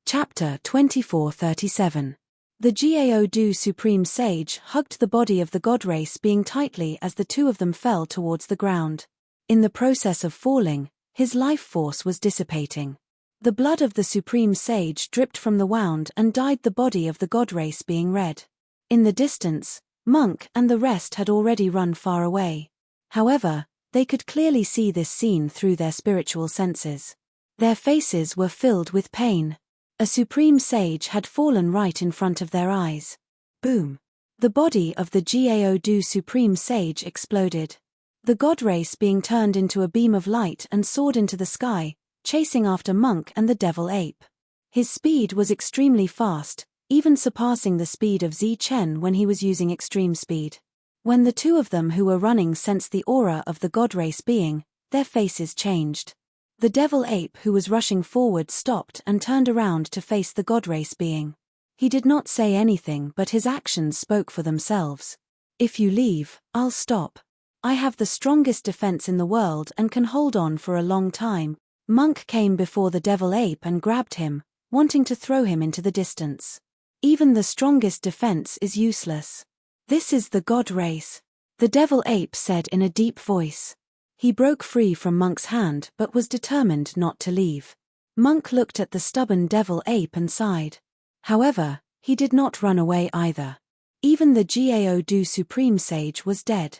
Chapter 2437. The Gao Supreme Sage hugged the body of the god race being tightly as the two of them fell towards the ground. In the process of falling, his life force was dissipating. The blood of the Supreme Sage dripped from the wound and dyed the body of the god race being red. In the distance, Monk and the rest had already run far away. However, they could clearly see this scene through their spiritual senses. Their faces were filled with pain. A Supreme Sage had fallen right in front of their eyes. Boom! The body of the Gao Supreme Sage exploded. The god race being turned into a beam of light and soared into the sky, chasing after Monk and the devil ape. His speed was extremely fast, even surpassing the speed of Zi Chen when he was using extreme speed. When the two of them who were running sensed the aura of the god race being, their faces changed. The devil ape who was rushing forward stopped and turned around to face the god race being. He did not say anything, but his actions spoke for themselves. If you leave, I'll stop. I have the strongest defense in the world and can hold on for a long time. Monk came before the devil ape and grabbed him, wanting to throw him into the distance. Even the strongest defense is useless. This is the god race, the devil ape said in a deep voice. He broke free from Monk's hand but was determined not to leave. Monk looked at the stubborn devil ape and sighed. However, he did not run away either. Even the Gao Supreme Sage was dead.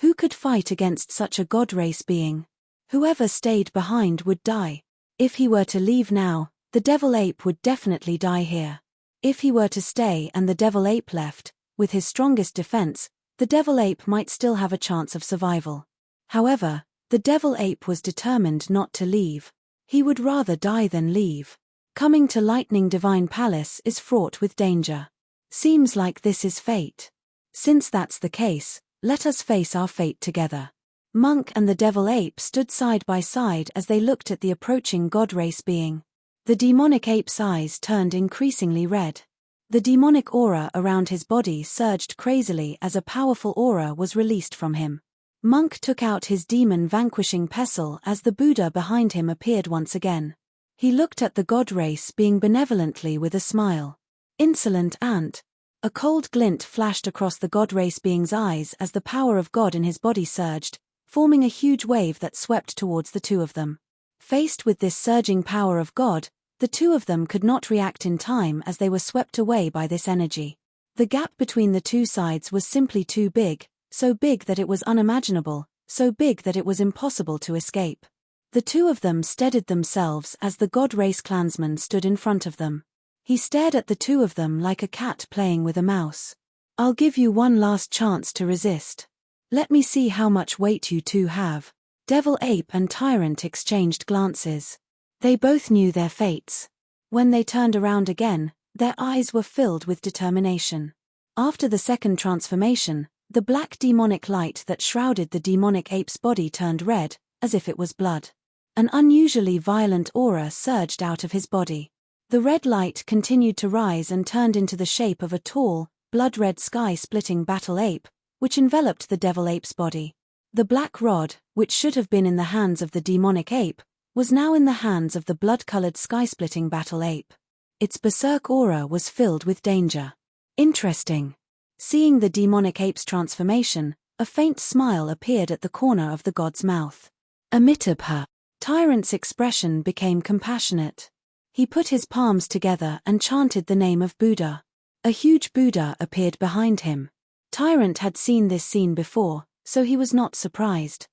Who could fight against such a god race being? Whoever stayed behind would die. If he were to leave now, the devil ape would definitely die here. If he were to stay and the devil ape left, with his strongest defense, the devil ape might still have a chance of survival. However, the devil ape was determined not to leave. He would rather die than leave. Coming to Lightning Divine Palace is fraught with danger. Seems like this is fate. Since that's the case, let us face our fate together. Monk and the devil ape stood side by side as they looked at the approaching god race being. The demonic ape's eyes turned increasingly red. The demonic aura around his body surged crazily as a powerful aura was released from him. Monk took out his demon-vanquishing pestle as the Buddha behind him appeared once again. He looked at the god race being benevolently with a smile. Insolent ant. A cold glint flashed across the god race being's eyes as the power of God in his body surged, forming a huge wave that swept towards the two of them. Faced with this surging power of God, the two of them could not react in time as they were swept away by this energy. The gap between the two sides was simply too big, so big that it was unimaginable, so big that it was impossible to escape. The two of them steadied themselves as the god race clansman stood in front of them. He stared at the two of them like a cat playing with a mouse. I'll give you one last chance to resist. Let me see how much weight you two have. Devil ape and tyrant exchanged glances. They both knew their fates. When they turned around again, their eyes were filled with determination. After the second transformation, the black demonic light that shrouded the demonic ape's body turned red, as if it was blood. An unusually violent aura surged out of his body. The red light continued to rise and turned into the shape of a tall, blood-red sky-splitting battle ape, which enveloped the devil ape's body. The black rod, which should have been in the hands of the demonic ape, was now in the hands of the blood-colored sky-splitting battle ape. Its berserk aura was filled with danger. Interesting. Seeing the demonic ape's transformation, a faint smile appeared at the corner of the god's mouth. Amitabha. Tyrant's expression became compassionate. He put his palms together and chanted the name of Buddha. A huge Buddha appeared behind him. Tyrant had seen this scene before, so he was not surprised.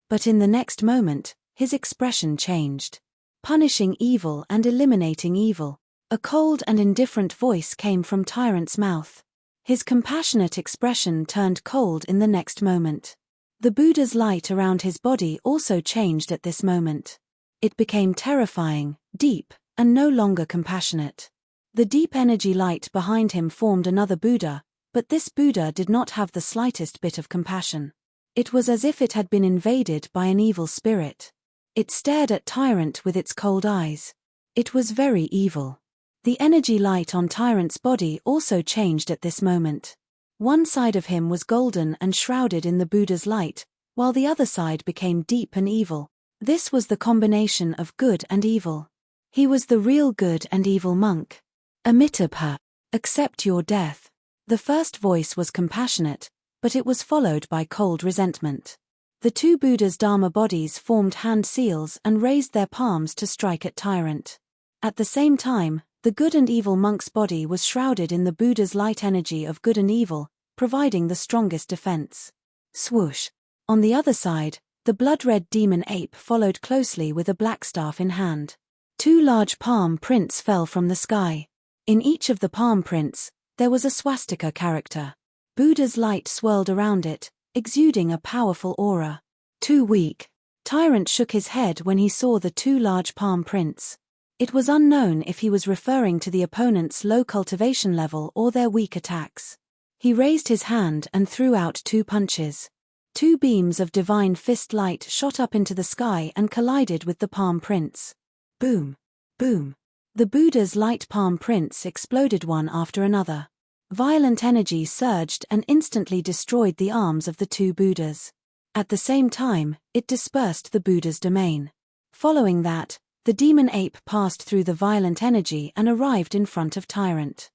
But in the next moment, his expression changed. Punishing evil and eliminating evil. A cold and indifferent voice came from Tyrant's mouth. His compassionate expression turned cold in the next moment. The Buddha's light around his body also changed at this moment. It became terrifying, deep, and no longer compassionate. The deep energy light behind him formed another Buddha, but this Buddha did not have the slightest bit of compassion. It was as if it had been invaded by an evil spirit. It stared at Tyrant with its cold eyes. It was very evil. The energy light on Tyrant's body also changed at this moment. One side of him was golden and shrouded in the Buddha's light, while the other side became deep and evil. This was the combination of good and evil. He was the real good and evil monk. Amitabha. Accept your death. The first voice was compassionate, but it was followed by cold resentment. The two Buddha's Dharma bodies formed hand seals and raised their palms to strike at tyrant. At the same time, the good and evil monk's body was shrouded in the Buddha's light energy of good and evil, providing the strongest defense. Swoosh. On the other side, the blood-red demon ape followed closely with a black staff in hand. Two large palm prints fell from the sky. In each of the palm prints, there was a swastika character. Buddha's light swirled around it, exuding a powerful aura. Too weak. Tyrant shook his head when he saw the two large palm prints. It was unknown if he was referring to the opponent's low cultivation level or their weak attacks. He raised his hand and threw out two punches. Two beams of divine fist light shot up into the sky and collided with the palm prints. Boom! Boom! The Buddha's light palm prints exploded one after another. Violent energy surged and instantly destroyed the arms of the two Buddhas. At the same time, it dispersed the Buddha's domain. Following that, the demon ape passed through the violent energy and arrived in front of Tyrant.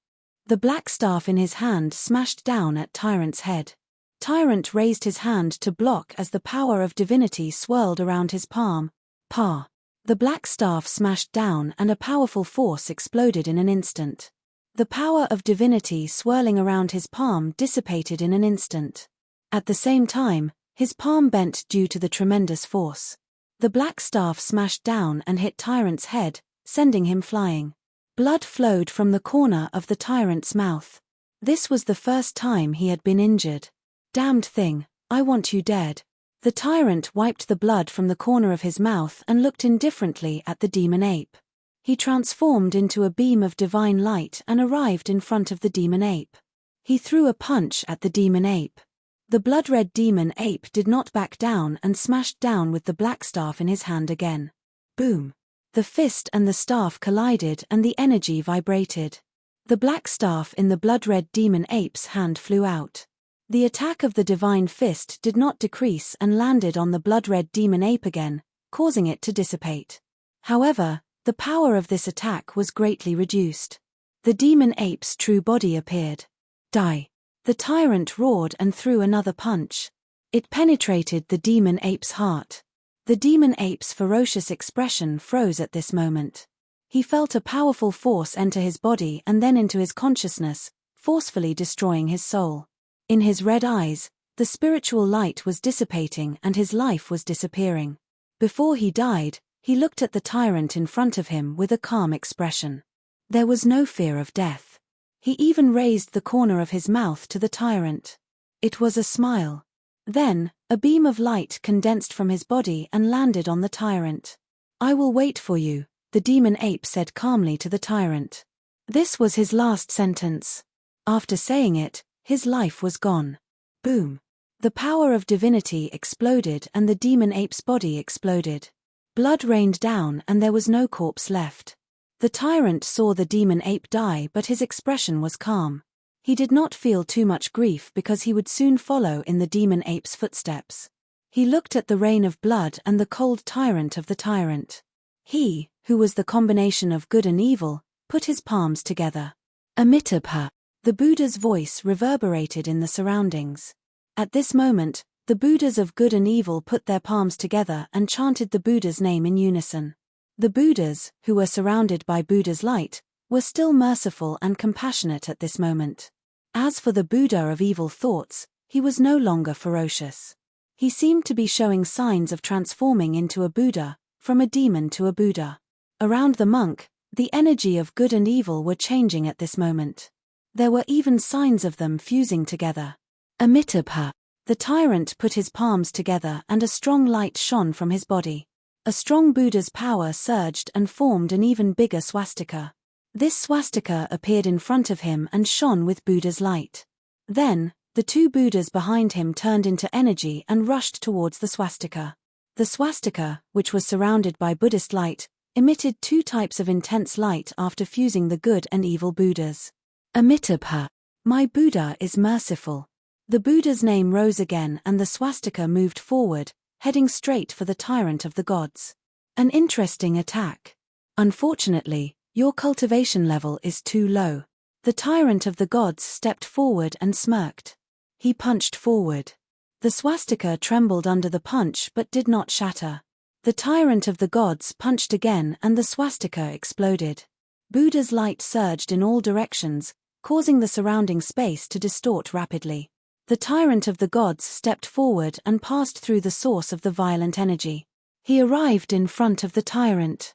The black staff in his hand smashed down at Tyrant's head. Tyrant raised his hand to block as the power of divinity swirled around his palm. Pa! The black staff smashed down and a powerful force exploded in an instant. The power of divinity swirling around his palm dissipated in an instant. At the same time, his palm bent due to the tremendous force. The black staff smashed down and hit Tyrant's head, sending him flying. Blood flowed from the corner of the Tyrant's mouth. This was the first time he had been injured. Damned thing, I want you dead. The Tyrant wiped the blood from the corner of his mouth and looked indifferently at the demon ape. He transformed into a beam of divine light and arrived in front of the demon ape. He threw a punch at the demon ape. The blood-red demon ape did not back down and smashed down with the black staff in his hand again. Boom! The fist and the staff collided and the energy vibrated. The black staff in the blood-red demon ape's hand flew out. The attack of the divine fist did not decrease and landed on the blood-red demon ape again, causing it to dissipate. However, the power of this attack was greatly reduced. The demon ape's true body appeared. Die! The Tyrant roared and threw another punch. It penetrated the demon ape's heart. The demon ape's ferocious expression froze at this moment. He felt a powerful force enter his body and then into his consciousness, forcefully destroying his soul. In his red eyes, the spiritual light was dissipating and his life was disappearing. Before he died, he looked at the Tyrant in front of him with a calm expression. There was no fear of death. He even raised the corner of his mouth to the Tyrant. It was a smile. Then, a beam of light condensed from his body and landed on the Tyrant. I will wait for you, the demon ape said calmly to the Tyrant. This was his last sentence. After saying it, his life was gone. Boom! The power of divinity exploded and the demon ape's body exploded. Blood rained down and there was no corpse left. The Tyrant saw the demon ape die, but his expression was calm. He did not feel too much grief because he would soon follow in the demon ape's footsteps. He looked at the rain of blood and the cold tyrant of the Tyrant. He, who was the combination of good and evil, put his palms together. Amitabha! The Buddha's voice reverberated in the surroundings. At this moment, the Buddhas of good and evil put their palms together and chanted the Buddha's name in unison. The Buddhas, who were surrounded by Buddha's light, were still merciful and compassionate at this moment. As for the Buddha of evil thoughts, he was no longer ferocious. He seemed to be showing signs of transforming into a Buddha, from a demon to a Buddha. Around the monk, the energy of good and evil were changing at this moment. There were even signs of them fusing together. Amitabha! The Tyrant put his palms together and a strong light shone from his body. A strong Buddha's power surged and formed an even bigger swastika. This swastika appeared in front of him and shone with Buddha's light. Then, the two Buddhas behind him turned into energy and rushed towards the swastika. The swastika, which was surrounded by Buddhist light, emitted two types of intense light after fusing the good and evil Buddhas. Amitabha! My Buddha is merciful. The Buddha's name rose again and the swastika moved forward, heading straight for the Tyrant of the gods. An interesting attack. Unfortunately, your cultivation level is too low. The tyrant of the gods stepped forward and smirked. He punched forward. The swastika trembled under the punch but did not shatter. The tyrant of the gods punched again and the swastika exploded. Buddha's light surged in all directions, causing the surrounding space to distort rapidly. The tyrant of the gods stepped forward and passed through the source of the violent energy. He arrived in front of the tyrant.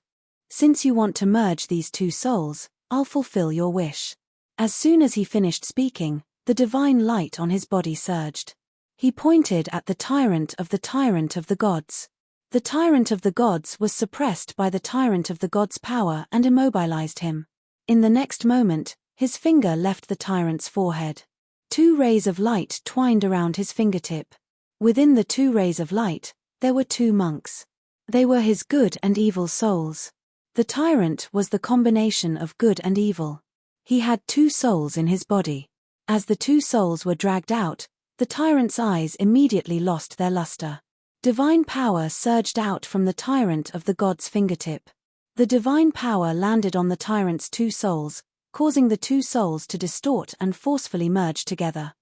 Since you want to merge these two souls, I'll fulfill your wish. As soon as he finished speaking, the divine light on his body surged. He pointed at the tyrant of the gods. The tyrant of the gods was suppressed by the tyrant of the gods' power and immobilized him. In the next moment, his finger left the tyrant's forehead. 2 rays of light twined around his fingertip. Within the 2 rays of light, there were 2 monks. They were his good and evil souls. The tyrant was the combination of good and evil. He had 2 souls in his body. As the 2 souls were dragged out, the tyrant's eyes immediately lost their luster. Divine power surged out from the tyrant of the gods' fingertip. The divine power landed on the tyrant's 2 souls, causing the 2 souls to distort and forcefully merge together.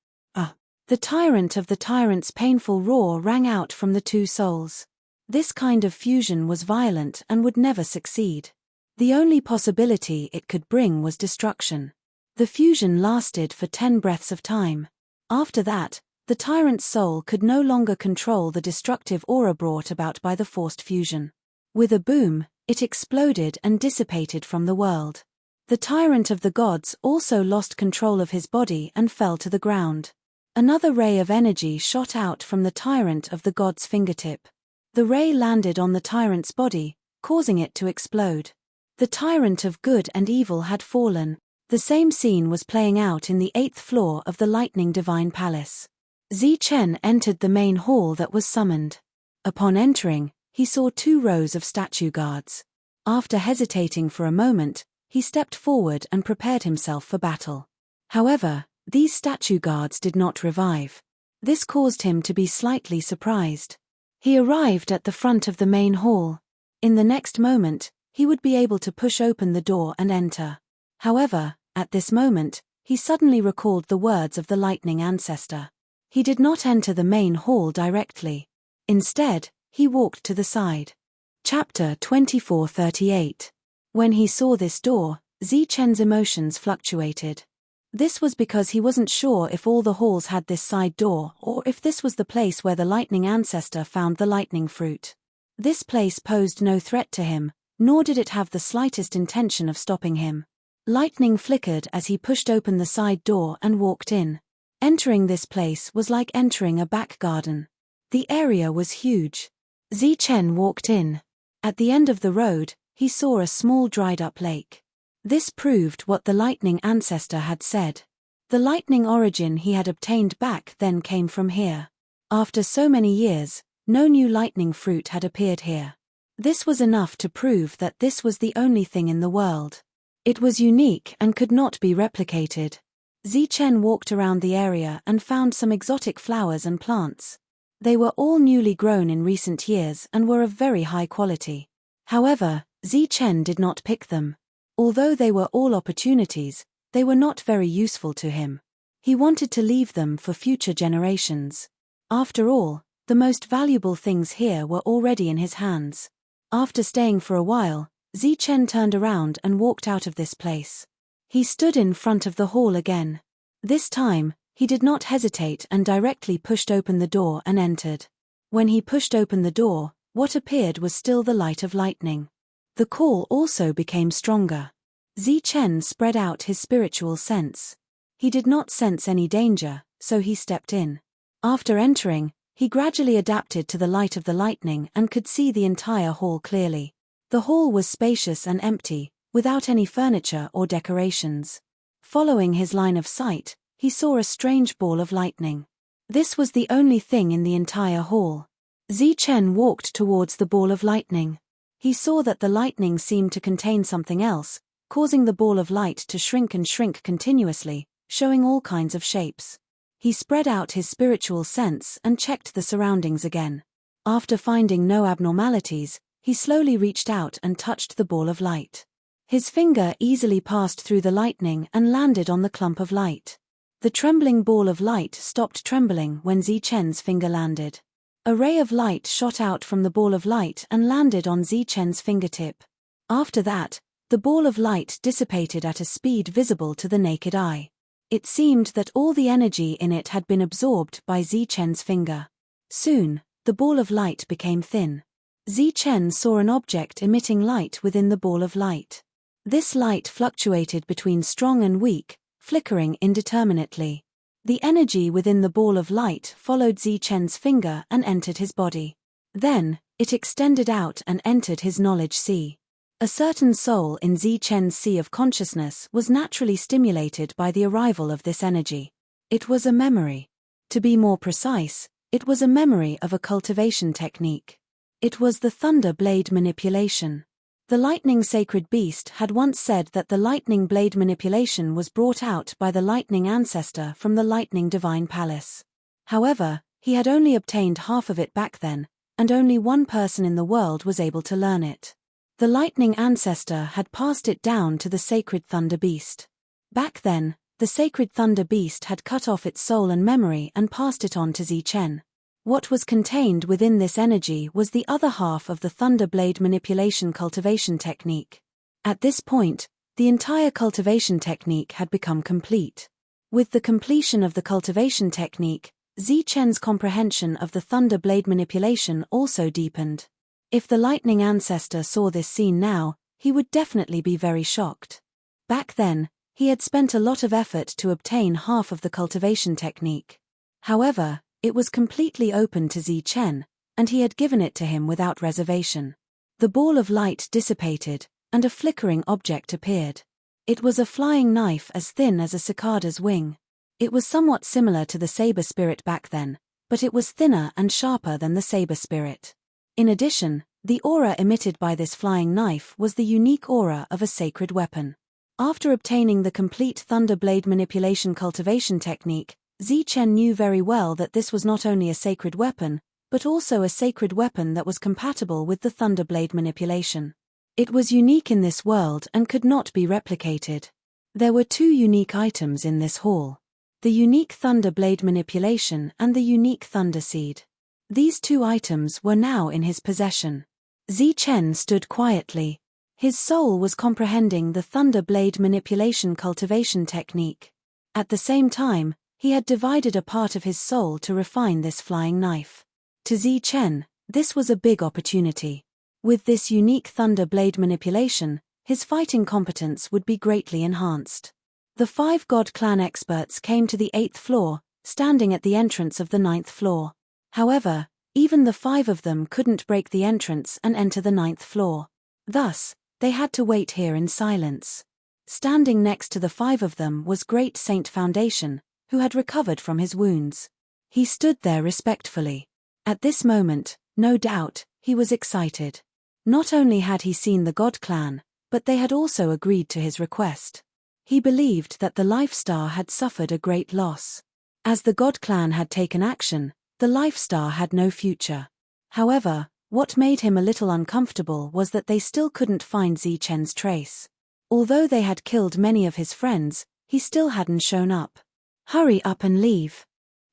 The tyrant of the tyrant's painful roar rang out from the 2 souls. This kind of fusion was violent and would never succeed. The only possibility it could bring was destruction. The fusion lasted for 10 breaths of time. After that, the tyrant's soul could no longer control the destructive aura brought about by the forced fusion. With a boom, it exploded and dissipated from the world. The tyrant of the gods also lost control of his body and fell to the ground. Another ray of energy shot out from the tyrant of the gods' fingertip. The ray landed on the tyrant's body, causing it to explode. The tyrant of good and evil had fallen. The same scene was playing out in the 8th floor of the Lightning Divine Palace. Zichen entered the main hall that was summoned. Upon entering, he saw 2 rows of statue guards. After hesitating for a moment, he stepped forward and prepared himself for battle. However, these statue guards did not revive. This caused him to be slightly surprised. He arrived at the front of the main hall. In the next moment, he would be able to push open the door and enter. However, at this moment, he suddenly recalled the words of the lightning ancestor. He did not enter the main hall directly. Instead, he walked to the side. Chapter 2438. When he saw this door, Zichen's emotions fluctuated. This was because he wasn't sure if all the halls had this side door or if this was the place where the lightning ancestor found the lightning fruit. This place posed no threat to him, nor did it have the slightest intention of stopping him. Lightning flickered as he pushed open the side door and walked in. Entering this place was like entering a back garden. The area was huge. Zichen walked in. At the end of the road, he saw a small dried-up lake. This proved what the lightning ancestor had said. The lightning origin he had obtained back then came from here. After so many years, no new lightning fruit had appeared here. This was enough to prove that this was the only thing in the world. It was unique and could not be replicated. Zichen walked around the area and found some exotic flowers and plants. They were all newly grown in recent years and were of very high quality. However, Zichen did not pick them. Although they were all opportunities, they were not very useful to him. He wanted to leave them for future generations. After all, the most valuable things here were already in his hands. After staying for a while, Zichen turned around and walked out of this place. He stood in front of the hall again. This time, he did not hesitate and directly pushed open the door and entered. When he pushed open the door, what appeared was still the light of lightning. The call also became stronger. Zichen spread out his spiritual sense. He did not sense any danger, so he stepped in. After entering, he gradually adapted to the light of the lightning and could see the entire hall clearly. The hall was spacious and empty, without any furniture or decorations. Following his line of sight, he saw a strange ball of lightning. This was the only thing in the entire hall. Zichen walked towards the ball of lightning. He saw that the lightning seemed to contain something else, causing the ball of light to shrink and shrink continuously, showing all kinds of shapes. He spread out his spiritual sense and checked the surroundings again. After finding no abnormalities, he slowly reached out and touched the ball of light. His finger easily passed through the lightning and landed on the clump of light. The trembling ball of light stopped trembling when Zichen's finger landed. A ray of light shot out from the ball of light and landed on Zichen's fingertip. After that, the ball of light dissipated at a speed visible to the naked eye. It seemed that all the energy in it had been absorbed by Zichen's finger. Soon, the ball of light became thin. Zichen saw an object emitting light within the ball of light. This light fluctuated between strong and weak, flickering indeterminately. The energy within the ball of light followed Zichen's finger and entered his body. Then, it extended out and entered his knowledge sea. A certain soul in Zichen's sea of consciousness was naturally stimulated by the arrival of this energy. It was a memory. To be more precise, it was a memory of a cultivation technique. It was the thunder blade manipulation. The lightning sacred beast had once said that the lightning blade manipulation was brought out by the lightning ancestor from the lightning divine palace. However, he had only obtained half of it back then, and only one person in the world was able to learn it. The lightning ancestor had passed it down to the sacred thunder beast. Back then, the sacred thunder beast had cut off its soul and memory and passed it on to Zichen. What was contained within this energy was the other half of the thunder blade manipulation cultivation technique. At this point, the entire cultivation technique had become complete. With the completion of the cultivation technique, Zichen's comprehension of the thunder blade manipulation also deepened. If the lightning ancestor saw this scene now, he would definitely be very shocked. Back then, he had spent a lot of effort to obtain half of the cultivation technique. However, it was completely open to Zichen, and he had given it to him without reservation. The ball of light dissipated, and a flickering object appeared. It was a flying knife as thin as a cicada's wing. It was somewhat similar to the saber spirit back then, but it was thinner and sharper than the saber spirit. In addition, the aura emitted by this flying knife was the unique aura of a sacred weapon. After obtaining the complete thunder blade manipulation cultivation technique, Zichen knew very well that this was not only a sacred weapon, but also a sacred weapon that was compatible with the thunder blade manipulation. It was unique in this world and could not be replicated. There were two unique items in this hall: the unique thunder blade manipulation and the unique thunder seed. These two items were now in his possession. Zichen stood quietly. His soul was comprehending the thunder blade manipulation cultivation technique. At the same time, he had divided a part of his soul to refine this flying knife. To Zichen, this was a big opportunity. With this unique thunder blade manipulation, his fighting competence would be greatly enhanced. The 5 God Clan experts came to the 8th floor, standing at the entrance of the 9th floor. However, even the 5 of them couldn't break the entrance and enter the 9th floor. Thus, they had to wait here in silence. Standing next to the 5 of them was Great Saint Foundation, who had recovered from his wounds. He stood there respectfully. At this moment, no doubt, he was excited. Not only had he seen the God Clan, but they had also agreed to his request. He believed that the Life Star had suffered a great loss. As the God Clan had taken action, the Life Star had no future. However, what made him a little uncomfortable was that they still couldn't find Zichen's trace. Although they had killed many of his friends, he still hadn't shown up. "Hurry up and leave.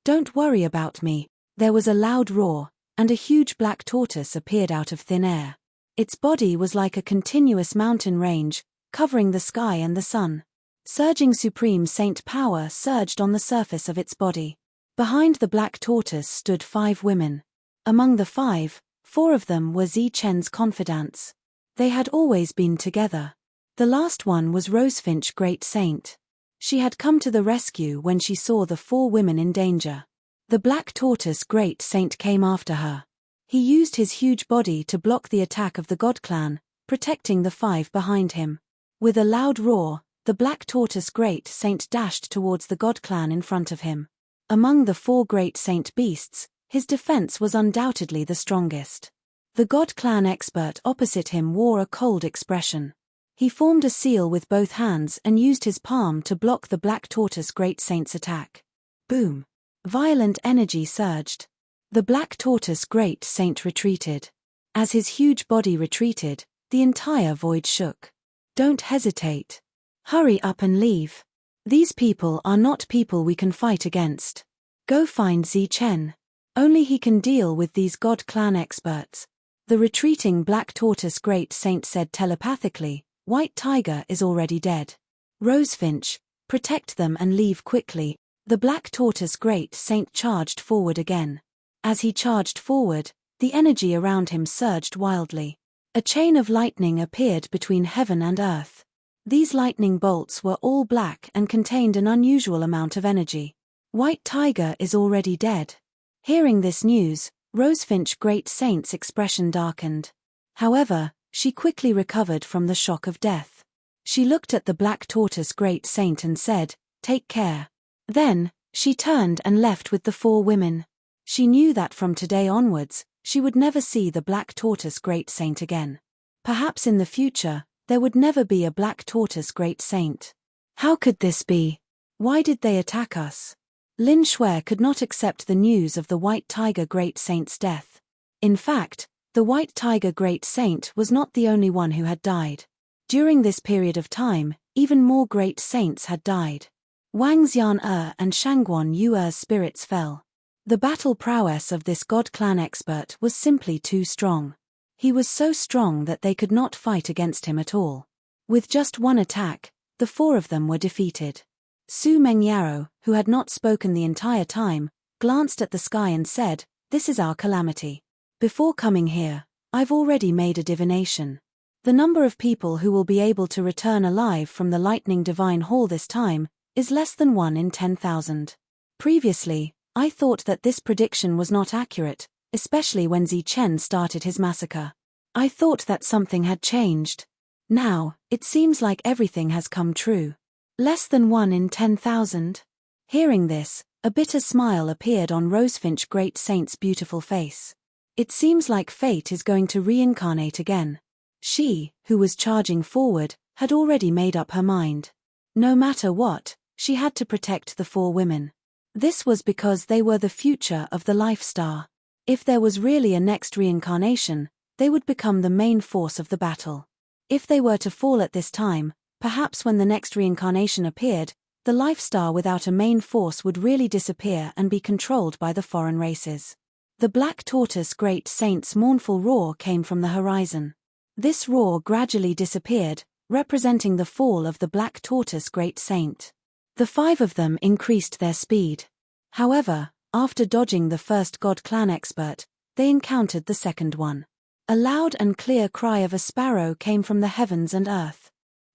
Don't worry about me." There was a loud roar, and a huge black tortoise appeared out of thin air. Its body was like a continuous mountain range, covering the sky and the sun. Surging supreme saint power surged on the surface of its body. Behind the black tortoise stood 5 women. Among the 5, 4 of them were Zichen's confidants. They had always been together. The last one was Rosefinch Great Saint. She had come to the rescue when she saw the 4 women in danger. The black tortoise Great Saint came after her. He used his huge body to block the attack of the God Clan, protecting the 5 behind him. With a loud roar, the black tortoise Great Saint dashed towards the God Clan in front of him. Among the 4 Great Saint beasts, his defense was undoubtedly the strongest. The God Clan expert opposite him wore a cold expression. He formed a seal with both hands and used his palm to block the black tortoise Great Saint's attack. Boom! Violent energy surged. The black tortoise Great Saint retreated. As his huge body retreated, the entire void shook. Don't hesitate. Hurry up and leave. These people are not people we can fight against. Go find Chen. Only he can deal with these God clan experts. The retreating Black Tortoise Great Saint said telepathically, White Tiger is already dead. Rosefinch, protect them and leave quickly. The Black Tortoise Great Saint charged forward again. As he charged forward, the energy around him surged wildly. A chain of lightning appeared between heaven and earth. These lightning bolts were all black and contained an unusual amount of energy. White Tiger is already dead. Hearing this news, Rosefinch Great Saint's expression darkened. However, she quickly recovered from the shock of death. She looked at the Black Tortoise Great Saint and said, "Take care." Then, she turned and left with the 4 women. She knew that from today onwards, she would never see the Black Tortoise Great Saint again. Perhaps in the future, there would never be a Black Tortoise Great Saint. How could this be? Why did they attack us? Lin Shui could not accept the news of the White Tiger Great Saint's death. In fact, the White Tiger Great Saint was not the only one who had died. During this period of time, even more great saints had died. Wang Xian and Shangguan Yue's spirits fell. The battle prowess of this God clan expert was simply too strong. He was so strong that they could not fight against him at all. With just one attack, the 4 of them were defeated. Su Mengyaro, who had not spoken the entire time, glanced at the sky and said, "This is our calamity. Before coming here, I've already made a divination. The number of people who will be able to return alive from the Lightning Divine Hall this time is less than 1 in 10,000. Previously, I thought that this prediction was not accurate, especially when Chen started his massacre. I thought that something had changed. Now, it seems like everything has come true. Less than 1 in 10,000? Hearing this, a bitter smile appeared on Rosefinch Great Saint's beautiful face. It seems like fate is going to reincarnate again. She, who was charging forward, had already made up her mind. No matter what, she had to protect the 4 women. This was because they were the future of the Life Star. If there was really a next reincarnation, they would become the main force of the battle. If they were to fall at this time, perhaps when the next reincarnation appeared, the Life Star without a main force would really disappear and be controlled by the foreign races. The Black Tortoise Great Saint's mournful roar came from the horizon. This roar gradually disappeared, representing the fall of the Black Tortoise Great Saint. The 5 of them increased their speed. However, after dodging the first God clan expert, they encountered the second one. A loud and clear cry of a sparrow came from the heavens and earth.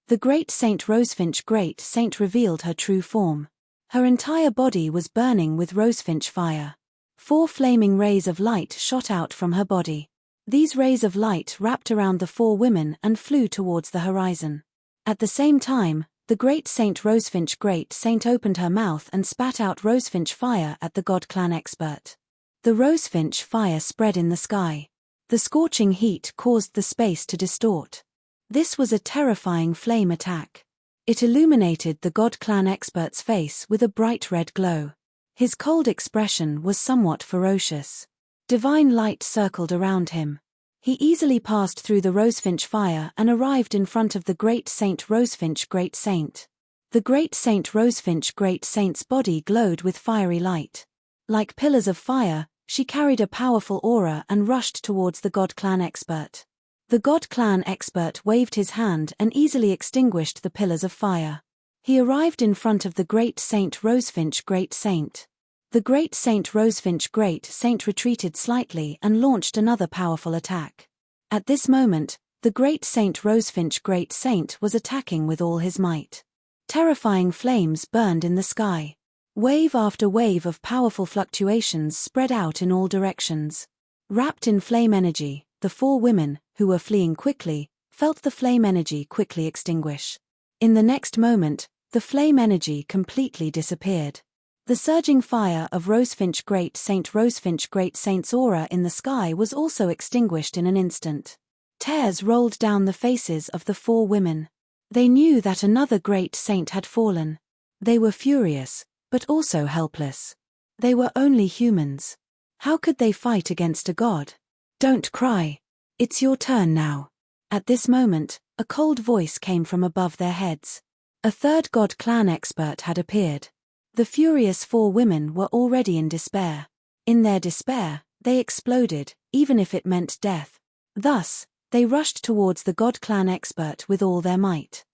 The Great Saint Rosefinch Great Saint revealed her true form. Her entire body was burning with rosefinch fire. 4 flaming rays of light shot out from her body. These rays of light wrapped around the 4 women and flew towards the horizon. At the same time, the Great Saint Rosefinch Great Saint opened her mouth and spat out rosefinch fire at the God clan expert. The rosefinch fire spread in the sky. The scorching heat caused the space to distort. This was a terrifying flame attack. It illuminated the God clan expert's face with a bright red glow. His cold expression was somewhat ferocious. Divine light circled around him. He easily passed through the rosefinch fire and arrived in front of the Great Saint Rosefinch Great Saint. The Great Saint Rosefinch Great Saint's body glowed with fiery light. Like pillars of fire, she carried a powerful aura and rushed towards the God clan expert. The God clan expert waved his hand and easily extinguished the pillars of fire. He arrived in front of the Great Saint Rosefinch Great Saint. The Great Saint Rosefinch Great Saint retreated slightly and launched another powerful attack. At this moment, the Great Saint Rosefinch Great Saint was attacking with all his might. Terrifying flames burned in the sky. Wave after wave of powerful fluctuations spread out in all directions. Wrapped in flame energy, the 4 women, who were fleeing quickly, felt the flame energy quickly extinguish. In the next moment, the flame energy completely disappeared. The surging fire of Rosefinch Great Saint's aura in the sky was also extinguished in an instant. Tears rolled down the faces of the 4 women. They knew that another great saint had fallen. They were furious, but also helpless. They were only humans. How could they fight against a god? Don't cry. It's your turn now. At this moment, A cold voice came from above their heads. A third God clan expert had appeared. The furious 4 women were already in despair. In their despair, they exploded, even if it meant death. Thus, they rushed towards the God clan expert with all their might.